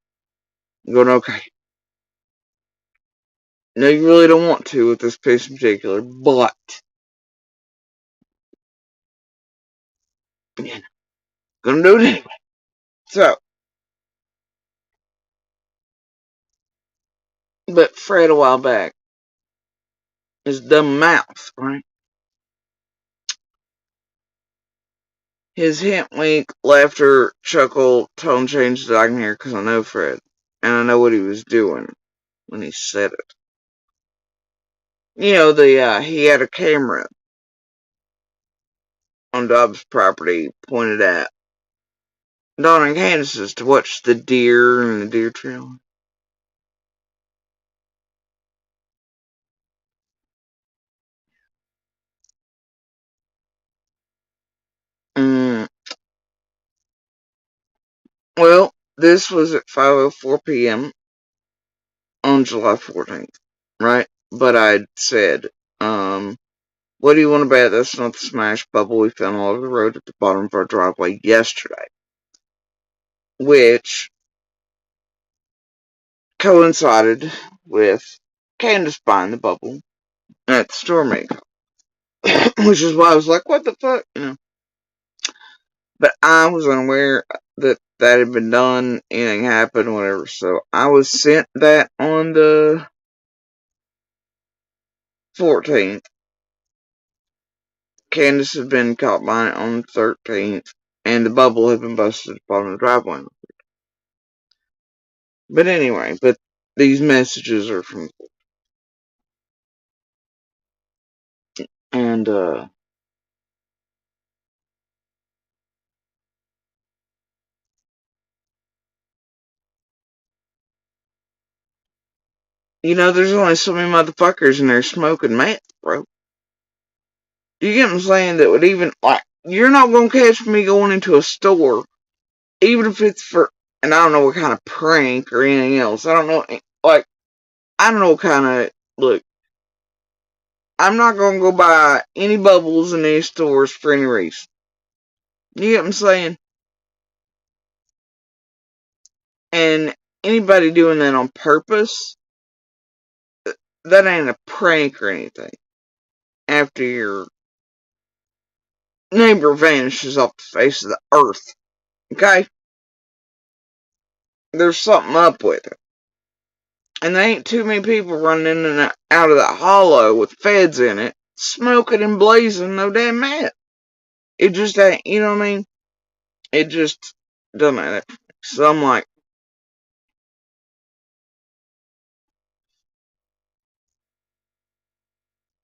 I'm going, okay. No, you really don't want to with this piece in particular, but, gonna do it anyway. So, but Fred a while back, his dumb mouth, right? His hint, wink, laughter, chuckle, tone change that I can hear because I know Fred. And I know what he was doing when he said it. He had a camera on Dobbs' property pointed at Donna and Candace's to watch the deer and the deer trail. Well, this was at 5:04 p.m. on July 14th, right? But I'd said, what do you want to bet that's not the smash bubble we found all over the road at the bottom of our driveway yesterday? Which coincided with Candace buying the bubble at the store maker. Which is why I was like, what the fuck? But I was unaware that had been done, anything happened, whatever. So I was sent that on the 14th. Candace had been caught buying it on the 13th. And the bubble had been busted at the bottom of the driveway. But anyway, these messages are from, and there's only so many motherfuckers in there smoking meth, bro. Do you get what I'm saying? That would even, you're not gonna catch me going into a store, even if it's for, and I don't know what kind of prank or anything else. I don't know, I don't know what kind of, look, I'm not gonna go buy any bubbles in any stores for any reason. You get what I'm saying? And anybody doing that on purpose, that ain't a prank or anything. After your neighbor vanishes off the face of the earth, okay? There's something up with it. And there ain't too many people running in and out of that hollow with feds in it, smoking and blazing no damn meth. It just ain't, you know what I mean? It just doesn't matter. So I'm like,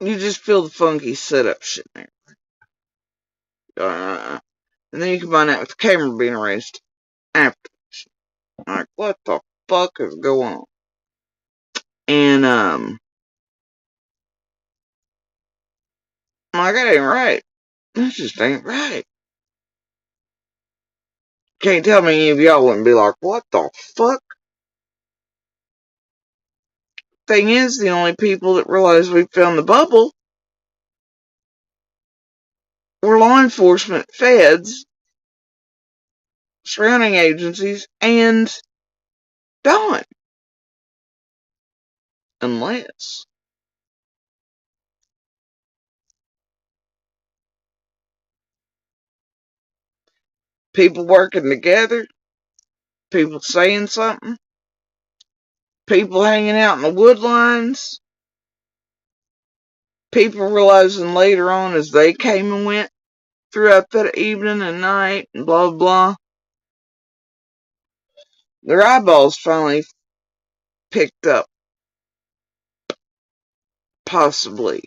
You just feel the funky setup shit there. And then you combine that with the camera being erased after. Like, what the fuck is going on? And, I'm like, that ain't right. That just ain't right. Can't tell me any of y'all wouldn't be like, what the fuck? Thing is, the only people that realized we found the bubble were law enforcement, feds, surrounding agencies, and Dawn. Unless people working together, people saying something, people hanging out in the woodlines, people realizing later on as they came and went throughout that evening and night and blah blah, their eyeballs finally picked up possibly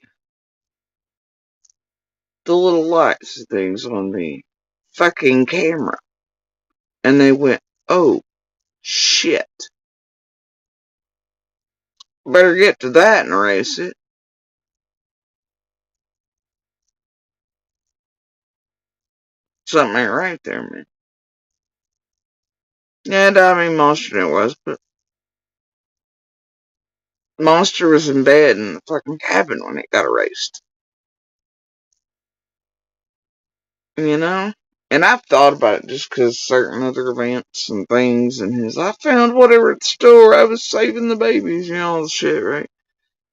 the little lights things on the fucking camera. And they went, oh shit. Better get to that and erase it. Something ain't right there, man. And I mean, Monster it was, but Monster was in bed in the fucking cabin when it got erased. You know? And I've thought about it just because certain other events and things and his, I found whatever at the store, I was saving the babies, you know, all the shit, right?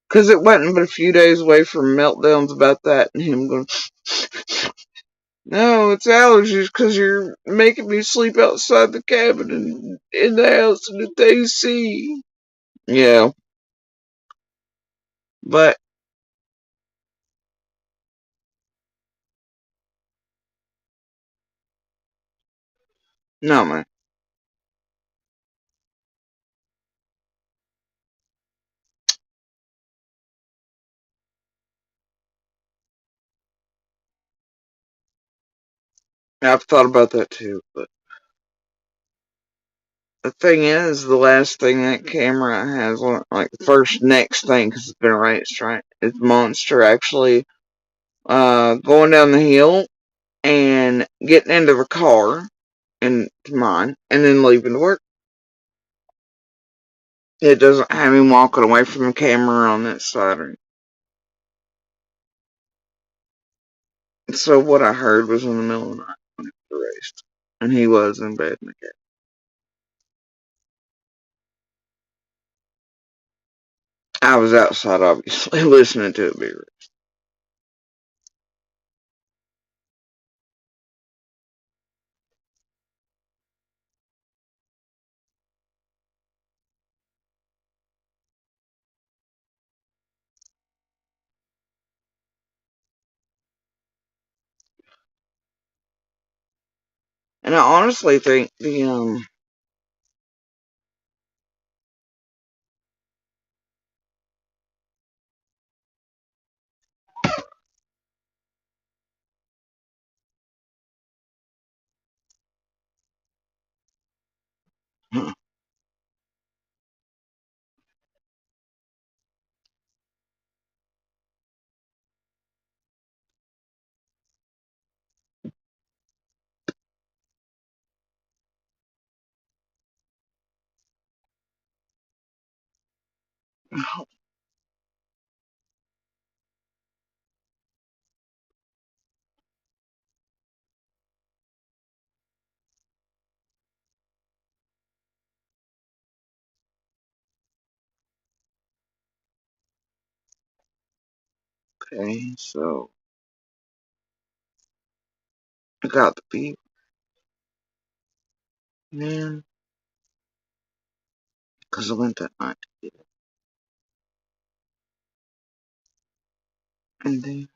Because it wasn't but a few days away from meltdowns about that and him going, no, it's allergies because you're making me sleep outside the cabin and in the house and the AC. Yeah, but no, man. I've thought about that too, but the thing is, the last thing that camera has on, like the first next thing, because it's been erased, right? Is Monster actually going down the hill and getting into the car, and mine, and then leaving to work. It doesn't have him walking away from the camera on that side. So what I heard was in the middle of the night when it was erased, and he was in bed in the cabin. I was outside, obviously, listening to it be erased. And I honestly think the okay, so I got the beat, man, because I went that night to get it, and then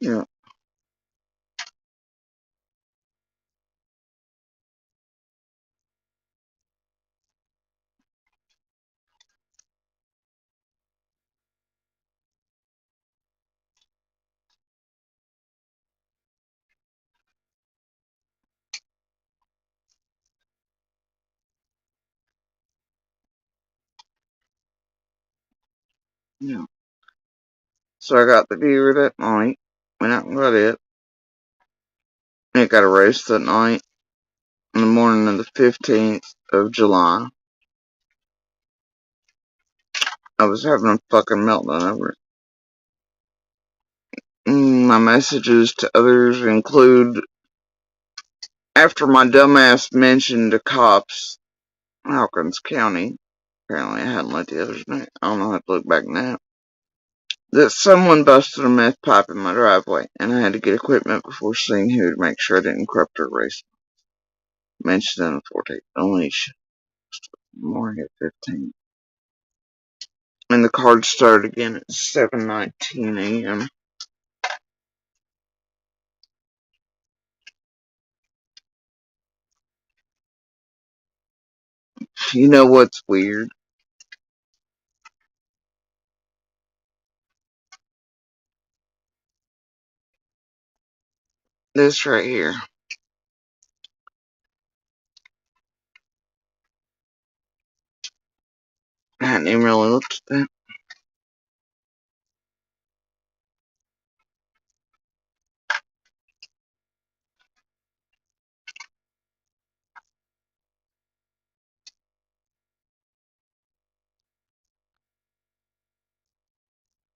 Yeah. Yeah. So I got the deer that night. Went out and got it. It got a roast that night. In the morning of the 15th of July. I was having a fucking meltdown over it. My messages to others include, after my dumbass mentioned the cops, Hawkins County, apparently I hadn't let the others know. I don't know how to look back now. That someone busted a meth pipe in my driveway, and I had to get equipment before seeing who to make sure I didn't corrupt her race. Mentioned in the 14th Alicia. Morning at 15. And the card started again at 7:19 a.m. You know what's weird? This right here. I hadn't even really looked at that.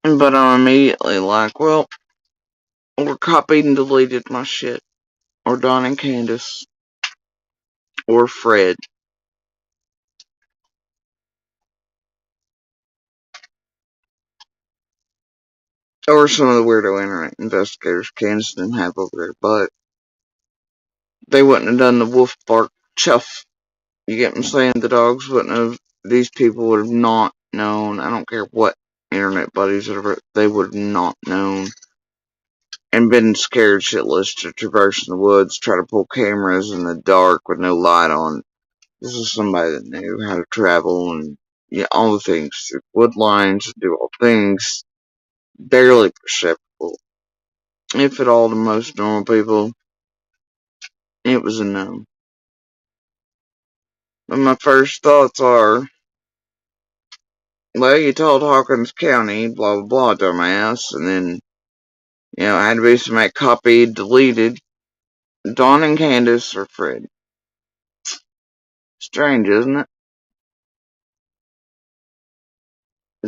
But I'm immediately like, well, or copied and deleted my shit. Or Don and Candace. Or Fred. Or some of the weirdo internet investigators Candace didn't have over there. But they wouldn't have done the wolf bark chuff. You get what I'm saying? The dogs wouldn't have, these people would have not known. I don't care what internet buddies they would have not known. And been scared shitless to traverse in the woods, try to pull cameras in the dark with no light on. This is somebody that knew how to travel and all the things. Wood lines, do all things barely perceptible. If at all to most normal people, it was a no. But my first thoughts are, well, you told Hawkins County, blah blah blah, dumbass, and then, it had to be somebody copied, deleted. Dawn and Candace or Fred. Strange, isn't it?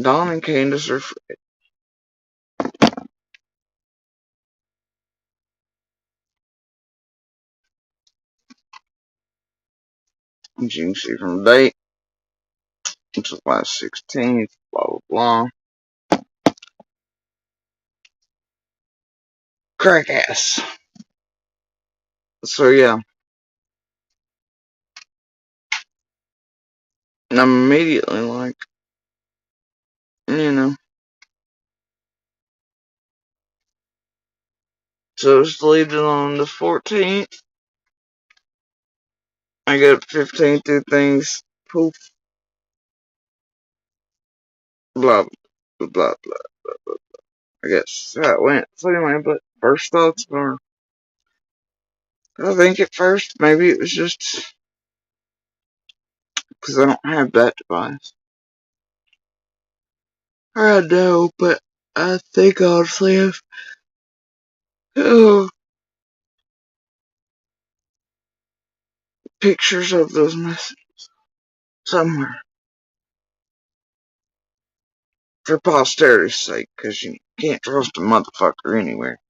Dawn and Candace or Fred. As you can see from the date, it's July 16th, blah blah blah. Crack ass. So yeah. And I'm immediately like, so it's deleted on the 14th. I got 15 through things. Poof. Blah, blah, blah, blah. I guess how it went. So anyway, but first thoughts were, I think at first, maybe it was just because I don't have that device. I know, but I think honestly if, pictures of those messages somewhere for posterity's sake, because you can't trust a motherfucker anywhere.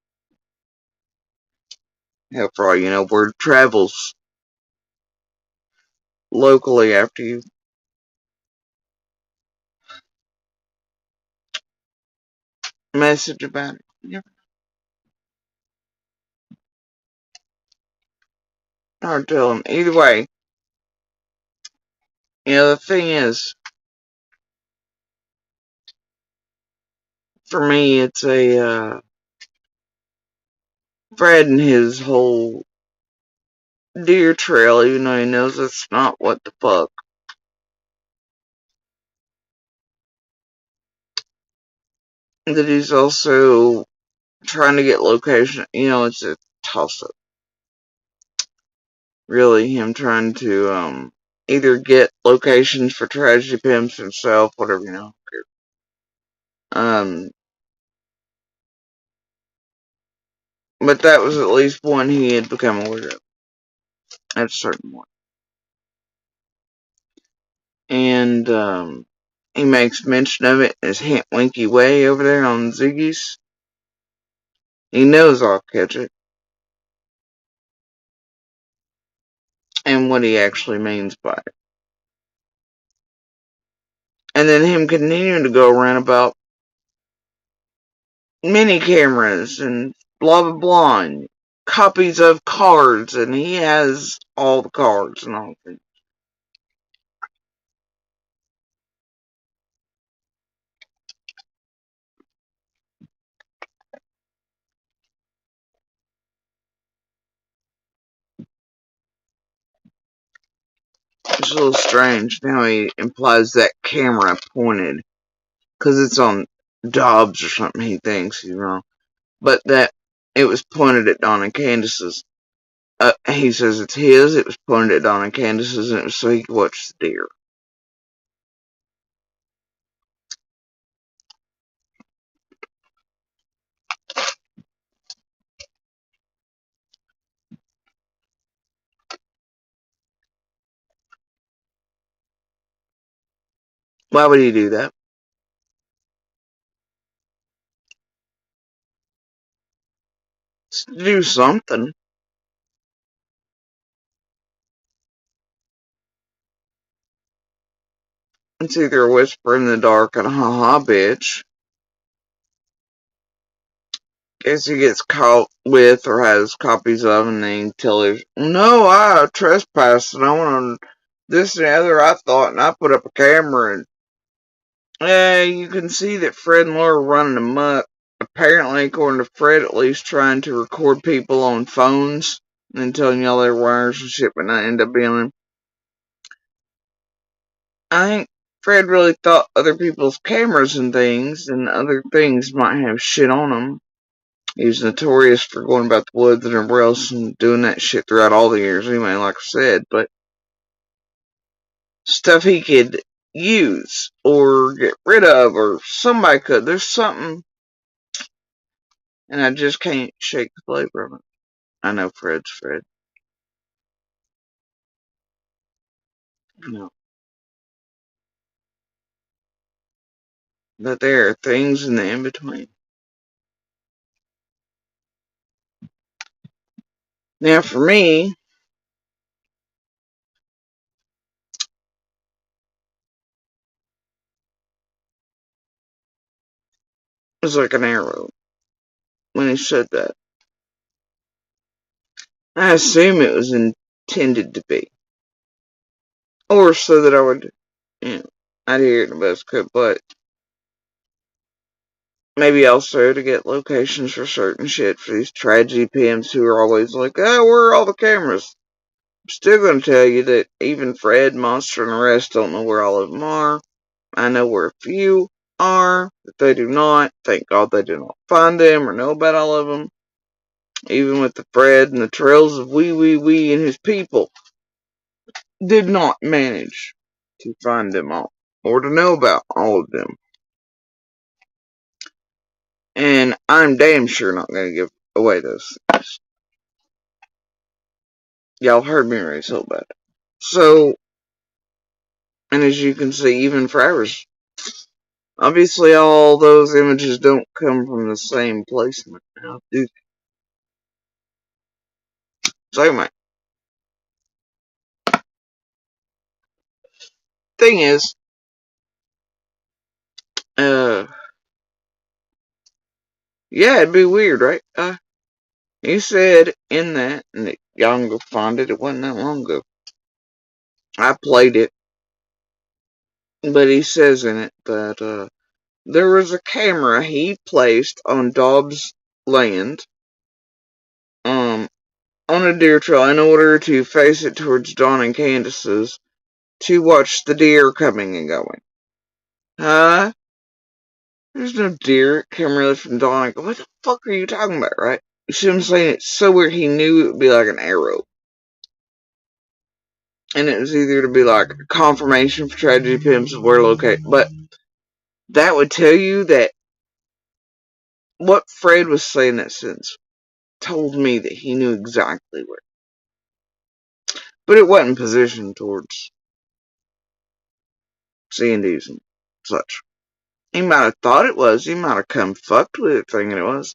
Hell, for all you know, word travels locally after you message about it. Yep. Hard telling. Either way, the thing is, for me, it's a, Fred and his whole deer trail, even though he knows it's not what the fuck. That he's also trying to get location, it's a toss up. Really, him trying to, either get locations for tragedy pimps himself, whatever. Um, but that was at least one he had become aware of at a certain point. And, he makes mention of it in his hint winky way over there on Ziggy's. He knows I'll catch it. And what he actually means by it. And then him continuing to go around about mini cameras and blah blah blah and copies of cards, and he has all the cards and all things. It's a little strange now he implies that camera pointed, because it's on Dobbs or something. He thinks he's wrong, but that it was pointed at Dawn and Candace's. He says it's his. It was pointed at Dawn and Candace's, and it was so he could watch the deer. Why would he do that? Do something. It's either a whisper in the dark and a ha-ha bitch. Guess he gets caught with or has copies of, and then tell him, no, I trespassed and I want this and the other, I thought, and I put up a camera, and you can see that Fred and Laura are running amok. Apparently, according to Fred, at least trying to record people on phones and then telling y'all their wires and shit, but not end up being them. I think Fred really thought other people's cameras and things and other things might have shit on them. He was notorious for going about the woods and everywhere else and doing that shit throughout all the years anyway, like I said, but stuff he could use or get rid of, or somebody could. There's something, and I just can't shake the flavor of it. I know Fred's Fred. No. But there are things in the in-between. Now for me, it was like an arrow when he said that. I assume it was intended to be. Or so that I would, I'd hear it in the best could, but maybe also to get locations for certain shit for these tragedy pimps who are always like, oh, where are all the cameras? I'm still going to tell you that even Fred, Monster, and the rest don't know where all of them are. I know where a few are, but they do not. Thank God they do not find them or know about all of them. Even with the Fred and the trails of Wee and his people did not manage to find them all or to know about all of them. And I'm damn sure not going to give away those things. Y'all heard me already so bad. So, and as you can see, even for ours, obviously all those images don't come from the same placement now, do they? So anyway, thing is, yeah, it'd be weird, right? He said in that, and y'all can go find it, it wasn't that long ago. I played it, but he says in it that, there was a camera he placed on Dobbs' land on a deer trail in order to face it towards Dawn and Candace's to watch the deer coming and going. Huh? There's no deer coming really from Dawn and go, what the fuck are you talking about, right? You see what I'm saying? It's so weird. He knew it would be like an arrow. And it was either to be like a confirmation for tragedy pimps of where located. But that would tell you that what Fred was saying in that sense told me that he knew exactly where. But it wasn't positioned towards C&Ds and such. He might have thought it was. He might have come fucked with it thinking it was.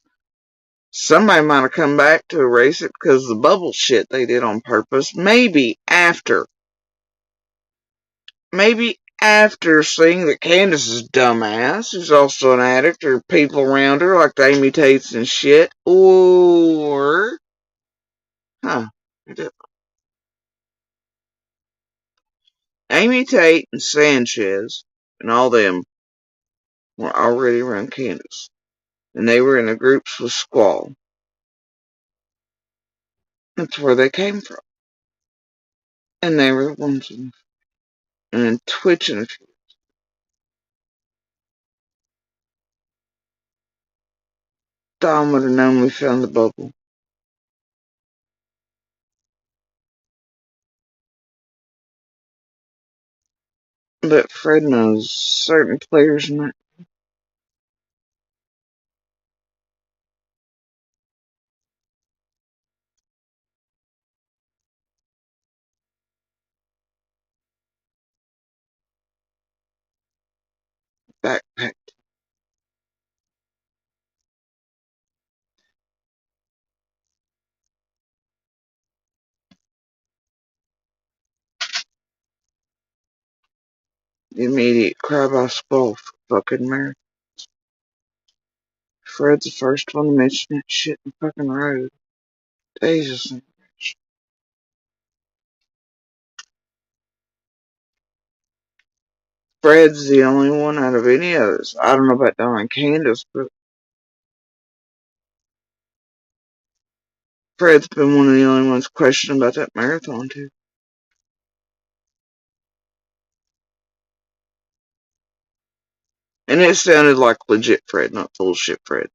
Somebody might have come back to erase it because of the bubble shit they did on purpose. Maybe after seeing that Candace's dumbass, who's also an addict, or people around her like the Amy Tates and shit, or, Amy Tate and Sanchez and all them were already around Candace, and they were in the groups with Squall. That's where they came from. And they were the ones and twitching. Don would have known we found the bubble. But Fred knows certain players in that. Backpack. The immediate cry by Squall for fucking Mary. Fred's the first one to mention that shit in the fucking road. Jesus. Fred's the only one out of any others. I don't know about Don and Candace, but Fred's been one of the only ones questioning about that marathon, too. And it sounded like legit Fred, not bullshit Fred.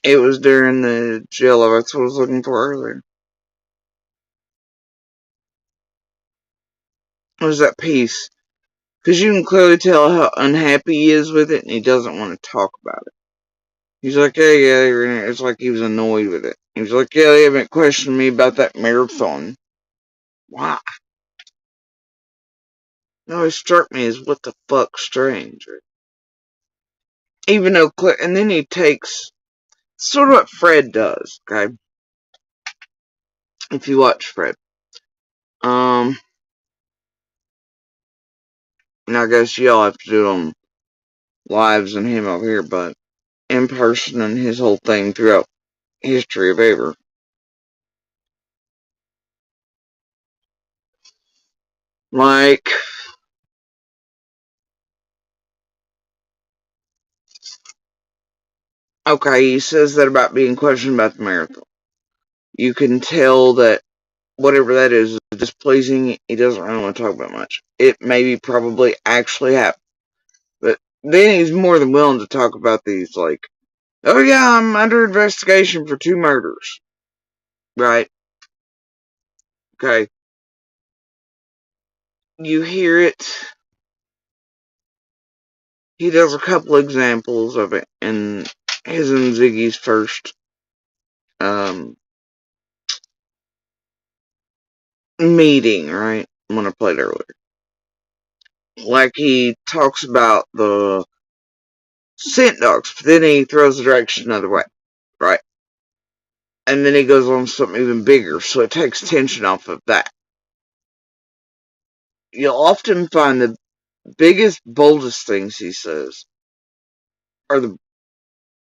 It was during the jello. That's what I was looking for earlier. It was that piece. Because you can clearly tell how unhappy he is with it, and he doesn't want to talk about it. He's like, yeah, it's like he was annoyed with it. He was like, yeah, they haven't questioned me about that marathon. Why? It always struck me as what the fuck strange. Even though, and then he takes, sort of what Fred does, okay? If you watch Fred. And I guess y'all have to do it on lives and him over here, but in person and his whole thing throughout history of ever. Like, okay, he says that about being questioned about the marathon. You can tell that whatever that is displeasing. He doesn't really want to talk about much. It maybe probably actually happened. But then he's more than willing to talk about these, like, oh yeah, I'm under investigation for 2 murders. Right? Okay. You hear it. He does a couple examples of it in his and Ziggy's first meeting, right? When I played earlier. Like he talks about the scent dogs, but then he throws the direction another way, right? And then he goes on to something even bigger, so it takes tension off of that. You'll often find the biggest, boldest things he says are the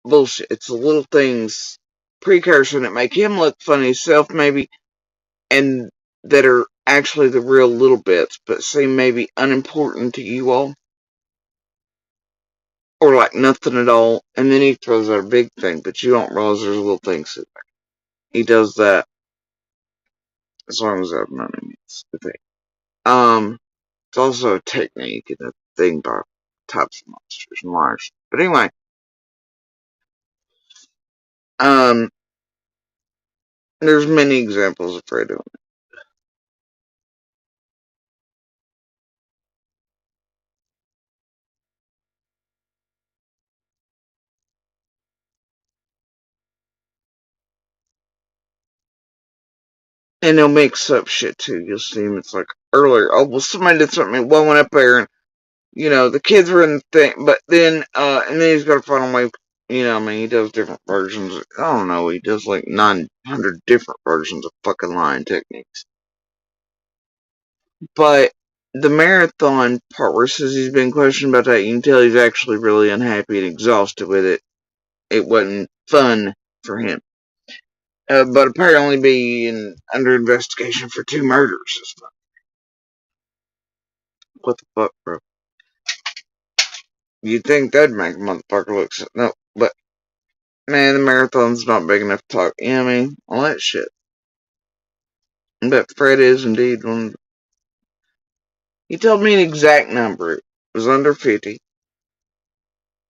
bullshit. It's the little things, precursor that make him look funny himself, maybe, and that are actually the real little bits, but seem maybe unimportant to you all. Or like nothing at all, and then he throws out a big thing, but you don't realize there's little things in there. He does that As long as I've known him, it's the thing. It's also a technique and a thing by types of monsters and liars. But anyway, there's many examples of Fred doing it. And he'll mix up shit too. You'll see him, it's like earlier, oh, well, somebody did something, one went up there and, the kids were in the thing, but then, and then he's got to find a way, he does different versions. I don't know, he does like 900 different versions of fucking lying techniques. But the marathon part where it says he's been questioned about that, you can tell he's actually really unhappy and exhausted with it. It wasn't fun for him. But apparently being under investigation for 2 murders is fun. What the fuck, bro? You'd think that'd make a motherfucker look so. No, but, man, the marathon's not big enough to talk. You know what I mean? All that shit. But Fred is indeed one. He told me an exact number. It was under 50. It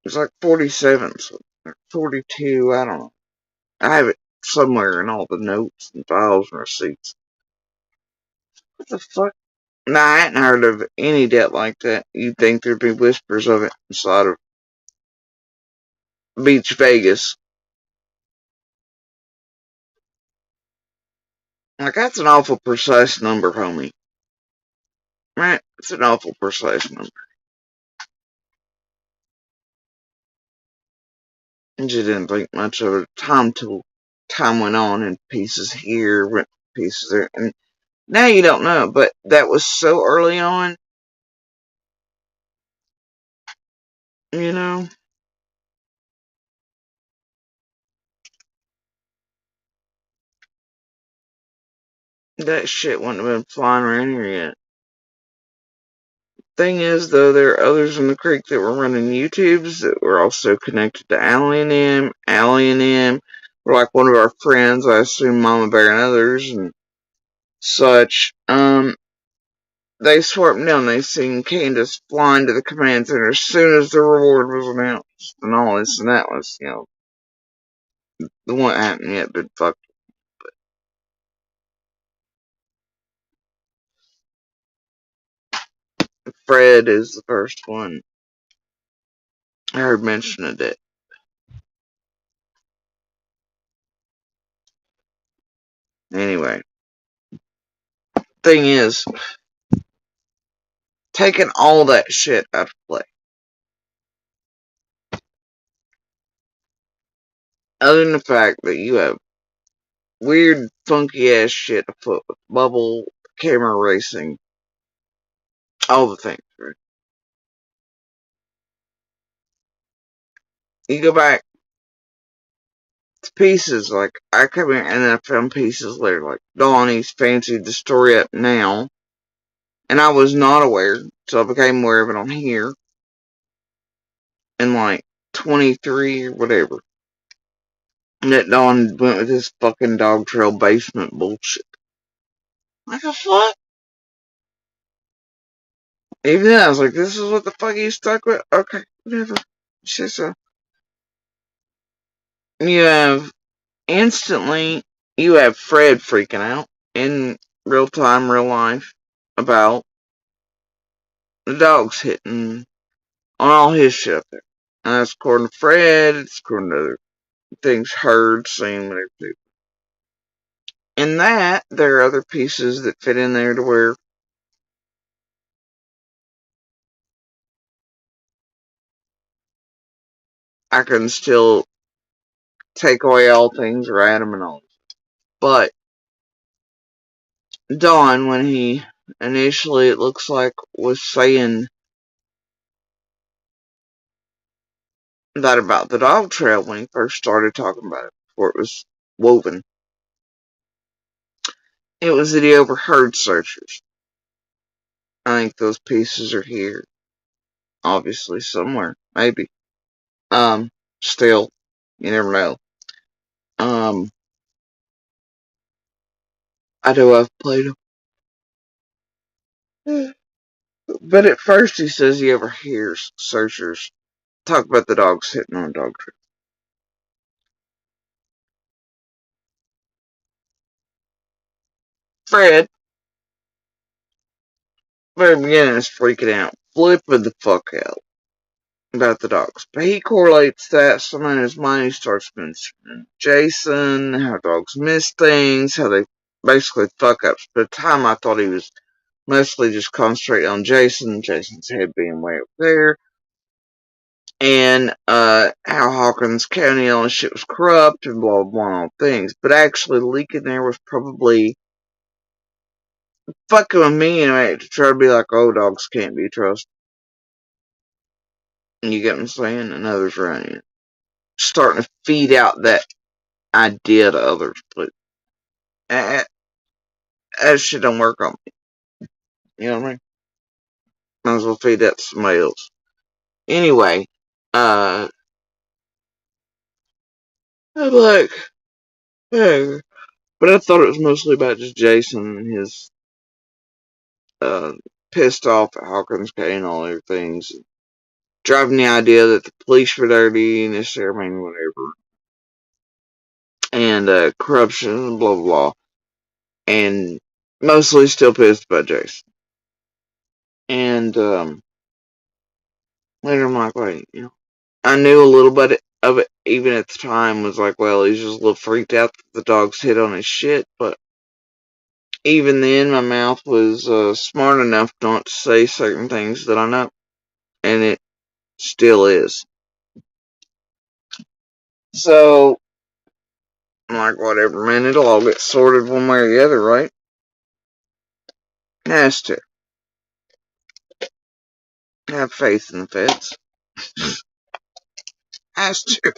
was like 47, so, or 42, I don't know. I have it somewhere in all the notes and files and receipts. What the fuck? Nah, I hadn't heard of any debt like that. You'd think there'd be whispers of it inside of Beach Vegas. Like, that's an awful precise number, homie. Right? It's an awful precise number. And you didn't think much of it. Time went on and pieces here, went pieces there. And now you don't know, but that was so early on, you know? That shit wouldn't have been flying around here yet. Thing is, though, there are others in the creek that were running YouTubes that were also connected to Allie and M. Allie and M were like one of our friends, I assume Mama Bear and others and such. They swept down. They seen Candace flying to the command center as soon as the reward was announced and all this, and that was, the one that hadn't yet been fucked. But Fred is the first one I heard mention of it. Anyway, thing is, taking all that shit out of play. Other than the fact that you have weird, funky ass shit afoot with bubble, camera racing, all the things, right? You go back to pieces, like, I come here and then I found pieces later, like, Donnie's fancied the story up now, and I was not aware, so I became aware of it on here, in like, 23 or whatever. And that Don went with his fucking dog trail basement bullshit. Like the fuck? Even then, I was like, this is what the fuck he's stuck with? Okay, whatever. Shit, so. You have instantly, you have Fred freaking out in real time, real life, about the dogs hitting on all his shit up there. And that's according to Fred, it's according to other things heard, seen, whatever. In that, there are other pieces that fit in there to where I can still take away all things or add them and all. But Don, when he initially, it looks like, was saying that about the dog trail when he first started talking about it, before it was woven, it was that he overheard searchers. I think those pieces are here. Obviously, somewhere. Maybe. Still, you never know. I know I've played them. But at first he says he overhears searchers talk about the dogs hitting on a dog trail. Fred, very beginning, is freaking out, flipping the fuck out about the dogs. But he correlates that somehow in his mind. He starts mentioning Jason, how dogs miss things, how they basically fuck ups. But at the time I thought he was mostly just concentrating on Jason, Jason's head being way up there, and how Hawkins County all this shit was corrupt and blah blah blah all things. But actually leaking there was probably fucking with me anyway to try to be like, oh, dogs can't be trusted. You get what I'm saying? And others around you. Starting to feed out that idea to others, but that shit don't work on me. You know what I mean? Might as well feed that to somebody else. Anyway, I'm like, hey. But I thought it was mostly about just Jason and his pissed off at Hawkins County and all their things. Driving the idea that the police were dirty and this, I mean, whatever. And corruption and blah, blah, blah. And mostly still pissed about Jason. And later I'm like, wait, you know. I knew a little bit of it, even at the time, was like, well, he's just a little freaked out that the dogs hit on his shit. But even then, my mouth was smart enough not to say certain things that I know. And it still is. So, I'm like, whatever, man, it'll all get sorted one way or the other, right? Has to. Have faith in the feds. Has to.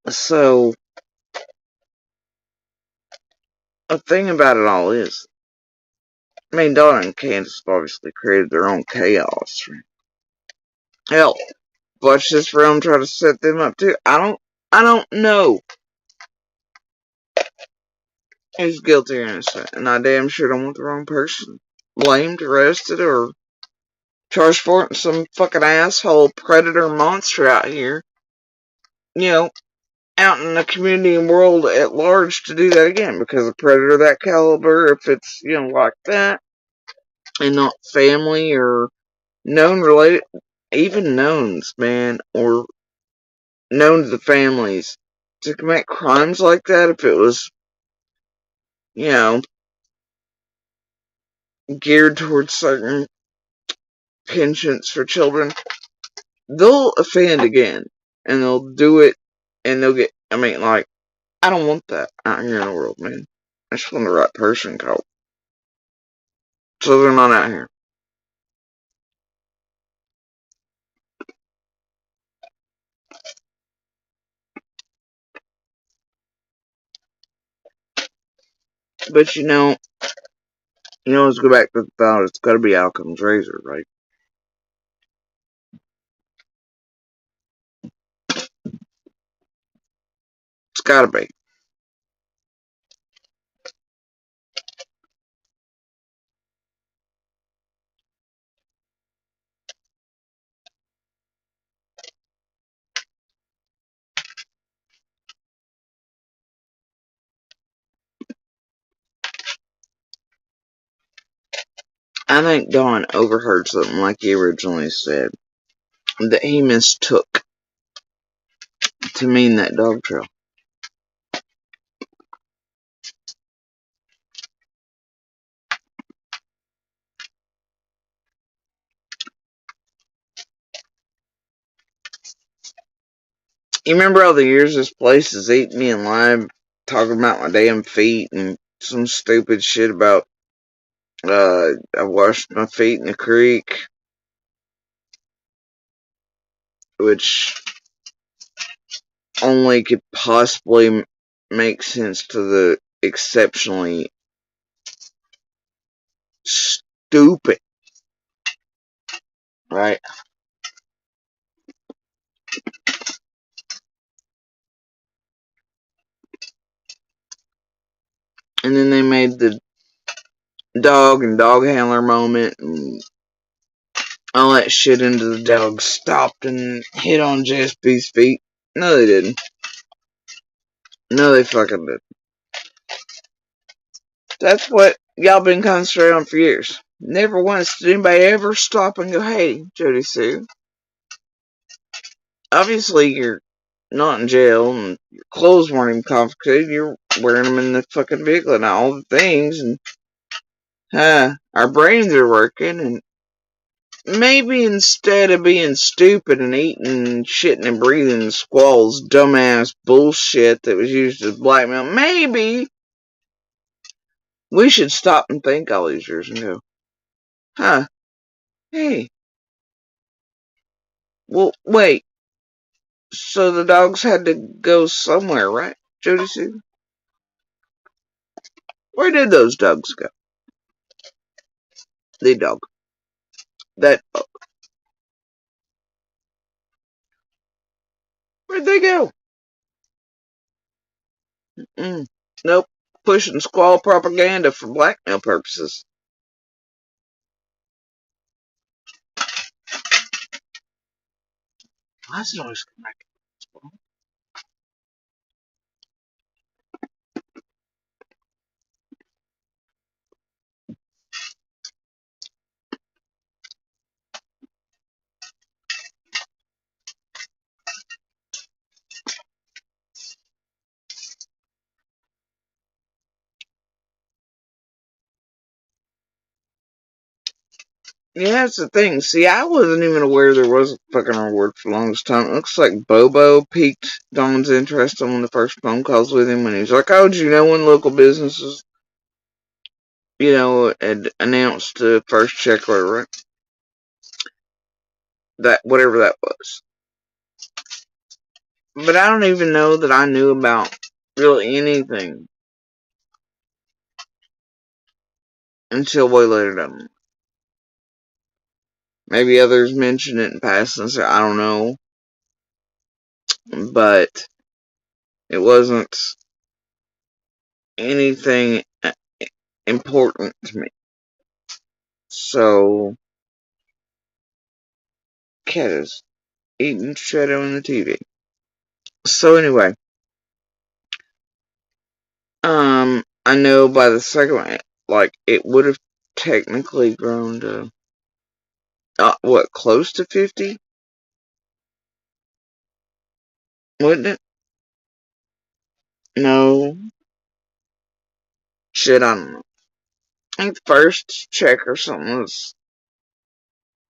So, the thing about it all is, I mean, Donna and Candace have obviously created their own chaos. Hell, watch this realm try to set them up too. I don't know who's guilty or innocent, and I damn sure don't want the wrong person blamed, arrested, or charged for it. And some fucking asshole predator monster out here, you know, out in the community and world at large to do that again. Because a predator that caliber, if it's, you know, like that, and not family or known related, even knowns, man, or known to the families, to commit crimes like that, if it was, you know, geared towards certain penchants for children, they'll offend again. And they'll do it, and they'll get, I mean, like, I don't want that out here in the world, man. I just want the right person caught. So they're not out here. But let's go back to the thought, it's gotta be Occam's razor, right? It's gotta be. I think Don overheard something like he originally said, that he mistook to mean that dog trail. You remember all the years this place has eaten me alive, talking about my damn feet and some stupid shit about I washed my feet in the creek, which only could possibly make sense to the exceptionally stupid, right? And then they made the dog and dog handler moment and all that shit into the dog stopped and hit on JSP's feet. No, they didn't. No, they fucking didn't. That's what y'all been concentrating on for years. Never once did anybody ever stop and go, hey, Jody Sue, obviously you're not in jail and your clothes weren't even confiscated. You're wearing them in the fucking vehicle and all the things. And our brains are working. And maybe instead of being stupid and eating, shitting, and breathing Squall's dumbass bullshit that was used as blackmail, maybe we should stop and think all these years and go, hey, well, wait, so the dogs had to go somewhere, right, Jody Sue? Where did those dogs go? The dog. That dog. Where'd they go? Nope. Pushing Squall propaganda for blackmail purposes. Why does it always come back to Squall? Yeah, that's the thing. See, I wasn't even aware there was a fucking reward for the longest time. It looks like Bobo piqued Don's interest on one of the first phone calls with him when he was like, oh, did you know when local businesses, had announced the first check or whatever, that, whatever that was. But I don't even know that I knew about really anything until way later down. Maybe others mentioned it in passing, so I don't know. But it wasn't anything important to me. So, cat is eating shadow in the TV. So anyway, I know by the second one, like, it would have technically grown to, close to 50? Wouldn't it? No. Shit, I don't know. I think the first check or something was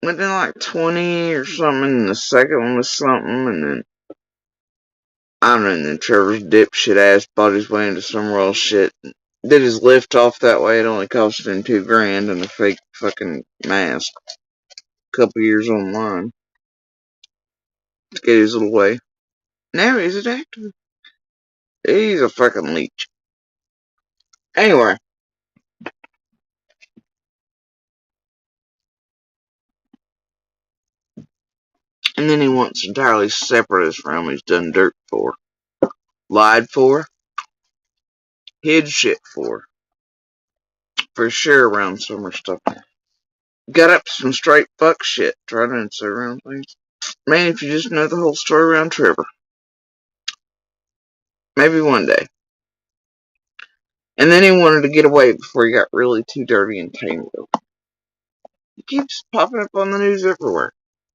within like 20 or something, and the second one was something, and then I don't know, and then Trevor's dipshit ass bought his way into some real shit. Did his lift off that way, it only cost him $2,000 and a fake fucking mask. A couple years online to get his little way. Now he's an actor. He's a fucking leech. Anyway. And then he wants entirely separate from he's done dirt for. Lied for. Hid shit for. For sure around summer stuff. Got up to some straight fuck shit trying to insert around things. Man, if you just know the whole story around Trevor. Maybe one day. And then he wanted to get away before he got really too dirty and tangled. He keeps popping up on the news everywhere.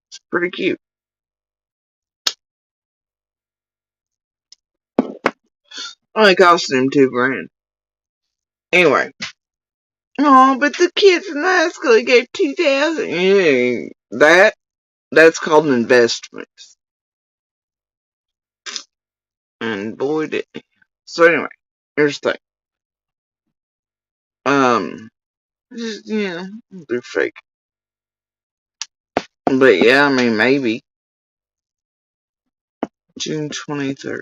It's pretty cute. Only costing him $2,000. Anyway. Oh, but the kid from the high school, he gave $2,000. Yeah, that's called an investment. And boy did he. So anyway, here's the thing. They're fake. But yeah, I mean, maybe. June 23rd.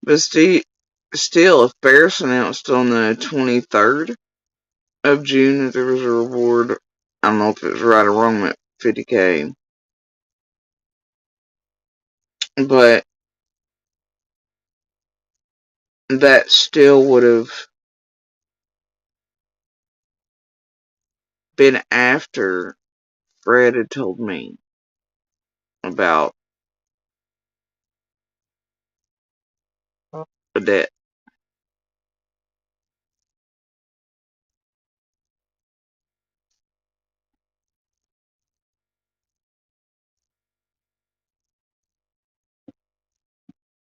But still, if Ferris announced on the 23rd of June that there was a reward, I don't know if it was right or wrong at $50,000. But that still would have been after Fred had told me about the debt.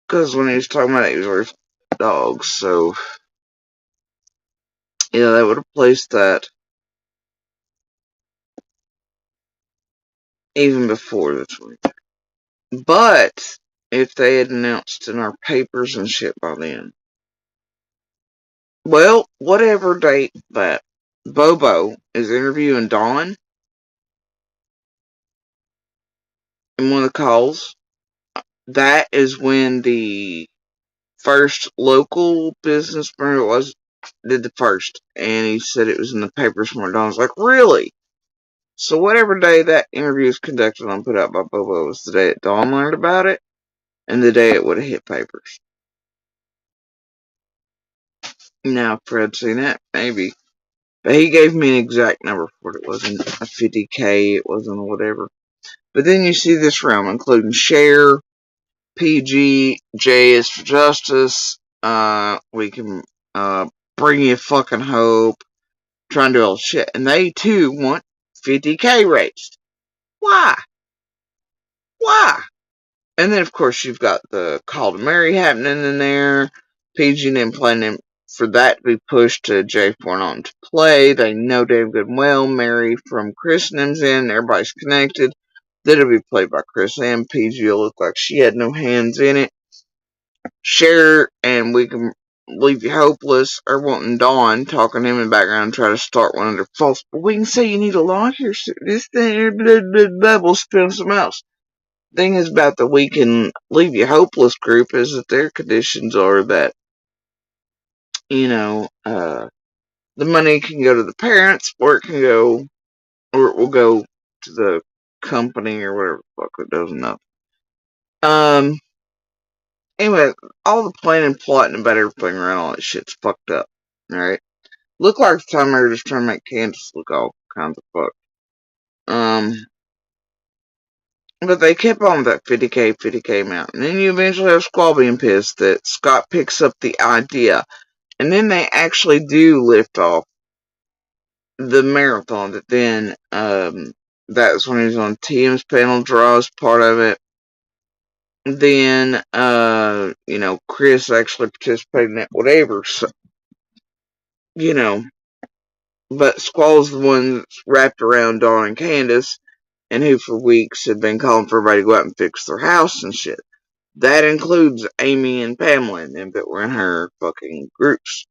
Because when he was talking about it, he was worth dogs, so yeah, that would have placed that even before the 23rd. But if they had announced in our papers and shit by then, well, whatever date that Bobo is interviewing Dawn in one of the calls, that is when the first local businessman did the first, and he said it was in the papers from Dawn. I was like, really? So whatever day that interview was conducted and put out by Bobo was the day that Dawn learned about it, and the day it would have hit papers. Now, if Fred's seen that, maybe. But he gave me an exact number for it. It wasn't a 50K, it wasn't whatever. But then you see this realm, including Cher, PG, J is for Justice, we can, bring you fucking hope, trying to do all shit. And they too want 50K raised. Why? Why? And then, of course, you've got the Call to Mary happening in there. PG and them planning for that to be pushed to J4 on to play. They know damn good and well Mary from Christendom's in. Everybody's connected. That it'll be played by Chris and PG will look like she had no hands in it. Cher and We Can Leave You Hopeless are wanting Dawn talking to him in the background, try to start one under false. But we can say you need a lawyer. So this thing, blah, blah, blah, we'll spin some else. Thing is about the We Can Leave You Hopeless group is that their conditions are that, the money can go to the parents, or it can go, or it will go to the company, or whatever the fuck, it doesn't know. Anyway, all the planning, plotting about everything around all that shit's fucked up, alright? Look like the time they were just trying to make Candace look all kinds of fucked. But they kept on with that 50K amount. And then you eventually have Squall being pissed that Scott picks up the idea. And then they actually do lift off the marathon. That then, that's when he was on TM's panel, draws part of it. Then, Chris actually participated in it, whatever. So, but Squall's the one that's wrapped around Dawn and Candace, and who for weeks had been calling for everybody to go out and fix their house and shit. That includes Amy and Pamela and them that were in her fucking groups.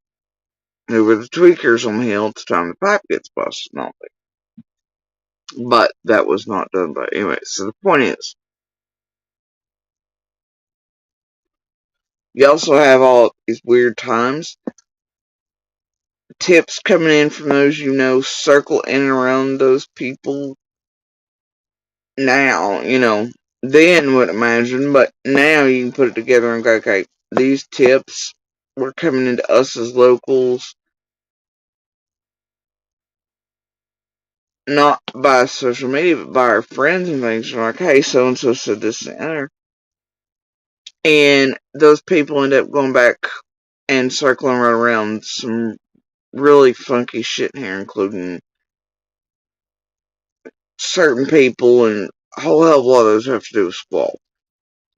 Who were the tweakers on the hill at the time the pipe gets busted and all that. But that was not done by anyway. So the point is, you also have all these weird times. Tips coming in from those circle in and around those people. Now, then would imagine, but now you can put it together and go, okay, these tips were coming into us as locals, not by social media, but by our friends and things. We're like, hey, so-and-so said this and that. And those people end up going back and circling right around some really funky shit in here, including certain people, and a whole hell of a lot of those have to do with Squall.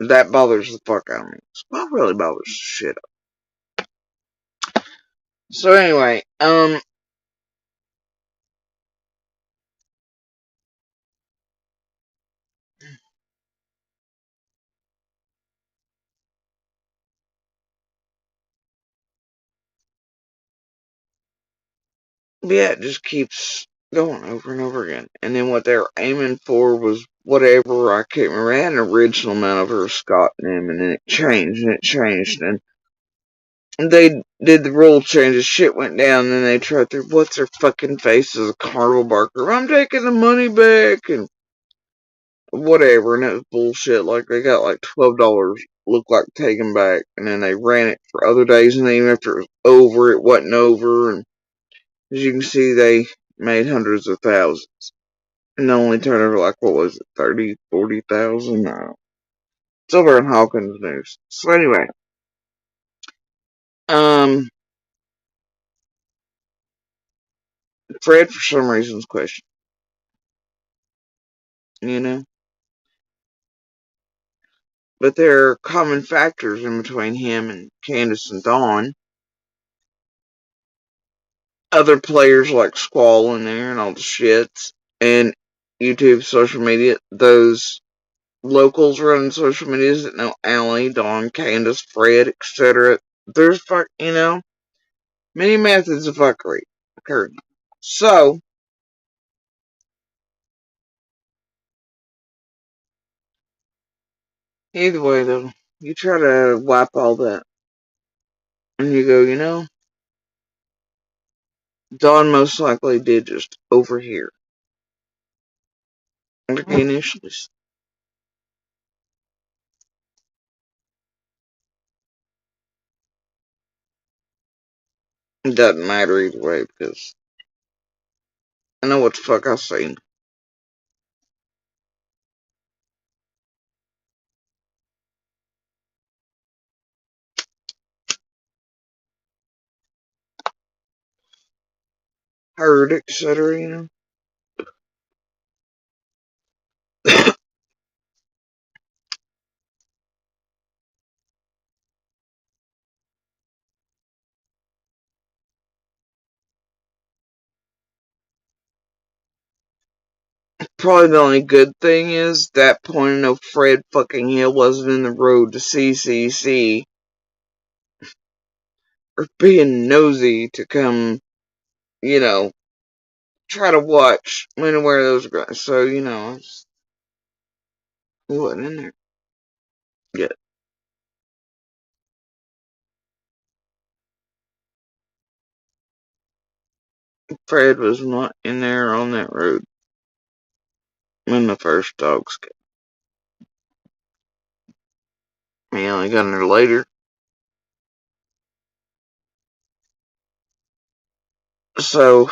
That bothers the fuck out of me. Squall really bothers the shit out. So anyway, yeah, it just keeps going over and over again. And then what they were aiming for was whatever, I can't remember. I had an original amount of her Scott name, and then it changed, and they did the rule changes, shit went down, and then they tried to, what's her fucking face as a carnival barker? I'm taking the money back, and whatever, and it was bullshit. Like, they got like $12 looked like taken back, and then they ran it for other days, and even after it was over, it wasn't over, and as you can see, they made hundreds of thousands. And they only turned over, like, what was it, 30, 40,000? No. It's over in Hawkins News. So anyway, Fred, for some reason, is questioned. You know? But there are common factors in between him and Candace and Dawn. Other players like Squall in there and all the shits. And YouTube, social media. Those locals running social medias that know Allie, Dawn, Candace, Fred, etc. There's many methods of fuckery occurring. So, either way though, you try to wipe all that. And you go, Dawn most likely did just overhear. Like he initially said. It doesn't matter either way because I know what the fuck I seen. Heard, etc. Probably the only good thing is that point of Fred fucking Hill wasn't in the road to CCC or being nosy to come, try to watch when and where those guys. So, he wasn't in there yet. Fred was not in there on that road when the first dogs came. He only got in there later. So,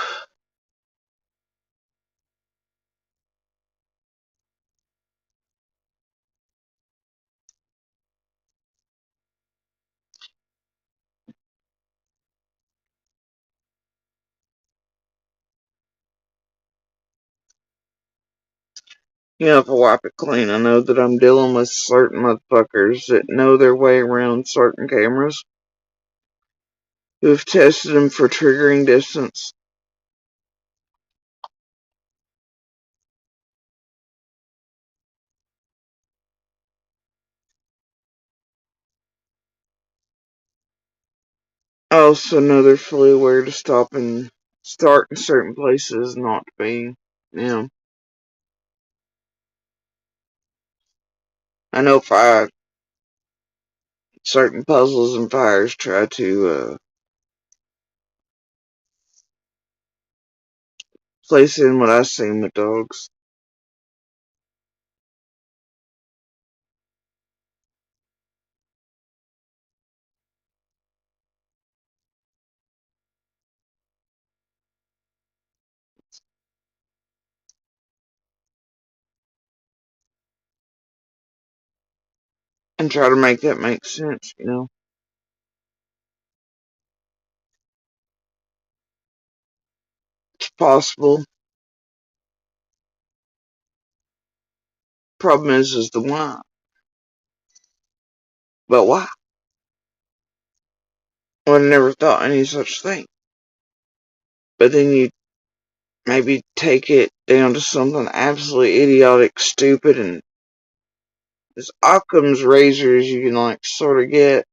if I wipe it clean, I know that I'm dealing with certain motherfuckers that know their way around certain cameras, who have tested them for triggering distance. I also know they're fully aware to stop and start in certain places, not to be, I know certain puzzles and fires try to place in what I've seen with dogs. And try to make that make sense, It's possible. Problem is the why. But why? I would have never thought any such thing. But then you maybe take it down to something absolutely idiotic, stupid, and as Occam's razor as you can sort of get.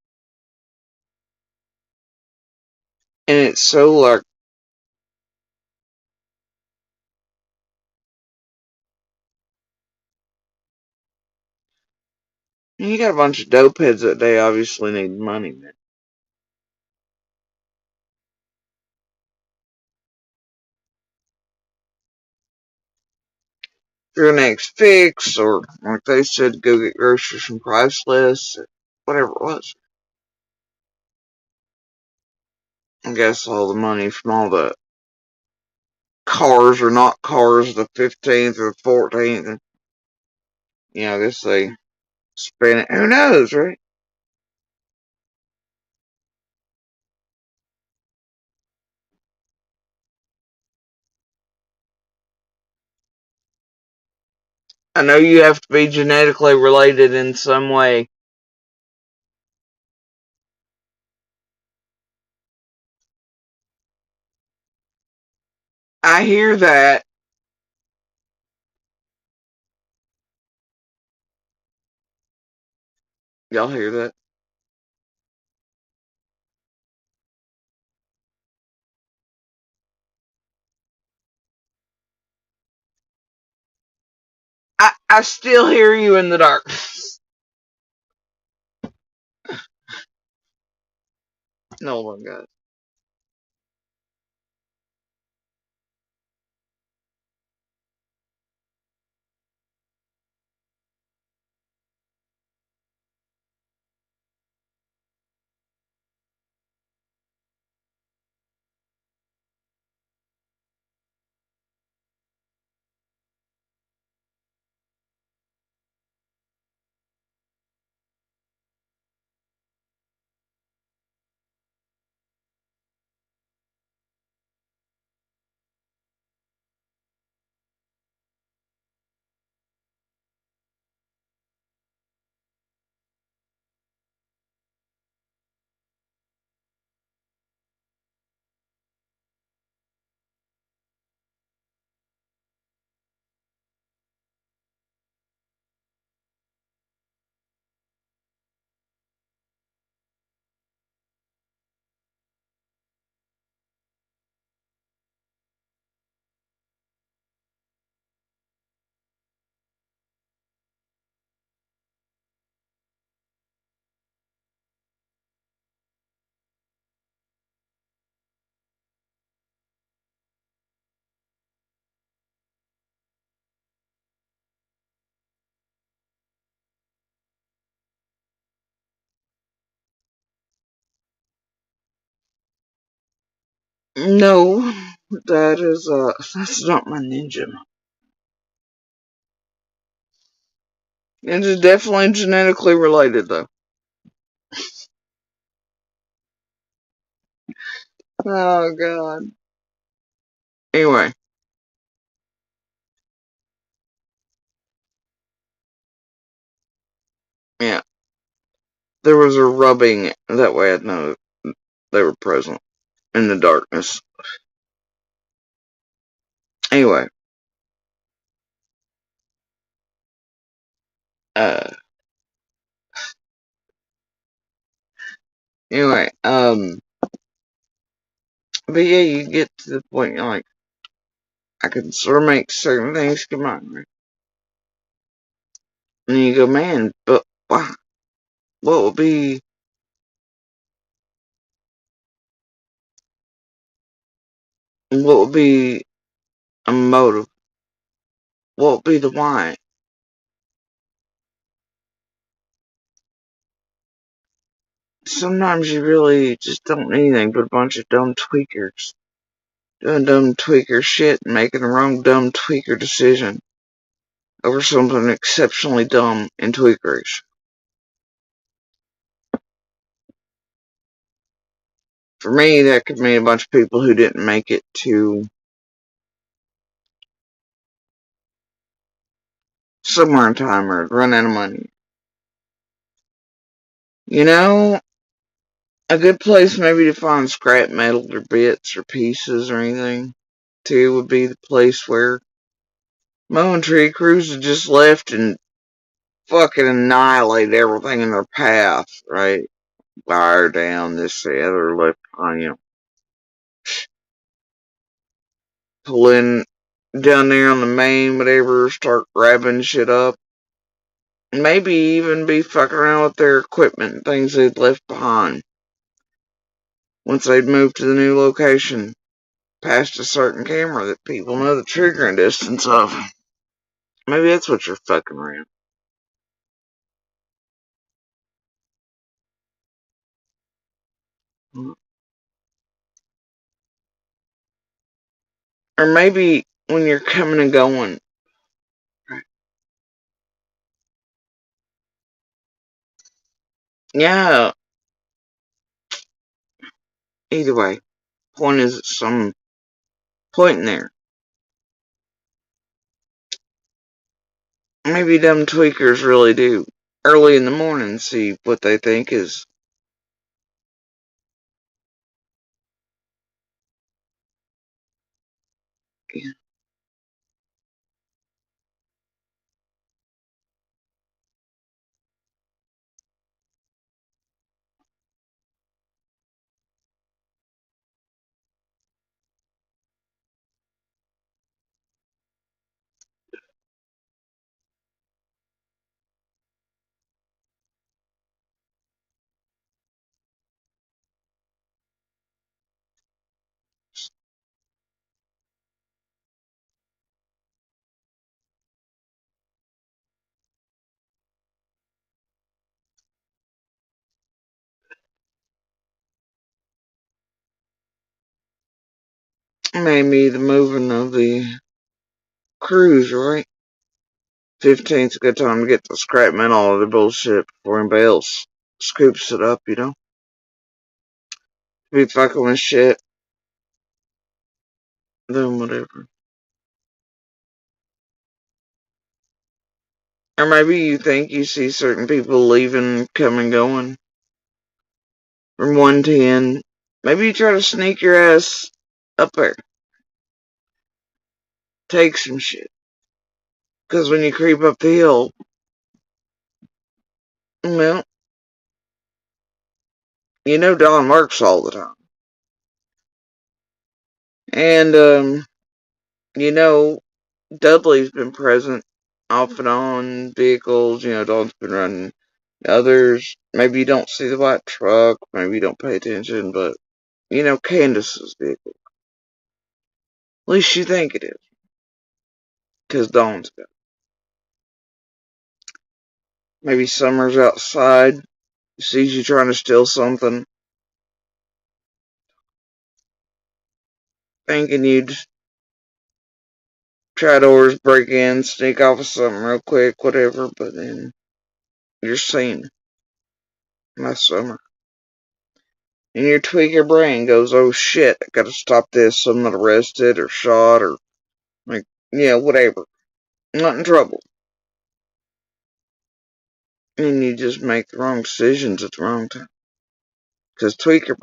And it's so you got a bunch of dope heads that they obviously need money, man. Your next fix, or like they said, go get groceries from Priceless. whatever it was. I guess all the money from all the cars or not cars, the 15th or the 14th. And, I guess they spent it. Who knows, right? I know you have to be genetically related in some way. I hear that. Y'all hear that? I still hear you in the darkness. Oh my God. No, that's not my ninja. Ninja's definitely genetically related though. Oh God. Anyway, yeah. There was a rubbing, that way I'd know they were present in the darkness. Anyway, uh, anyway, but yeah, you get to the point, you're like, I can sort of make certain things come on, right? And you go, man, but what would be, what would be a motive? What would be the why? Sometimes you really just don't need anything but a bunch of dumb tweakers doing dumb tweaker shit and making the wrong dumb tweaker decision over something exceptionally dumb and tweakerish. For me, that could mean a bunch of people who didn't make it to somewhere in time or run out of money. You know, a good place maybe to find scrap metal or bits or pieces or anything, too, would be the place where mowing tree crews have just left and fucking annihilate everything in their path, right? Wire down, this, the other, left behind, pull in down there on the main, whatever, start grabbing shit up. Maybe even be fucking around with their equipment and things they'd left behind once they'd moved to the new location, past a certain camera that people know the triggering distance of. Maybe that's what you're fucking around. Or maybe when you're coming and going. Yeah, either way. Point is at some point in there. Maybe them tweakers really do. Early in the morning, see what they think is. Yeah. Maybe the moving of the crews, right? 15th's a good time to get the scrap metal of the bullshit before anybody else scoops it up, you know? Be fucking with shit, then whatever. Or maybe you think you see certain people leaving, coming, going from 110. Maybe you try to sneak your ass up there. Take some shit. Because when you creep up the hill, well, you know Don works all the time. And, you know, Dudley's been present off and on vehicles. You know, Don's been running others. Maybe you don't see the white truck. Maybe you don't pay attention. But, you know, Candace's vehicle. At least you think it is. Because Dawn's got it. Maybe Summer's outside. Sees you trying to steal something. Thinking you'd try doors, break in, sneak off with something real quick, whatever. But then you're seen by Summer. And your tweaker brain goes, oh shit, I gotta stop this, so I'm not arrested or shot or, like, yeah, whatever. I'm not in trouble. And you just make the wrong decisions at the wrong time. Because tweaker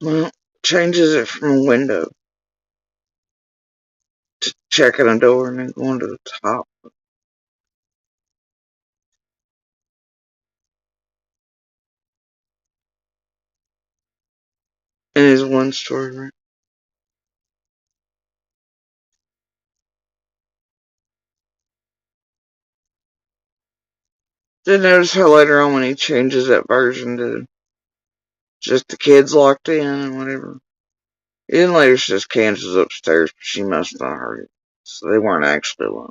well, changes it from a window to checking a door and then going to the top. And it's one story, right? Did notice how later on when he changes that version to just the kids locked in and whatever. Then later says Candace is upstairs, but she must not have heard it. So they weren't actually alone.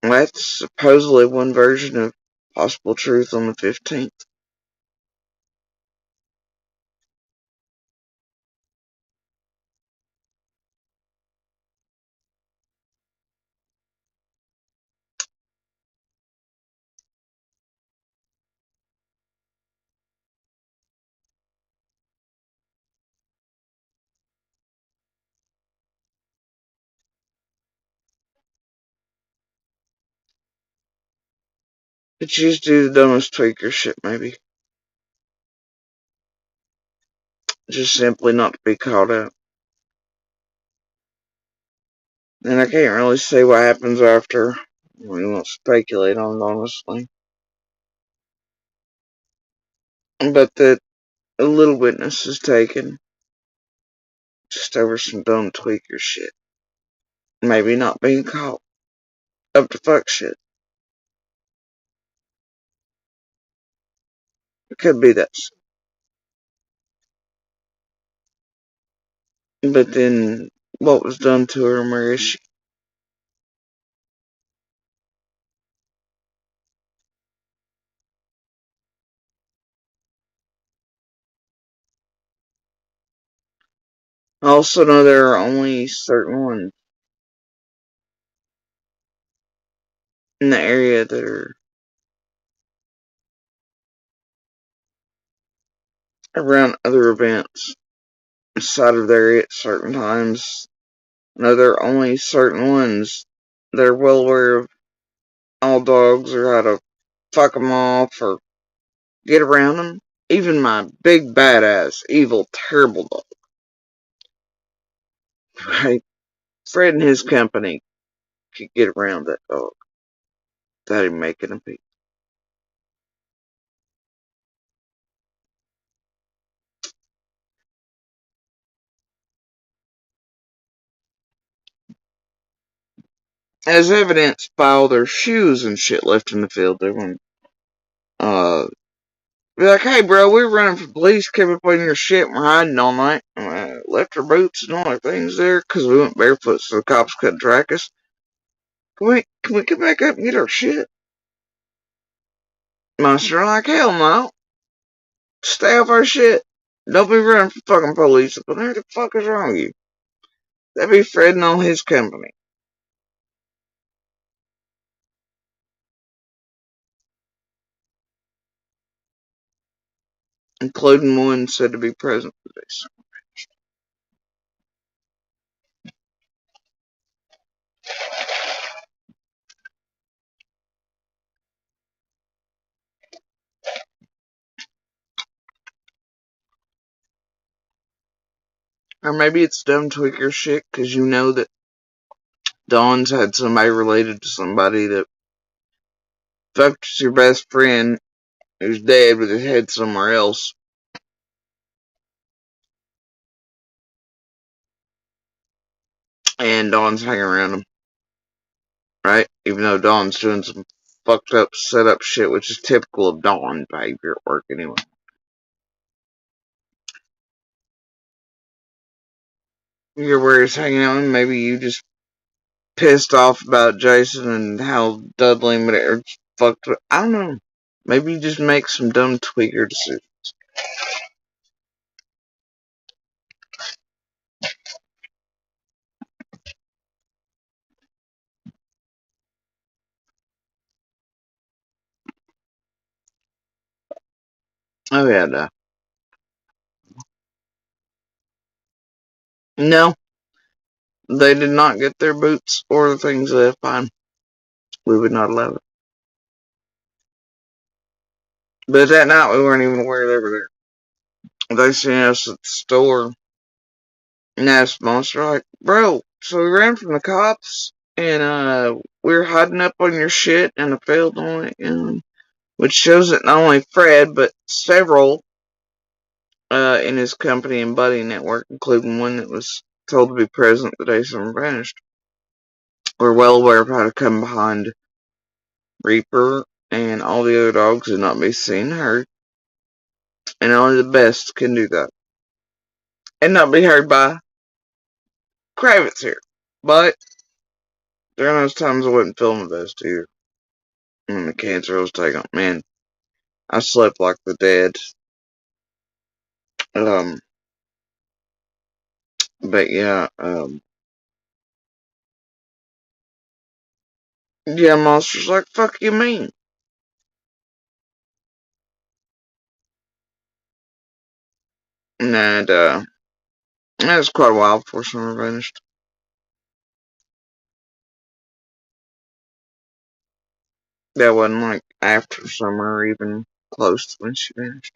That's supposedly one version of Possible Truth on the 15th. But you just do the dumbest tweaker shit, maybe. Just simply not to be caught out. And I can't really say what happens after. We won't speculate on it, honestly. But that a little witness is taken. just over some dumb tweaker shit. Maybe not being caught up to fuck shit. It could be that. But then, what was done to her and where is she? I also know there are only certain ones in the area that are around other events inside of there at certain times. I know there are only certain ones that are well aware of all dogs or how to fuck them off or get around them. Even my big badass, evil, terrible dog, right? Fred and his company could get around that dog without him making a peep. As evidenced by all their shoes and shit left in the field, they went, be like, hey bro, we were running from police, came up on your shit, and we're hiding all night. Left our boots and all our things there, cause we went barefoot so the cops couldn't track us. Can we get back up and get our shit? Monster like, hell no. Stay off our shit. Don't be running from fucking police. But what the fuck is wrong with you? That'd be Fred and all his company. Including one said to be present today. Or maybe it's dumb tweaker shit, cause you know that Dawn's had somebody related to somebody that fucked your best friend who's dead with his head somewhere else. And Dawn's hanging around him. Right? Even though Dawn's doing some fucked up, set up shit, which is typical of Dawn behavior at work anyway. You're where he's hanging out, and maybe you just pissed off about Jason and how Dudley and whatever fucked with. I don't know. Maybe you just make some dumb tweaker decisions. Oh yeah, no. No, they did not get their boots or the things they find. We would not allow it. But that night we weren't even aware they were there. They seen us at the store and asked Monster like, bro, so we ran from the cops and we were hiding up on your shit in the field only, which shows that not only Fred but several in his company and buddy network, including one that was told to be present the day someone vanished, were well aware of how to come behind Reaper and all the other dogs and not be seen heard. And only the best can do that. And not be heard by Kravitz here. But during those times I wasn't feeling the best either. When the cancer was taken, man, I slept like the dead. Um, but yeah, yeah, Monster's like, fuck you mean? And, that was quite a while before summer vanished. That wasn't like after summer or even close to when she vanished.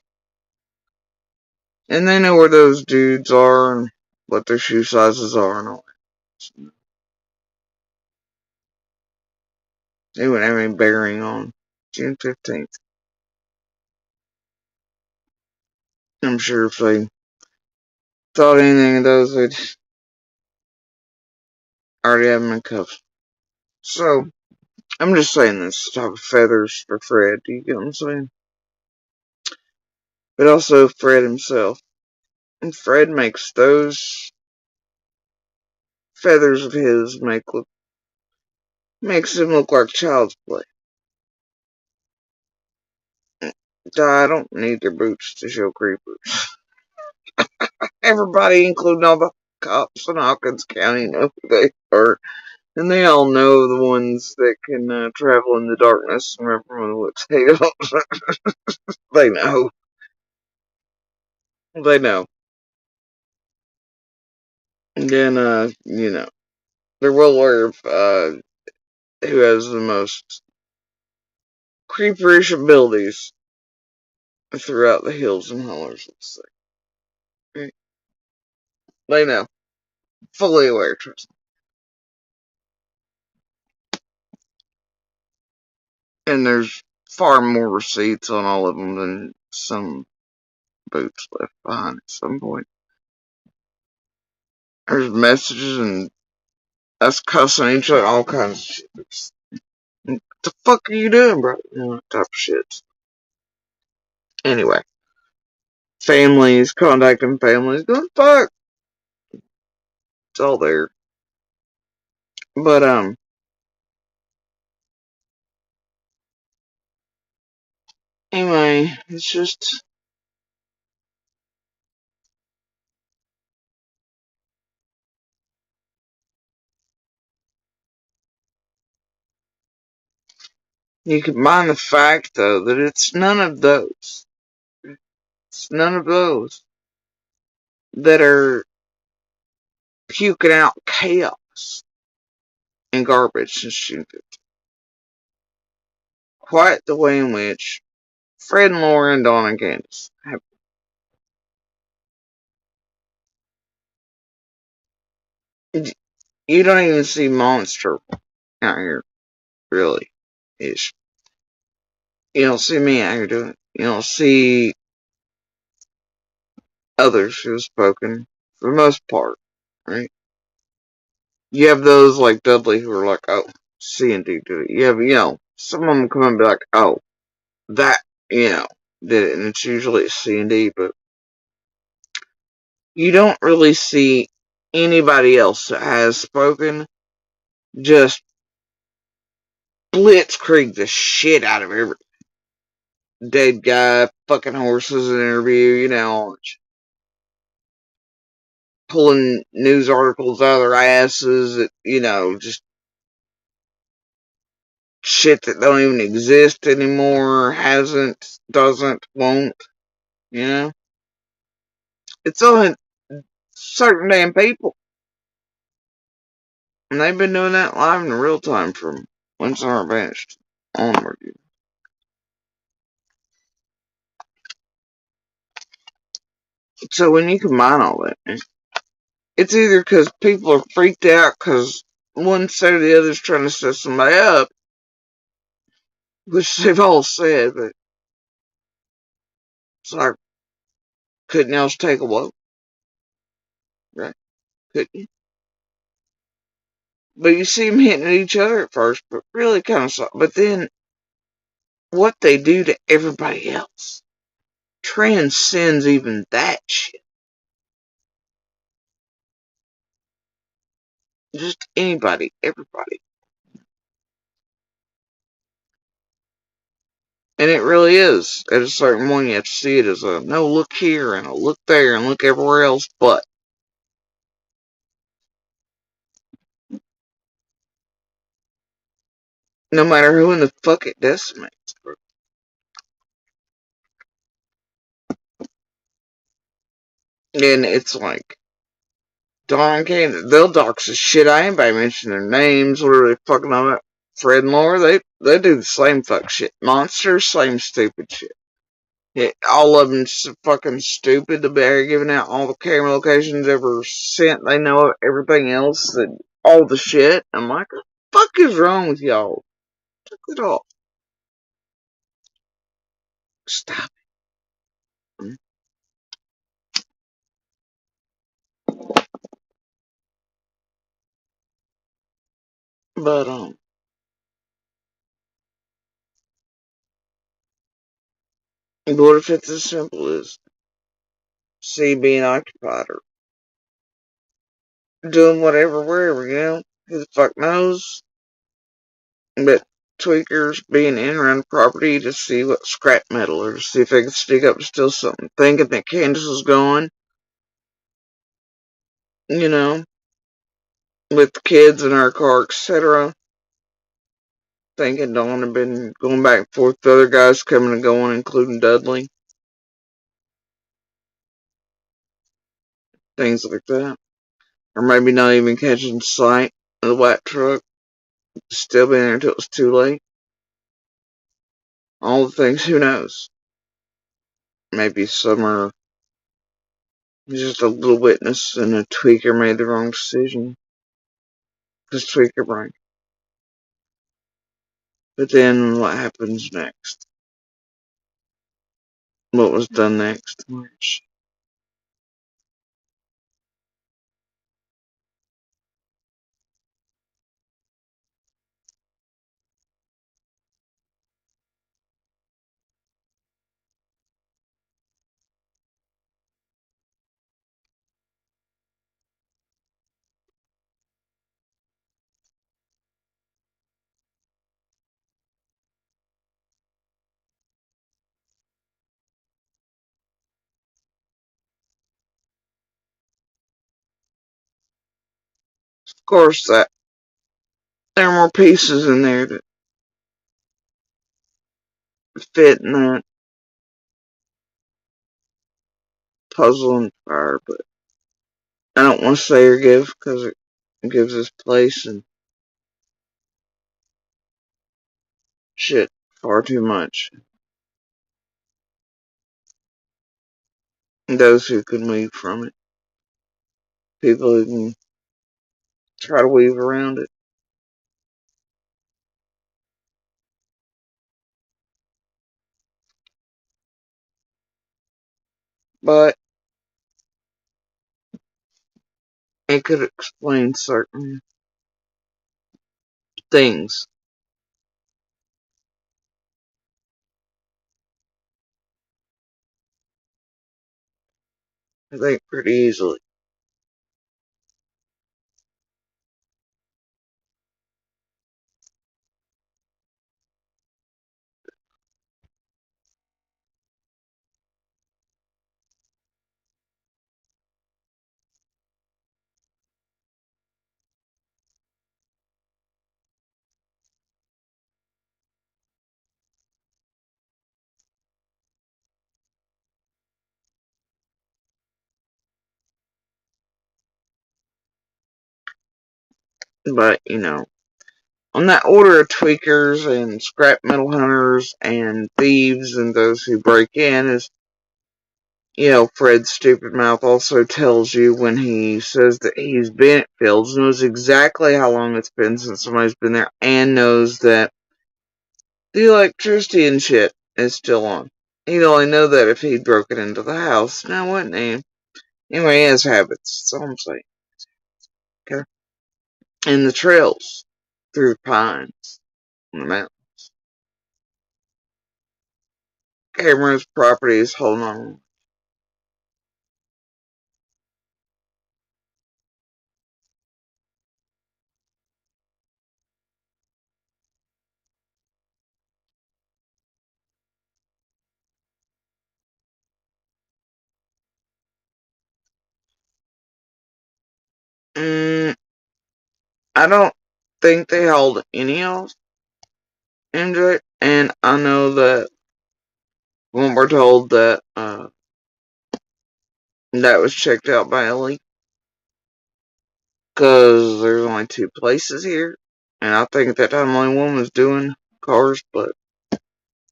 And they know where those dudes are and what their shoe sizes are and all that. They wouldn't have any bearing on June 15th. I'm sure if they thought anything of those would already have them in cuffs. So, I'm just saying this to talk feathers for Fred, do you get what I'm saying? But also Fred himself. And Fred makes those feathers of his makes him look like child's play. I don't need their boots to show creepers. Everybody, including all the cops in Hawkins County, know who they are. And they all know the ones that can travel in the darkness and remember what they don't. They know. They know. And then, they're well aware of who has the most creeperish abilities throughout the hills and hollers. They know. Fully aware, trust me. And there's far more receipts on all of them than some boots left behind at some point. There's messages and us cussing each other, all kinds of shit. What the fuck are you doing, bro? That type of shit. Anyway, families, contacting families, going fuck. It's all there. But, anyway, it's just, you can mind the fact, though, that it's none of those. It's none of those that are puking out chaos and garbage and shit. Quite the way in which Fred and Laura and Dawn and Candace have. You don't even see Monster out here, really. Ish. You don't see me out here doing it. You don't see others who have spoken, for the most part, right? You have those like Dudley who are like, oh, C and D did it. You have, some of them come and be like, oh, that, did it. And it's usually C and D, but you don't really see anybody else that has spoken just blitzkrieg the shit out of every dead guy, fucking horses in an interview, pulling news articles out of their asses that, just shit that don't even exist anymore, hasn't, doesn't, won't, you know? It's only certain damn people. And they've been doing that live in real time from Winston Our Vanished onward. So when you combine all that, it's either because people are freaked out because one side or the other's trying to set somebody up, which they've all said, but it's like, couldn't else take a vote, right? Couldn't you? But you see them hitting at each other at first, but really kind of soft. But then what they do to everybody else transcends even that shit. Just anybody, everybody. And it really is. At a certain point, you have to see it as a no, look here and a look there and look everywhere else but. No matter who in the fuck it decimates. And it's like, Don Kane, they'll dox the shit out of anybody, mention their names, what are they fucking on it? Fred and Laura, they do the same fuck shit. Monsters, same stupid shit. Yeah, all of them fucking stupid. They're giving out all the camera locations ever sent. They know everything else, all the shit. I'm like, what the fuck is wrong with y'all? Took it off. Stop it. But, what if it's as simple as C being occupied or doing whatever, wherever, Who the fuck knows? But tweakers being in around the property to see what scrap metal or to see if they can stick up to steal something, thinking that Candace was gone, you know, with the kids in our car, etc. Thinking Dawn had been going back and forth with other guys coming and going, including Dudley. Things like that. Or maybe not even catching sight of the white truck. Still being there until it was too late. All the things, who knows? Maybe some are just a little witness and a tweaker made the wrong decision. Just tweaker brain. But then what happens next? What was done next? Which, of course, that there are more pieces in there that fit in that puzzle and fire, but I don't want to say or give because it gives this place and shit far too much. And those who can weave from it, people who can try to weave around it, but it could explain certain things, I think, pretty easily. But, on that order of tweakers and scrap metal hunters and thieves and those who break in is, Fred's stupid mouth also tells you when he says that he's been at Fields, knows exactly how long it's been since somebody's been there, and knows that the electricity and shit is still on. He'd only know that if he'd broken into the house, now wouldn't he? Anyway, he has habits, that's all I'm saying. Okay? And the trails through pines on the mountain. Cameron's property is holding on. Mm, I don't think they held any else injured, and I know that when we're told that that was checked out by Ellie, because there's only two places here, and I think at that time only one was doing cars, but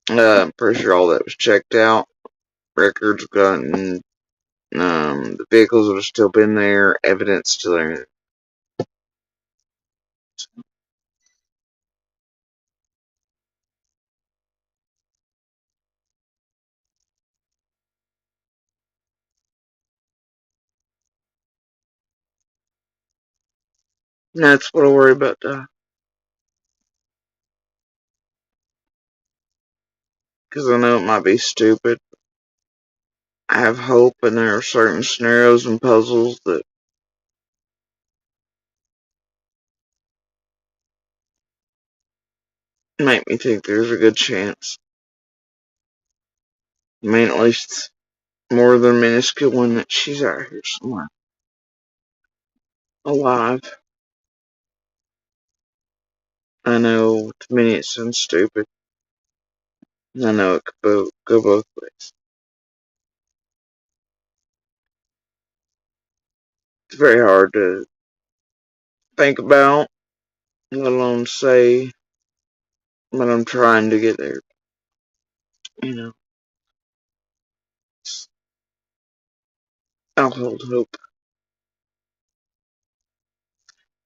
I'm pretty sure all that was checked out. Records gotten, the vehicles would have still been there, evidence still there. And that's what I worry about. because I know it might be stupid. I have hope, and there are certain scenarios and puzzles that make me think there's a good chance. I mean, at least more than minuscule one that she's out here somewhere. Alive. I know, to me it sounds stupid. I know it could go both ways. It's very hard to think about, let alone say, but I'm trying to get there. You know, I'll hold hope.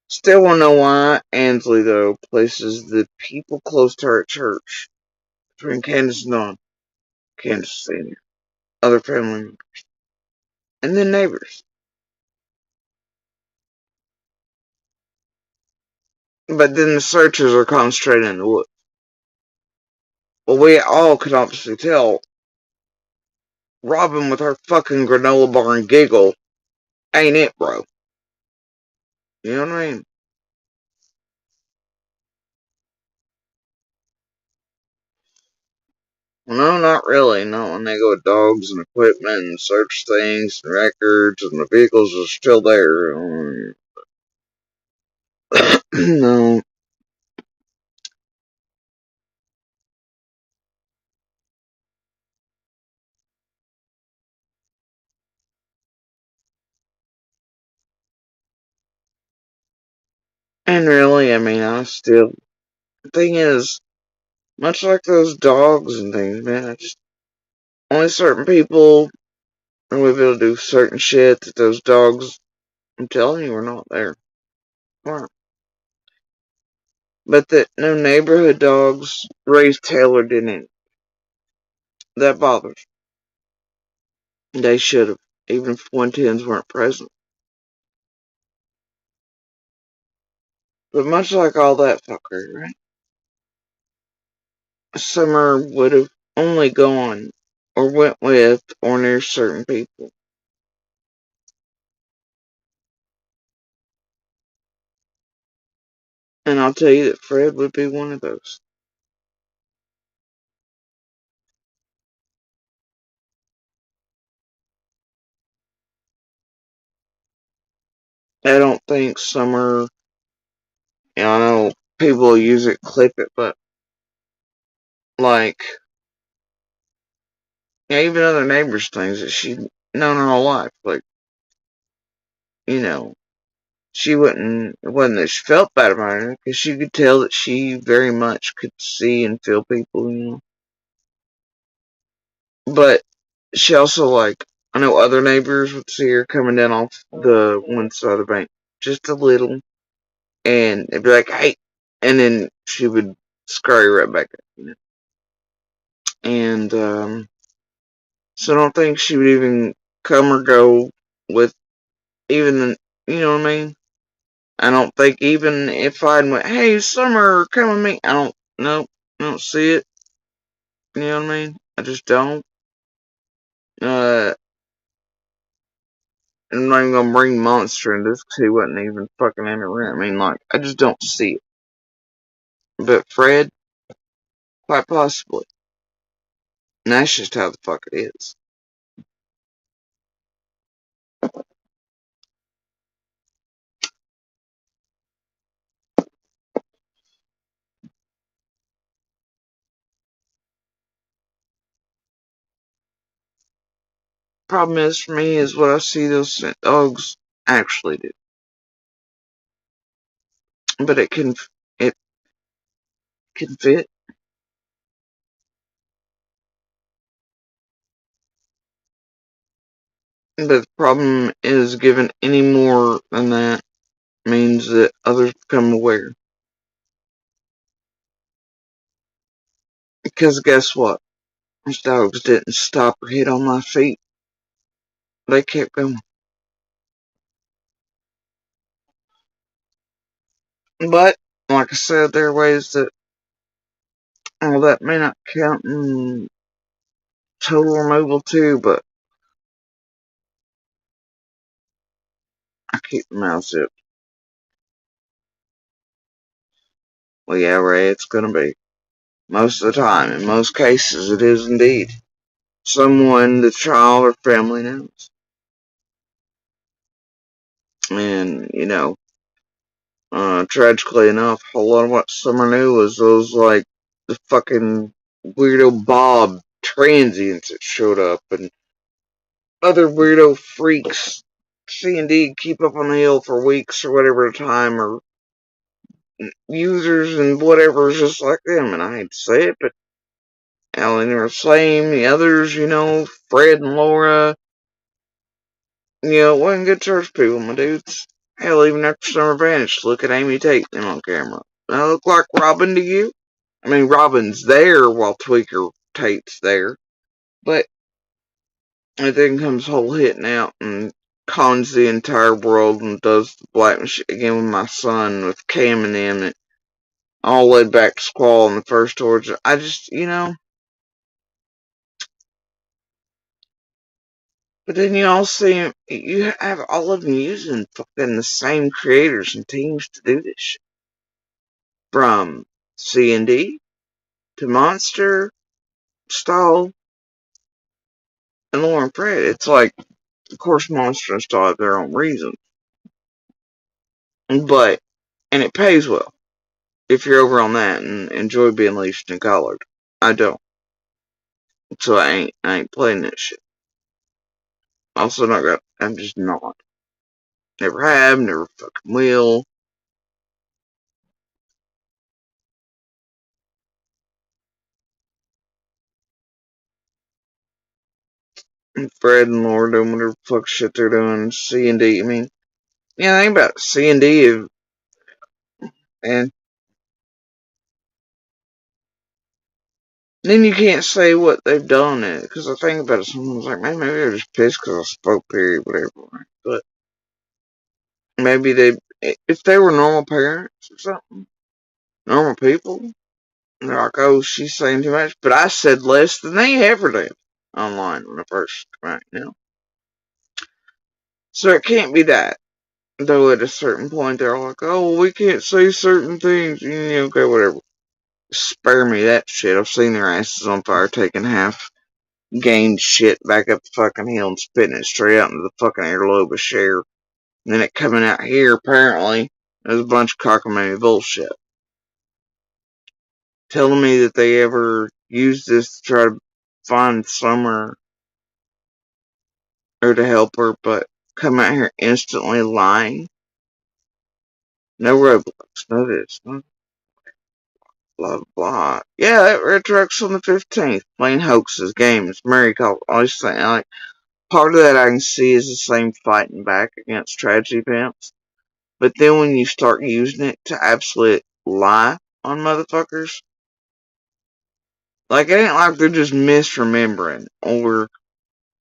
Still won't know why Ansley, though, places the people close to her at church between Candace and Dawn, Candace Sr., other family members, and then neighbors. But then the searchers are concentrated in the woods. Well, we all could obviously tell Robin with her fucking granola bar and giggle ain't it, bro. You know what I mean? Well, no, not really. Not when they go with dogs and equipment and search things and records and the vehicles are still there. No. And really, I mean, the thing is, much like those dogs and things, man, only certain people are able to do certain shit that those dogs, I'm telling you, are not there. Wow. But that no neighborhood dogs raised Taylor didn't. That bothers. They should have, even if 110s weren't present. But much like all that fuckery, right? Summer would have only gone or went with or near certain people. And I'll tell you that Fred would be one of those. I don't think Summer, I know people use it, clip it, but like, even other neighbors' things that she'd known her whole life, like, you know, it wasn't that she felt bad about her, because she could tell that she very much could see and feel people. But she also, like, I know other neighbors would see her coming down off the one side of the bank, just a little, and they'd be like, hey, and then she would scurry right back up. And, so I don't think she would even come or go with even, you know what I mean? I don't think even if I went, hey, Summer, come with me, I don't see it. You know what I mean? I just don't. I'm not even gonna bring Monster into this because he wasn't even fucking in the room. I mean, like, I just don't see it. But Fred, quite possibly. And that's just how the fuck it is. Problem is for me is what I see those dogs actually do. But it can fit. But the problem is given any more than that means that others become aware. Because guess what? Those dogs didn't stop or hit on my feet. They kept going. But, like I said, there are ways that all that may not count, and total removal too, but I keep my mouth shut. Well, yeah, Ray, it's gonna be. Most of the time, in most cases, it is indeed someone the child or family knows. And, tragically enough, a lot of what Summer knew was those, like, the fucking weirdo Bob transients that showed up and other weirdo freaks. C&D keep up on the hill for weeks or whatever at a time, or users and whatever just like them. And I hate to say it, but Alan are the same. The others, Fred and Laura, wasn't good church people, my dudes. Hell, even after Summer vanished, look at Amy Tate on camera. I look like Robin to you? I mean, Robin's there while Tweaker Tate's there, but and then comes whole hitting out and cons the entire world and does the black shit again with my son, with Cam and them, and all led back to Squall in the first origin. I just, but then you all see, you have all of them using fucking the same creators and teams to do this shit. From C&D to Monster, Stall, and Lauren Fred. It's like, of course, Monster and Stall have their own reasons. But, and it pays well. If you're over on that and enjoy being leashed and collared. I don't. So I ain't playing that shit. Also I'm just not. Never have, never fucking will. And Fred and Laura doing whatever the fuck shit they're doing. C&D, I mean, think about C&D and then you can't say what they've done it. Because I think about it, someone's like, man, maybe they're just pissed because I spoke, period, whatever. But maybe if they were normal parents or something, normal people, they're like, oh, she's saying too much. But I said less than they ever did online when I first came out, So it can't be that. Though at a certain point they're like, oh, well, we can't say certain things. Okay, whatever. Spare me that shit. I've seen their asses on fire taking half gained shit back up the fucking hill and spitting it straight out into the fucking earlobe of Cher. And then it coming out here, apparently, as a bunch of cockamamie bullshit. Telling me that they ever used this to try to find Summer or to help her, but come out here instantly lying. No roadblocks, no this, no blah blah. Yeah, that red truck's on the 15th. Plain hoaxes, games, Mary call, all these things. Like, part of that I can see is the same fighting back against tragedy pimps. But then when you start using it to absolute lie on motherfuckers, like, it ain't like they're just misremembering or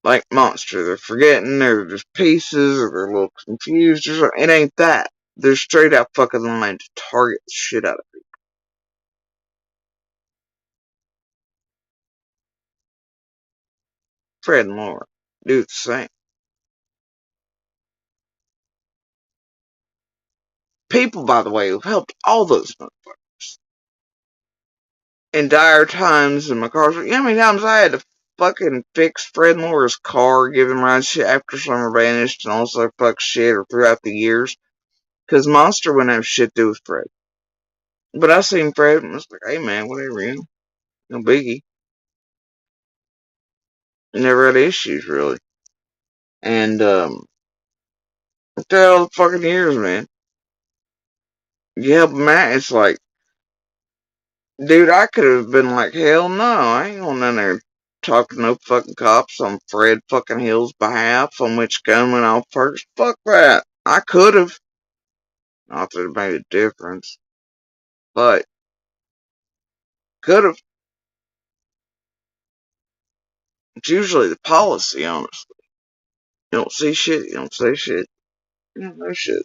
like Monster. They're forgetting, they're just pieces, or they're a little confused or something. It ain't that. They're straight out fucking lying to target the shit out of people. Fred and Laura do the same. People, by the way, who helped all those motherfuckers in dire times in my car. You know how many times I had to fucking fix Fred and Laura's car, give him ride shit after Summer vanished, and also fuck shit or throughout the years? Because Monster wouldn't have shit to do with Fred. But I seen Fred and was like, hey man, whatever, no biggie. Never had issues, really. And, after all the fucking years, man, you help him out, it's like, dude, I could have been like, hell no, I ain't going in there talking to no fucking cops on Fred fucking Hill's behalf on which gun went off first. Fuck that. I could have. Not that it made a difference. But, could have. It's usually the policy, honestly. You don't see shit, you don't say shit. You don't know shit.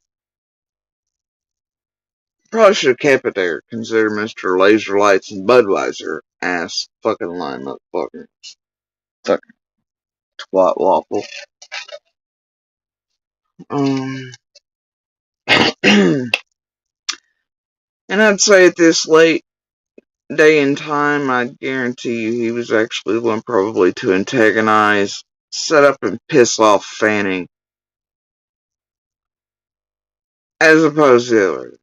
Probably should have kept it there. Consider Mr. Laser Lights and Budweiser ass fucking line motherfucker. Fucking twat waffle. And I'd say at this late day and time, I guarantee you he was actually the one probably to antagonize, set up, and piss off Fanning, as opposed to the other.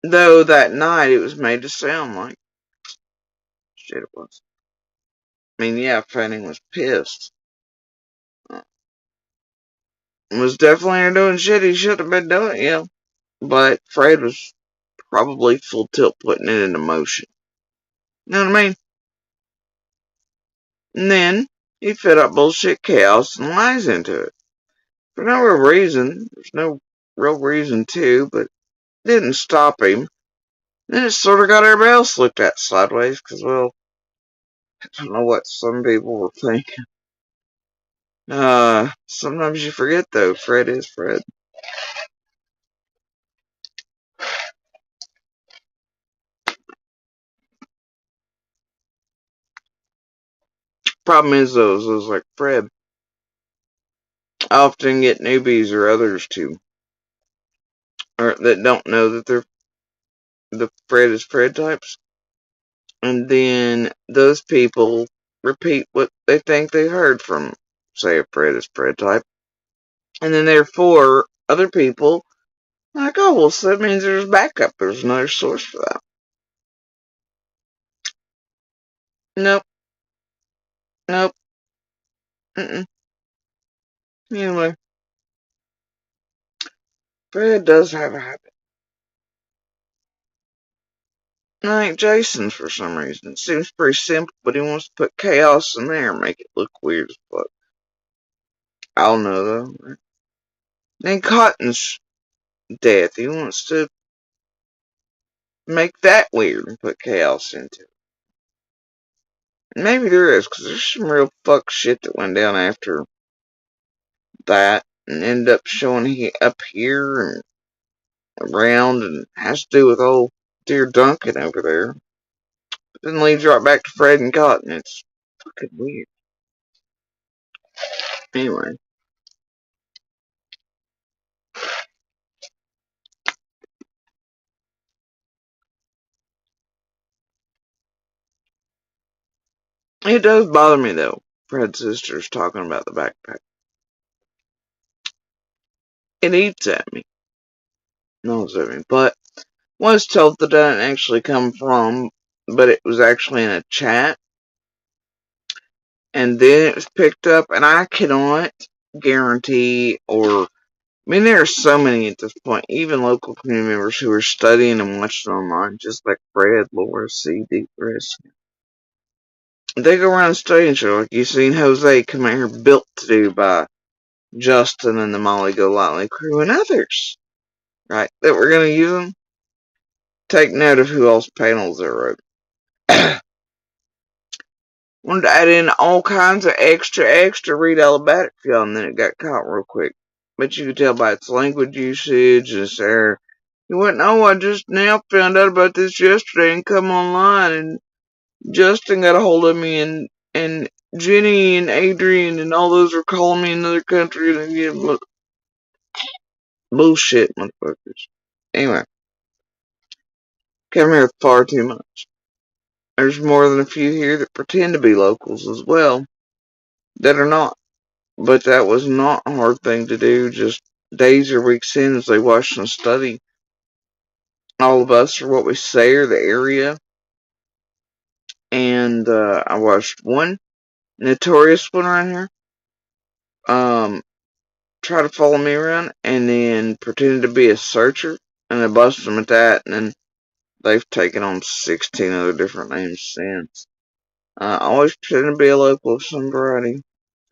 Though that night it was made to sound like shit it was. I mean, yeah, Fanning was pissed. Was definitely doing shit he should have been doing, yeah. But Fred was probably full tilt putting it into motion. You know what I mean? And then he fed up bullshit chaos and lies into it. For no real reason. There's no real reason to, but it didn't stop him. Then it sort of got everybody else looked at sideways, because, well, I don't know what some people were thinking. Sometimes you forget, though, Fred is Fred. Problem is, though, is like Fred, I often get newbies or others to, or that don't know that they're the Fred is Fred types. And then those people repeat what they think they heard from, say, a Fred is Fred type. And then therefore, other people are like, oh, well, so that means there's backup. There's another source for that. Nope. Nope. Mm-mm. Anyway, Fred does have a habit. Like Jason's for some reason. It seems pretty simple, but he wants to put chaos in there and make it look weird as fuck. I don't know, though. Then Cotton's death. He wants to make that weird and put chaos into it. Maybe there is, because there's some real fuck shit that went down after that and ended up showing he up here and around and has to do with old dear Duncan over there. But then leads right back to Fred and Cotton. It's fucking weird. Anyway. It does bother me, though. Fred's sister's talking about the backpack. It eats at me. Knows at me. But was told that didn't actually come from, but it was actually in a chat. And then it was picked up, and I cannot guarantee or I mean, there are so many at this point, even local community members who are studying and watching online, just like Fred, Laura, C, D, Chris. They go around studying show, like you've seen Jose come out here built to do by Justin and the Molly Go Lightly crew and others, right, that we're going to use them. Take note of who else panels they wrote. Wanted to add in all kinds of extra read alphabetic for y'all, and then it got caught real quick. But you could tell by its language usage and its error. He went, oh, I just now found out about this yesterday and come online, and Justin got a hold of me, and Jenny and Adrian and all those are calling me in another country, and yeah, bullshit, motherfuckers. Anyway, come here far too much. There's more than a few here that pretend to be locals as well, that are not. But that was not a hard thing to do, just days or weeks in as they watch and study all of us or what we say or the area. And I watched one notorious one right here try to follow me around and then pretended to be a searcher, and I busted them at that, and then they've taken on 16 other different names since. Always pretended to be a local of some variety.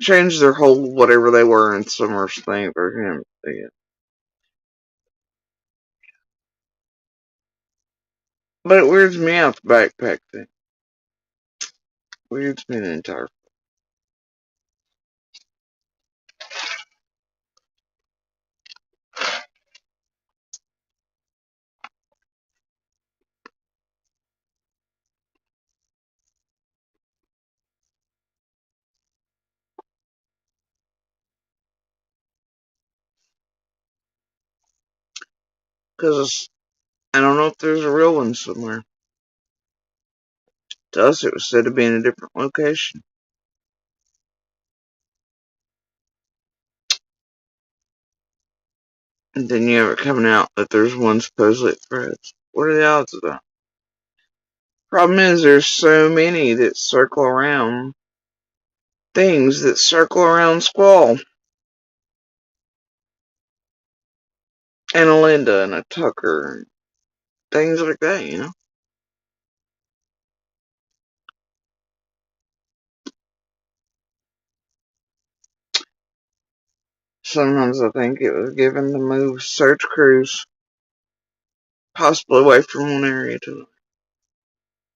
Changed their whole whatever they were in summer's thing for him. Yeah. But it weirds me out, the backpack thing. Weirds me the entire. Because I don't know if there's a real one somewhere. To us, it was said to be in a different location. And then you have it coming out that there's one supposedly at Fred's. What are the odds of that? Problem is, there's so many that circle around things that circle around Squall. And a Linda and a Tucker and things like that, you know? Sometimes I think it was given to move search crews possibly away from one area to another.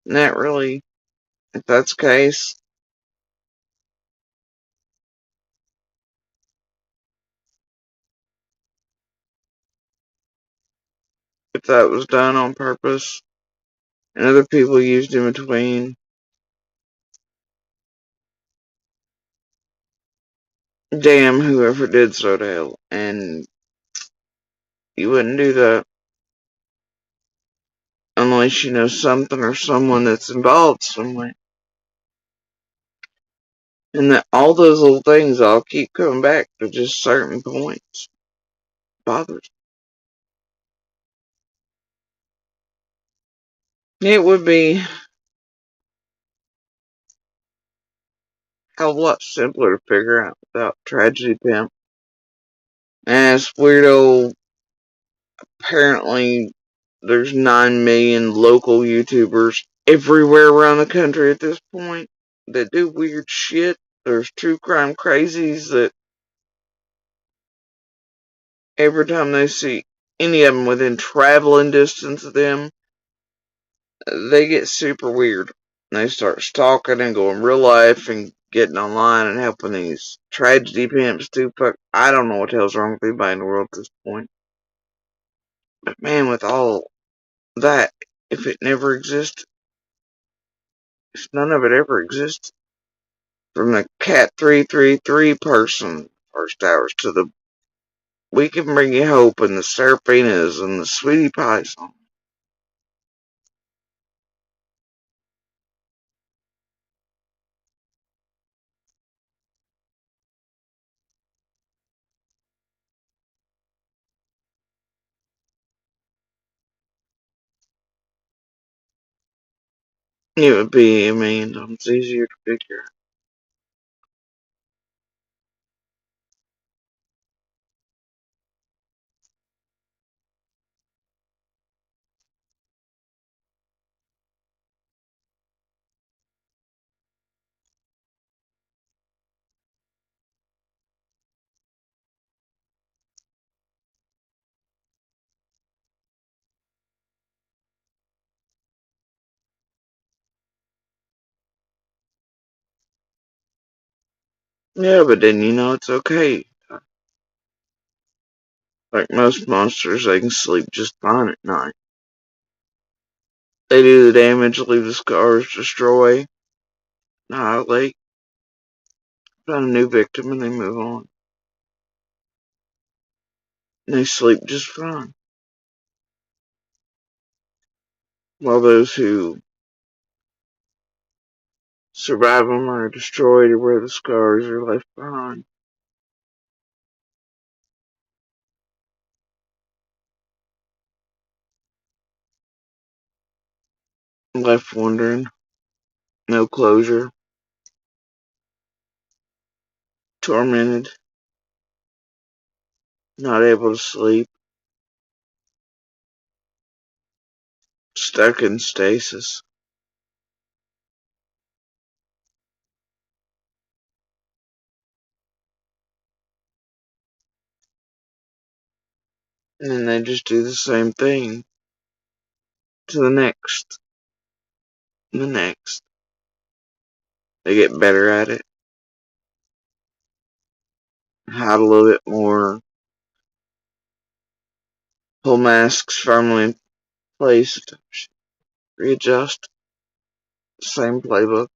And that really, if that's the case, if that was done on purpose and other people used in between, damn whoever did so to hell. And you wouldn't do that unless you know something or someone that's involved some way. And that all those little things all keep coming back to just certain points. Bothers me. It would be a lot simpler to figure out without Tragedy Pimp. And this weirdo, apparently there's 9 million local YouTubers everywhere around the country at this point that do weird shit. There's true crime crazies that every time they see any of them within traveling distance of them, they get super weird. They start stalking and going real life and getting online and helping these tragedy pimps do fuck. I don't know what the hell's wrong with anybody in the world at this point. But man, with all that, if it never existed, if none of it ever existed, from the Cat 333 person first hours to the We Can Bring You Hope and the Serapinas and the Sweetie Pie song. It would be a million times easier to figure out. Yeah, but then you know it's okay. Like most monsters, they can sleep just fine at night. They do the damage, leave the scars, destroy, annihilate, find a new victim, and they move on. And they sleep just fine. While those who survive them are destroyed or where the scars are left behind. Left wondering, no closure, tormented, not able to sleep, stuck in stasis. And then they just do the same thing to the next, and the next. They get better at it, hide a little bit more, pull masks firmly in place, readjust, same playbook.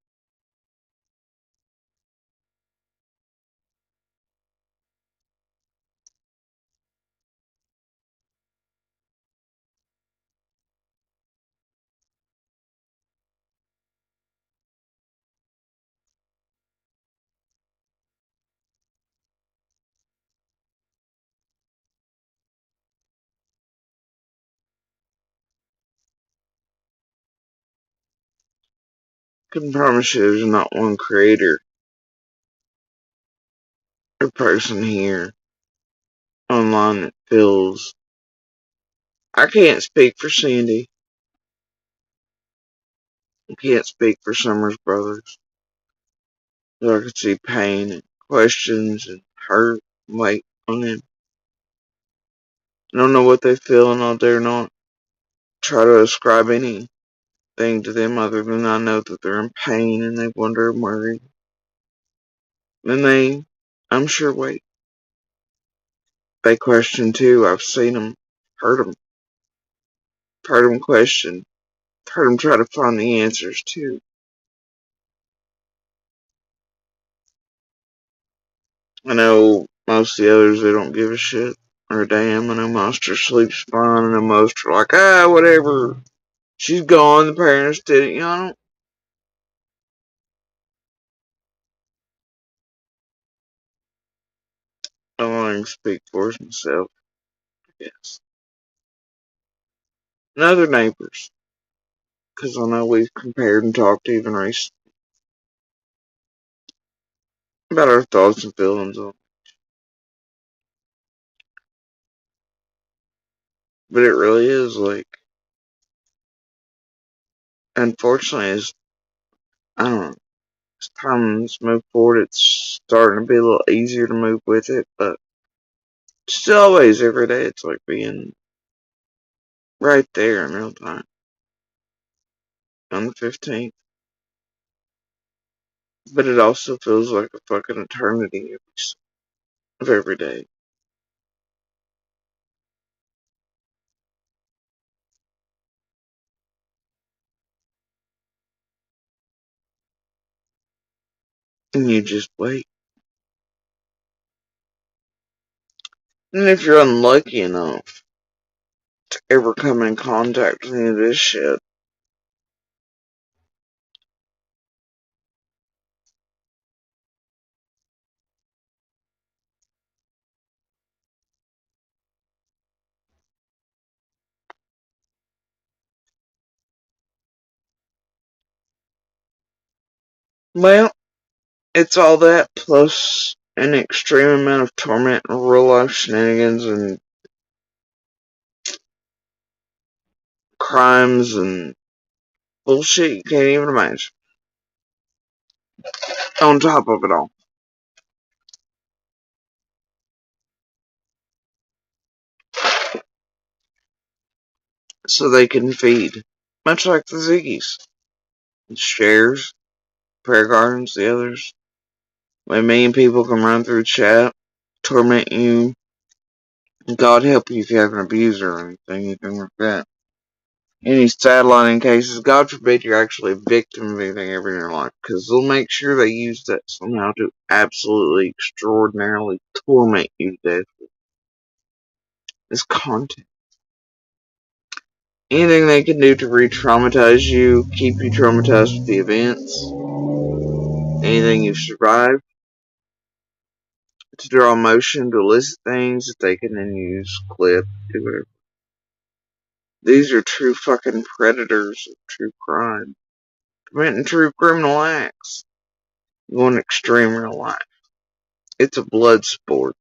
can promise you there's not one creator or person here online that feels. I can't speak for Sandy. I can't speak for Summers Brothers. But I can see pain and questions and hurt and weight on them. I don't know what they feel, and I dare not try to ascribe anything to them other than I know that they're in pain and they wonder and worry. And they, I'm sure, wait. They question too. I've seen them, heard them question, heard them try to find the answers too. I know most of the others, they don't give a shit or a damn. I know Monster sleeps fine. I know most are like, whatever. She's gone. The parents did it. I don't want to speak for myself, I guess. And other neighbors, because I know we've compared and talked even recently about our thoughts and feelings on it. But it really is like, unfortunately, I don't know, as times move forward, it's starting to be a little easier to move with it, but still always every day it's like being right there in real time on the 15th. But it also feels like a fucking eternity of every day. And you just wait. And if you're unlucky enough to ever come in contact with any of this shit, well, it's all that plus an extreme amount of torment and real life shenanigans and crimes and bullshit you can't even imagine. On top of it all. So they can feed. Much like the Ziggies. The Shares, Prayer Gardens, the others. When a million people can run through chat, torment you. God help you if you have an abuser or anything like that. Any sidelining cases, God forbid you're actually a victim of anything ever in your life, because they'll make sure they use that somehow to absolutely extraordinarily torment you to death. It's content. Anything they can do to re-traumatize you, keep you traumatized with the events, anything you've survived, to draw emotion, to elicit things that they can then use, clip, do whatever. These are true fucking predators of true crime, committing true criminal acts, going extreme real life. It's a blood sport,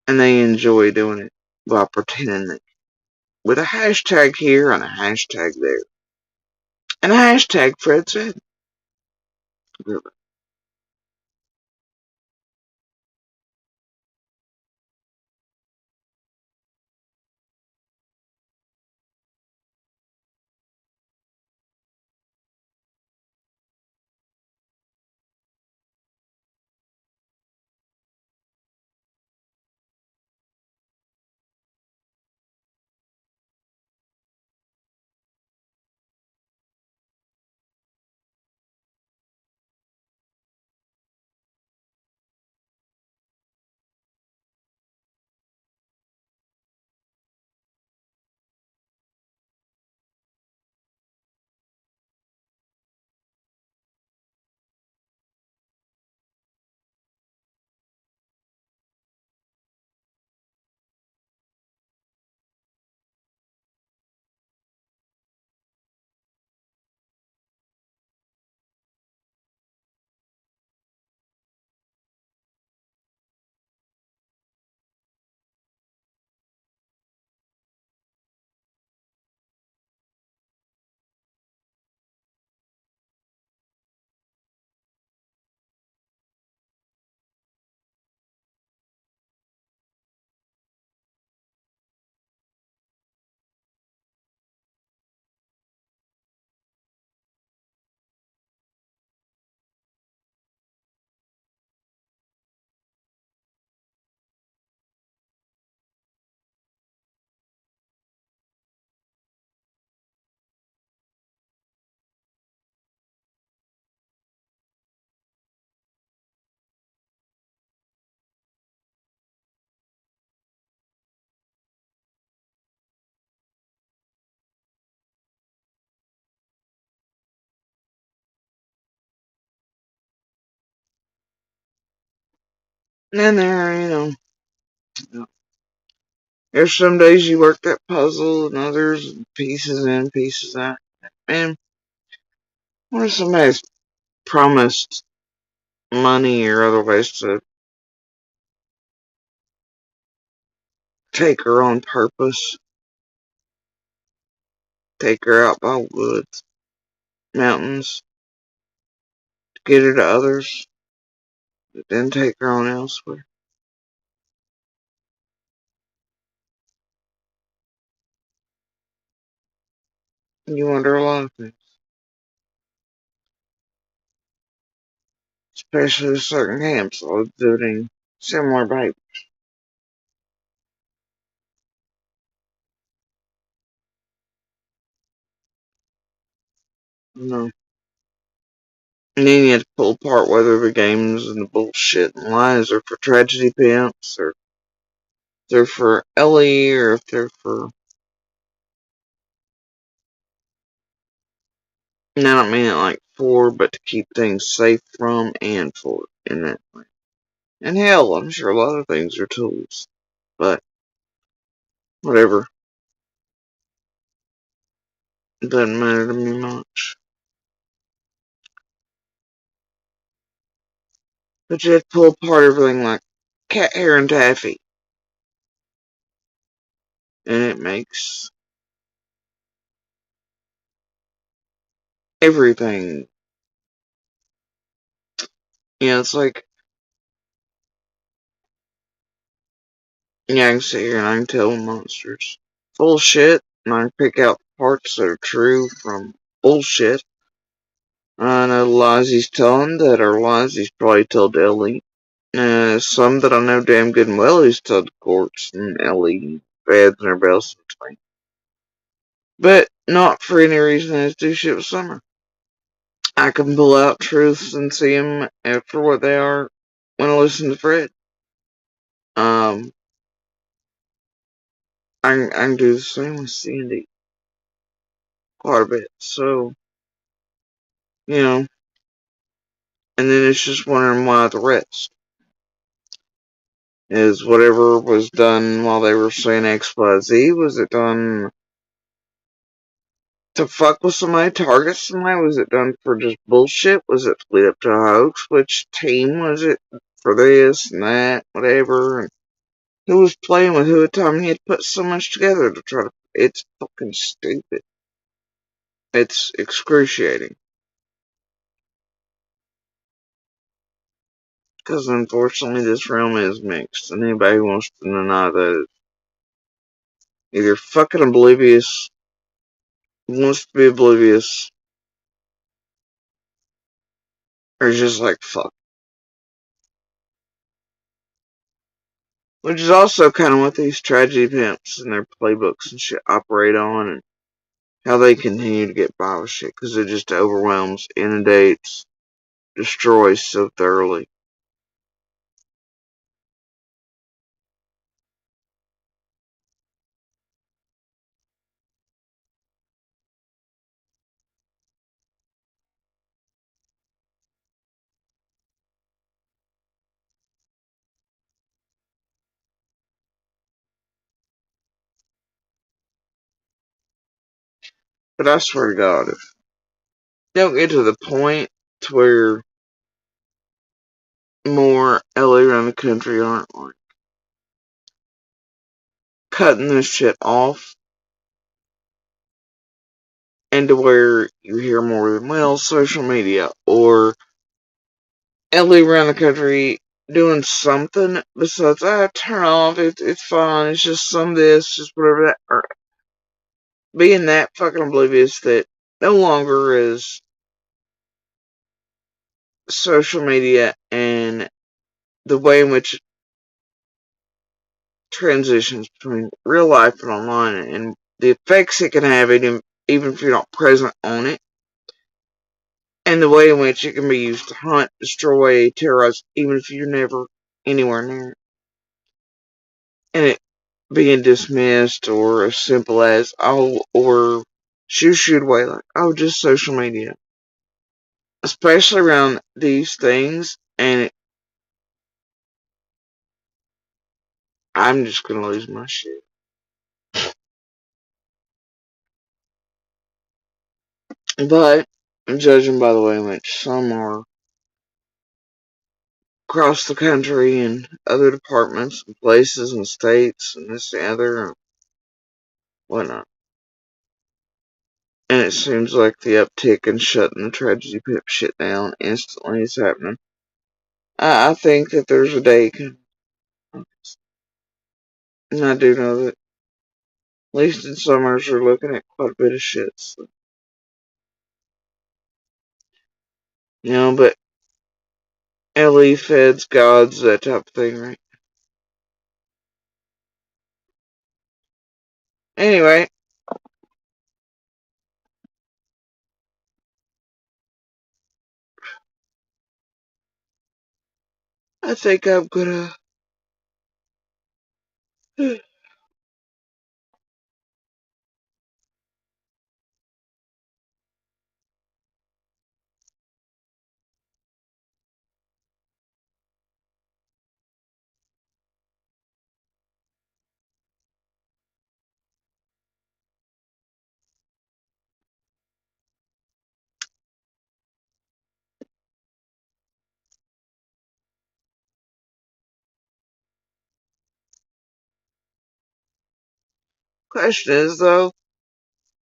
and they enjoy doing it while pretending it. With a hashtag here and a hashtag there. And a hashtag Fred said. Really. And there, there's some days you work that puzzle and others pieces in, pieces out. And what if somebody's promised money or other ways to take her on purpose, take her out by woods, mountains, get her to others, but then take her on elsewhere? And you wonder a lot of things, especially with certain camps exhibiting similar behavior. And then you have to pull apart whether the games and the bullshit and lies are for tragedy pimps, or if they're for Ellie, or if they're for. And I don't mean it like for, but to keep things safe from and for in that way. And hell, I'm sure a lot of things are tools, but whatever. It doesn't matter to me much. But you have to pull apart everything like cat hair and taffy, and it makes everything. It's like, yeah, I can sit here and I can tell monsters full shit, and I can pick out parts that are true from bullshit. I know the lies he's telling that are lies he's probably told Ellie. Some that I know damn good and well he's told the courts and Ellie, Feds, and everybody else in between. But not for any reason as do shit with Summer. I can pull out truths and see them for what they are when I listen to Fred. Um, I can do the same with Sandy quite a bit. So, you know, and then it's just wondering why the rest is whatever was done while they were saying XYZ. Was it done to fuck with somebody, target somebody? Was it done for just bullshit? Was it to lead up to a hoax? Which team was it for this and that, whatever? And who was playing with who at the time? He had put so much together to try to. It's fucking stupid. It's excruciating. Because unfortunately, this realm is mixed, and anybody who wants to deny that is either fucking oblivious, wants to be oblivious, or just like fuck. Which is also kind of what these tragedy pimps and their playbooks and shit operate on, and how they continue to get by with shit, because it just overwhelms, inundates, destroys so thoroughly. But I swear to God, if they don't get to the point to where more LA around the country aren't like cutting this shit off, and to where you hear more than, well, social media or LA around the country doing something besides, turn off, it's fine, it's just some of this, just whatever that, or being that fucking oblivious that no longer is social media and the way in which it transitions between real life and online, and the effects it can have, even if you're not present on it, and the way in which it can be used to hunt, destroy, terrorize, even if you're never anywhere near it. And it being dismissed, or as simple as, oh, or shoot away, like, oh, just social media. Especially around these things, and I'm just gonna lose my shit. But, judging by the way in which some are across the country and other departments and places and states and this and the other and whatnot. And it seems like the uptick in shutting the tragedy pip shit down instantly is happening. I think that there's a day coming. And I do know that, at least in summers, we're looking at quite a bit of shit. So, but LE, feds, gods, that type of thing, right? Anyway, I think I'm gonna. Question is, though,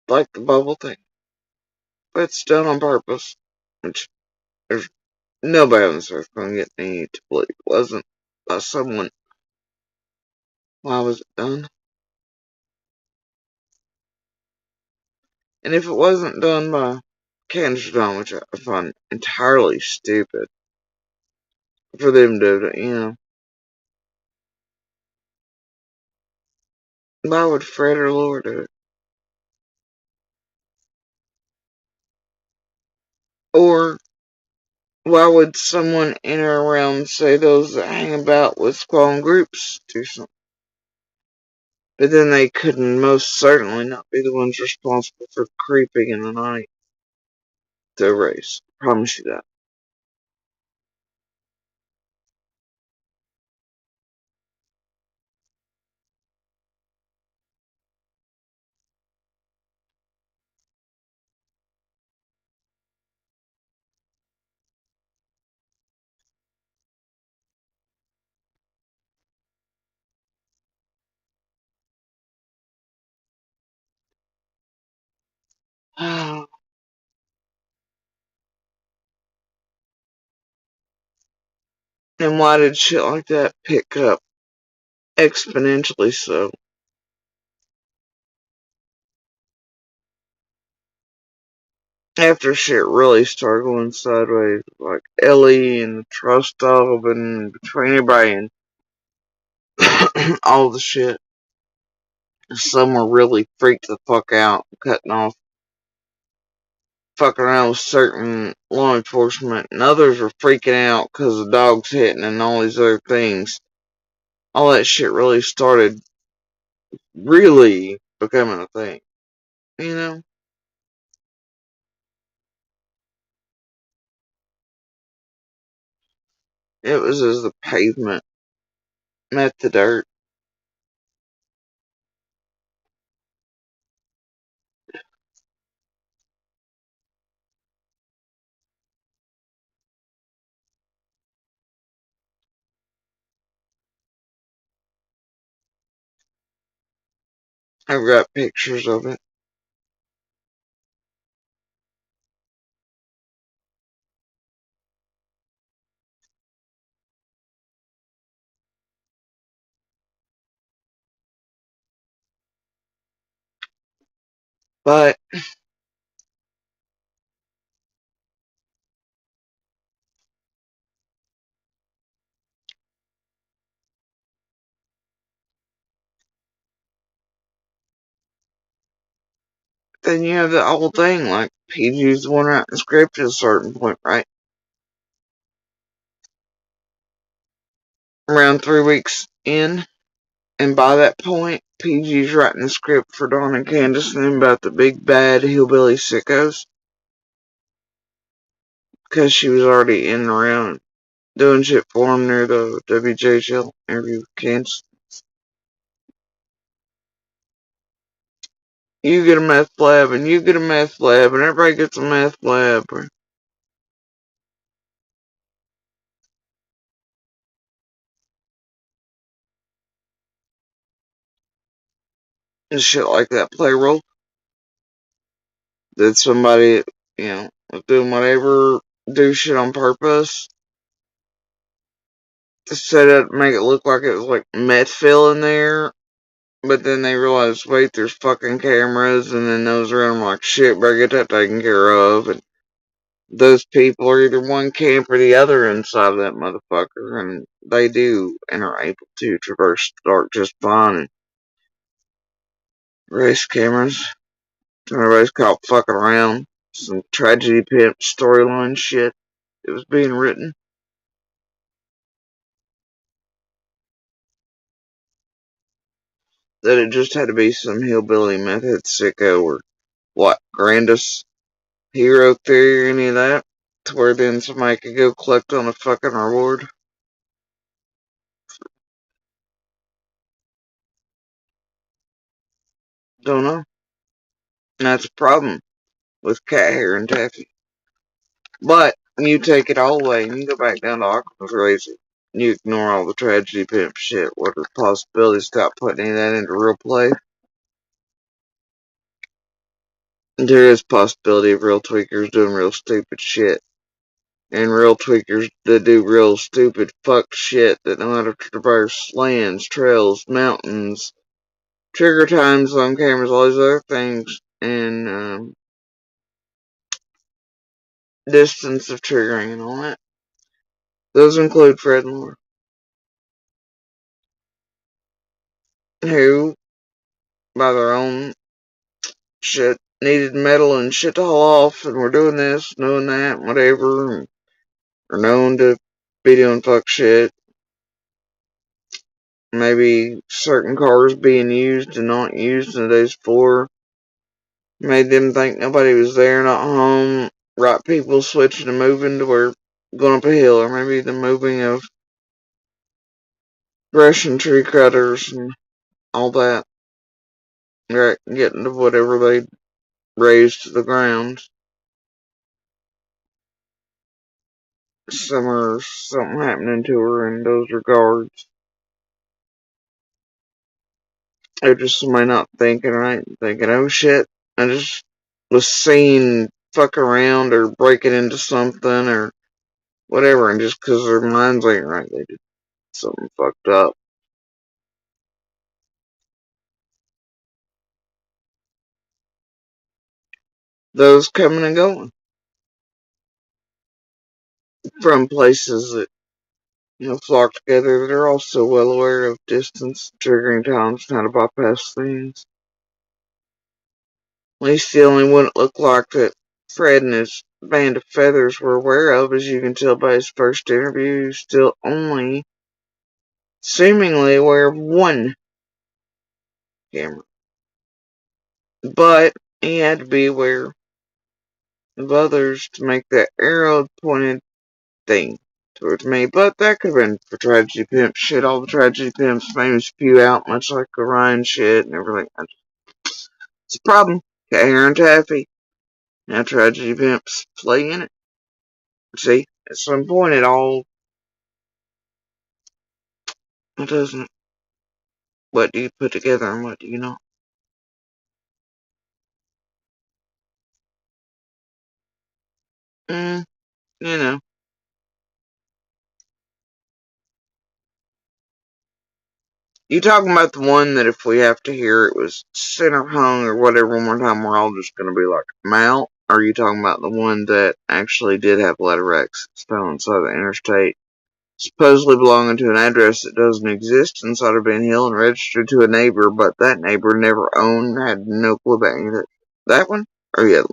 like the bubble thing, if it's done on purpose, which there's nobody on this earth gonna get me to believe it wasn't by someone. Why was it done? And if it wasn't done by Candace John, which I find entirely stupid for them to, why would Fred or Laura do it? Or why would someone in or around, say, those that hang about with squad groups do something? But then they could most certainly not be the ones responsible for creeping in the night to a race. I promise you that. And why did shit like that pick up exponentially so? After shit really started going sideways, like Ellie and the trust dog and between everybody and all the shit, some were really freaked the fuck out, cutting off, fucking around with certain law enforcement, and others were freaking out because the dogs hitting and all these other things. All that shit really started really becoming a thing, you know? It was as the pavement met the dirt. I've got pictures of it. But then you have the whole thing, like PG's the one writing the script at a certain point, right? Around 3 weeks in, and by that point, PG's writing the script for Dawn and Candace and them about the big bad hillbilly sickos. Because she was already in and around doing shit for him near the WJHL interview with Candace. You get a meth lab, and you get a meth lab, and everybody gets a meth lab. And shit like that play a role. That somebody, was doing whatever, do shit on purpose to set up, make it look like it was like meth in there. But then they realize, wait, there's fucking cameras, and then those around them like, shit, better get that taken care of. And those people are either one camp or the other inside of that motherfucker, and they do and are able to traverse the dark just fine. And race cameras, everybody's caught fucking around. Some tragedy pimp storyline shit that was being written. That it just had to be some hillbilly method sicko or what, grandest hero theory or any of that, to where then somebody could go collect on a fucking reward. Don't know. And that's a problem with cat hair and taffy. But you take it all away and you go back down to Aquaman's Razor. You ignore all the tragedy pimp shit. What are the possibilities? Stop putting any of that into real play. There is possibility of real tweakers doing real stupid shit. And real tweakers that do real stupid fuck shit that know how to traverse lands, trails, mountains, trigger times on cameras, all these other things, and distance of triggering and all that. Those include Fred and Laura, who, by their own shit, needed metal and shit to haul off, and were doing this, doing that, whatever, and are known to be doing fuck shit. Maybe certain cars being used and not used in the days before made them think nobody was there, not home. Right people switching and moving to where going up a hill, or maybe the moving of brush and tree cutters and all that. Right, getting to whatever they raised to the ground. Something happening to her in those regards. Or just somebody not thinking right, thinking, oh shit, I just was seen fuck around or breaking into something or whatever, and just because their minds ain't right, they did something fucked up. Those coming and going from places that, flock together that are also well aware of distance, triggering times, and how to bypass things. At least the only one it looked like that Fred and his band of feathers were aware of, as you can tell by his first interview, still only seemingly aware of one camera. But he had to be aware of others to make that arrow pointed thing towards me. But that could have been for Tragedy Pimp shit. All the Tragedy Pimps made me spew out, much like Orion shit and everything. It's a problem. Cat hair and taffy. Now Tragedy Pimps play in it. See, at some point it doesn't. What do you put together and what do you not? Mm, you know. You talking about the one that if we have to hear it was center hung or whatever one more time, we're all just going to be like, mount? Or are you talking about the one that actually did have letter X found inside the interstate, supposedly belonging to an address that doesn't exist inside of Ben Hill and registered to a neighbor, but that neighbor never owned, had no clue about any of that? That one? Or the other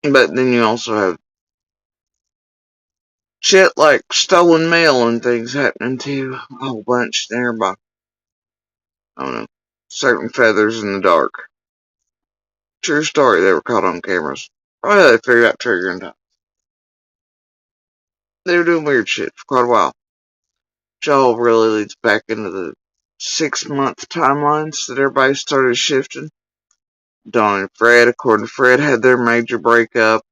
one? But then you also have shit like stolen mail and things happening too. A whole bunch there by, I don't know, certain feathers in the dark. True story, they were caught on cameras. Oh yeah, they figured out triggering time. They were doing weird shit for quite a while. which all really leads back into the 6-month timelines that everybody started shifting. Dawn and Fred, according to Fred, had their major breakup.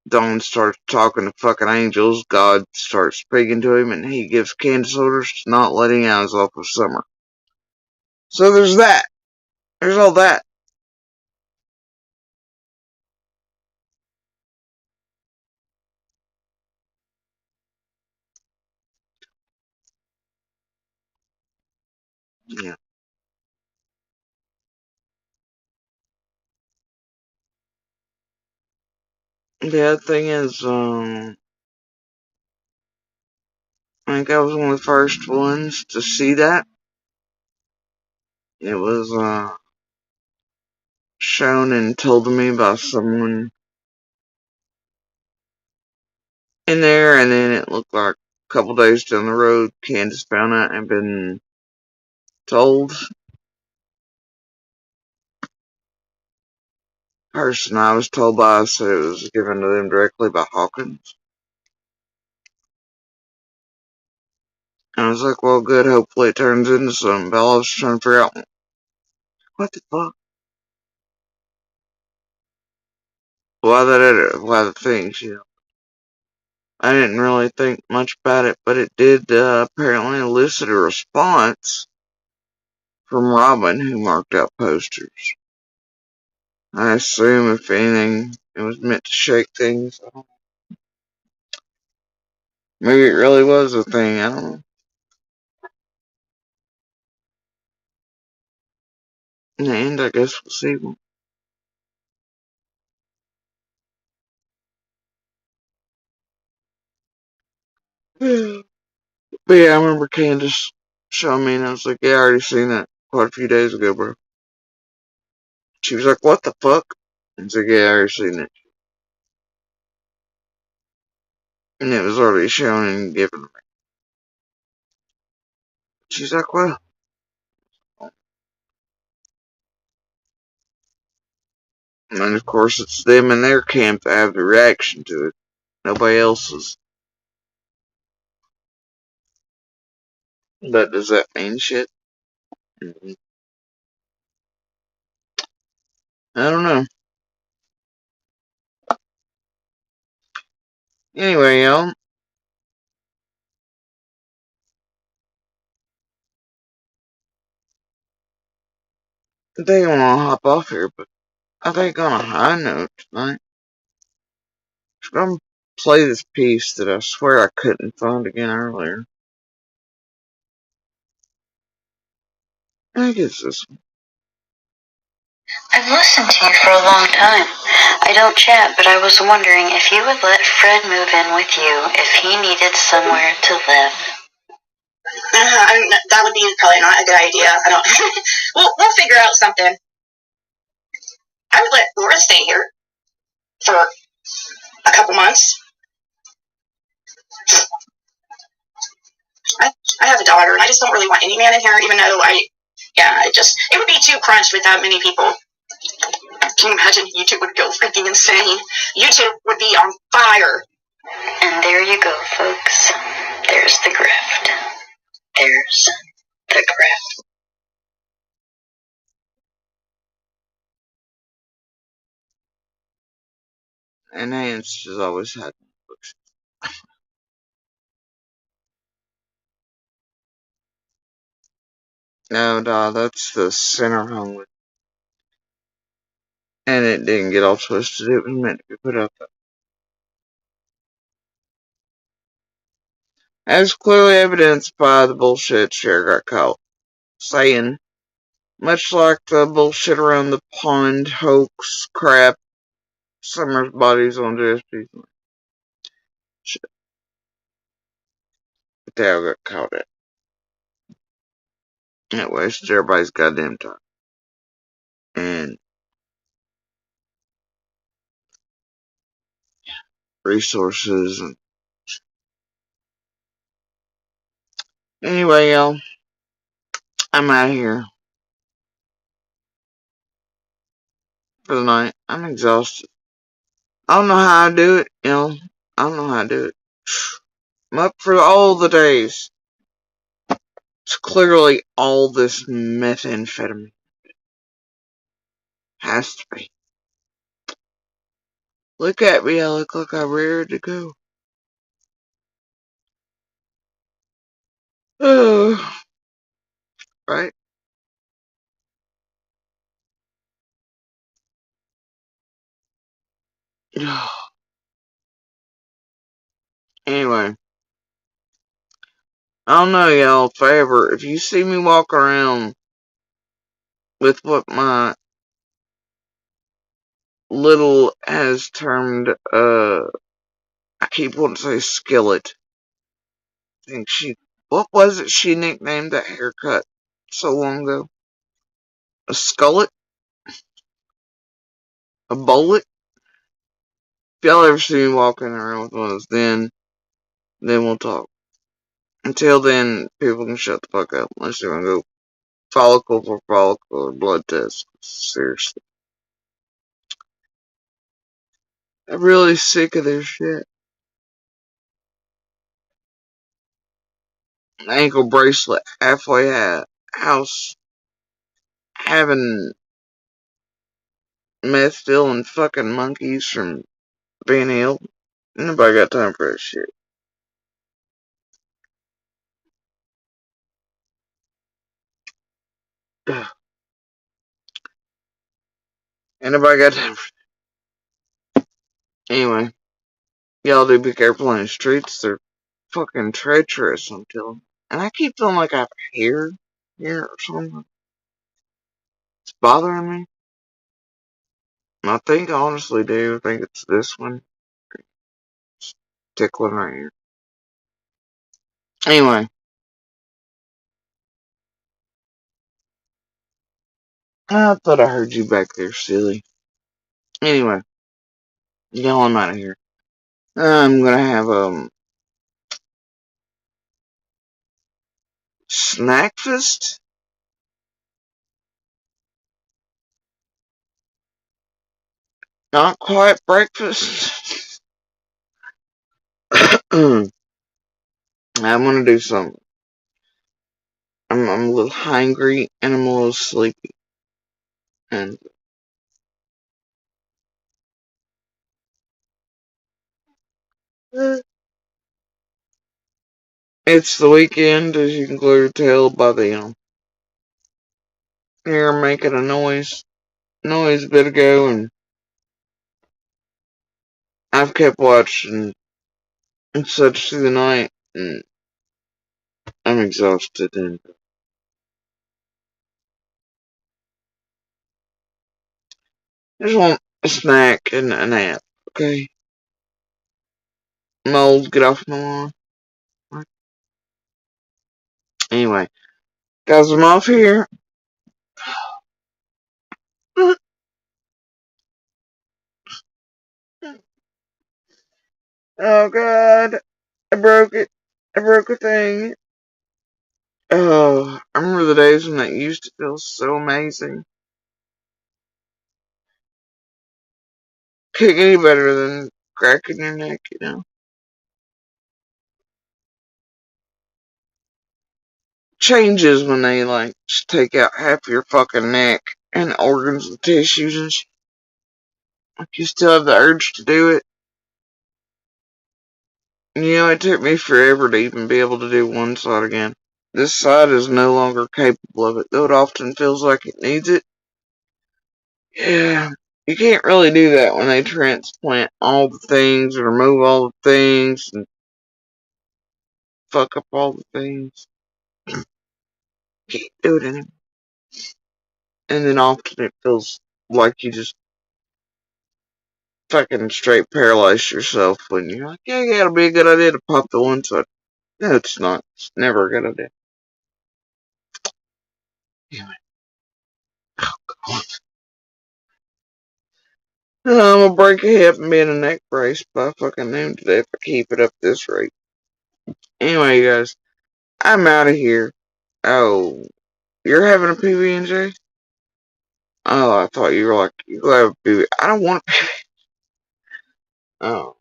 Dawn starts talking to fucking angels. God starts speaking to him, and he gives Candace orders to not let any eyes off of Summer. So there's that. There's all that. Yeah. The other thing is, I think I was one of the first ones to see that. It was, shown and told to me by someone in there, and then it looked like a couple days down the road, Candace found out and been told. Person I was told by said it was given to them directly by Hawkins. I was like, well, good, hopefully it turns into something. But I was trying to figure out, what the fuck? Why the things, you know. I didn't really think much about it, but it did apparently elicit a response from Robin, who marked out posters. I assume, if anything, it was meant to shake things. Maybe it really was a thing, I don't know. In the end, I guess we'll see. But yeah, I remember Candace showing me, and I was like, yeah, I already seen that quite a few days ago, bro. She was like, what the fuck? And I was like, yeah, I already seen it. And it was already shown and given to me. She's like, well. And of course, it's them and their camp that have the reaction to it. Nobody else's. But does that mean shit? I don't know. Anyway, y'all. They want to hop off here, but I think on a high note tonight, I'm going to play this piece that I swear I couldn't find again earlier. I think it's this one. I've listened to you for a long time. I don't chat, but I was wondering if you would let Fred move in with you if he needed somewhere to live. That would be probably not a good idea. I don't. We'll figure out something. I would let Laura stay here for a couple months. I have a daughter, and I just don't really want any man in here, even though it would be too crunched with that many people. Can you imagine? YouTube would go freaking insane. YouTube would be on fire. And there you go, folks. There's the grift. There's the grift. And Nance has always had books. No, that's the center hung with. And it didn't get all twisted. It was meant to be put up there. As clearly evidenced by the bullshit Cher got caught saying, much like the bullshit around the pond hoax crap, Summer's body's on JSP's. Shit. But they all got caught at. It wasted everybody's goddamn time. And resources. And anyway, y'all, I'm out of here for the night. I'm exhausted. I don't know how I do it, you know. I don't know how I do it. I'm up for all the days. It's clearly all this methamphetamine. Has to be. Look at me, I look like I'm ready to go. Oh, right? Anyway, I don't know, y'all. If you see me walk around with what my little has termed, I keep wanting to say skillet. I think what was it she nicknamed that haircut so long ago? A skullet? A bullet? If y'all ever see me walking around with one of those, then we'll talk. Until then, people can shut the fuck up unless they want to go follicle for follicle or blood test. Seriously. I'm really sick of this shit. An ankle bracelet halfway house having meth stealing fucking monkeys from being healed. Nobody got time for that shit. Ain't nobody got time for that. Anyway, y'all do be careful on the streets. They're fucking treacherous, I'm telling you. And I keep feeling like I have hair here or something. It's bothering me. I think I honestly do. I think it's this one. It's tickling right here. Anyway. I thought I heard you back there, silly. Anyway. Y'all, I'm out of here. I'm gonna have, snackfast? Not quite breakfast. I'm gonna do something. I'm a little hungry and I'm a little sleepy. And it's the weekend, as you can clearly tell by the air making a noise a bit ago, and I've kept watching and such through the night, and I'm exhausted, and I just want a snack and a nap, okay? Mold, get off my lawn. Anyway, guys, I'm off here. Oh god, I broke it. I broke a thing. Oh, I remember the days when that used to feel so amazing. Can't get any better than cracking your neck, you know? Changes when they, like, just take out half your fucking neck and organs and tissues and shit. Like, you still have the urge to do it. You know, it took me forever to even be able to do one side again. This side is no longer capable of it, though it often feels like it needs it. Yeah, you can't really do that when they transplant all the things and remove all the things and fuck up all the things. Can't do it anymore. And then often it feels like you just fucking straight paralyze yourself when you're like, yeah, it'll be a good idea to pop the one side. No, it's not. It's never a good idea. Anyway. I'm gonna break a hip and be in a neck brace by fucking noon today if I keep it up this rate. Anyway, guys, I'm out of here. Oh, you're having a PB&J? Oh, I thought you were like, you have a PB. I don't want a PB. Oh.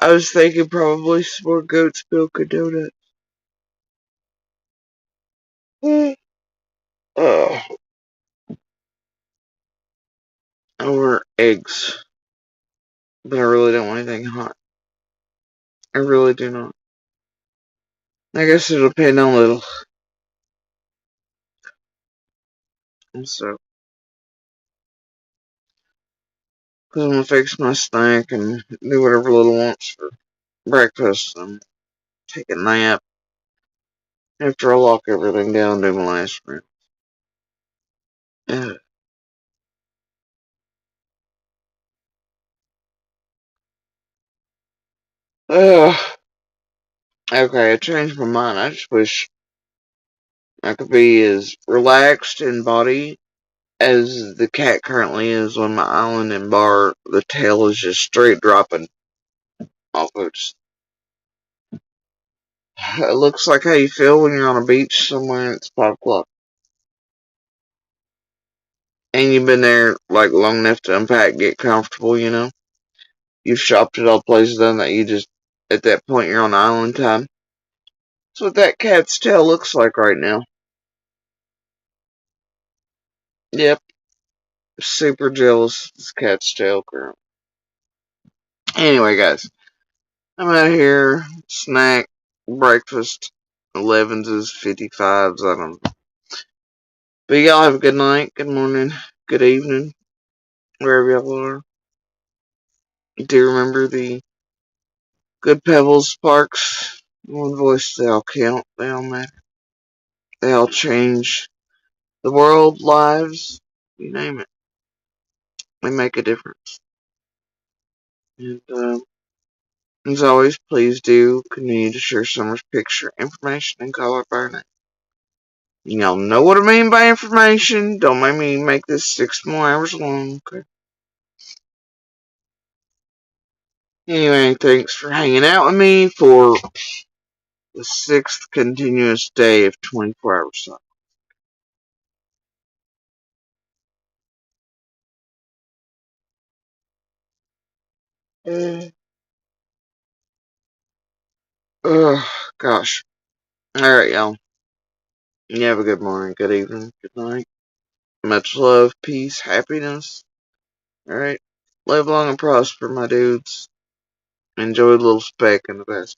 I was thinking probably some more goat's milk and donuts. Over eggs. But I really don't want anything hot. I really do not. I guess it'll depend on little. And so, because I'm gonna fix my snack and do whatever little wants for breakfast and take a nap after I lock everything down and do my last room. Okay, I changed my mind. I just wish I could be as relaxed in body as the cat currently is on my island and bar. The tail is just straight dropping off of it. It looks like how you feel when you're on a beach somewhere and it's 5 o'clock. And you've been there like long enough to unpack, get comfortable, you know. You've shopped at all places done that you just, at that point you're on island time. That's what that cat's tail looks like right now. Yep. Super jealous of this cat's tail currently. Anyway, guys. I'm out here. Snack. Breakfast. 11s, 55s. I don't know. But y'all have a good night, good morning, good evening, wherever y'all are. Do remember the good pebbles, sparks, one voice, they all count, they all matter. They all change the world, lives, you name it. They make a difference. And as always, please do continue to share Summer's picture, information, and color by name. Y'all know what I mean by information. Don't make me make this 6 more hours long, okay? Anyway, thanks for hanging out with me for the 6th continuous day of 24 hours. Gosh. Alright, y'all. You have a good morning, good evening, good night. Much love, peace, happiness. Alright. Live long and prosper, my dudes. Enjoy the little speck in the basket.